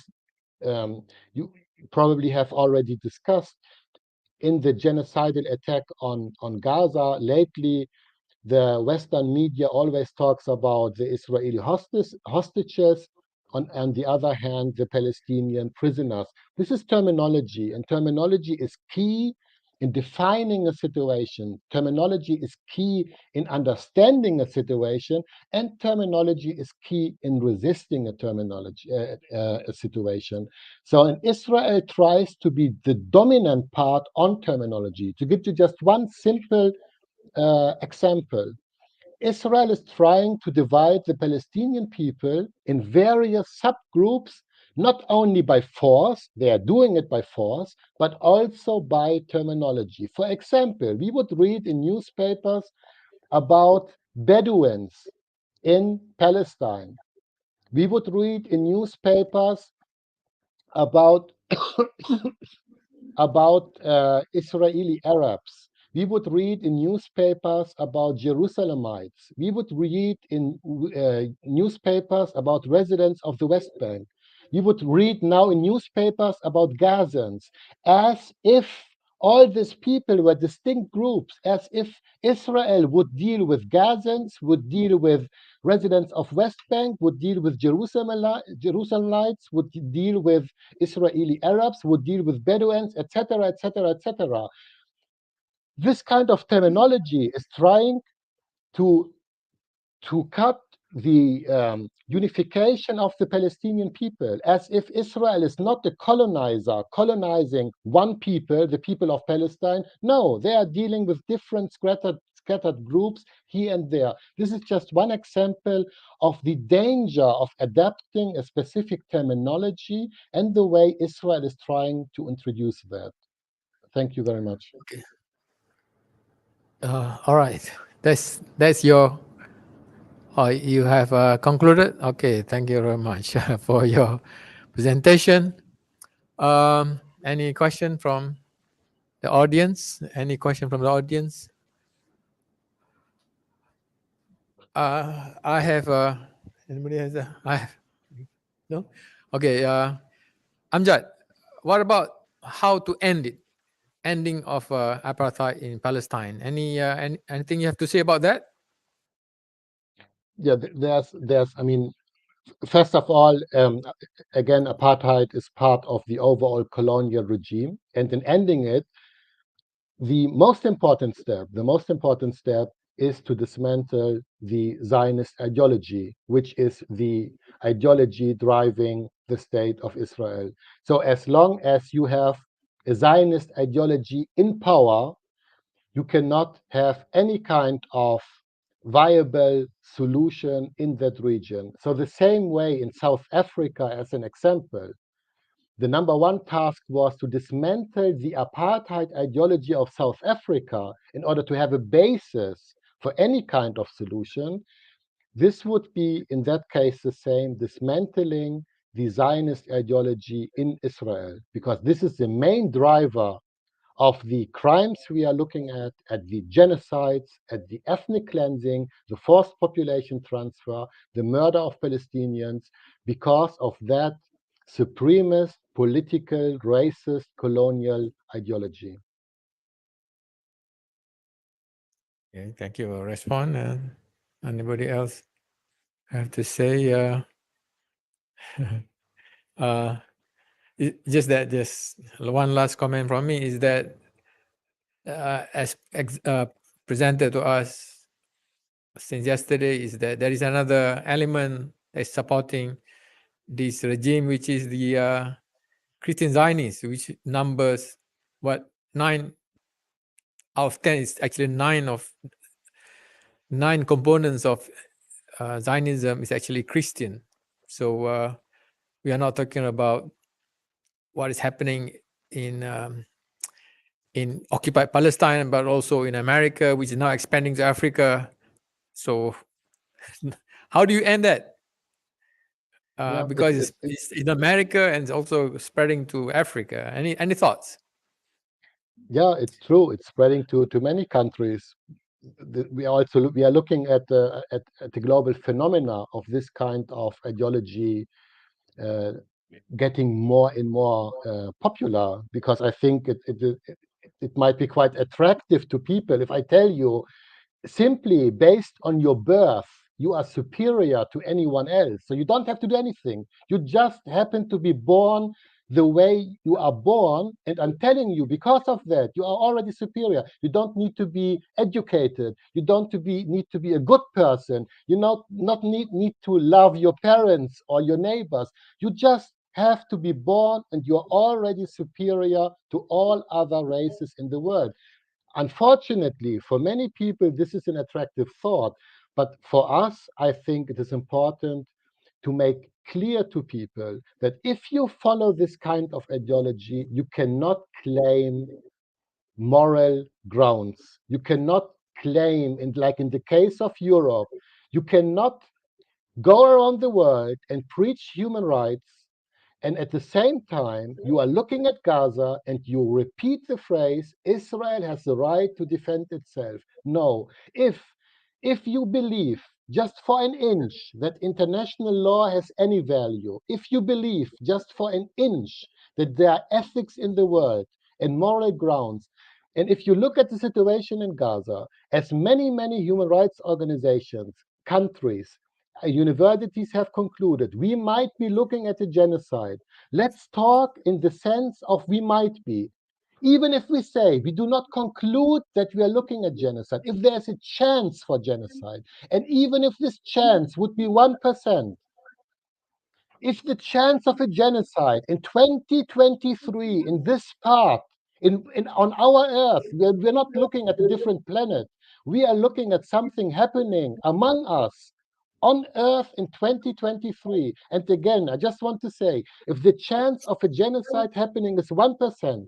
M: you probably have already discussed, in the genocidal attack on Gaza lately, the Western media always talks about the Israeli hostages, on the other hand, the Palestinian prisoners. This is terminology, and terminology is key in defining a situation. Terminology is key in understanding a situation, and terminology is key in resisting a situation. So, and Israel tries to be the dominant part on terminology. To give you just one simple example, Israel is trying to divide the Palestinian people in various subgroups, not only by force, they are doing it by force, but also by terminology. For example, we would read in newspapers about Bedouins in Palestine. We would read in newspapers about Israeli Arabs. We would read in newspapers about Jerusalemites. We would read in newspapers about residents of the West Bank. We would read now in newspapers about Gazans, as if all these people were distinct groups, as if Israel would deal with Gazans, would deal with residents of West Bank, would deal with Jerusalemites, would deal with Israeli Arabs, would deal with Bedouins, etc., etc., etc. This kind of terminology is trying to cut the unification of the Palestinian people, as if Israel is not the colonizer colonizing one people, the people of Palestine. No, they are dealing with different scattered groups here and there. This is just one example of the danger of adapting a specific terminology and the way Israel is trying to introduce that. Thank you very much.
A: Okay. All right. That's your. Oh, you have concluded. Okay. Thank you very much for your presentation. Any question from the audience? Any question from the audience? I have. Anybody has a? I have. No. Okay. Amjad, what about how to end it? Ending of apartheid in Palestine. Anything you have to say about that?
M: Yeah, there's. I mean, first of all, again, apartheid is part of the overall colonial regime, and in ending it, the most important step is to dismantle the Zionist ideology, which is the ideology driving the state of Israel. So as long as you have a Zionist ideology in power, you cannot have any kind of viable solution in that region. So the same way in South Africa, as an example, the number one task was to dismantle the apartheid ideology of South Africa in order to have a basis for any kind of solution. This would be, in that case, the same, dismantling the Zionist ideology in Israel, because this is the main driver of the crimes we are looking at the genocides, at the ethnic cleansing, the forced population transfer, the murder of Palestinians, because of that supremacist, political, racist, colonial ideology.
A: Okay, thank you for respond. Anybody else have to say? Just one last comment from me is that as presented to us since yesterday, is that there is another element that's supporting this regime, which is the Christian Zionists, which numbers 9 out of 10 is actually 9 components of Zionism is actually Christian. So we are not talking about what is happening in occupied Palestine, but also in America, which is now expanding to Africa. So how do you end that? Because it's in America and it's also spreading to Africa. Any thoughts?
M: Yeah, it's true. It's spreading to many countries. We are looking at the global phenomena of this kind of ideology getting more and more popular, because I think it might be quite attractive to people if I tell you, simply based on your birth, you are superior to anyone else. So you don't have to do anything. You just happen to be born the way you are born. And I'm telling you, because of that, you are already superior. You don't need to be educated. You don't need to be a good person. You not need to love your parents or your neighbors. You just have to be born, and you're already superior to all other races in the world. Unfortunately, for many people, this is an attractive thought. But for us, I think it is important to make clear to people that if you follow this kind of ideology, you cannot claim moral grounds. You cannot claim, like in the case of Europe, you cannot go around the world and preach human rights, and at the same time, you are looking at Gaza and you repeat the phrase, Israel has the right to defend itself. No, if you believe just for an inch that international law has any value, if you believe just for an inch that there are ethics in the world and moral grounds, and if you look at the situation in Gaza, as many human rights organizations, countries, universities have concluded, we might be looking at a genocide. Let's talk in the sense of we might be. Even if we say we do not conclude that we are looking at genocide, if there's a chance for genocide, and even if this chance would be 1%, if the chance of a genocide in 2023 in this part, on our earth, we're not looking at a different planet, we are looking at something happening among us on earth in 2023. And again, I just want to say, if the chance of a genocide happening is 1%,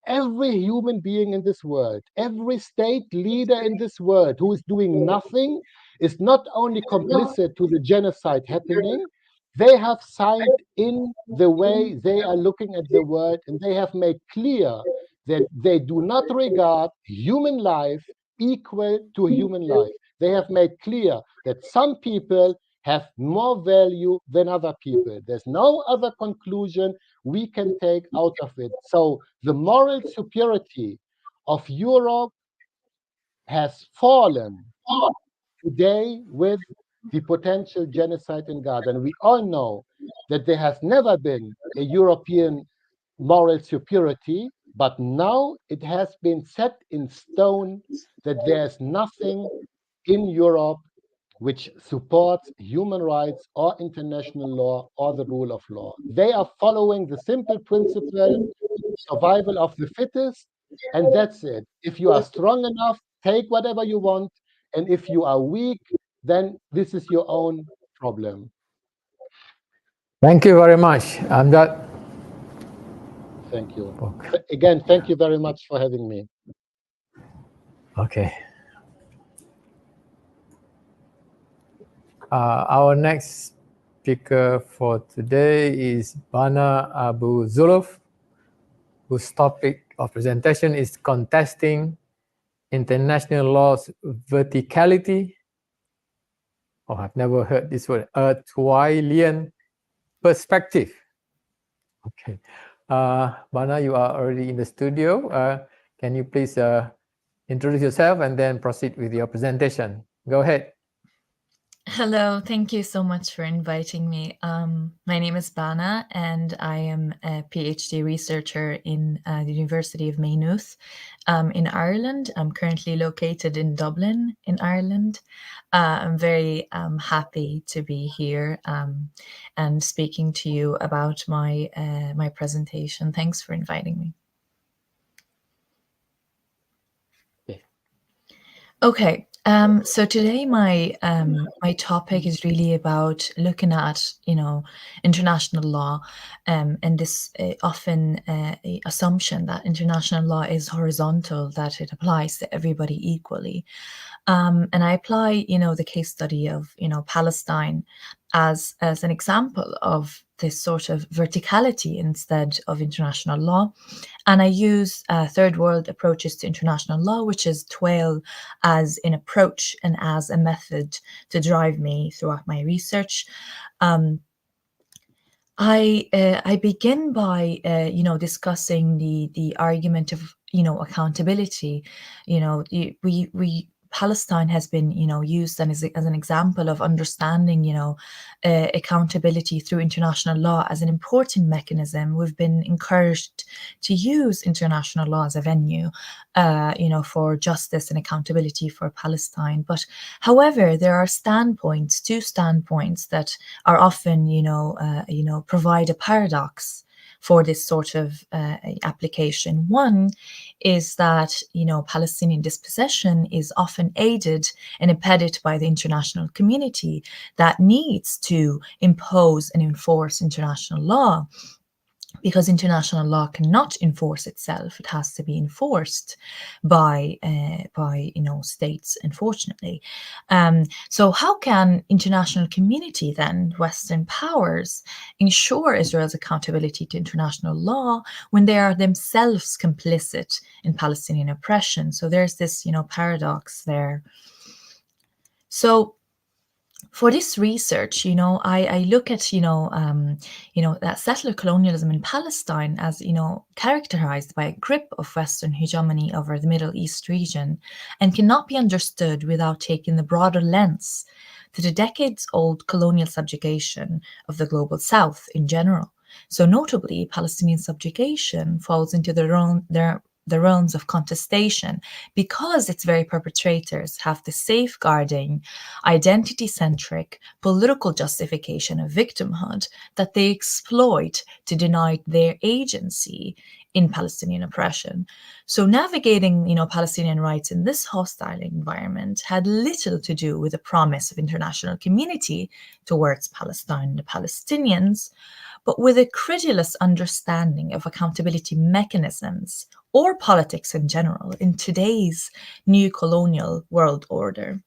M: every human being in this world, every state leader in this world who is doing nothing is not only complicit to the genocide happening, they have signed in the way they are looking at the world, and they have made clear that they do not regard human life equal to human life. They have made clear that some people have more value than other people. There's no other conclusion we can take out of it. So the moral superiority of Europe has fallen today with the potential genocide in Gaza. And we all know that there has never been a European moral superiority, but now it has been set in stone that there's nothing in Europe which supports human rights or international law or the rule of law. They are following the simple principle, survival of the fittest, and that's it. If you are strong enough, take whatever you want, and if you are weak, then this is your own problem.
A: Thank you very much. Amjad.
M: Thank you.
A: Okay.
M: Again, thank you very much for having me.
A: Okay. Our next speaker for today is Bana Abu Zuluf, whose topic of presentation is contesting international law's verticality. Oh, I've never heard this word, Artwilian perspective. Okay. Bana, you are already in the studio. Can you please introduce yourself and then proceed with your presentation? Go ahead.
N: Hello, thank you so much for inviting me. My name is Bana, and I am a PhD researcher in the University of Maynooth in Ireland. I'm currently located in Dublin, in Ireland. I'm very happy to be here and speaking to you about my my presentation. Thanks for inviting me. Okay, so today my my topic is really about looking at, you know, international law, and this often assumption that international law is horizontal, that it applies to everybody equally. And I apply, you know, the case study of, you know, Palestine as an example of this sort of verticality instead of international law. And I use third world approaches to international law, which is TWAIL, as an approach and as a method to drive me throughout my research. I begin by you know, discussing the argument of, you know, accountability. You know, we Palestine has been, used as an example of understanding, accountability through international law as an important mechanism. We've been encouraged to use international law as a venue, for justice and accountability for Palestine. But however, there are two standpoints that are often, provide a paradox for this sort of application. One is that, Palestinian dispossession is often aided and abetted by the international community that needs to impose and enforce international law, because international law cannot enforce itself. It has to be enforced by states, unfortunately. So how can international community, then Western powers, ensure Israel's accountability to international law when they are themselves complicit in Palestinian oppression? So there's this paradox there. So for this research, I look at, that settler colonialism in Palestine as, characterized by a grip of Western hegemony over the Middle East region, and cannot be understood without taking the broader lens to the decades-old colonial subjugation of the global South in general. So notably, Palestinian subjugation falls into the realms of contestation because its very perpetrators have the safeguarding, identity-centric political justification of victimhood that they exploit to deny their agency in Palestinian oppression. So navigating, Palestinian rights in this hostile environment had little to do with the promise of international community towards Palestine and the Palestinians, but with a credulous understanding of accountability mechanisms or politics in general in today's new colonial world order.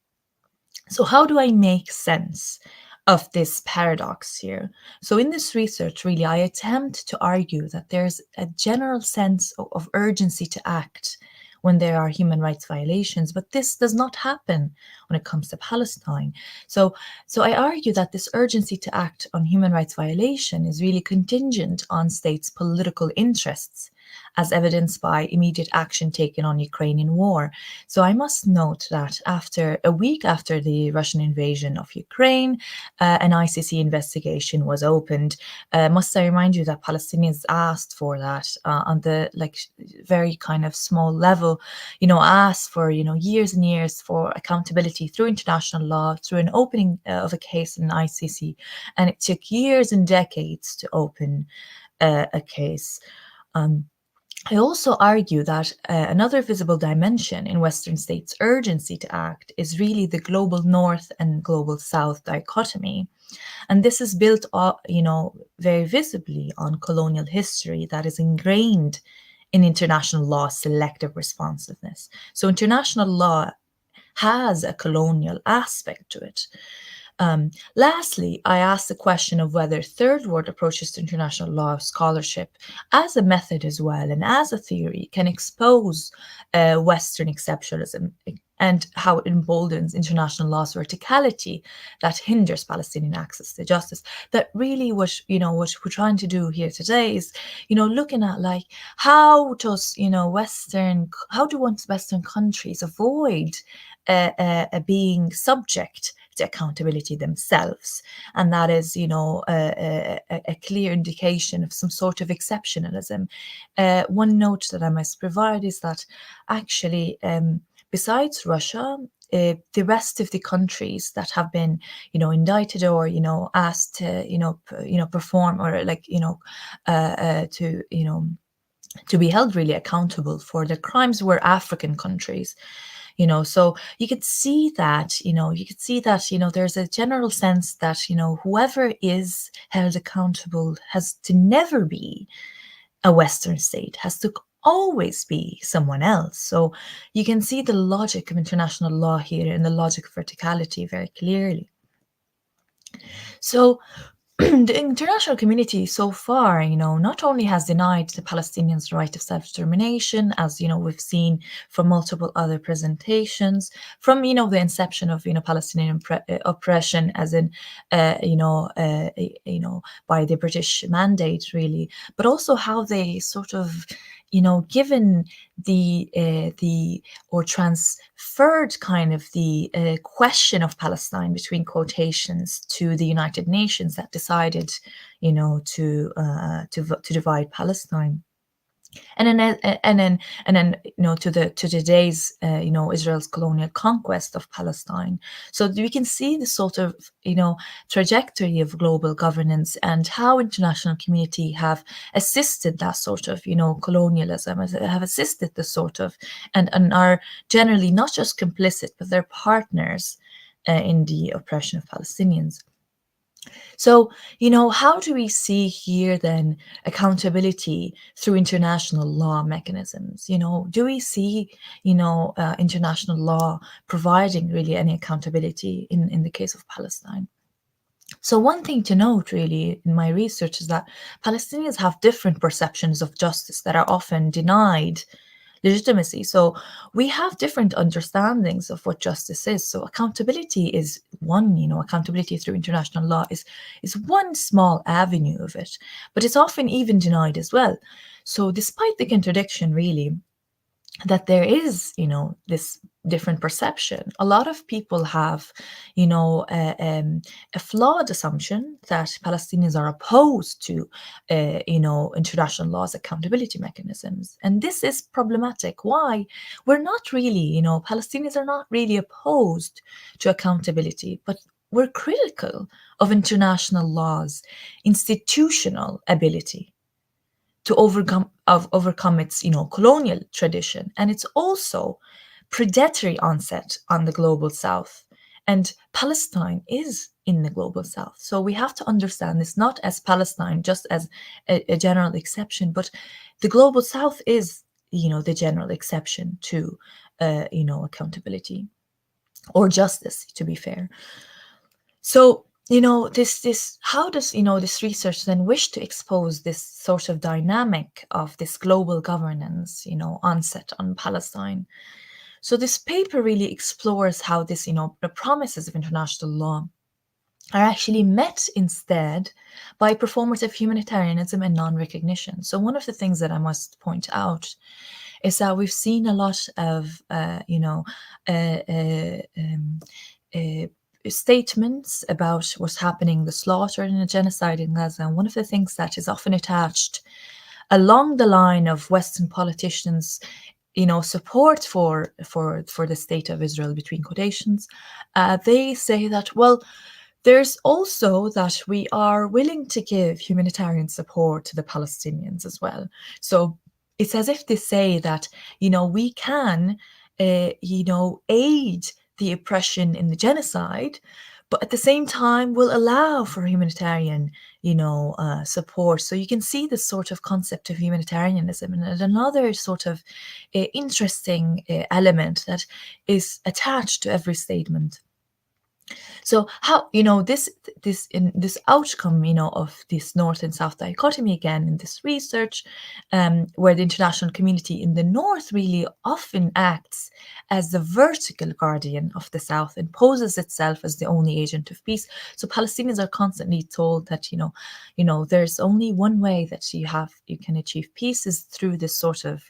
N: So how do I make sense of this paradox here? So in this research, really, I attempt to argue that there's a general sense of urgency to act when there are human rights violations, but this does not happen when it comes to Palestine. So I argue that this urgency to act on human rights violation is really contingent on states' political interests, as evidenced by immediate action taken on Ukrainian war. So I must note that after a week after the Russian invasion of Ukraine, an ICC investigation was opened. Must I remind you that Palestinians asked for that on the very kind of small level, asked for years and years for accountability through international law, through an opening of a case in ICC, and it took years and decades to open a case. I also argue that another visible dimension in Western states' urgency to act is really the global North and global South dichotomy. And this is built, very visibly on colonial history that is ingrained in international law's selective responsiveness. So international law has a colonial aspect to it. Lastly, I asked the question of whether third world approaches to international law scholarship as a method as well and as a theory can expose Western exceptionalism and how it emboldens international law's verticality that hinders Palestinian access to justice. That really what we're trying to do here today is, looking at how do Western countries avoid being subject to accountability themselves, and that is a clear indication of some sort of exceptionalism. One note that I must provide is that actually besides Russia, the rest of the countries that have been indicted or asked to perform or to be held really accountable for their crimes were African countries. So you could see that there's a general sense that whoever is held accountable has to never be a Western state, has to always be someone else. So you can see the logic of international law here and the logic of verticality very clearly. So the international community so far, not only has denied the Palestinians the right of self-determination, as we've seen from multiple other presentations, from the inception of Palestinian oppression, as in by the British mandate, really, but also how they sort of given the or transferred kind of the question of Palestine between quotations to the United Nations that decided, to divide Palestine. And then to today's Israel's colonial conquest of Palestine. So we can see the sort of trajectory of global governance and how international community have assisted that sort of colonialism, have assisted the sort of and are generally not just complicit but they're partners in the oppression of Palestinians. So, how do we see here then accountability through international law mechanisms? Do we see, international law providing really any accountability in the case of Palestine? So one thing to note really in my research is that Palestinians have different perceptions of justice that are often denied legitimacy. So we have different understandings of what justice is. So accountability is one, accountability through international law is one small avenue of it, but it's often even denied as well. So despite the contradiction really, that there is, this different perception. A lot of people have, a flawed assumption that Palestinians are opposed to, international law's accountability mechanisms. And this is problematic. Why? We're not really, Palestinians are not really opposed to accountability, but we're critical of international law's institutional ability to overcome its colonial tradition, and it's also predatory onset on the global south, and Palestine is in the global south. So we have to understand this not as Palestine just as a general exception, but the global south is the general exception to accountability or justice, to be fair. So this how does this research then wish to expose this sort of dynamic of this global governance onset on Palestine? So this paper really explores how this the promises of international law are actually met instead by performative humanitarianism and non-recognition. So one of the things that I must point out is that we've seen a lot of statements about what's happening, the slaughter and the genocide in Gaza. And one of the things that is often attached along the line of Western politicians, support for the state of Israel, between quotations, they say that, well, there's also that we are willing to give humanitarian support to the Palestinians as well. So it's as if they say that, we can, aid the oppression in the genocide, but at the same time will allow for humanitarian, support. So you can see this sort of concept of humanitarianism, and another sort of interesting element that is attached to every statement. So how this outcome of this north and south dichotomy again in this research, where the international community in the north really often acts as the vertical guardian of the south and poses itself as the only agent of peace. So Palestinians are constantly told that there's only one way that you can achieve peace is through this sort of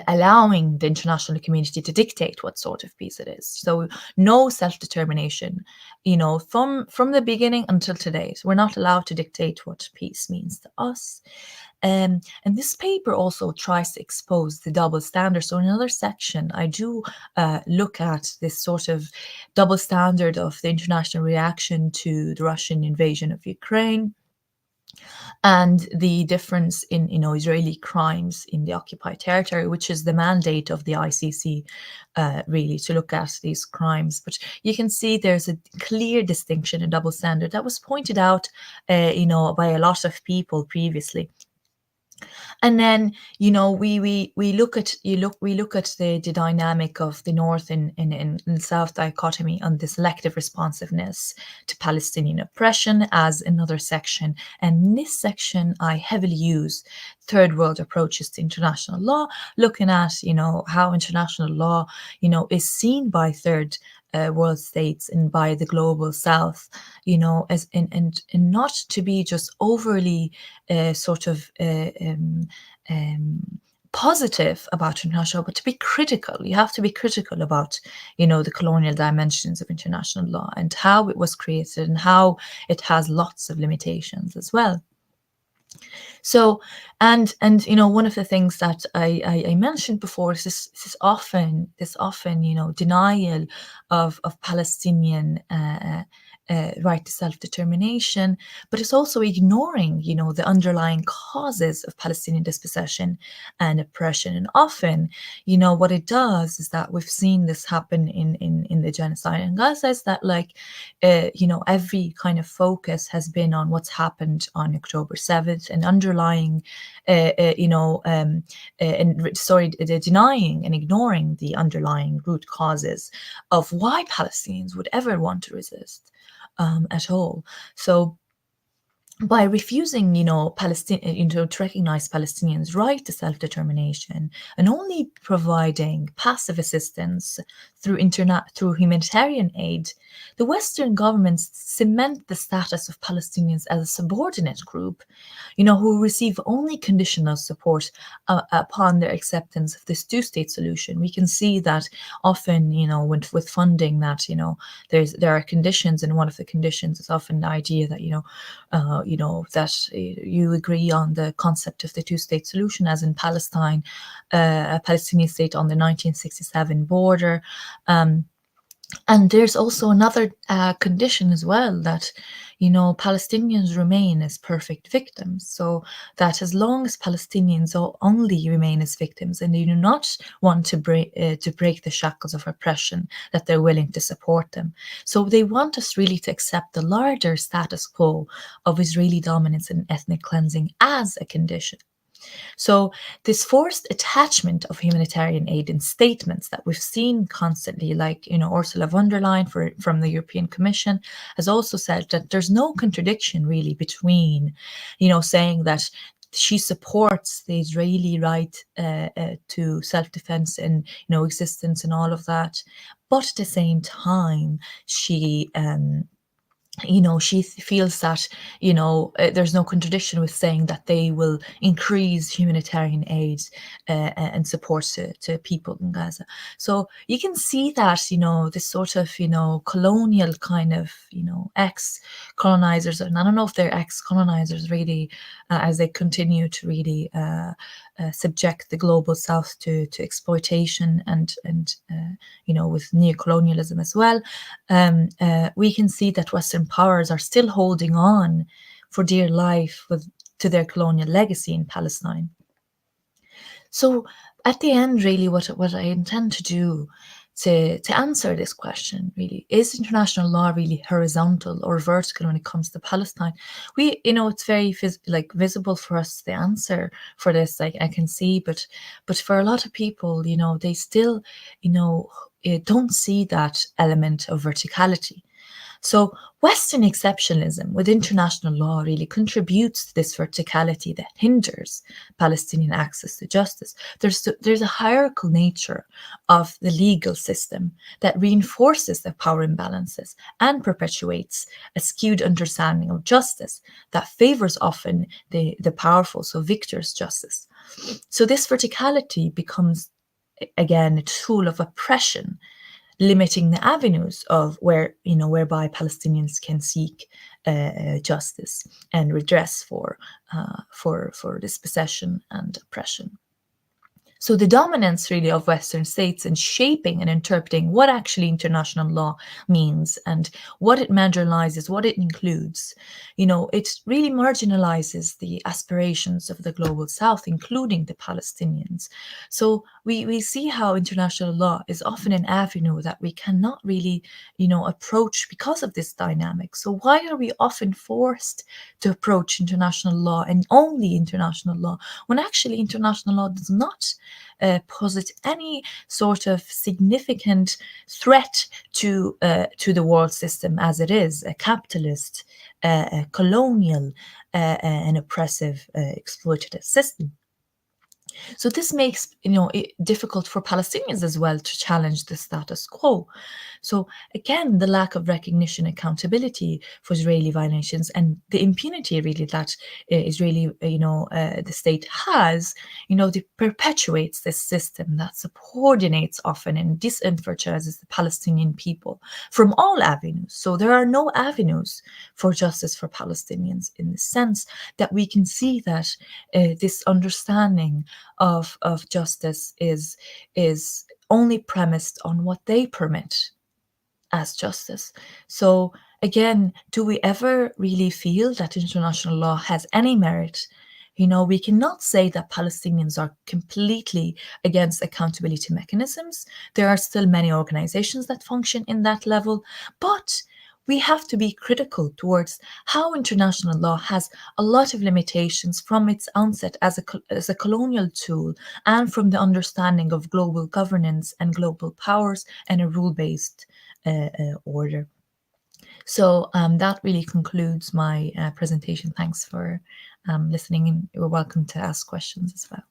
N: allowing the international community to dictate what sort of peace it is. So no self-determination, from the beginning until today. So we're not allowed to dictate what peace means to us. And this paper also tries to expose the double standard. So in another section, I do look at this sort of double standard of the international reaction to the Russian invasion of Ukraine, and the difference in Israeli crimes in the occupied territory, which is the mandate of the ICC, really to look at these crimes. But you can see there's a clear distinction, a double standard that was pointed out, by a lot of people previously. And then we look at the dynamic of the north and south dichotomy on the selective responsiveness to Palestinian oppression as another section. And in this section, I heavily use third world approaches to international law, looking at how international law is seen by third world states and by the global South, as and not to be just overly positive about international, but to be critical. You have to be critical about, the colonial dimensions of international law and how it was created and how it has lots of limitations as well. So, and one of the things that I mentioned before is this often denial of Palestinian right to self-determination, but it's also ignoring the underlying causes of Palestinian dispossession and oppression. And often, what it does is that we've seen this happen in the genocide in Gaza, is that every kind of focus has been on what's happened on October 7th and underlying, denying and ignoring the underlying root causes of why Palestinians would ever want to resist at all. So by refusing, to recognize Palestinians' right to self-determination and only providing passive assistance through humanitarian aid, the Western governments cement the status of Palestinians as a subordinate group, who receive only conditional support upon their acceptance of this two-state solution. We can see that often, with funding, that there are conditions, and one of the conditions is often the idea that that you agree on the concept of the two-state solution, as in Palestine, a Palestinian state on the 1967 border. And there's also another condition as well, that Palestinians remain as perfect victims. So that as long as Palestinians only remain as victims and they do not want to break the shackles of oppression, that they're willing to support them. So they want us really to accept the larger status quo of Israeli dominance and ethnic cleansing as a condition. So this forced attachment of humanitarian aid in statements that we've seen constantly, like Ursula von der Leyen from the European Commission has also said that there's no contradiction really between, saying that she supports the Israeli right to self-defense and existence and all of that, but at the same time she she feels that, there's no contradiction with saying that they will increase humanitarian aid and support to people in Gaza. So you can see that, this sort of, colonial kind of, ex-colonizers, and I don't know if they're ex-colonizers really, as they continue to really subject the global South to exploitation and with neocolonialism as well. We can see that Western powers are still holding on for dear life to their colonial legacy in Palestine. So at the end, really, what I intend to do to answer this question, really, is international law really horizontal or vertical when it comes to Palestine? It's very visible for us, the answer for this, I can see, but for a lot of people, they still, don't see that element of verticality. So Western exceptionalism with international law really contributes to this verticality that hinders Palestinian access to justice. There's a hierarchical nature of the legal system that reinforces the power imbalances and perpetuates a skewed understanding of justice that favors often the powerful, so victor's justice. So this verticality becomes, again, a tool of oppression, limiting the avenues of whereby Palestinians can seek justice and redress for dispossession and oppression. So the dominance really of Western states in shaping and interpreting what actually international law means and what it marginalizes, what it includes, it really marginalizes the aspirations of the global South, including the Palestinians. So we see how international law is often an avenue that we cannot really, approach because of this dynamic. So why are we often forced to approach international law and only international law, when actually international law does not posit any sort of significant threat to the world system as it is, a capitalist, a colonial, and oppressive, exploitative system? So this makes it difficult for Palestinians as well to challenge the status quo. So again, the lack of recognition, accountability for Israeli violations, and the impunity really that Israeli, the state has, it perpetuates this system that subordinates often and disenfranchises the Palestinian people from all avenues. So there are no avenues for justice for Palestinians in the sense that we can see that this understanding of justice is only premised on what they permit as justice. So again, do we ever really feel that international law has any merit? We cannot say that Palestinians are completely against accountability mechanisms. There are still many organizations that function in that level, but we have to be critical towards how international law has a lot of limitations from its onset as a colonial tool, and from the understanding of global governance and global powers and a rule-based order. So that really concludes my presentation. Thanks for listening, and you're welcome to ask questions as well.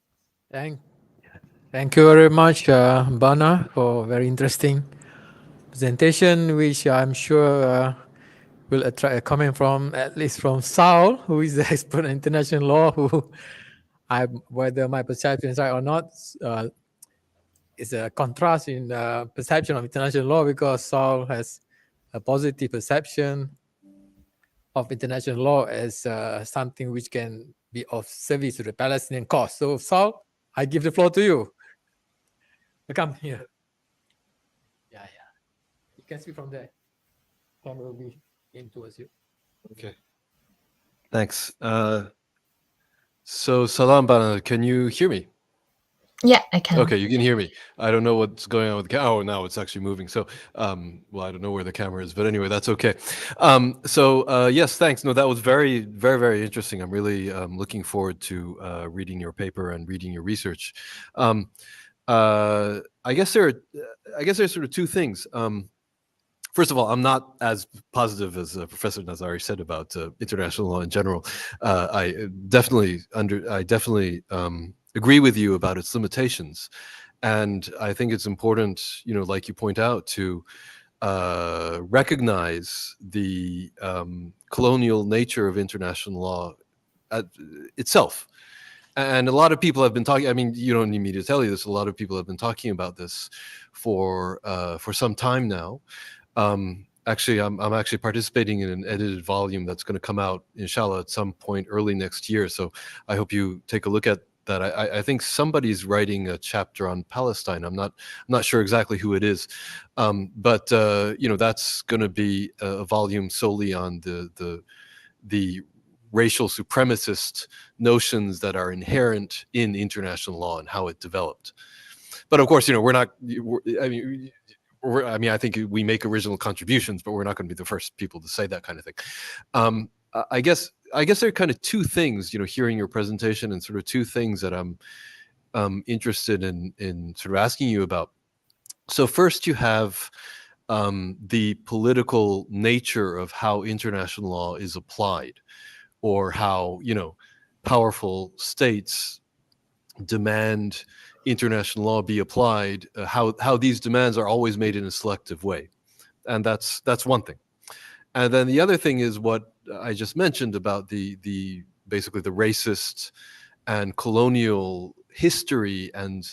A: Thank you very much, Bana, for very interesting presentation, which I'm sure will attract a comment from at least from Saul, who is the expert in international law. Who, whether my perception is right or not, is a contrast in perception of international law, because Saul has a positive perception of international law as something which can be of service to the Palestinian cause. So, Saul, I give the floor to you. Come here. Yeah. You can speak from there. Camera will be in towards you.
O: Okay. Thanks. So, Salam Bana, can you hear me?
N: Yeah, I can.
O: Okay, you can hear me. I don't know what's going on with the camera. Oh, now it's actually moving. So, well, I don't know where the camera is, but anyway, that's okay. Yes, thanks. No, that was very, very, very interesting. I'm really looking forward to reading your paper and reading your research. I guess there's sort of two things. First of all, I'm not as positive as Professor Nazari said about international law in general. I definitely agree with you about its limitations, and I think it's important, like you point out, to recognize the colonial nature of international law itself. And a lot of people have been talking. I mean, you don't need me to tell you this. A lot of people have been talking about this for some time now. Actually, I'm actually participating in an edited volume that's going to come out, inshallah, at some point early next year. So I hope you take a look at that. I think somebody's writing a chapter on Palestine. I'm not sure exactly who it is, but that's going to be a volume solely on the racial supremacist notions that are inherent in international law and how it developed. But of course, I think we make original contributions, but we're not going to be the first people to say that kind of thing. I guess there are kind of two things, hearing your presentation, and sort of two things that I'm interested in sort of asking you about. So first, you have the political nature of how international law is applied, or how powerful states demand international law be applied, how these demands are always made in a selective way. And that's one thing. And then the other thing is what I just mentioned about the basically the racist and colonial history and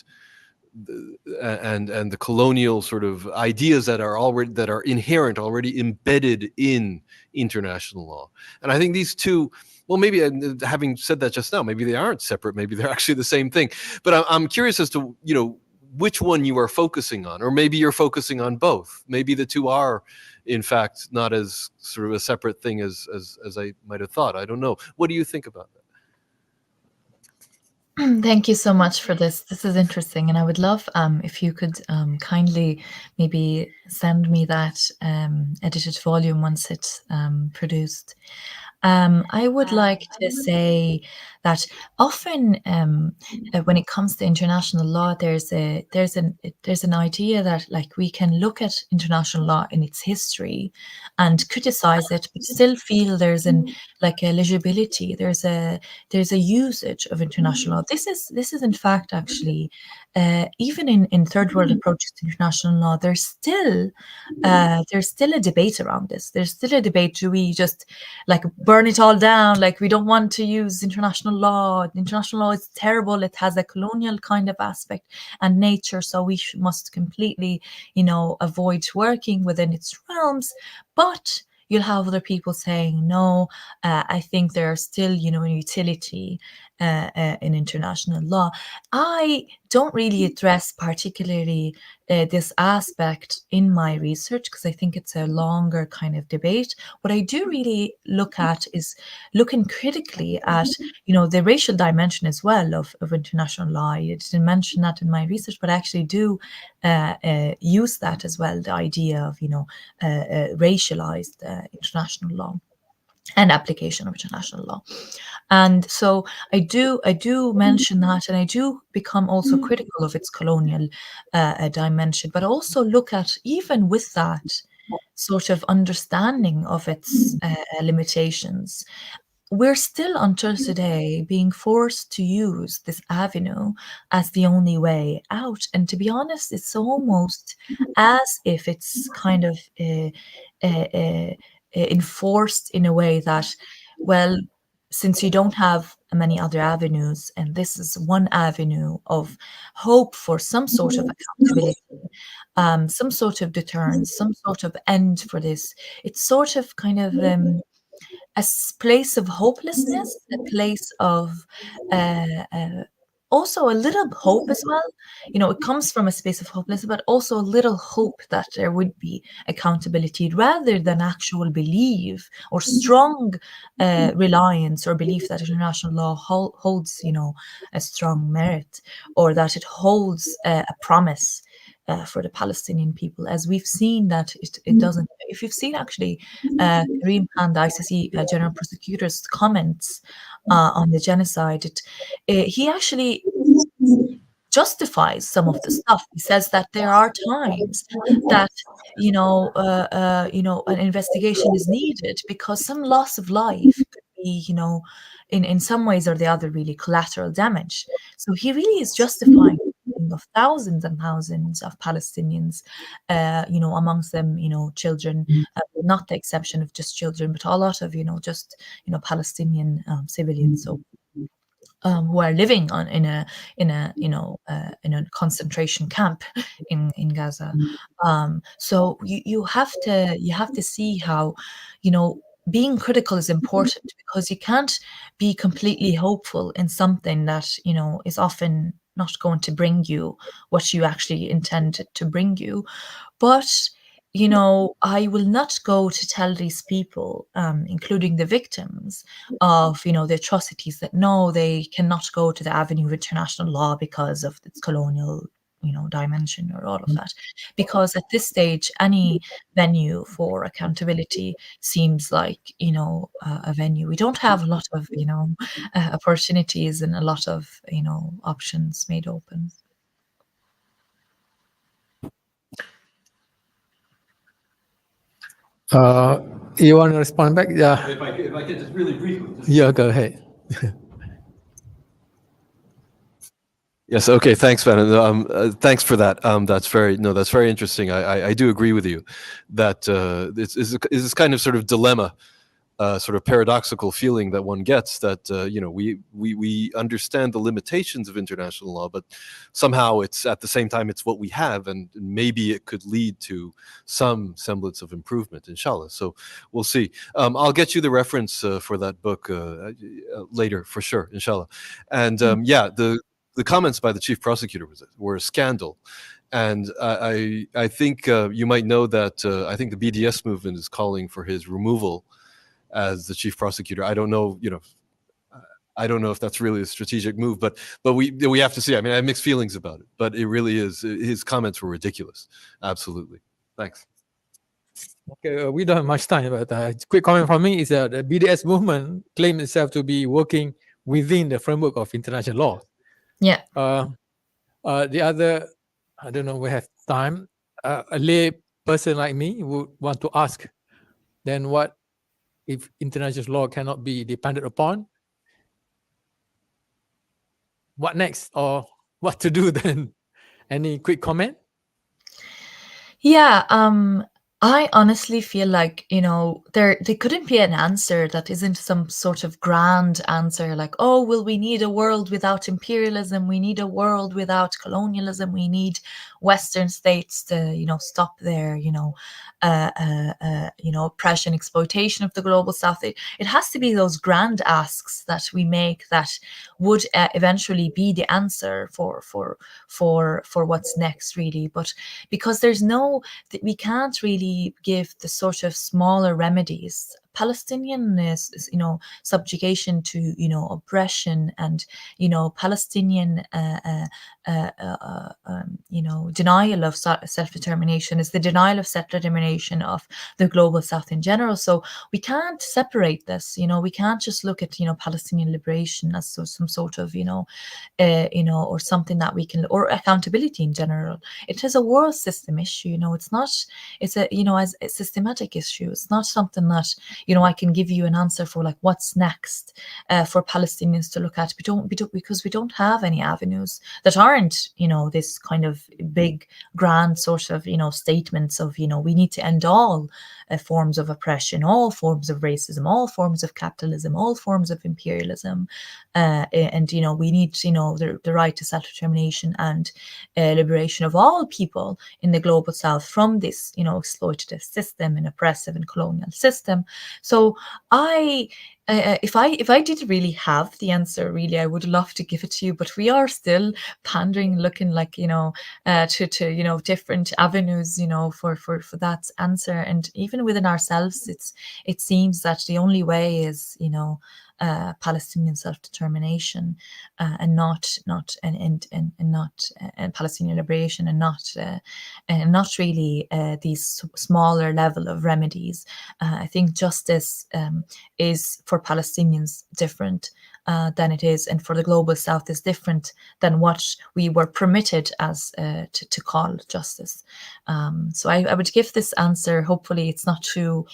O: the colonial sort of ideas that are inherent, already embedded in international law. And I think these two, well, maybe having said that just now, maybe they aren't separate. Maybe they're actually the same thing. But I'm curious as to which one you are focusing on, or maybe you're focusing on both. Maybe the two are, in fact, not as sort of a separate thing as I might have thought. I don't know. What do you think about that?
N: Thank you so much for this. This is interesting, and I would love if you could kindly maybe send me that edited volume once it's produced. I would like to say that often when it comes to international law, there's an idea that like we can look at international law in its history and criticize it, but still feel there's an like a legibility, there's a usage of international law. This is in fact actually even in third world approaches to international law, there's still a debate around this. There's still a debate: do we just like burn it all down? Like we don't want to use international law. International law is terrible. It has a colonial kind of aspect and nature, so we must completely, avoid working within its realms. But you'll have other people saying, no, I think there are still, a utility in international law. I don't really address particularly this aspect in my research because I think it's a longer kind of debate. What I do really look at is looking critically at, the racial dimension as well of international law. I didn't mention that in my research, but I actually do use that as well, the idea of, racialized international law and application of international law. And so I do mention that, and I do become also critical of its colonial dimension, but also look at, even with that sort of understanding of its limitations, we're still until today being forced to use this avenue as the only way out. And to be honest, it's almost as if it's kind of enforced in a way that, well, since you don't have many other avenues, and this is one avenue of hope for some sort of accountability, some sort of deterrence, some sort of end for this, it's sort of kind of place of hopelessness, a place of also a little hope as well. It comes from a space of hopelessness, but also a little hope that there would be accountability rather than actual belief or strong reliance or belief that international law holds, a strong merit, or that it holds a promise for the Palestinian people, as we've seen that it doesn't. If you've seen actually Karim Khan, the ICC General Prosecutor's comments on the genocide, he actually justifies some of the stuff. He says that there are times that an investigation is needed because some loss of life could be, in some ways or the other, really collateral damage. So he really is justifying of thousands and thousands of Palestinians, amongst them, children, not the exception of just children, but a lot of, just, Palestinian civilians. So who are living in a concentration camp in Gaza. So you have to see how, being critical is important, because you can't be completely hopeful in something that, is often not going to bring you what you actually intended to bring you. But I will not go to tell these people, including the victims of, the atrocities, that no, they cannot go to the avenue of international law because of its colonial, dimension or all of that. Because at this stage, any venue for accountability seems like, a venue. We don't have a lot of, opportunities and a lot of, options made open.
A: You want to respond back? Yeah.
O: If I could just really briefly.
A: Yeah, go ahead.
O: Yes. Okay. Thanks, Van. Thanks for that. That's very interesting. I do agree with you that it's this kind of sort of dilemma, sort of paradoxical feeling that one gets, that we understand the limitations of international law, but somehow it's at the same time it's what we have, and maybe it could lead to some semblance of improvement, inshallah. So we'll see. I'll get you the reference for that book later, for sure, inshallah. And the comments by the chief prosecutor were a scandal. And I think you might know that I think the BDS movement is calling for his removal as the chief prosecutor. I don't know, I don't know if that's really a strategic move, but we have to see. I mean, I have mixed feelings about it, but it really is. His comments were ridiculous. Absolutely. Thanks.
A: Okay, we don't have much time, but quick comment from me is that the BDS movement claims itself to be working within the framework of international law.
N: Yeah.
A: The other, I don't know, we have time. A lay person like me would want to ask, then what if international law cannot be depended upon? What next, or what to do then? Any quick comment?
N: Yeah, I honestly feel like, there couldn't be an answer that isn't some sort of grand answer like, oh, well, we need a world without imperialism, we need a world without colonialism, we need Western states to, stop their, oppression, exploitation of the global South. It has to be those grand asks that we make that would eventually be the answer for what's next, really. But because we can't really give the sort of smaller remedies. Palestinian is subjugation to oppression, and Palestinian denial of self-determination is the denial of self-determination of the global South in general. So we can't separate this. We can't just look at Palestinian liberation as some sort of or something that we can, or accountability in general. It is a world system issue. It's as a systematic issue. It's not something that I can give you an answer for, like what's next for Palestinians to look at. Because we don't have any avenues that aren't this kind of big grand sort of statements of we need to end all forms of oppression, all forms of racism, all forms of capitalism, all forms of imperialism, and we need the right to self-determination and liberation of all people in the global South from this exploitative system, an oppressive and colonial system. So if I did really have the answer, really, I would love to give it to you, but we are still pandering, looking like to different avenues for that answer. And even within ourselves, it seems that the only way is Palestinian self-determination and not Palestinian liberation, and not really these smaller level of remedies. I think justice is for Palestinians different than it is, and for the global South is different than what we were permitted as to call justice. So I would give this answer. Hopefully, it's not too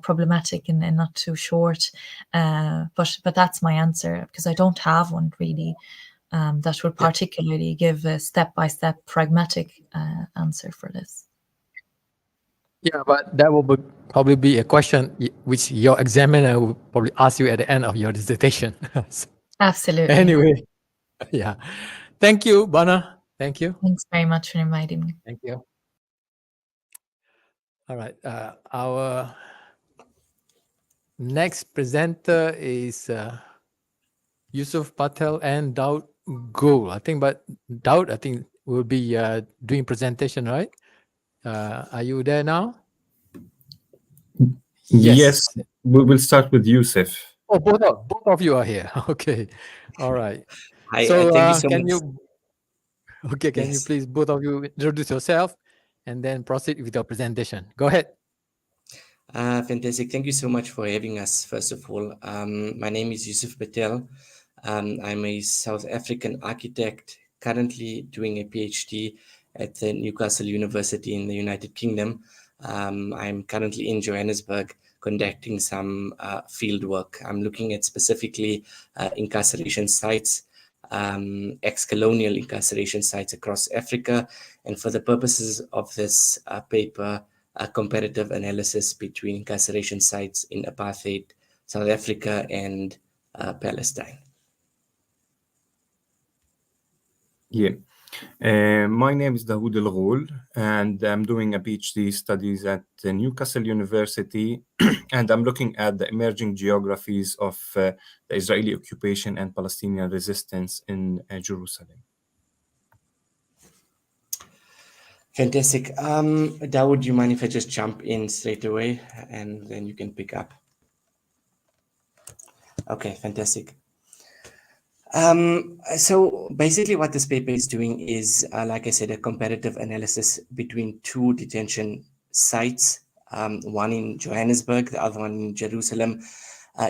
N: problematic and not too short. But that's my answer, because I don't have one really that would particularly give a step-by-step pragmatic answer for this.
A: Yeah, but that will probably be a question which your examiner will probably ask you at the end of your dissertation. So,
N: Absolutely.
A: anyway, yeah. Thank you, Bana. Thank you.
N: Thanks very much for inviting me.
A: Thank you. All right. Our next presenter is Yusuf Patel and Daud Gul. I think Daud, will be doing presentation, right? Are you there now?
P: Yes, we will start with Yusuf.
A: Oh, both of you are here. Okay. All right.
Q: Hi,
A: So
Q: thank you so
A: can
Q: much.
A: can you
Q: Yes.
A: please, both of you, introduce yourself and then proceed with your presentation? Go ahead.
Q: Fantastic. Thank you so much for having us, first of all. My name is Yusuf Patel. I'm a South African architect, currently doing a PhD at the Newcastle University in the United Kingdom. I'm currently in Johannesburg conducting some field work. I'm looking at specifically incarceration sites, ex-colonial incarceration sites across Africa. And for the purposes of this paper, a comparative analysis between incarceration sites in apartheid South Africa and Palestine.
P: Yeah. My name is Dawood El Ghoul, and I'm doing a PhD studies at the Newcastle University, and I'm looking at the emerging geographies of the Israeli occupation and Palestinian resistance in Jerusalem.
Q: Fantastic. Dawood, do you mind if I just jump in straight away and then you can pick up? Okay, fantastic. So basically what this paper is doing is, like I said, a comparative analysis between two detention sites, one in Johannesburg, the other one in Jerusalem.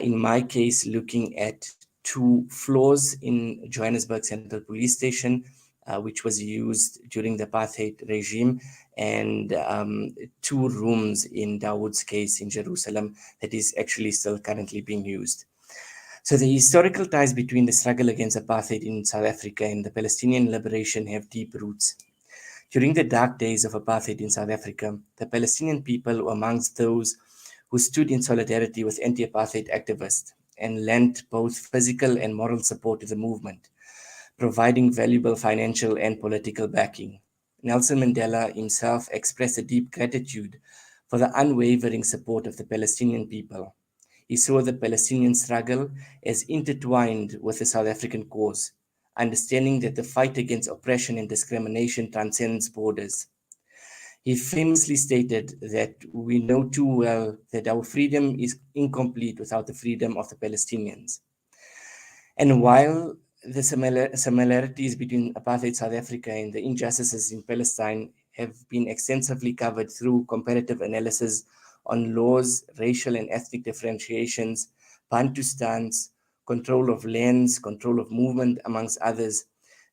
Q: In my case, looking at 2 floors in Johannesburg Central Police Station, which was used during the apartheid regime, and 2 rooms in Dawood's case in Jerusalem that is actually still currently being used. So the historical ties between the struggle against apartheid in South Africa and the Palestinian liberation have deep roots. During the dark days of apartheid in South Africa, the Palestinian people were amongst those who stood in solidarity with anti-apartheid activists and lent both physical and moral support to the movement, providing valuable financial and political backing. Nelson Mandela himself expressed a deep gratitude for the unwavering support of the Palestinian people. He saw the Palestinian struggle as intertwined with the South African cause, understanding that the fight against oppression and discrimination transcends borders. He famously stated that we know too well that our freedom is incomplete without the freedom of the Palestinians. And while the similarities between apartheid South Africa and the injustices in Palestine have been extensively covered through comparative analysis on laws, racial and ethnic differentiations, Bantustans, control of lands, control of movement, amongst others,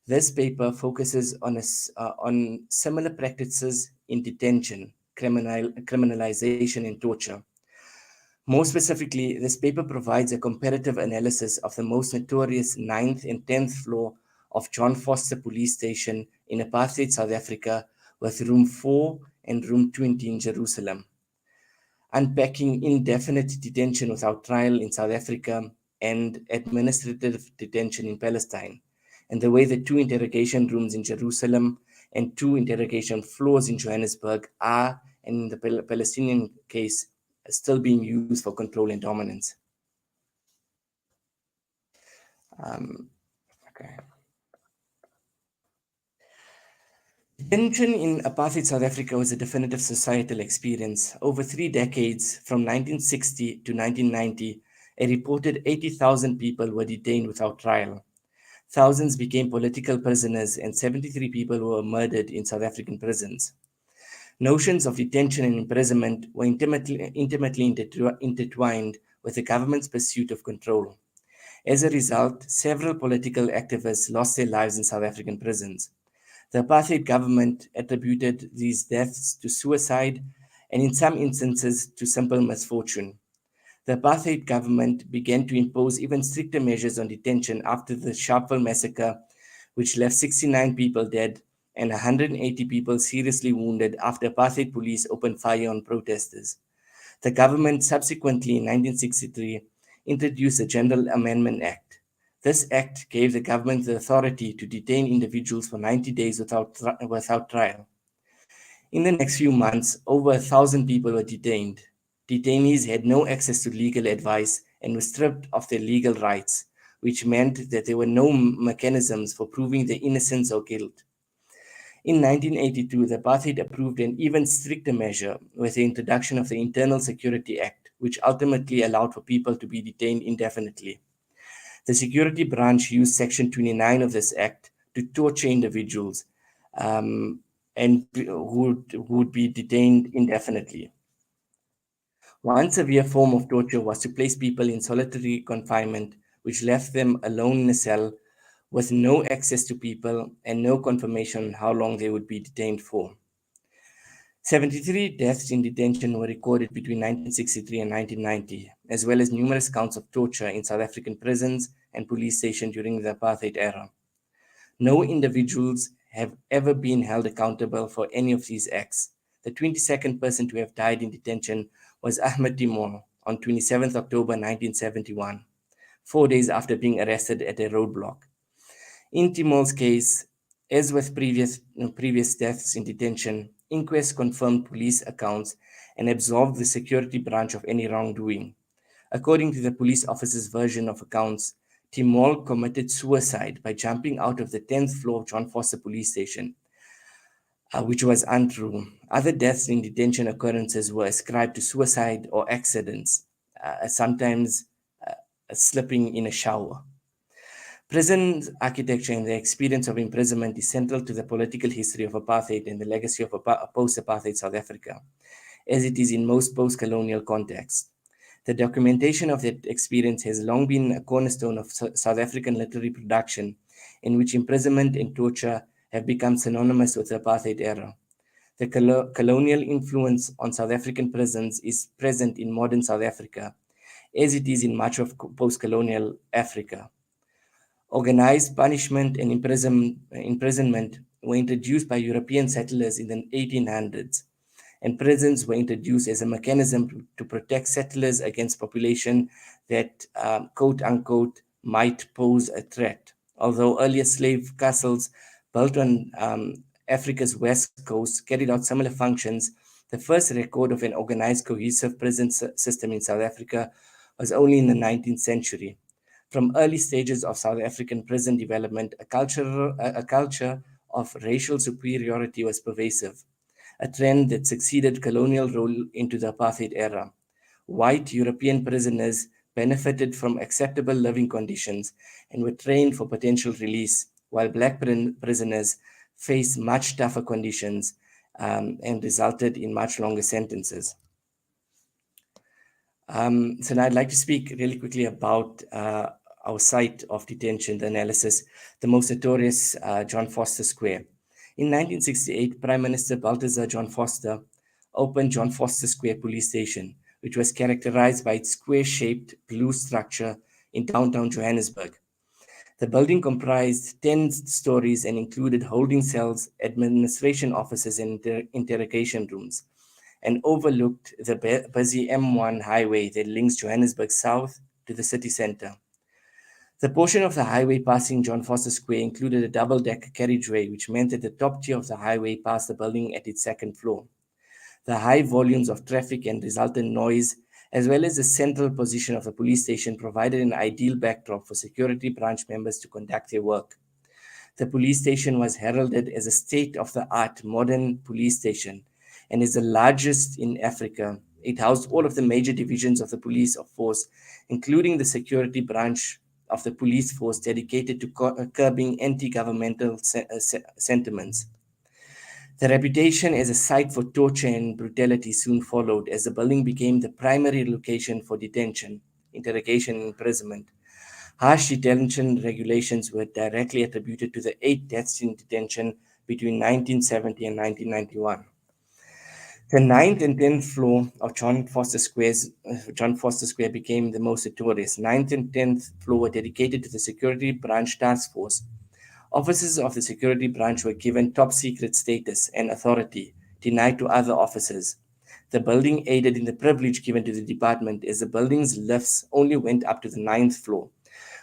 Q: this paper focuses on similar practices in detention, criminalization, and torture. More specifically, this paper provides a comparative analysis of the most notorious 9th and 10th floor of John Foster Police Station in apartheid South Africa with room 4 and room 20 in Jerusalem, unpacking indefinite detention without trial in South Africa and administrative detention in Palestine, and the way the 2 interrogation rooms in Jerusalem and 2 interrogation floors in Johannesburg are, and in the Palestinian case, still being used for control and dominance. Okay. Detention in apartheid South Africa was a definitive societal experience. Over 3 decades, from 1960 to 1990, a reported 80,000 people were detained without trial. Thousands became political prisoners and 73 people were murdered in South African prisons. Notions of detention and imprisonment were intimately intertwined with the government's pursuit of control. As a result, several political activists lost their lives in South African prisons. The apartheid government attributed these deaths to suicide and in some instances to simple misfortune. The apartheid government began to impose even stricter measures on detention after the Sharpeville massacre, which left 69 people dead and 180 people seriously wounded after apartheid police opened fire on protesters. The government subsequently, in 1963, introduced the General Amendment Act. This act gave the government the authority to detain individuals for 90 days without trial. In the next few months, over 1,000 people were detained. Detainees had no access to legal advice and were stripped of their legal rights, which meant that there were no mechanisms for proving their innocence or guilt. In 1982, the apartheid approved an even stricter measure with the introduction of the Internal Security Act, which ultimately allowed for people to be detained indefinitely. The security branch used Section 29 of this act to torture individuals and who would be detained indefinitely. One severe form of torture was to place people in solitary confinement, which left them alone in a cell with no access to people and no confirmation on how long they would be detained for. 73 deaths in detention were recorded between 1963 and 1990, as well as numerous counts of torture in South African prisons and police stations during the apartheid era. No individuals have ever been held accountable for any of these acts. The 22nd person to have died in detention was Ahmed Timor on 27th October 1971, 4 days after being arrested at a roadblock. In Timor's case, as with previous deaths in detention, inquests confirmed police accounts and absolved the security branch of any wrongdoing. According to the police officer's version of accounts, Timor committed suicide by jumping out of the 10th floor of John Foster Police Station, which was untrue. Other deaths in detention occurrences were ascribed to suicide or accidents, sometimes slipping in a shower. Prison architecture and the experience of imprisonment is central to the political history of apartheid and the legacy of post-apartheid South Africa, as it is in most post-colonial contexts. The documentation of that experience has long been a cornerstone of South African literary production, in which imprisonment and torture have become synonymous with the apartheid era. The colonial influence on South African prisons is present in modern South Africa, as it is in much of post-colonial Africa. Organized punishment and imprisonment were introduced by European settlers in the 1800s, and prisons were introduced as a mechanism to protect settlers against population that, quote unquote, might pose a threat. Although earlier slave castles built on Africa's west coast carried out similar functions, the first record of an organized, cohesive prison system in South Africa was only in the 19th century. From early stages of South African prison development, a culture of racial superiority was pervasive, a trend that succeeded colonial rule into the apartheid era. White European prisoners benefited from acceptable living conditions and were trained for potential release, while black prisoners faced much tougher conditions and resulted in much longer sentences. So now I'd like to speak really quickly about our site of detention, the analysis, the most notorious John Foster Square. In 1968, Prime Minister Balthazar John Foster opened John Foster Square Police Station, which was characterized by its square-shaped blue structure in downtown Johannesburg. The building comprised 10 stories and included holding cells, administration offices, and interrogation rooms, and overlooked the busy M1 highway that links Johannesburg South to the city center. The portion of the highway passing John Foster Square included a double-decker carriageway, which meant that the top tier of the highway passed the building at its second floor. The high volumes of traffic and resultant noise, as well as the central position of the police station, provided an ideal backdrop for security branch members to conduct their work. The police station was heralded as a state-of-the-art modern police station and is the largest in Africa. It housed all of the major divisions of the police force, including the security branch of the police force dedicated to curbing anti-governmental sentiments. The reputation as a site for torture and brutality soon followed, as the building became the primary location for detention, interrogation, and imprisonment. Harsh detention regulations were directly attributed to the 8 deaths in detention between 1970 and 1991. The 9th and 10th floor of John Foster Square became the most notorious. 9th and 10th floor were dedicated to the security branch task force. Officers of the security branch were given top secret status and authority denied to other officers. The building aided in the privilege given to the department, as the building's lifts only went up to the 9th floor,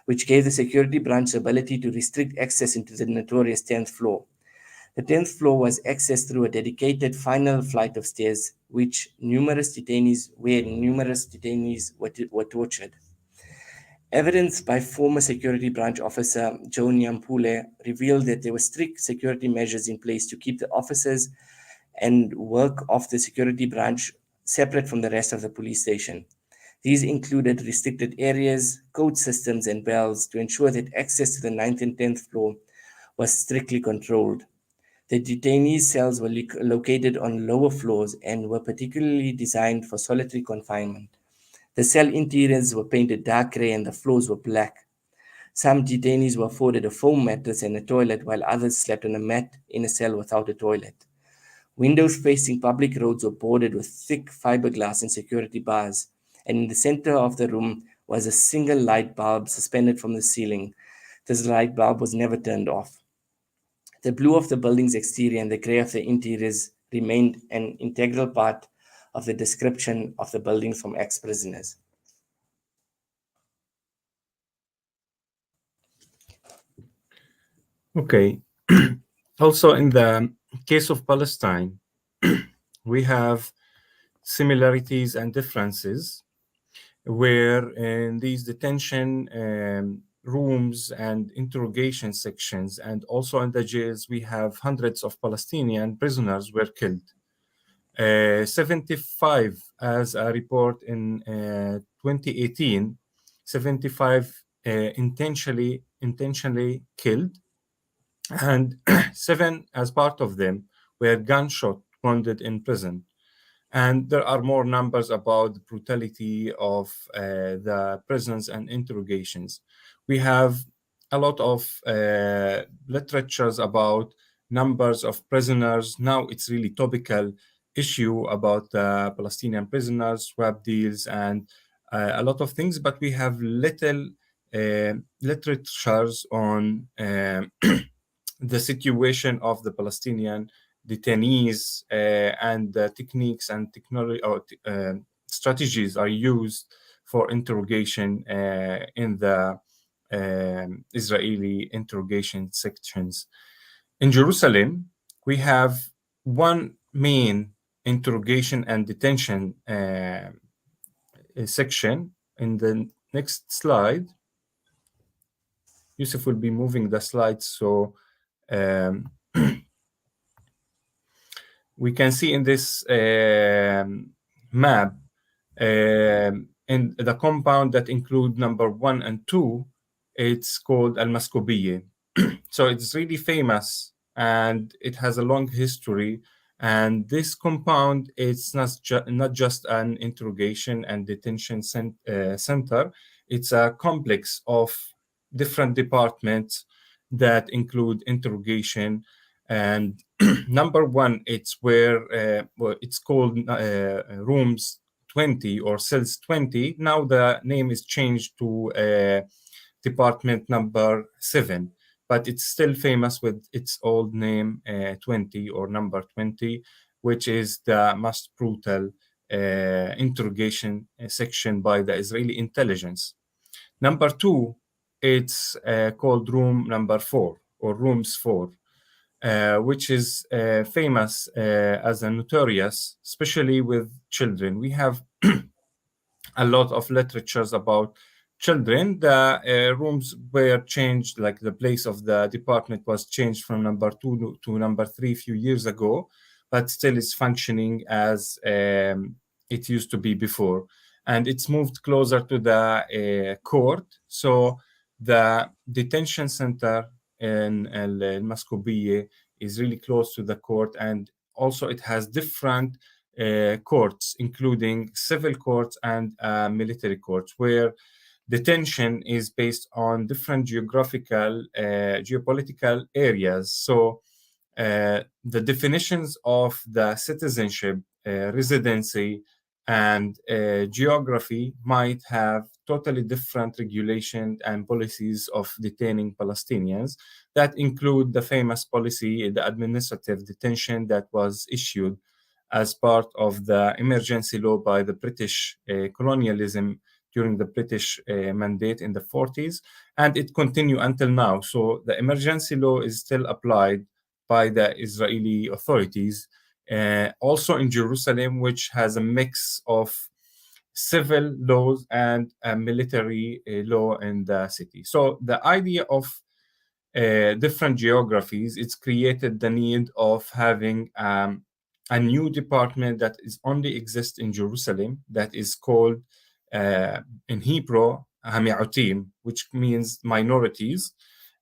Q: which gave the security branch the ability to restrict access into the notorious 10th floor. The 10th floor was accessed through a dedicated final flight of stairs, where numerous detainees were tortured. Evidence by former security branch officer Joe Nyampule revealed that there were strict security measures in place to keep the officers and work of the security branch separate from the rest of the police station. These included restricted areas, code systems, and bells to ensure that access to the 9th and 10th floor was strictly controlled. The detainee cells were located on lower floors and were particularly designed for solitary confinement. The cell interiors were painted dark gray and the floors were black. Some detainees were afforded a foam mattress and a toilet, while others slept on a mat in a cell without a toilet. Windows facing public roads were boarded with thick fiberglass and security bars, and in the center of the room was a single light bulb suspended from the ceiling. This light bulb was never turned off. The blue of the building's exterior and the gray of the interiors remained an integral part of the description of the building from ex-prisoners.
P: Okay. Also, in the case of Palestine, we have similarities and differences, where in these detention rooms and interrogation sections, and also in the jails, we have hundreds of Palestinian prisoners were killed. 75, as a report in 2018, 75 intentionally killed, and 7, as part of them, were gunshot wounded in prison. And there are more numbers about the brutality of the prisons and interrogations. We have a lot of literatures about numbers of prisoners. Now it's really topical issue about Palestinian prisoners, swap deals, and a lot of things, but we have little literatures on the situation of the Palestinian detainees and the techniques and technology or strategies are used for interrogation in the Israeli interrogation sections. In Jerusalem, we have one main interrogation and detention section. In the next slide, Yusuf will be moving the slides, so we can see in this map in the compound that include number 1 and 2, it's called Al-Maskoubiye. So it's really famous and it has a long history. And this compound, it's not just an interrogation and detention center. It's a complex of different departments that include interrogation. And number 1, it's where it's called rooms 20 or cells 20. Now the name is changed to department number 7, but it's still famous with its old name 20 or number 20, which is the most brutal interrogation section by the Israeli intelligence. Number 2, it's called room number 4 or rooms 4. Which is famous as a notorious, especially with children. We have a lot of literatures about children. The rooms were changed, like the place of the department was changed from number 2 to number 3 a few years ago, but still it's functioning as it used to be before. And it's moved closer to the court. So the detention center in Al-Maskoubiye is really close to the court, and also it has different courts, including civil courts and military courts, where detention is based on different geopolitical areas. So the definitions of the citizenship, residency, and geography might have totally different regulations and policies of detaining Palestinians that include the famous policy, the administrative detention that was issued as part of the emergency law by the British colonialism during the British mandate in the 40s, and it continued until now. So the emergency law is still applied by the Israeli authorities, also in Jerusalem, which has a mix of civil laws and military law in the city. So the idea of different geographies, it's created the need of having a new department that is only exists in Jerusalem, that is called in Hebrew Hami'utim, which means minorities.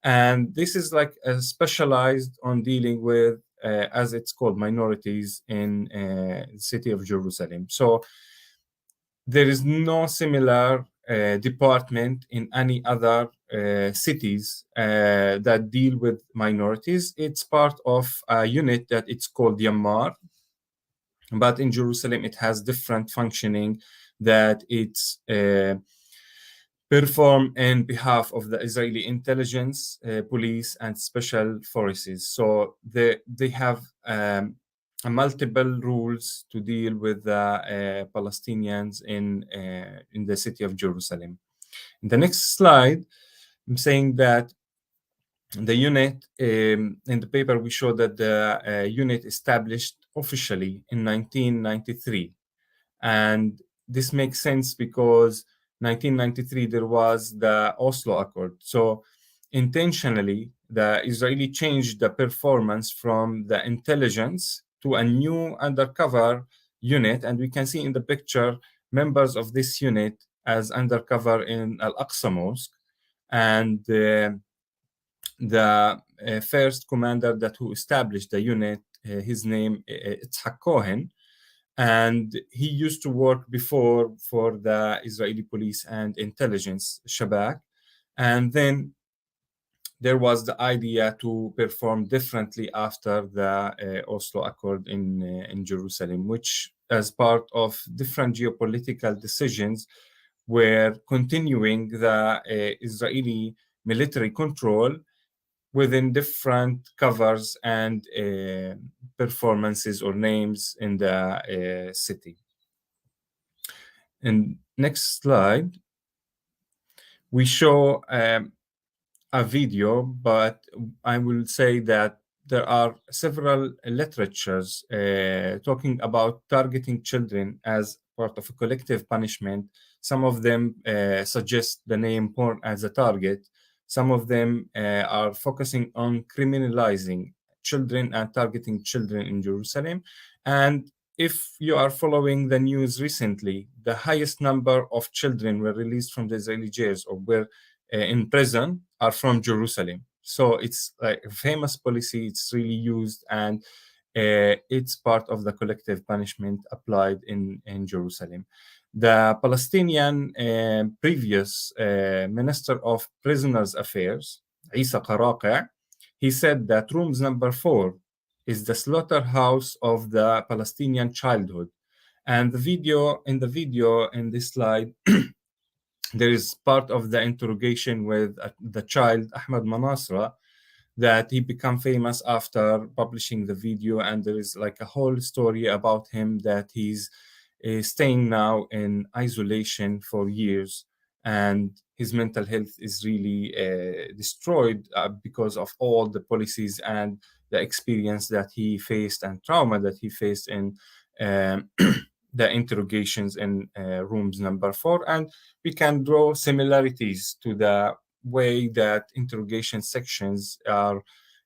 P: And this is like specialized on dealing with, as it's called, minorities in the city of Jerusalem. So there is no similar department in any other cities that deal with minorities. It's part of a unit that it's called Yammar, but in Jerusalem it has different functioning that it's perform in behalf of the Israeli intelligence, police, and special forces. So they have multiple rules to deal with the Palestinians in the city of Jerusalem. In the next slide, I'm saying that the unit, in the paper we show that the unit established officially in 1993. And this makes sense because 1993 there was the Oslo Accord. So intentionally, the Israeli changed the performance from the intelligence to a new undercover unit. And we can see in the picture members of this unit as undercover in Al-Aqsa Mosque. And the first commander who established the unit, his name Itzhak Cohen, And he used to work before for the Israeli police and intelligence, Shabak. And then there was the idea to perform differently after the Oslo Accord in Jerusalem, which, as part of different geopolitical decisions, were continuing the Israeli military control within different covers and performances or names in the city. And next slide, we show a video, but I will say that there are several literatures talking about targeting children as part of a collective punishment. Some of them suggest the name porn as a target. Some of them are focusing on criminalizing children and targeting children in Jerusalem. And if you are following the news recently, the highest number of children were released from the Israeli jails or were in prison are from Jerusalem. So it's like a famous policy. It's really used, and it's part of the collective punishment applied in Jerusalem. The Palestinian previous Minister of Prisoners Affairs, Isa Qaraqi, he said that rooms number 4 is the slaughterhouse of the Palestinian childhood. And the video in this slide, there is part of the interrogation with the child, Ahmad Manasra, that he became famous after publishing the video. And there is like a whole story about him that he's staying now in isolation for years. And his mental health is really destroyed because of all the policies and the experience that he faced and trauma that he faced in the interrogations in rooms number 4. And we can draw similarities to the way that interrogation sections are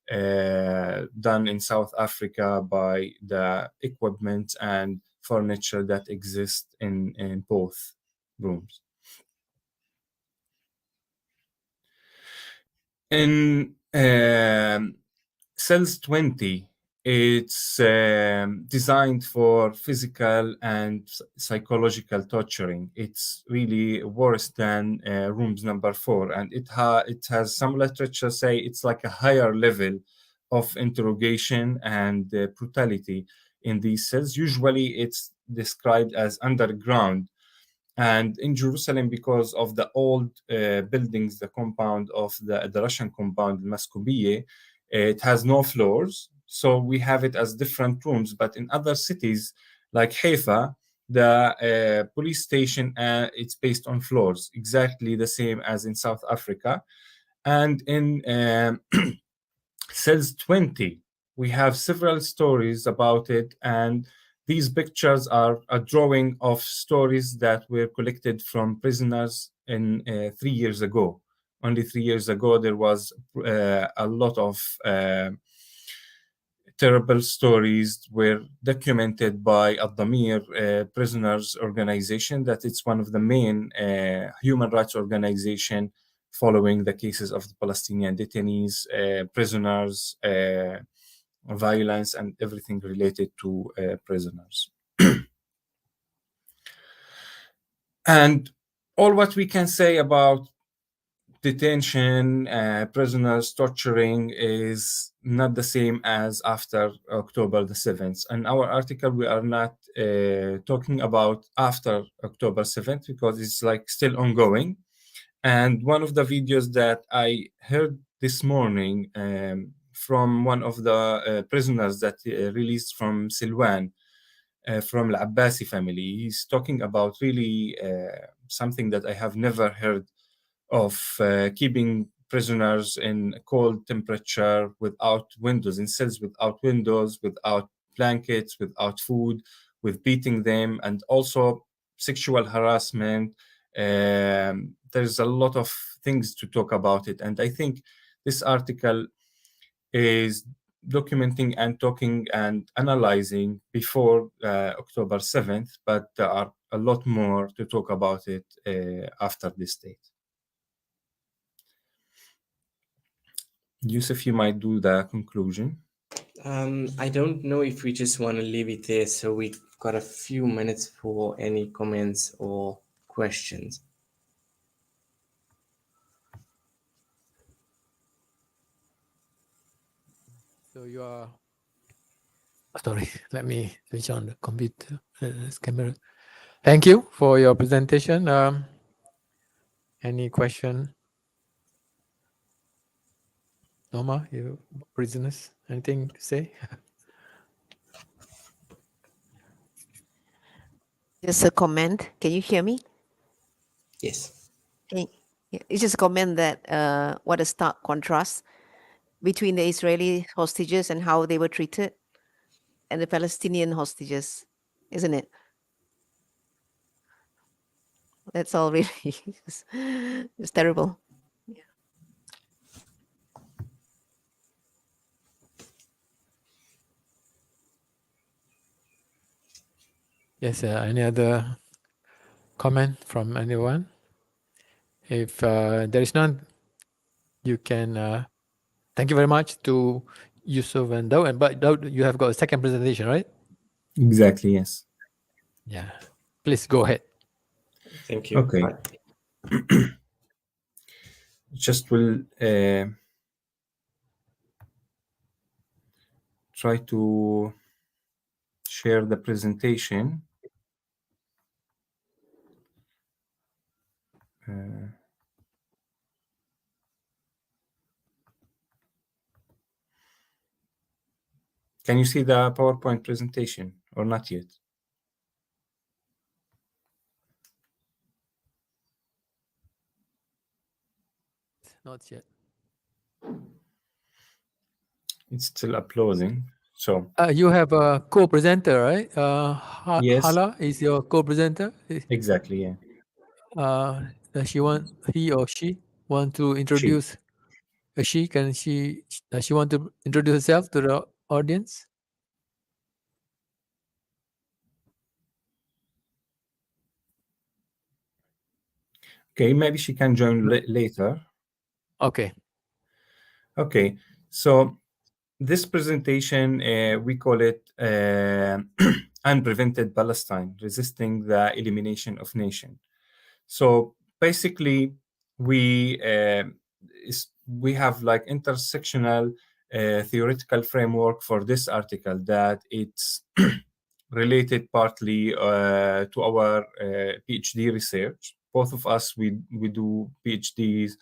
P: done in South Africa by the equipment and furniture that exist in both rooms. In cells 20, it's designed for physical and psychological torturing. It's really worse than rooms number 4, and it has some literature say it's like a higher level of interrogation and brutality in these cells. Usually, it's described as underground. And in Jerusalem, because of the old buildings, the compound of the Russian compound, Maskubiye, it has no floors. So we have it as different rooms. But in other cities like Haifa, the police station, it's based on floors, exactly the same as in South Africa. And in cells 20, we have several stories about it. And these pictures are a drawing of stories that were collected from prisoners in 3 years ago. Only 3 years ago, there was a lot of terrible stories were documented by Ad-Damir prisoners organization, that it's one of the main human rights organization following the cases of the Palestinian detainees, prisoners, violence, and everything related to prisoners. And all what we can say about detention, prisoners, torturing is not the same as after October the 7th. In our article, we are not talking about after October 7th because it's like still ongoing. And one of the videos that I heard this morning from one of the prisoners that released from Silwan, from the Abbasi family, he's talking about really something that I have never heard of, keeping prisoners in cold temperature without windows, in cells without windows, without blankets, without food, with beating them, and also sexual harassment. There's a lot of things to talk about it. And I think this article is documenting and talking and analyzing before October 7th, but there are a lot more to talk about it after this date. Yusuf, you might do the conclusion.
Q: I don't know if we just want to leave it there so we got a few minutes for any comments or questions.
A: So you are. Sorry, let me switch on the computer, this camera. Thank you for your presentation. Any question? Norma, you prisoners, anything to say?
C: Just a comment. Can you hear me?
Q: Yes.
C: It's just a comment that what a stark contrast between the Israeli hostages and how they were treated and the Palestinian hostages, isn't it? That's all really. It's terrible.
A: Yes, any other comment from anyone? If there is none, you can. Thank you very much to Yusuf and Daud. But Daud, you have got a second presentation, right?
P: Exactly, yes.
A: Yeah. Please go ahead.
Q: Thank you.
P: Okay. Just will try to share the presentation. Can you see the PowerPoint presentation or not yet?
A: Not yet.
P: It's still uploading. So
A: You have a co-presenter, right?
P: Yes.
A: Hala is your co-presenter.
P: Exactly, yeah.
A: Does he or she want to introduce? Does she want to introduce herself to the audience?
P: Okay, maybe she can join later.
A: Okay.
P: Okay, so this presentation, we call it Unprevented Palestine, Resisting the Elimination of Nation. So basically, we have like intersectional theoretical framework for this article that it's related partly to our PhD research. Both of us, we do PhDs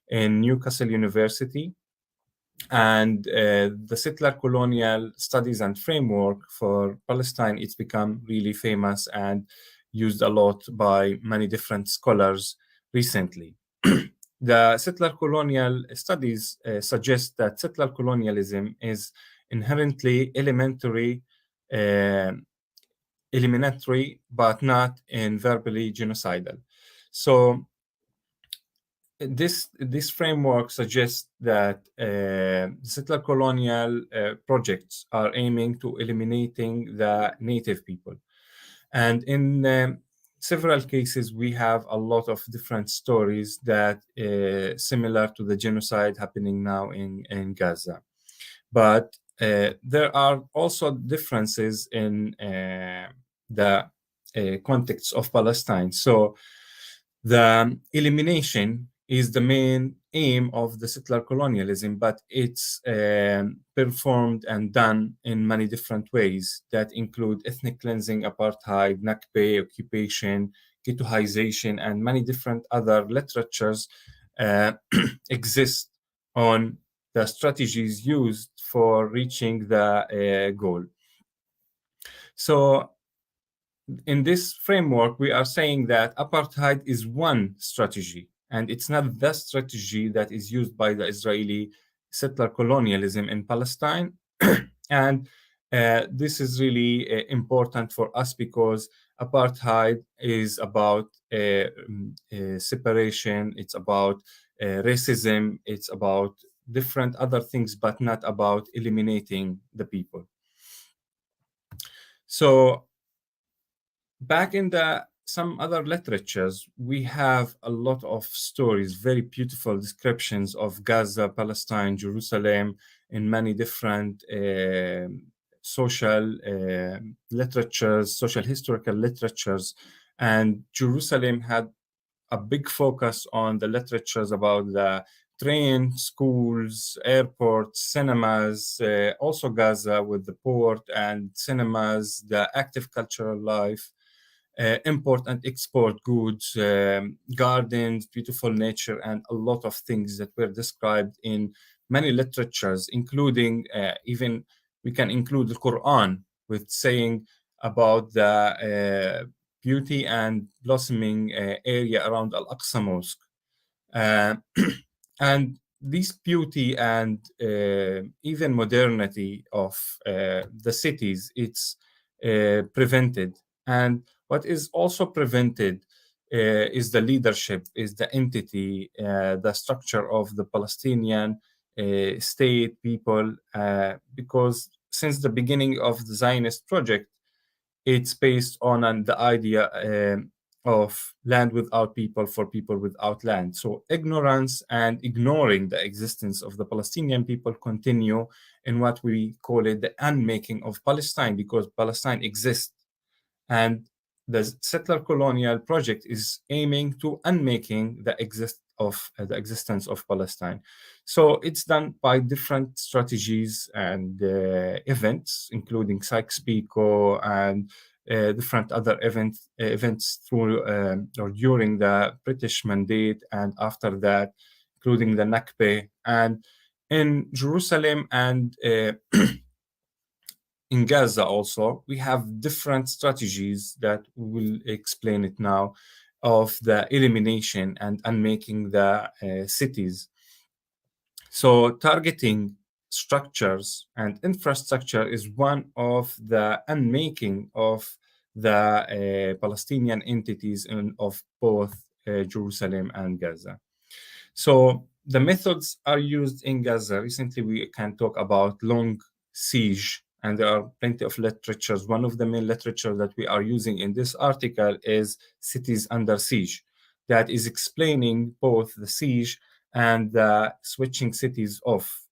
P: in Newcastle University, and the settler colonial studies and framework for Palestine, it's become really famous and used a lot by many different scholars recently. The settler colonial studies suggest that settler colonialism is inherently eliminatory, but not in verbally genocidal. So this framework suggests that settler colonial projects are aiming to eliminating the native people. And in several cases, we have a lot of different stories that similar to the genocide happening now in Gaza. But there are also differences in the context of Palestine. So the elimination is the main aim of the settler colonialism, but it's performed and done in many different ways that include ethnic cleansing, apartheid, Nakba, occupation, ghettoization, and many different other literatures exist on the strategies used for reaching the goal. So in this framework, we are saying that apartheid is one strategy, and it's not the strategy that is used by the Israeli settler colonialism in Palestine. And this is really important for us because apartheid is about separation, it's about racism, it's about different other things, but not about eliminating the people. So back in some other literatures, we have a lot of stories, very beautiful descriptions of Gaza, Palestine, Jerusalem, in many different social literatures, social historical literatures, and Jerusalem had a big focus on the literatures about the train, schools, airports, cinemas, also Gaza with the port and cinemas, the active cultural life, import and export goods, gardens, beautiful nature, and a lot of things that were described in many literatures, including even we can include the Quran with saying about the beauty and blossoming area around Al-Aqsa Mosque. And this beauty and even modernity of the cities, it's prevented. And what is also prevented is the leadership, is the entity, the structure of the Palestinian state people, because since the beginning of the Zionist project, it's based on the idea of land without people for people without land. So ignorance and ignoring the existence of the Palestinian people continue in what we call it the unmaking of Palestine, because Palestine exists. And the settler colonial project is aiming to unmaking the existence of Palestine. So it's done by different strategies and events, including Sykes-Picot and different other events through or during the British Mandate, and after that, including the Nakba. And in Jerusalem and in Gaza also, we have different strategies that we will explain it now of the elimination and unmaking the cities. So targeting structures and infrastructure is one of the unmaking of the Palestinian entities of both Jerusalem and Gaza. So the methods are used in Gaza. Recently, we can talk about long siege, and there are plenty of literatures. One of the main literature that we are using in this article is Cities Under Siege, that is explaining both the siege and the switching cities off,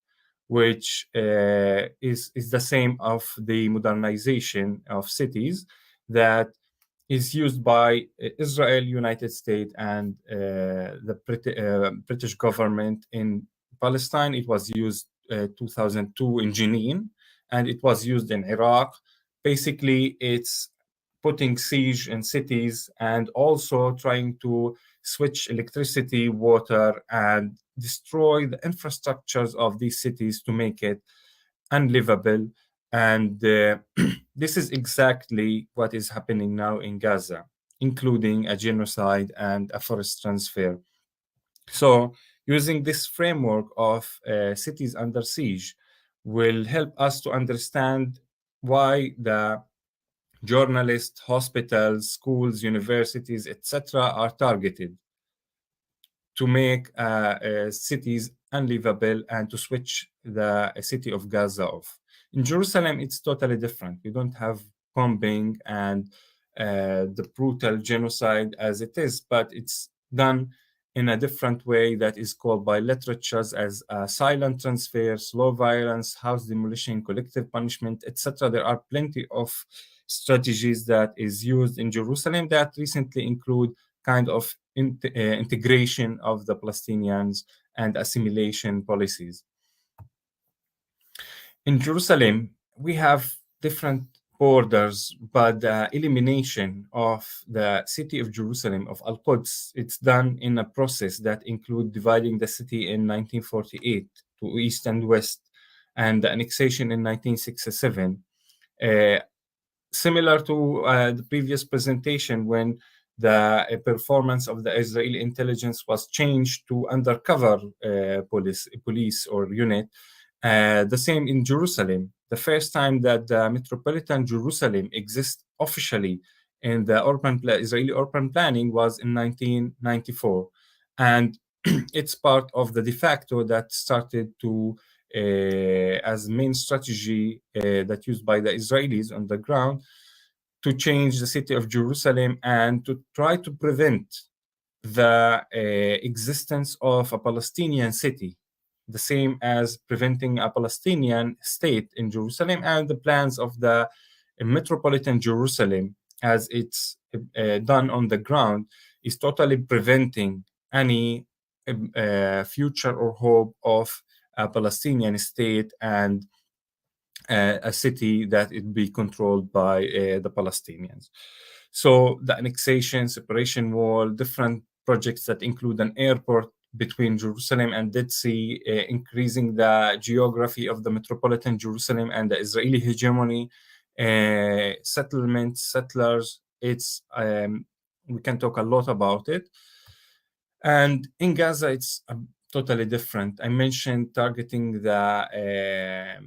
P: which is the same of the modernization of cities that is used by Israel, United States, and the British government in Palestine. It was used 2002 in Jenin, and it was used in Iraq. Basically, it's putting siege in cities and also trying to switch electricity, water, and destroy the infrastructures of these cities to make it unlivable. And this is exactly what is happening now in Gaza, including a genocide and a forced transfer. So using this framework of cities under siege will help us to understand why the journalists, hospitals, schools, universities, etc., are targeted to make cities unlivable and to switch the city of Gaza off. In Jerusalem, it's totally different. We don't have bombing and the brutal genocide as it is, but it's done in a different way that is called by literatures as silent transfer, slow violence, house demolition, collective punishment, etc. There are plenty of strategies that is used in Jerusalem that recently include kind of integration of the Palestinians and assimilation policies. In Jerusalem, we have different borders, but the elimination of the city of Jerusalem, of Al-Quds, it's done in a process that include dividing the city in 1948 to east and west, and the annexation in 1967. Similar to the previous presentation, when the performance of the Israeli intelligence was changed to undercover police or unit. The same in Jerusalem. The first time that the metropolitan Jerusalem exists officially in the Israeli urban planning was in 1994. And it's part of the de facto that started to, as main strategy that used by the Israelis on the ground, to change the city of Jerusalem and to try to prevent the existence of a Palestinian city, the same as preventing a Palestinian state in Jerusalem, and the plans of the metropolitan Jerusalem, as it's done on the ground, is totally preventing any future or hope of a Palestinian state and a city that it be controlled by the Palestinians. So the annexation, separation wall, different projects that include an airport between Jerusalem and Dead Sea, increasing the geography of the metropolitan Jerusalem and the Israeli hegemony, settlements, settlers. It's we can talk a lot about it. And in Gaza, it's totally different. I mentioned targeting the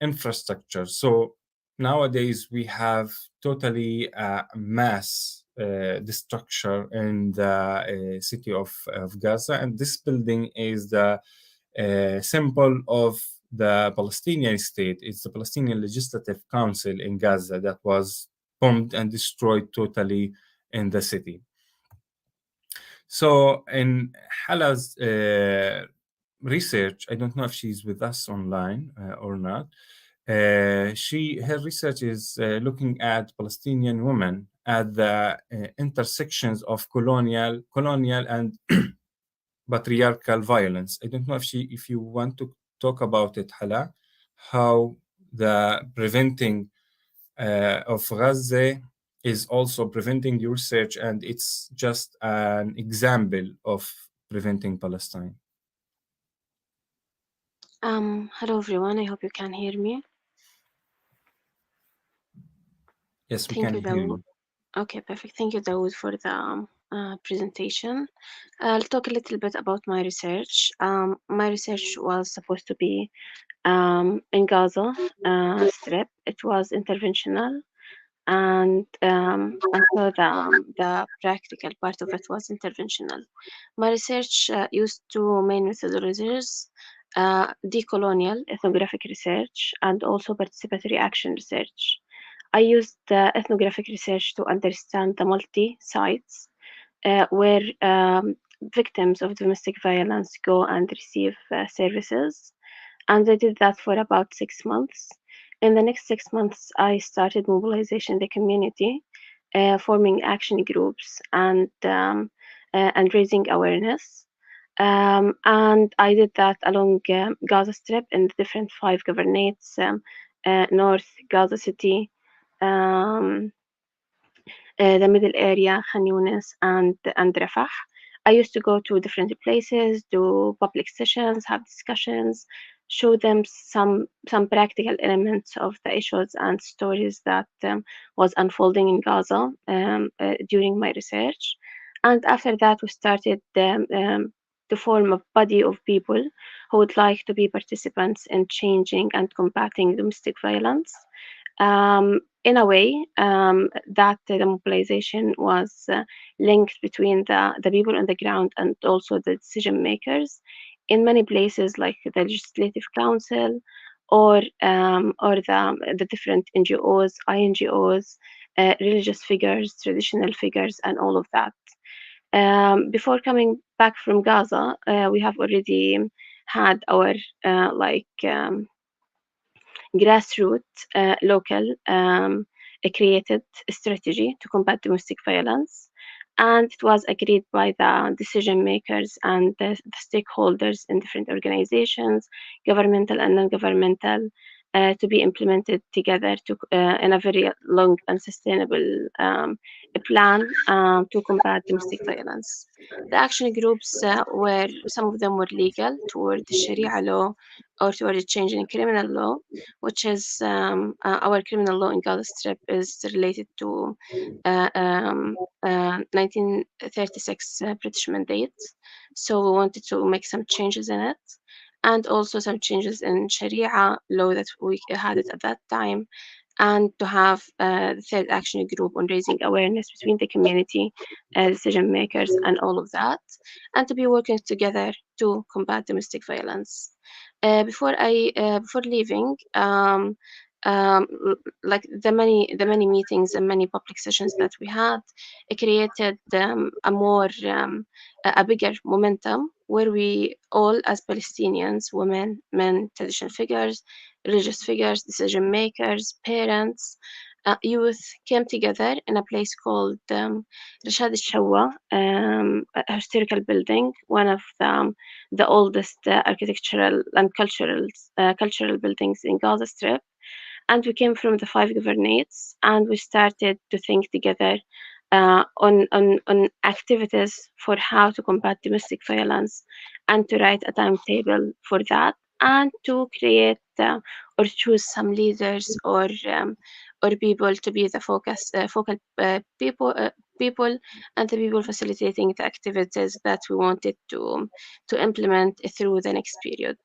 P: infrastructure. So nowadays we have totally mass destruction in the city of Gaza, and this building is the symbol of the Palestinian state. It's the Palestinian Legislative Council in Gaza that was bombed and destroyed totally in the city. So in Hala's research, I don't know if she's with us online or not. Her research is looking at Palestinian women at the intersections of colonial and patriarchal violence. I don't know if you want to talk about it, Hala, how the preventing of Gaza is also preventing the research, and it's just an example of preventing Palestine.
R: Hello everyone, I hope you can hear me.
P: Yes, we
R: Thank
P: can
R: you,
P: hear
R: Dawood.
P: you.
R: Okay, perfect. Thank you, Dawood, for the presentation. I'll talk a little bit about my research. My research was supposed to be in Gaza Strip. It was interventional, and so the practical part of it was interventional. My research used two main methodologies: decolonial ethnographic research and also participatory action research. I used ethnographic research to understand the multi-sites where victims of domestic violence go and receive services. And I did that for about 6 months. In the next 6 months, I started mobilization in the community, forming action groups and raising awareness. And I did that along Gaza Strip in the different 5 governorates, North Gaza City, the middle area, Khan Yunis, and Rafah. I used to go to different places, do public sessions, have discussions, show them some practical elements of the issues and stories that was unfolding in Gaza during my research. And after that, we started to form a body of people who would like to be participants in changing and combating domestic violence. In a way, that the mobilization was linked between the people on the ground and also the decision makers in many places, like the Legislative Council or the different NGOs, INGOs, religious figures, traditional figures, and all of that. Before coming back from Gaza, we have already had our grassroots local created strategy to combat domestic violence, and it was agreed by the decision makers and the stakeholders in different organizations, governmental and non-governmental, to be implemented together in a very long and sustainable plan to combat domestic violence. The action groups were, some of them were legal toward the Sharia law or toward a change in criminal law, which is our criminal law in Gaza Strip is related to 1936 British mandate. So we wanted to make some changes in it, and also some changes in Sharia law that we had it at that time, and to have the third action group on raising awareness between the community, decision makers, and all of that, and to be working together to combat domestic violence. Before leaving, like the many meetings and many public sessions that we had, it created a bigger momentum where we all, as Palestinians, women, men, traditional figures, religious figures, decision makers, parents, youth, came together in a place called Rashad al-Shawa, a historical building, one of the oldest architectural and cultural buildings in Gaza Strip. And we came from the five governorates, and we started to think together on activities for how to combat domestic violence, and to write a timetable for that, and to create or choose some leaders or people to be the focal people, and the people facilitating the activities that we wanted to implement through the next period.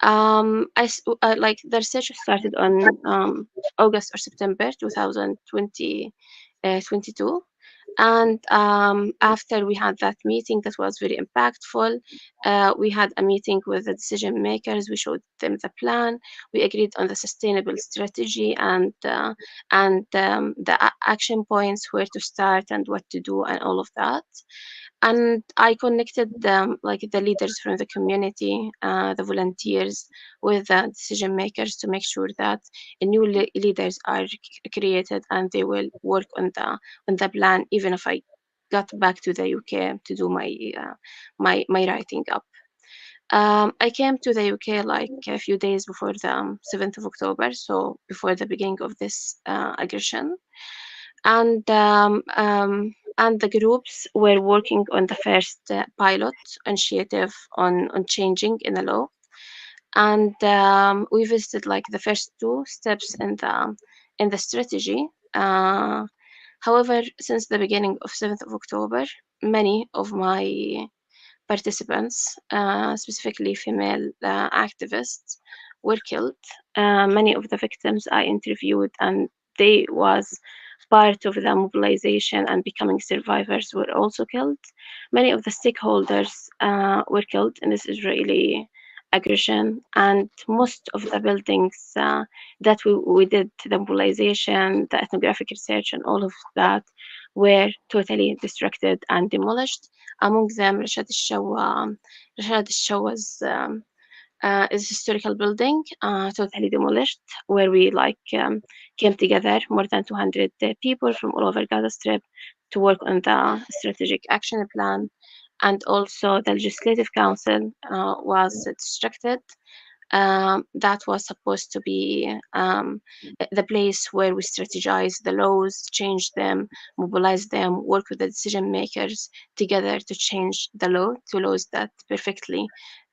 R: Like the research started on August or September 2020, 22. And after we had that meeting that was very impactful, we had a meeting with the decision makers. We showed them the plan. We agreed on the sustainable strategy and the action points, where to start and what to do and all of that. And I connected like the leaders from the community, the volunteers, with the decision makers, to make sure that new leaders are created and they will work on the plan, even if I got back to the UK to do my writing up. I came to the UK like a few days before the 7th of October, so before the beginning of this aggression. And the groups were working on the first pilot initiative on changing in the law. And we visited like the first two steps in the strategy. However, since the beginning of 7th of October, many of my participants, specifically female activists, were killed. Many of the victims I interviewed, and they was part of the mobilization and becoming survivors, were also killed. Many of the stakeholders were killed in this Israeli aggression, and most of the buildings that we did the mobilization, the ethnographic research, and all of that were totally destructed and demolished. Among them, Rashad al-Shawa's is a historical building, totally demolished, where we came together, more than 200 people from all over Gaza Strip, to work on the strategic action plan. And also the Legislative Council was destructed. That was supposed to be the place where we strategize the laws, change them, mobilize them, work with the decision makers together to change the law to laws that perfectly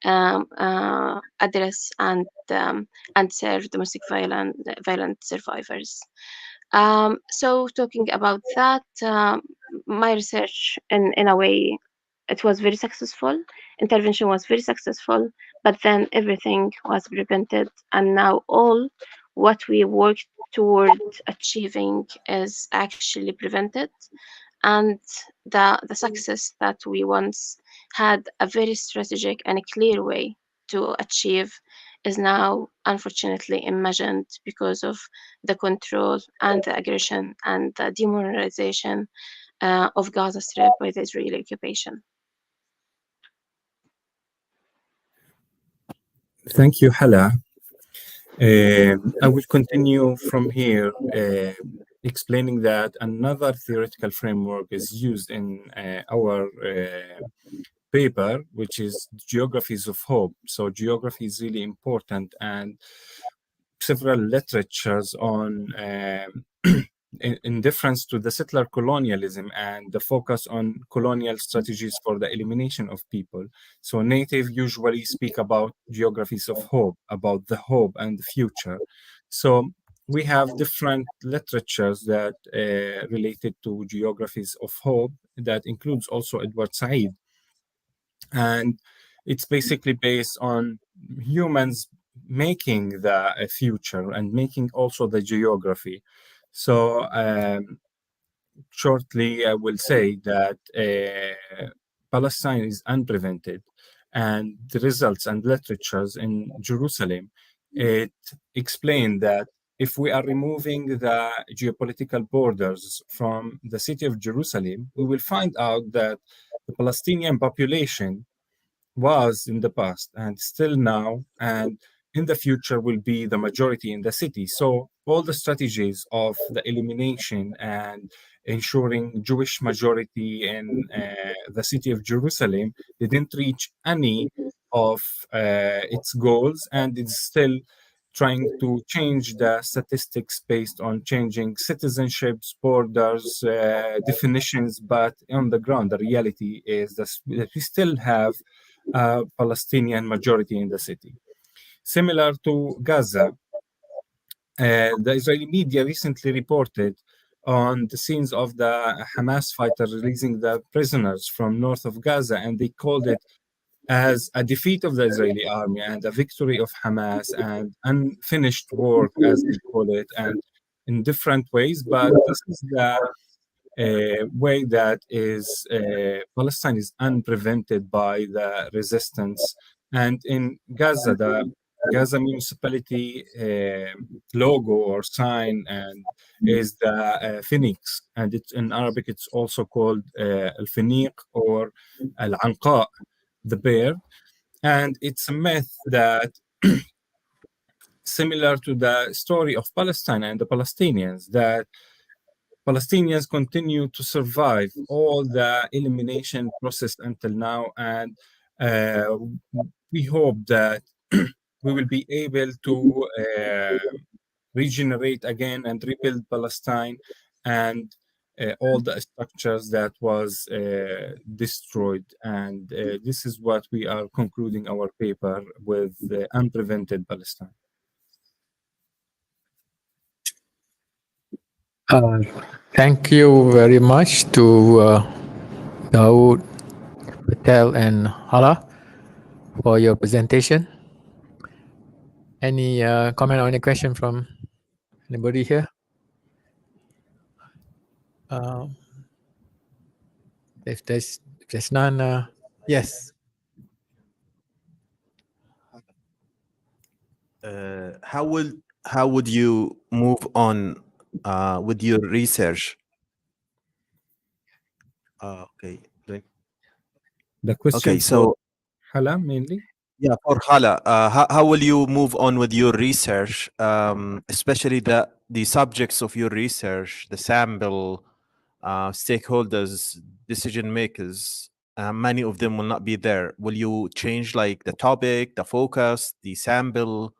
R: address and serve domestic violent survivors. So talking about that, my research in a way, it was very successful. Intervention was very successful, but then everything was prevented, and now all what we worked toward achieving is actually prevented. And the success that we once had a very strategic and a clear way to achieve is now unfortunately imagined because of the control and the aggression and the demoralization of Gaza Strip by the Israeli occupation.
P: Thank you, Hala. I will continue from here, explaining that another theoretical framework is used in our paper, which is geographies of hope. So geography is really important, and several literatures on in difference to the settler colonialism and the focus on colonial strategies for the elimination of people. So native usually speak about geographies of hope, about the hope and the future. So we have different literatures that related to geographies of hope that includes also Edward Said. And it's basically based on humans making the future and making also the geography. So shortly, I will say that Palestine is unprevented, and the results and literatures in Jerusalem, it explained that if we are removing the geopolitical borders from the city of Jerusalem, we will find out that the Palestinian population was in the past and still now and in the future will be the majority in the city. So all the strategies of the elimination and ensuring Jewish majority in the city of Jerusalem didn't reach any of its goals, and it's still trying to change the statistics based on changing citizenships, borders, definitions. But on the ground, the reality is that we still have a Palestinian majority in the city. Similar to Gaza, the Israeli media recently reported on the scenes of the Hamas fighters releasing the prisoners from north of Gaza, and they called it as a defeat of the Israeli army and a victory of Hamas and unfinished work, as they call it, and in different ways. But this is the way that is Palestine is unprevented by the resistance. And in Gaza, the Gaza municipality logo or sign and is the phoenix, and it's in Arabic it's also called al-finiq or al-anqa, the bear. And it's a myth that similar to the story of Palestine and the Palestinians, that Palestinians continue to survive all the elimination process until now, and uh, we hope that we will be able to regenerate again and rebuild Palestine and all the structures that was destroyed. And this is what we are concluding our paper with, Unprevented Palestine.
A: Thank you very much to Dawood, Patel, and Hala for your presentation. Any comment or any question from anybody here? If there's none, yes.
L: How would you move on with your research? Okay.
P: The question
L: Okay, so
P: Hala mainly.
L: yeah, for Hala, how will you move on with your research, especially the subjects of your research, the sample, stakeholders, decision makers? Many of them will not be there. Will you change like the topic, the focus, the sample?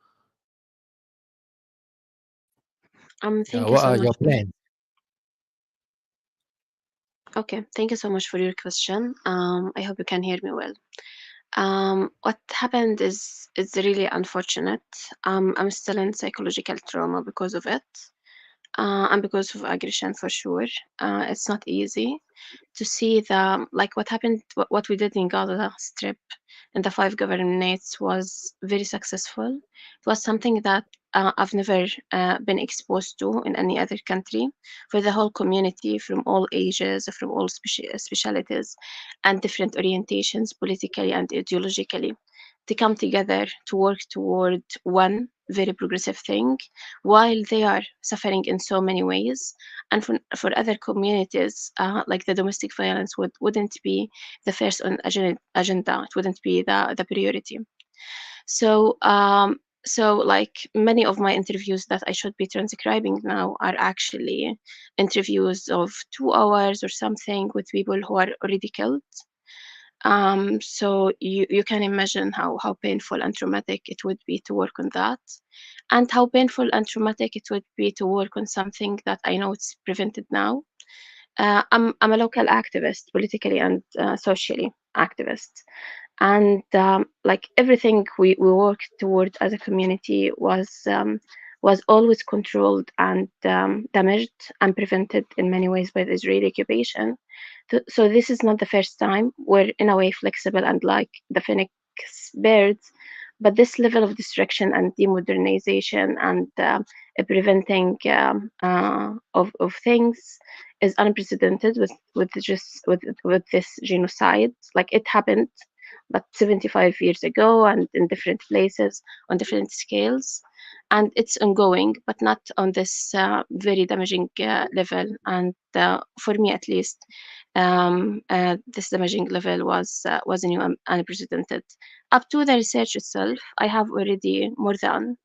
R: Thank you
A: What
R: so
A: are
R: much.
A: your plans?
R: Okay, thank you so much for your question. I hope you can hear me well. What happened is it's really unfortunate. I'm still in psychological trauma because of it, and because of aggression for sure. It's not easy to see the like what happened. What we did in Gaza Strip in the 5 governorates was very successful. It was something that I've never been exposed to in any other country, for the whole community from all ages, from all specialities and different orientations, politically and ideologically, to come together to work toward one very progressive thing while they are suffering in so many ways. And for other communities, like the domestic violence wouldn't be the first on agenda. It wouldn't be the priority. So like many of my interviews that I should be transcribing now are actually interviews of 2 hours or something with people who are already killed. So you can imagine how painful and traumatic it would be to work on that, and how painful and traumatic it would be to work on something that I know it's prevented now. I'm a local activist, politically and socially activist, and like everything we worked toward as a community was always controlled and damaged and prevented in many ways by the Israeli occupation. So this is not the first time. We're in a way flexible and like the phoenix birds, but this level of destruction and demodernization and preventing of things is unprecedented with this genocide. Like it happened, but 75 years ago and in different places on different scales. and it's ongoing, but not on this very damaging level. And for me, at least, this damaging level was new and unprecedented. Up to the research itself, I have already more than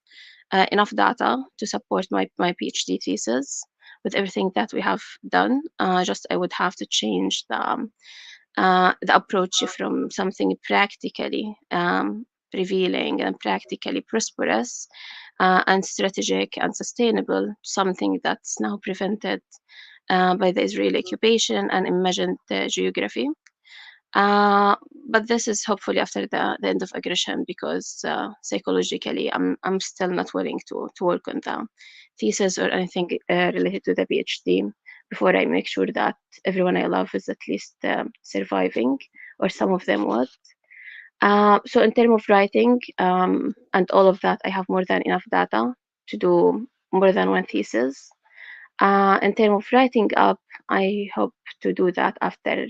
R: enough data to support my PhD thesis with everything that we have done. Just I would have to change the approach from something practically revealing and practically prosperous and strategic and sustainable to something that's now prevented by the Israeli occupation and imagined geography. Uh, but this is hopefully after the end of aggression, because psychologically I'm still not willing to work on the thesis or anything related to the PhD before I make sure that everyone I love is at least surviving, or some of them would. So in terms of writing and all of that, I have more than enough data to do more than one thesis. In terms of writing up, I hope to do that after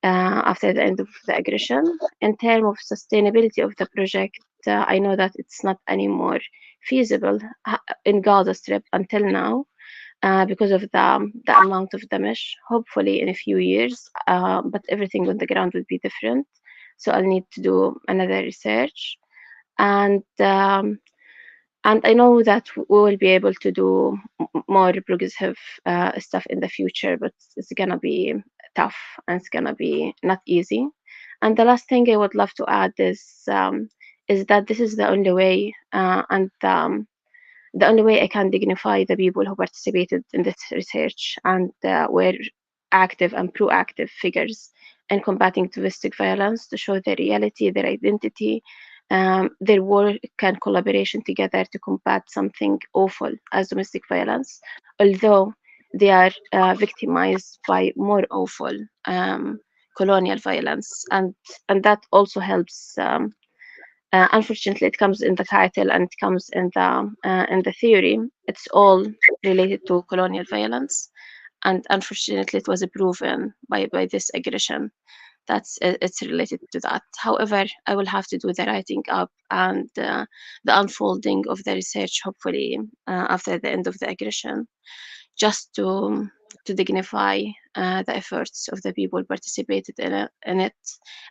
R: the end of the aggression. In terms of sustainability of the project, I know that it's not anymore feasible in Gaza Strip until now because of the amount of damage. Hopefully in a few years, but everything on the ground will be different. So I'll need to do another research. And I know that we will be able to do more progressive stuff in the future, but it's gonna be tough and it's gonna be not easy. And the last thing I would love to add is that this is the only way, and the only way I can dignify the people who participated in this research and were active and proactive figures in combating domestic violence, to show their reality, their identity, their work and collaboration together to combat something awful as domestic violence, although they are victimized by more awful colonial violence, and that also helps. Unfortunately, it comes in the title and it comes in the theory. It's all related to colonial violence, and unfortunately, it was proven by this aggression that's it's related to that. However, I will have to do the writing up and the unfolding of the research, hopefully after the end of the aggression, just to dignify the efforts of the people participated in it,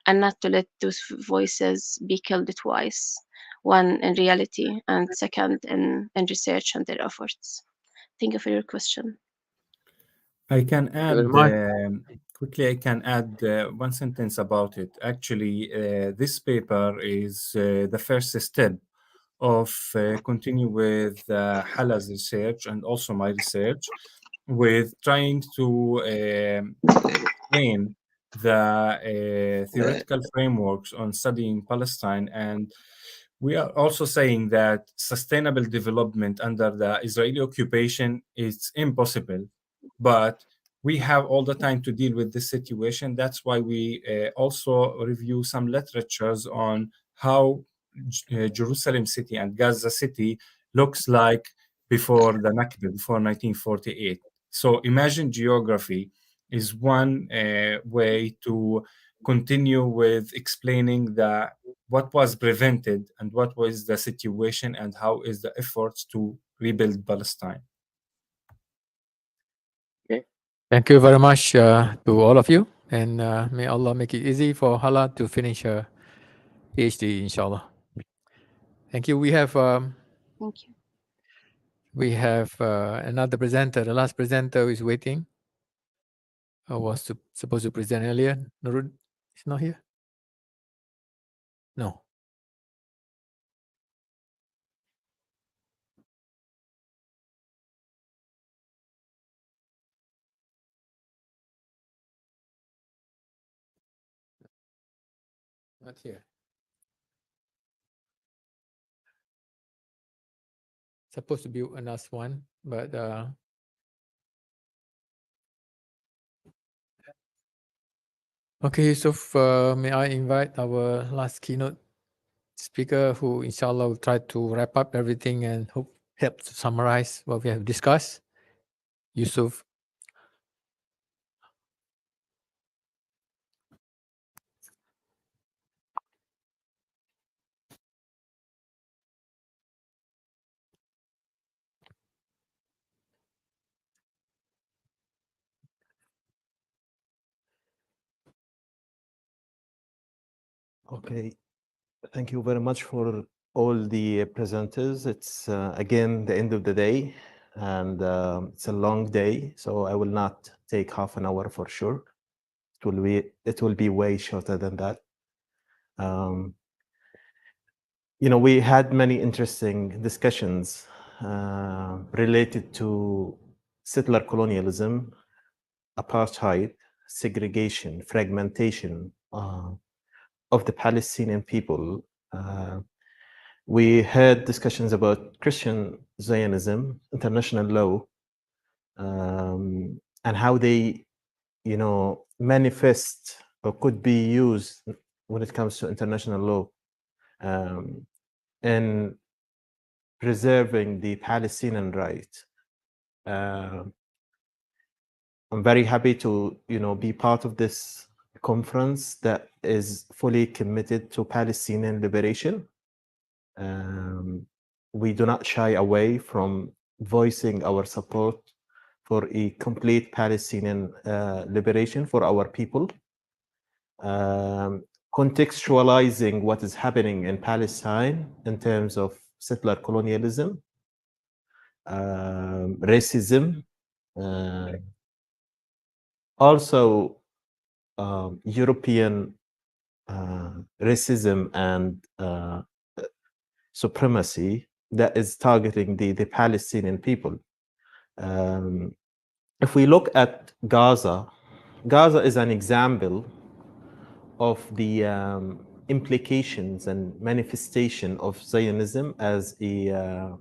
R: and not to let those voices be killed twice, one in reality and second in research and their efforts. Thank you for your question.
P: I can
A: Very
P: add
A: much.
P: quickly. I can add one sentence about it. Actually, this paper is the first step of continue with Hala's research and also my research, with trying to explain the theoretical frameworks on studying Palestine. And we are also saying that sustainable development under the Israeli occupation is impossible, but we have all the time to deal with this situation. That's why we also review some literatures on how Jerusalem city and Gaza city looks like before the Nakba, before 1948. So imagine geography is one way to continue with explaining the what was prevented and what was the situation and how is the efforts to rebuild Palestine.
A: Okay. Thank you very much to all of you, and may Allah make it easy for Hala to finish her PhD, inshallah. Thank you.
R: Thank you.
A: We have another presenter. The last presenter is waiting. Was supposed to present earlier. Nurud is not here. No. Not here. Supposed to be a last one, but okay. So may I invite our last keynote speaker, who inshallah will try to wrap up everything and help to summarize what we have discussed. Yusuf.
L: Okay, thank you very much for all the presenters. It's again the end of the day, and it's a long day, so I will not take half an hour for sure. It will be way shorter than that. You know, we had many interesting discussions related to settler colonialism, apartheid, segregation, fragmentation of the Palestinian people. We had discussions about Christian Zionism, international law, and how they, you know, manifest or could be used when it comes to international law in preserving the Palestinian right. I'm very happy to, you know, be part of this conference that is fully committed to Palestinian liberation. We do not shy away from voicing our support for a complete Palestinian liberation for our people, contextualizing what is happening in Palestine in terms of settler colonialism, racism, also European racism and supremacy that is targeting the Palestinian people. If we look at Gaza, Gaza is an example of the implications and manifestation of Zionism as a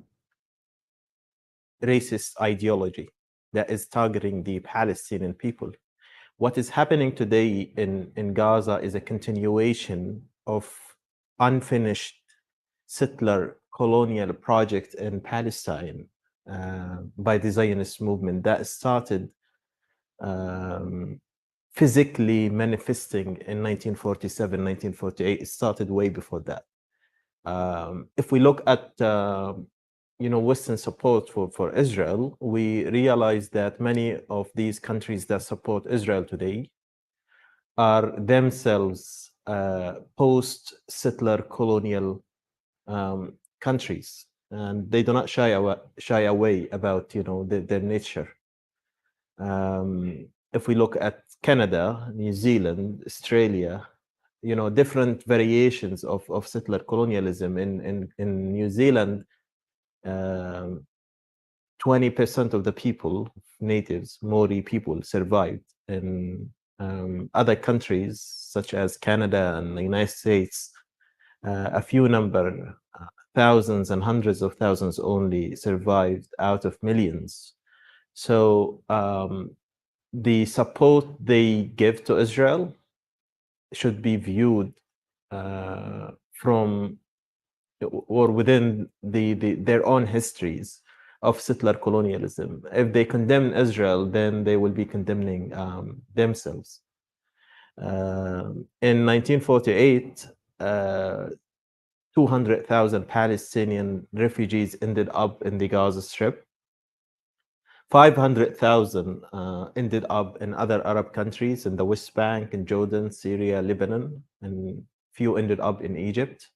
L: racist ideology that is targeting the Palestinian people. What is happening today in Gaza is a continuation of unfinished settler colonial project in Palestine by the Zionist movement that started physically manifesting in 1947, 1948. It started way before that. If we look at you know, Western support for Israel, we realize that many of these countries that support Israel today are themselves post-settler colonial countries, and they do not shy away about, you know, their nature. If we look at Canada, New Zealand, Australia, you know, different variations of settler colonialism. In New Zealand, 20% of the people, natives, Maori people, survived. In other countries, such as Canada and the United States, a few number, thousands and hundreds of thousands only survived out of millions. So the support they give to Israel should be viewed from or within their own histories of settler colonialism. If they condemn Israel, then they will be condemning themselves. In 1948, 200,000 Palestinian refugees ended up in the Gaza Strip. 500,000 ended up in other Arab countries in the West Bank, in Jordan, Syria, Lebanon, and few ended up in Egypt.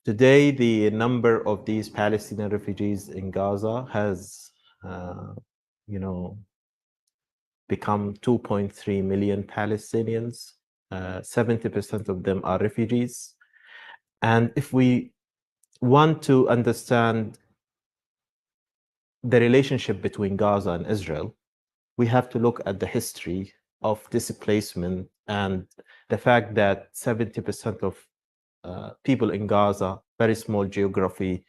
L: Today, the number of these Palestinian refugees in Gaza has, you know, become 2.3 million Palestinians. 70% of them are refugees. And if we want to understand the relationship between Gaza and Israel, we have to look at the history of displacement and the fact that 70% of people in Gaza, very small geography,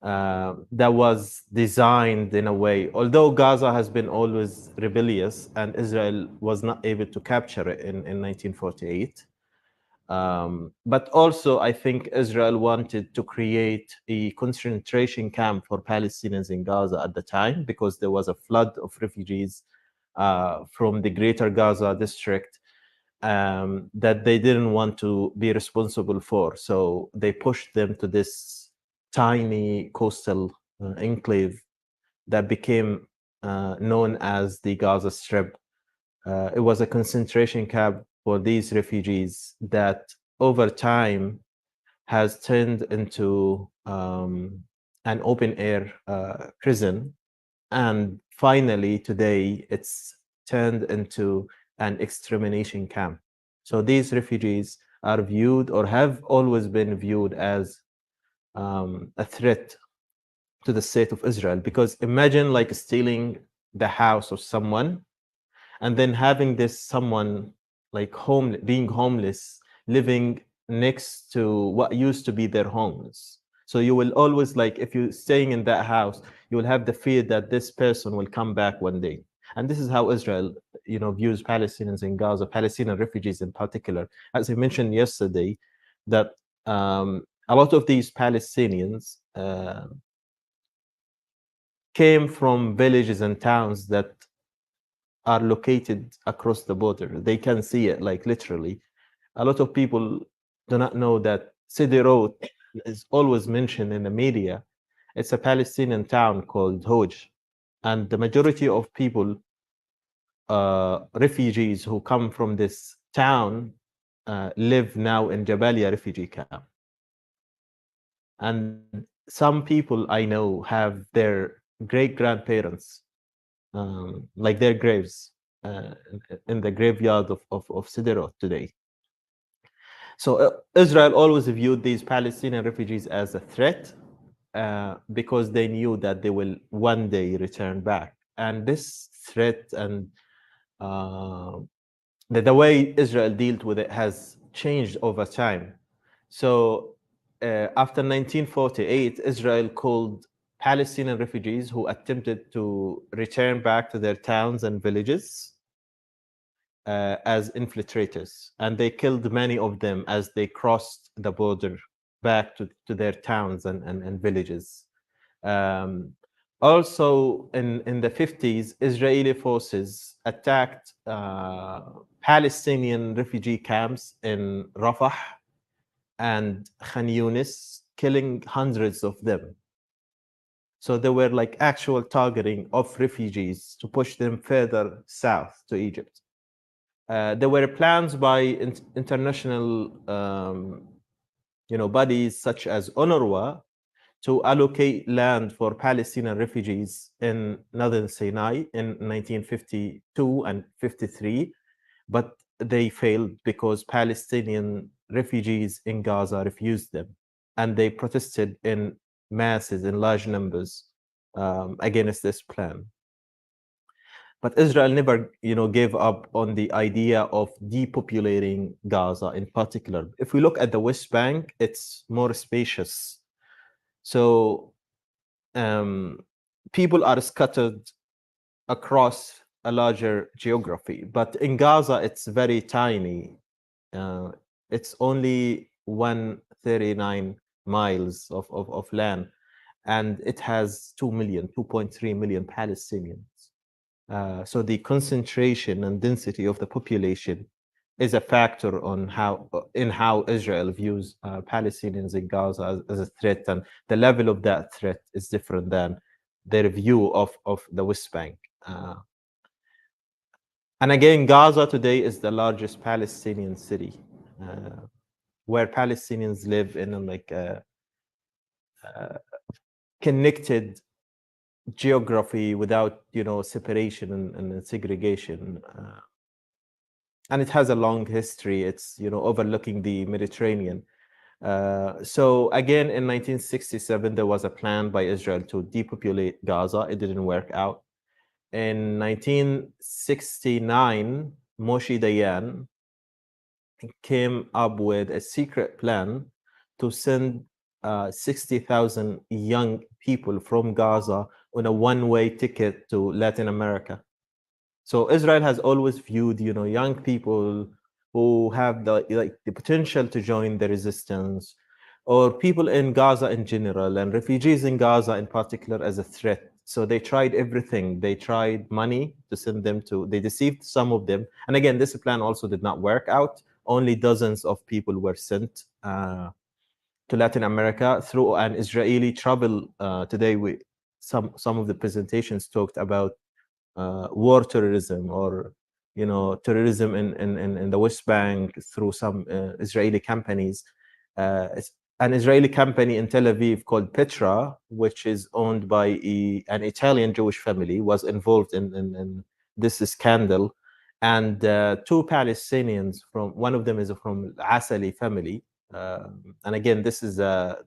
L: that was designed in a way, although Gaza has been always rebellious and Israel was not able to capture it in 1948. But also, I think Israel wanted to create a concentration camp for Palestinians in Gaza at the time because there was a flood of refugees from the greater Gaza district that they didn't want to be responsible for. So they pushed them to this tiny coastal enclave that became known as the Gaza Strip. It was a concentration camp for these refugees that over time has turned into an open air prison. And finally, today, it's turned into an extermination camp. So these refugees are viewed or have always been viewed as a threat to the state of Israel. Because imagine like stealing the house of someone and then having this someone like being homeless, living next to what used to be their homes. So you will always, like, if you're staying in that house, you will have the fear that this person will come back one day. And this is how Israel, views Palestinians in Gaza, Palestinian refugees in particular. As I mentioned yesterday, that a lot of these Palestinians came from villages and towns that are located across the border. They can see it, like literally. A lot of people do not know that Sderot is always mentioned in the media. It's a Palestinian town called Hoj. And the majority of people, refugees who come from this town, live now in Jabalia refugee camp. And some people I know have their great-grandparents, like their graves, in the graveyard of Sderot today. So Israel always viewed these Palestinian refugees as a threat, because they knew that they will one day return back. And this threat and the way Israel dealt with it has changed over time. So after 1948, Israel called Palestinian refugees who attempted to return back to their towns and villages as infiltrators, and they killed many of them as they crossed the border back to their towns and villages. Also, in the 50s, Israeli forces attacked Palestinian refugee camps in Rafah and Khan Yunis, killing hundreds of them. So there were like actual targeting of refugees to push them further south to Egypt. There were plans by international bodies such as UNRWA to allocate land for Palestinian refugees in northern Sinai in 1952 and 53, but they failed because Palestinian refugees in Gaza refused them, and they protested in masses, in large numbers, against this plan. But Israel never, gave up on the idea of depopulating Gaza in particular. If we look at the West Bank, it's more spacious. So people are scattered across a larger geography. But in Gaza, it's very tiny. It's only 139 miles of land, and it has 2.3 million Palestinians. So the concentration and density of the population is a factor on how Israel views Palestinians in Gaza as a threat, and the level of that threat is different than their view of the West Bank. And again, Gaza today is the largest Palestinian city, where Palestinians live in a connected geography without separation and segregation. And it has a long history. It's overlooking the Mediterranean. So again, in 1967, there was a plan by Israel to depopulate Gaza. It didn't work out. In 1969, Moshe Dayan came up with a secret plan to send 60,000 young people from Gaza on a one-way ticket to Latin America. So Israel has always viewed, young people who have the potential to join the resistance, or people in Gaza in general, and refugees in Gaza in particular, as a threat. So they tried everything. They tried money to send them they deceived some of them. And again, this plan also did not work out. Only dozens of people were sent to Latin America through an Israeli travel. Today, some of the presentations talked about war tourism, or terrorism in the West Bank through some Israeli companies. An Israeli company in Tel Aviv called Petra, which is owned by an Italian Jewish family, was involved in this scandal. And two Palestinians, one of them is from Asali family. And again, this is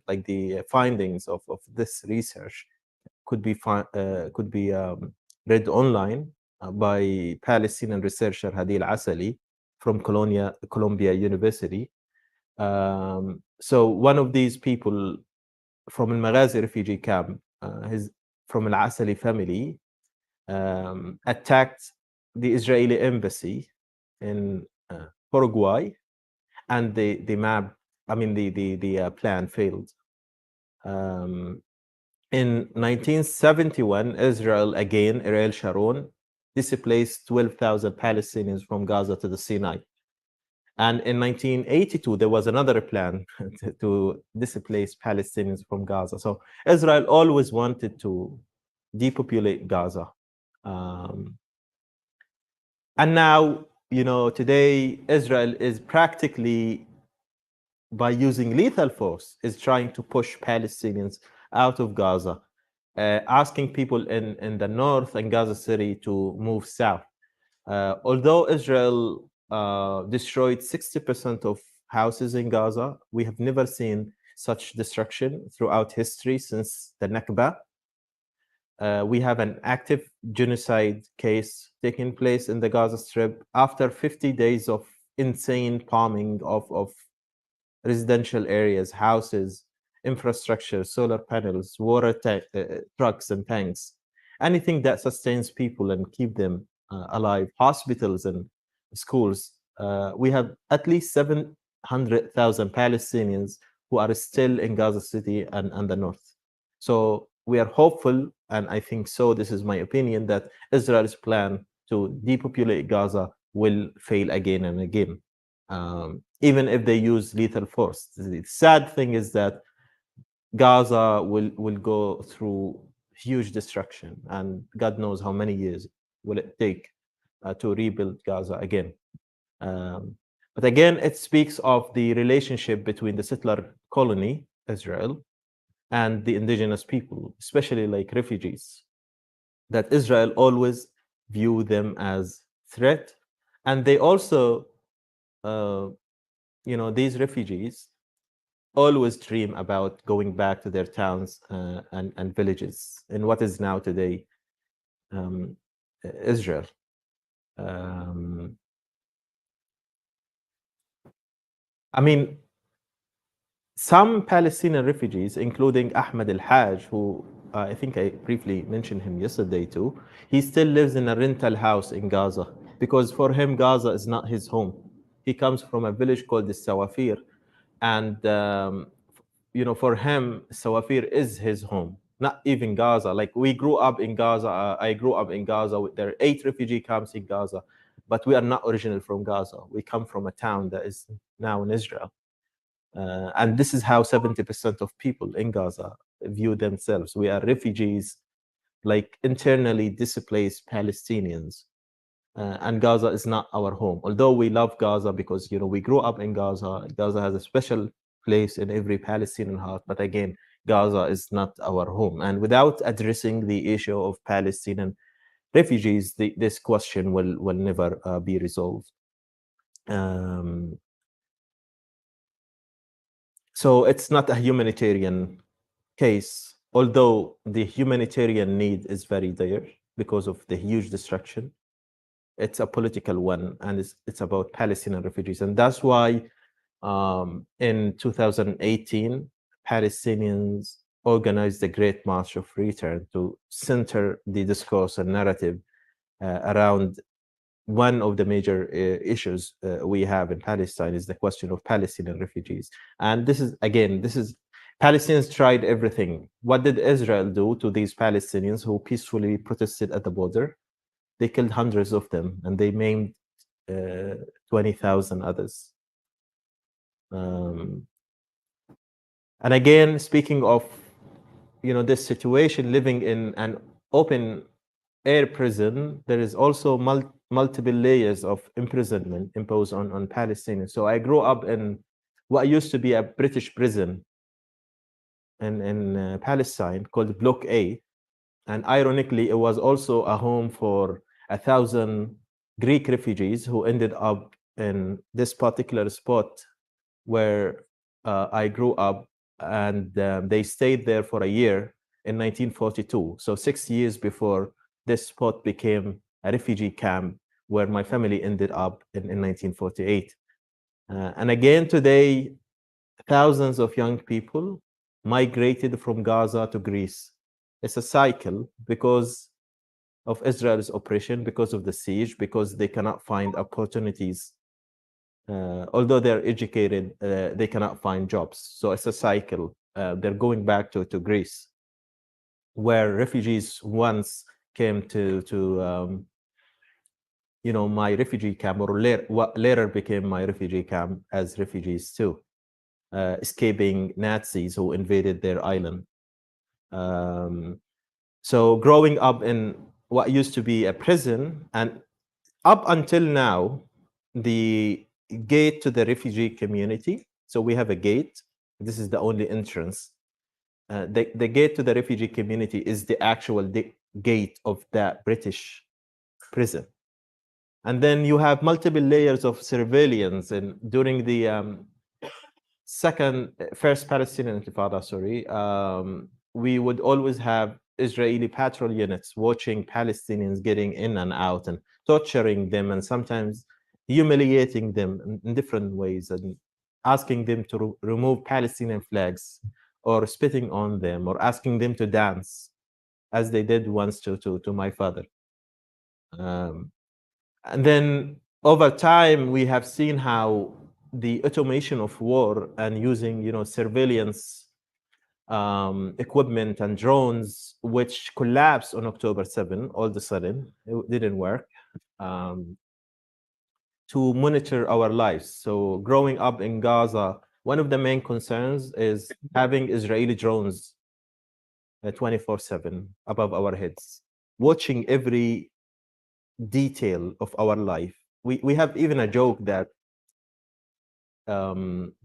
L: like the findings of this research could be read online by Palestinian researcher Hadil Asali from Columbia University. So one of these people from Al Maghazi refugee camp, from Al Asali family, attacked the Israeli embassy in Paraguay, and the plan failed. In 1971, Israel, again, Ariel Sharon, displaced 12,000 Palestinians from Gaza to the Sinai. And in 1982, there was another plan to displace Palestinians from Gaza. So Israel always wanted to depopulate Gaza. And now, today, Israel is practically, by using lethal force, is trying to push Palestinians out of Gaza, asking people in the north and Gaza City to move south. Although Israel destroyed 60% of houses in Gaza, we have never seen such destruction throughout history since the Nakba. We have an active genocide case taking place in the Gaza Strip after 50 days of insane bombing of residential areas, houses, infrastructure, solar panels, water trucks and tanks, anything that sustains people and keep them alive, hospitals and schools. We have at least 700,000 Palestinians who are still in Gaza City and the north. So we are hopeful, and I think so, this is my opinion, that Israel's plan to depopulate Gaza will fail again and again. Even if they use lethal force. The sad thing is that Gaza will go through huge destruction, and God knows how many years will it take to rebuild Gaza again. But again, it speaks of the relationship between the settler colony, Israel, and the indigenous people, especially like refugees, that Israel always view them as threat. And they also, these refugees always dream about going back to their towns and villages in what is now today Israel. Some Palestinian refugees, including Ahmed El-Haj, who I think I briefly mentioned him yesterday too, he still lives in a rental house in Gaza because for him, Gaza is not his home. He comes from a village called the Sawafir, and for him, Sawafir is his home, not even Gaza. Like we grew up in Gaza. I grew up in Gaza. There are 8 refugee camps in Gaza, but we are not originally from Gaza. We come from a town that is now in Israel. And this is how 70% of people in Gaza view themselves. We are refugees, like internally displaced Palestinians. And Gaza is not our home. Although we love Gaza because, we grew up in Gaza. Gaza has a special place in every Palestinian heart. But again, Gaza is not our home. And without addressing the issue of Palestinian refugees, this question will never be resolved. So it's not a humanitarian case, although the humanitarian need is very dire because of the huge destruction. It's a political one, and it's about Palestinian refugees. And that's why in 2018, Palestinians organized the Great March of Return to center the discourse and narrative around one of the major issues we have in Palestine is the question of Palestinian refugees. And this is Palestinians tried everything. What did Israel do to these Palestinians who peacefully protested at the border? They killed hundreds of them, and they maimed 20,000 others. And again, speaking of, this situation, living in an open air prison, there is also multiple layers of imprisonment imposed on Palestinians. So I grew up in what used to be a British prison in Palestine called Block A. And ironically, it was also a home for 1,000 Greek refugees who ended up in this particular spot where I grew up, and they stayed there for a year in 1942. So 6 years before this spot became a refugee camp where my family ended up in 1948. And again, today, thousands of young people migrated from Gaza to Greece. It's a cycle because of Israel's oppression, because of the siege, because they cannot find opportunities. Although they're educated, they cannot find jobs. So it's a cycle. They're going back to Greece, where refugees once came to my refugee camp, or what later became my refugee camp as refugees too, escaping Nazis who invaded their island. So growing up in what used to be a prison, and up until now, the gate to the refugee community, so we have a gate, this is the only entrance. The gate to the refugee community is the actual gate of that British prison. And then you have multiple layers of surveillance. And during the first Palestinian Intifada, we would always have Israeli patrol units watching Palestinians getting in and out and torturing them, and sometimes humiliating them in different ways, and asking them to remove Palestinian flags, or spitting on them, or asking them to dance, as they did once to my father. And then over time, we have seen how the automation of war and using surveillance equipment and drones, which collapsed on October 7, all of a sudden, it didn't work, to monitor our lives. So growing up in Gaza, one of the main concerns is having Israeli drones 24/7 above our heads, watching every detail of our life. We have even a joke that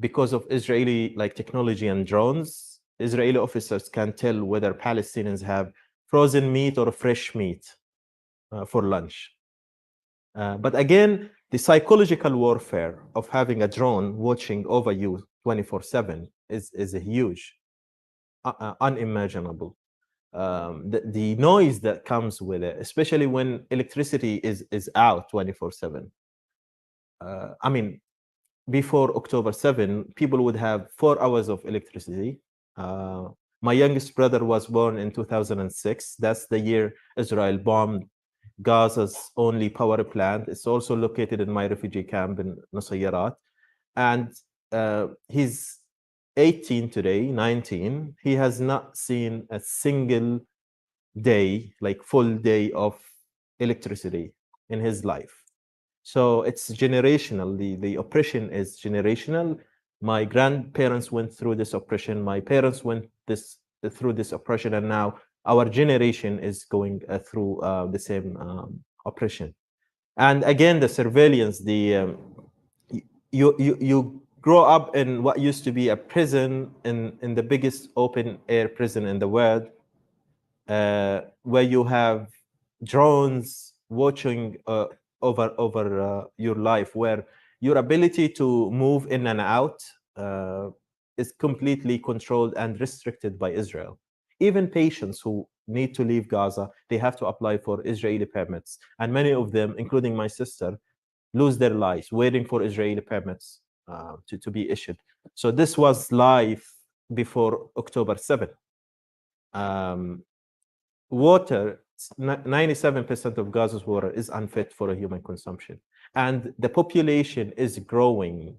L: because of Israeli technology and drones, Israeli officers can tell whether Palestinians have frozen meat or fresh meat for lunch. But again, the psychological warfare of having a drone watching over you 24/7 is a huge, unimaginable. The noise that comes with it, especially when electricity is out 24/7. I mean, before October 7, people would have 4 hours of electricity. My youngest brother was born in 2006. That's the year Israel bombed Gaza's only power plant. It's also located in my refugee camp in Nusayrat. And he's 18 today, 19. He has not seen a single day, full day of electricity in his life. So it's generational. The oppression is generational. My grandparents went through this oppression. My parents went through this oppression, and now our generation is going through the same oppression. And again, the surveillance. You grow up in what used to be a prison in the biggest open air prison in the world, where you have drones watching over your life, where your ability to move in and out is completely controlled and restricted by Israel. Even patients who need to leave Gaza, they have to apply for Israeli permits. And many of them, including my sister, lose their lives waiting for Israeli permits to be issued. So this was life before October 7. Water, 97% of Gaza's water is unfit for a human consumption. And the population is growing.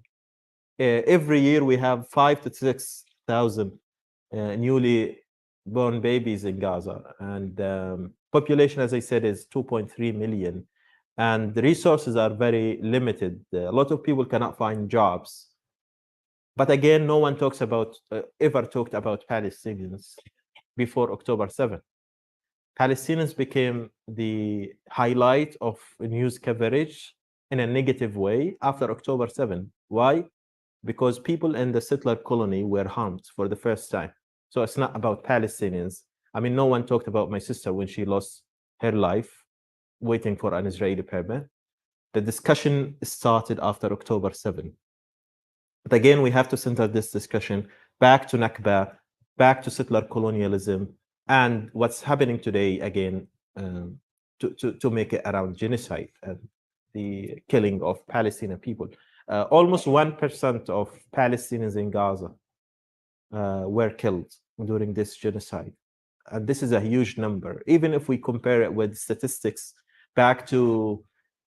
L: Every year we have 5,000 to 6,000 newly born babies in Gaza. And population, as I said, is 2.3 million. And the resources are very limited. A lot of people cannot find jobs. But again, no one talks about, ever talked about Palestinians before October 7. Palestinians became the highlight of news coverage in a negative way after October 7. Why? Because people in the settler colony were harmed for the first time. So it's not about Palestinians. I mean, no one talked about my sister when she lost her life waiting for an Israeli permit. The discussion started after October 7. But again, we have to center this discussion back to Nakba, back to settler colonialism, and what's happening today again, to make it around genocide and the killing of Palestinian people. Almost 1% of Palestinians in Gaza were killed during this genocide. And this is a huge number. Even if we compare it with statistics back to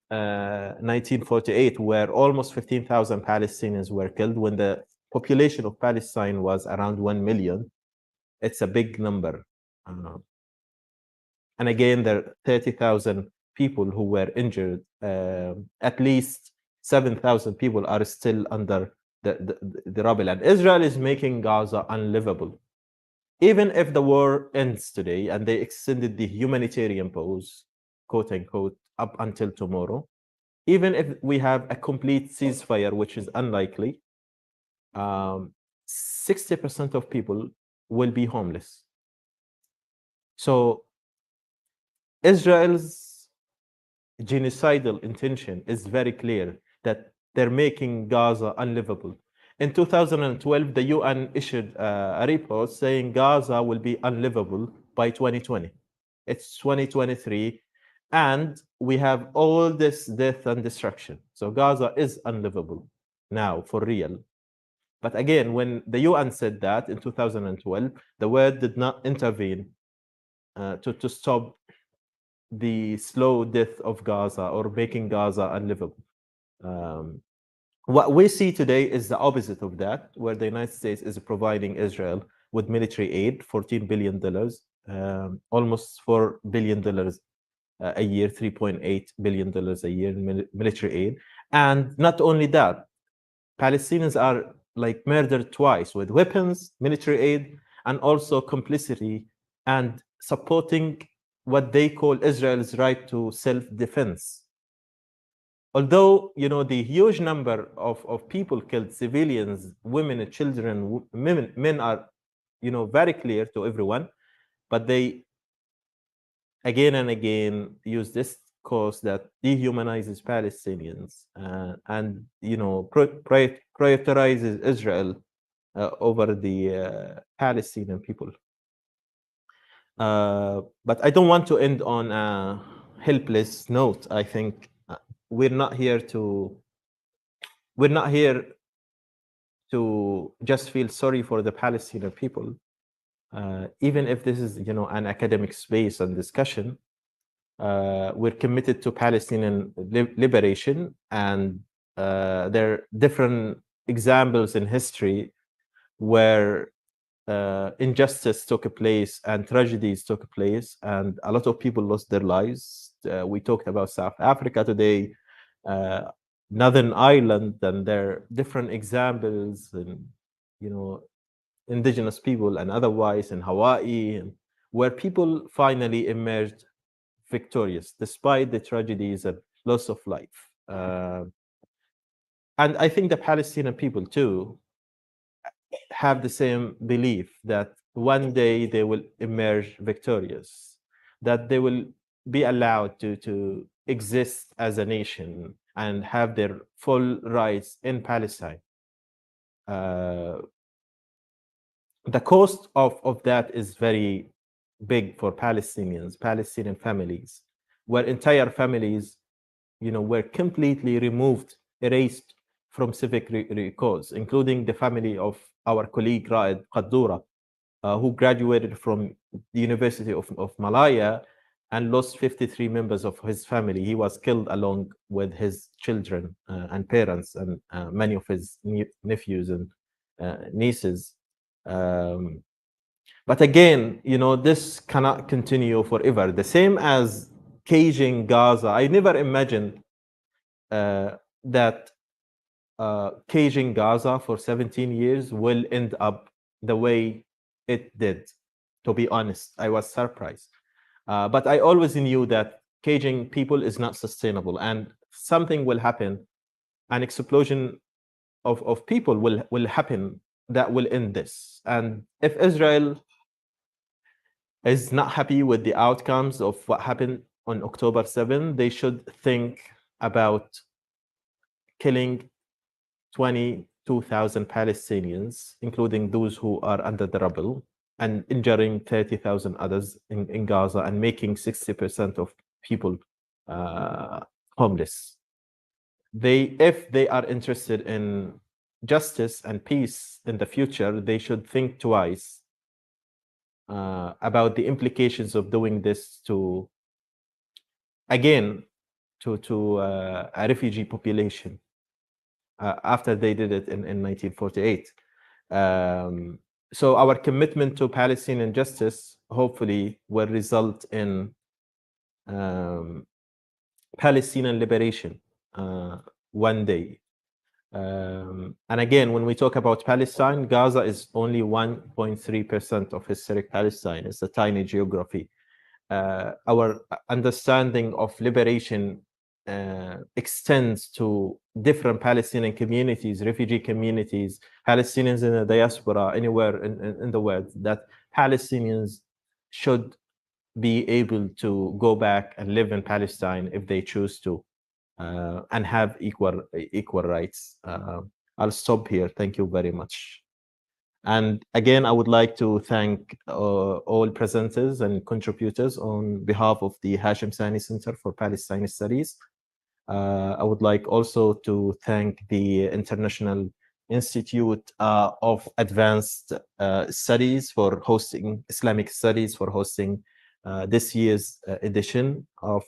L: 1948, where almost 15,000 Palestinians were killed when the population of Palestine was around 1 million, it's a big number. And again, there are 30,000 people who were injured. At least 7,000 people are still under the rubble. And Israel is making Gaza unlivable. Even if the war ends today and they extended the humanitarian pause, quote unquote, up until tomorrow, even if we have a complete ceasefire, which is unlikely, 60% of people will be homeless. So Israel's genocidal intention is very clear, that they're making Gaza unlivable. In 2012, the UN issued a report saying Gaza will be unlivable by 2020. It's 2023, and we have all this death and destruction. So Gaza is unlivable now, for real. But again, when the UN said that in 2012, the world did not intervene to stop the slow death of Gaza or making Gaza unlivable. What we see today is the opposite of that, where the United States is providing Israel with military aid, $14 billion, almost $4 billion a year, $3.8 billion a year in military aid. And not only that, Palestinians are like murdered twice with weapons, military aid, and also complicity and supporting what they call Israel's right to self-defense. Although, the huge number of people killed, civilians, women, children, men are, very clear to everyone, but they again and again use this cause that dehumanizes Palestinians and, prioritizes Israel over the Palestinian people. But I don't want to end on a helpless note. I think we're not here to just feel sorry for the Palestinian people. Even if this is, an academic space and discussion, we're committed to Palestinian liberation, and there are different examples in history where injustice took place and tragedies took place, and a lot of people lost their lives. We talked about South Africa today, Northern Ireland, and there are different examples, and indigenous people and otherwise in Hawaii, and where people finally emerged victorious despite the tragedies and loss of life. And I think the Palestinian people too have the same belief that one day they will emerge victorious, that they will be allowed to exist as a nation and have their full rights in Palestine. The cost of that is very big for Palestinian families, where entire families, were completely removed, erased from civic records, including the family of our colleague Raed Qaddoura, who graduated from the University of Malaya and lost 53 members of his family. He was killed along with his children and parents and many of his nephews and nieces. But again, this cannot continue forever. The same as caging Gaza. I never imagined that caging Gaza for 17 years will end up the way it did. To be honest, I was surprised. But I always knew that caging people is not sustainable, and something will happen. An explosion of people will happen that will end this. And if Israel is not happy with the outcomes of what happened on October 7, they should think about killing 22,000 Palestinians, including those who are under the rubble, and injuring 30,000 others in Gaza, and making 60% of people homeless. If they are interested in justice and peace in the future, they should think twice about the implications of doing this to a refugee population after they did it in 1948. So our commitment to Palestinian justice hopefully will result in Palestinian liberation one day. And again, when we talk about Palestine, Gaza is only 1.3% of historic Palestine. It's a tiny geography. Our understanding of liberation extends to different Palestinian communities, refugee communities, Palestinians in the diaspora, anywhere in the world, that Palestinians should be able to go back and live in Palestine if they choose to, and have equal rights. I'll stop here. Thank you very much. And again, I would like to thank all presenters and contributors on behalf of the Hashim Sani Center for Palestine Studies. I would like also to thank the International Institute of Advanced Studies for hosting Islamic Studies, for hosting this year's edition of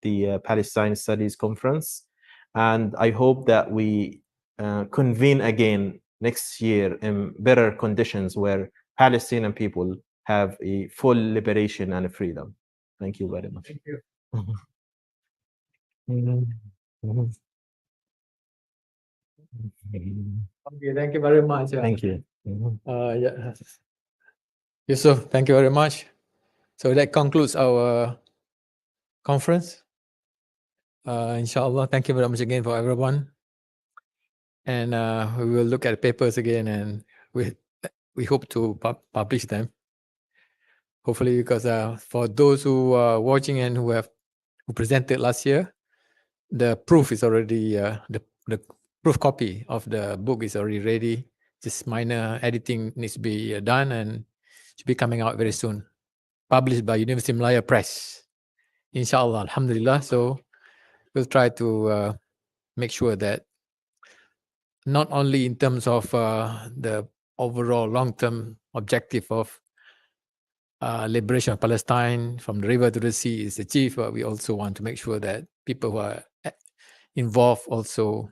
L: the Palestine Studies Conference. And I hope that we convene again next year in better conditions where Palestinian people have a full liberation and freedom. Thank you very much. Thank you.
A: Okay, thank you very much.
L: Thank you.
A: Yeah. Yusuf, thank you very much. So that concludes our conference. Inshallah, thank you very much again for everyone. And we will look at the papers again, and we hope to publish them. Hopefully, because for those who are watching and who presented last year, the proof is already the proof copy of the book is already ready. Just minor editing needs to be done, and should be coming out very soon. Published by University Malaya Press, inshallah, alhamdulillah. So we'll try to make sure that not only in terms of the overall long-term objective of liberation of Palestine from the river to the sea is achieved, but we also want to make sure that people who are involved also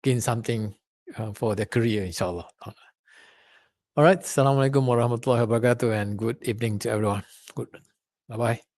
A: gain something for their career, inshallah. All right. Assalamualaikum warahmatullahi wabarakatuh, and good evening to everyone. Good. Bye-bye.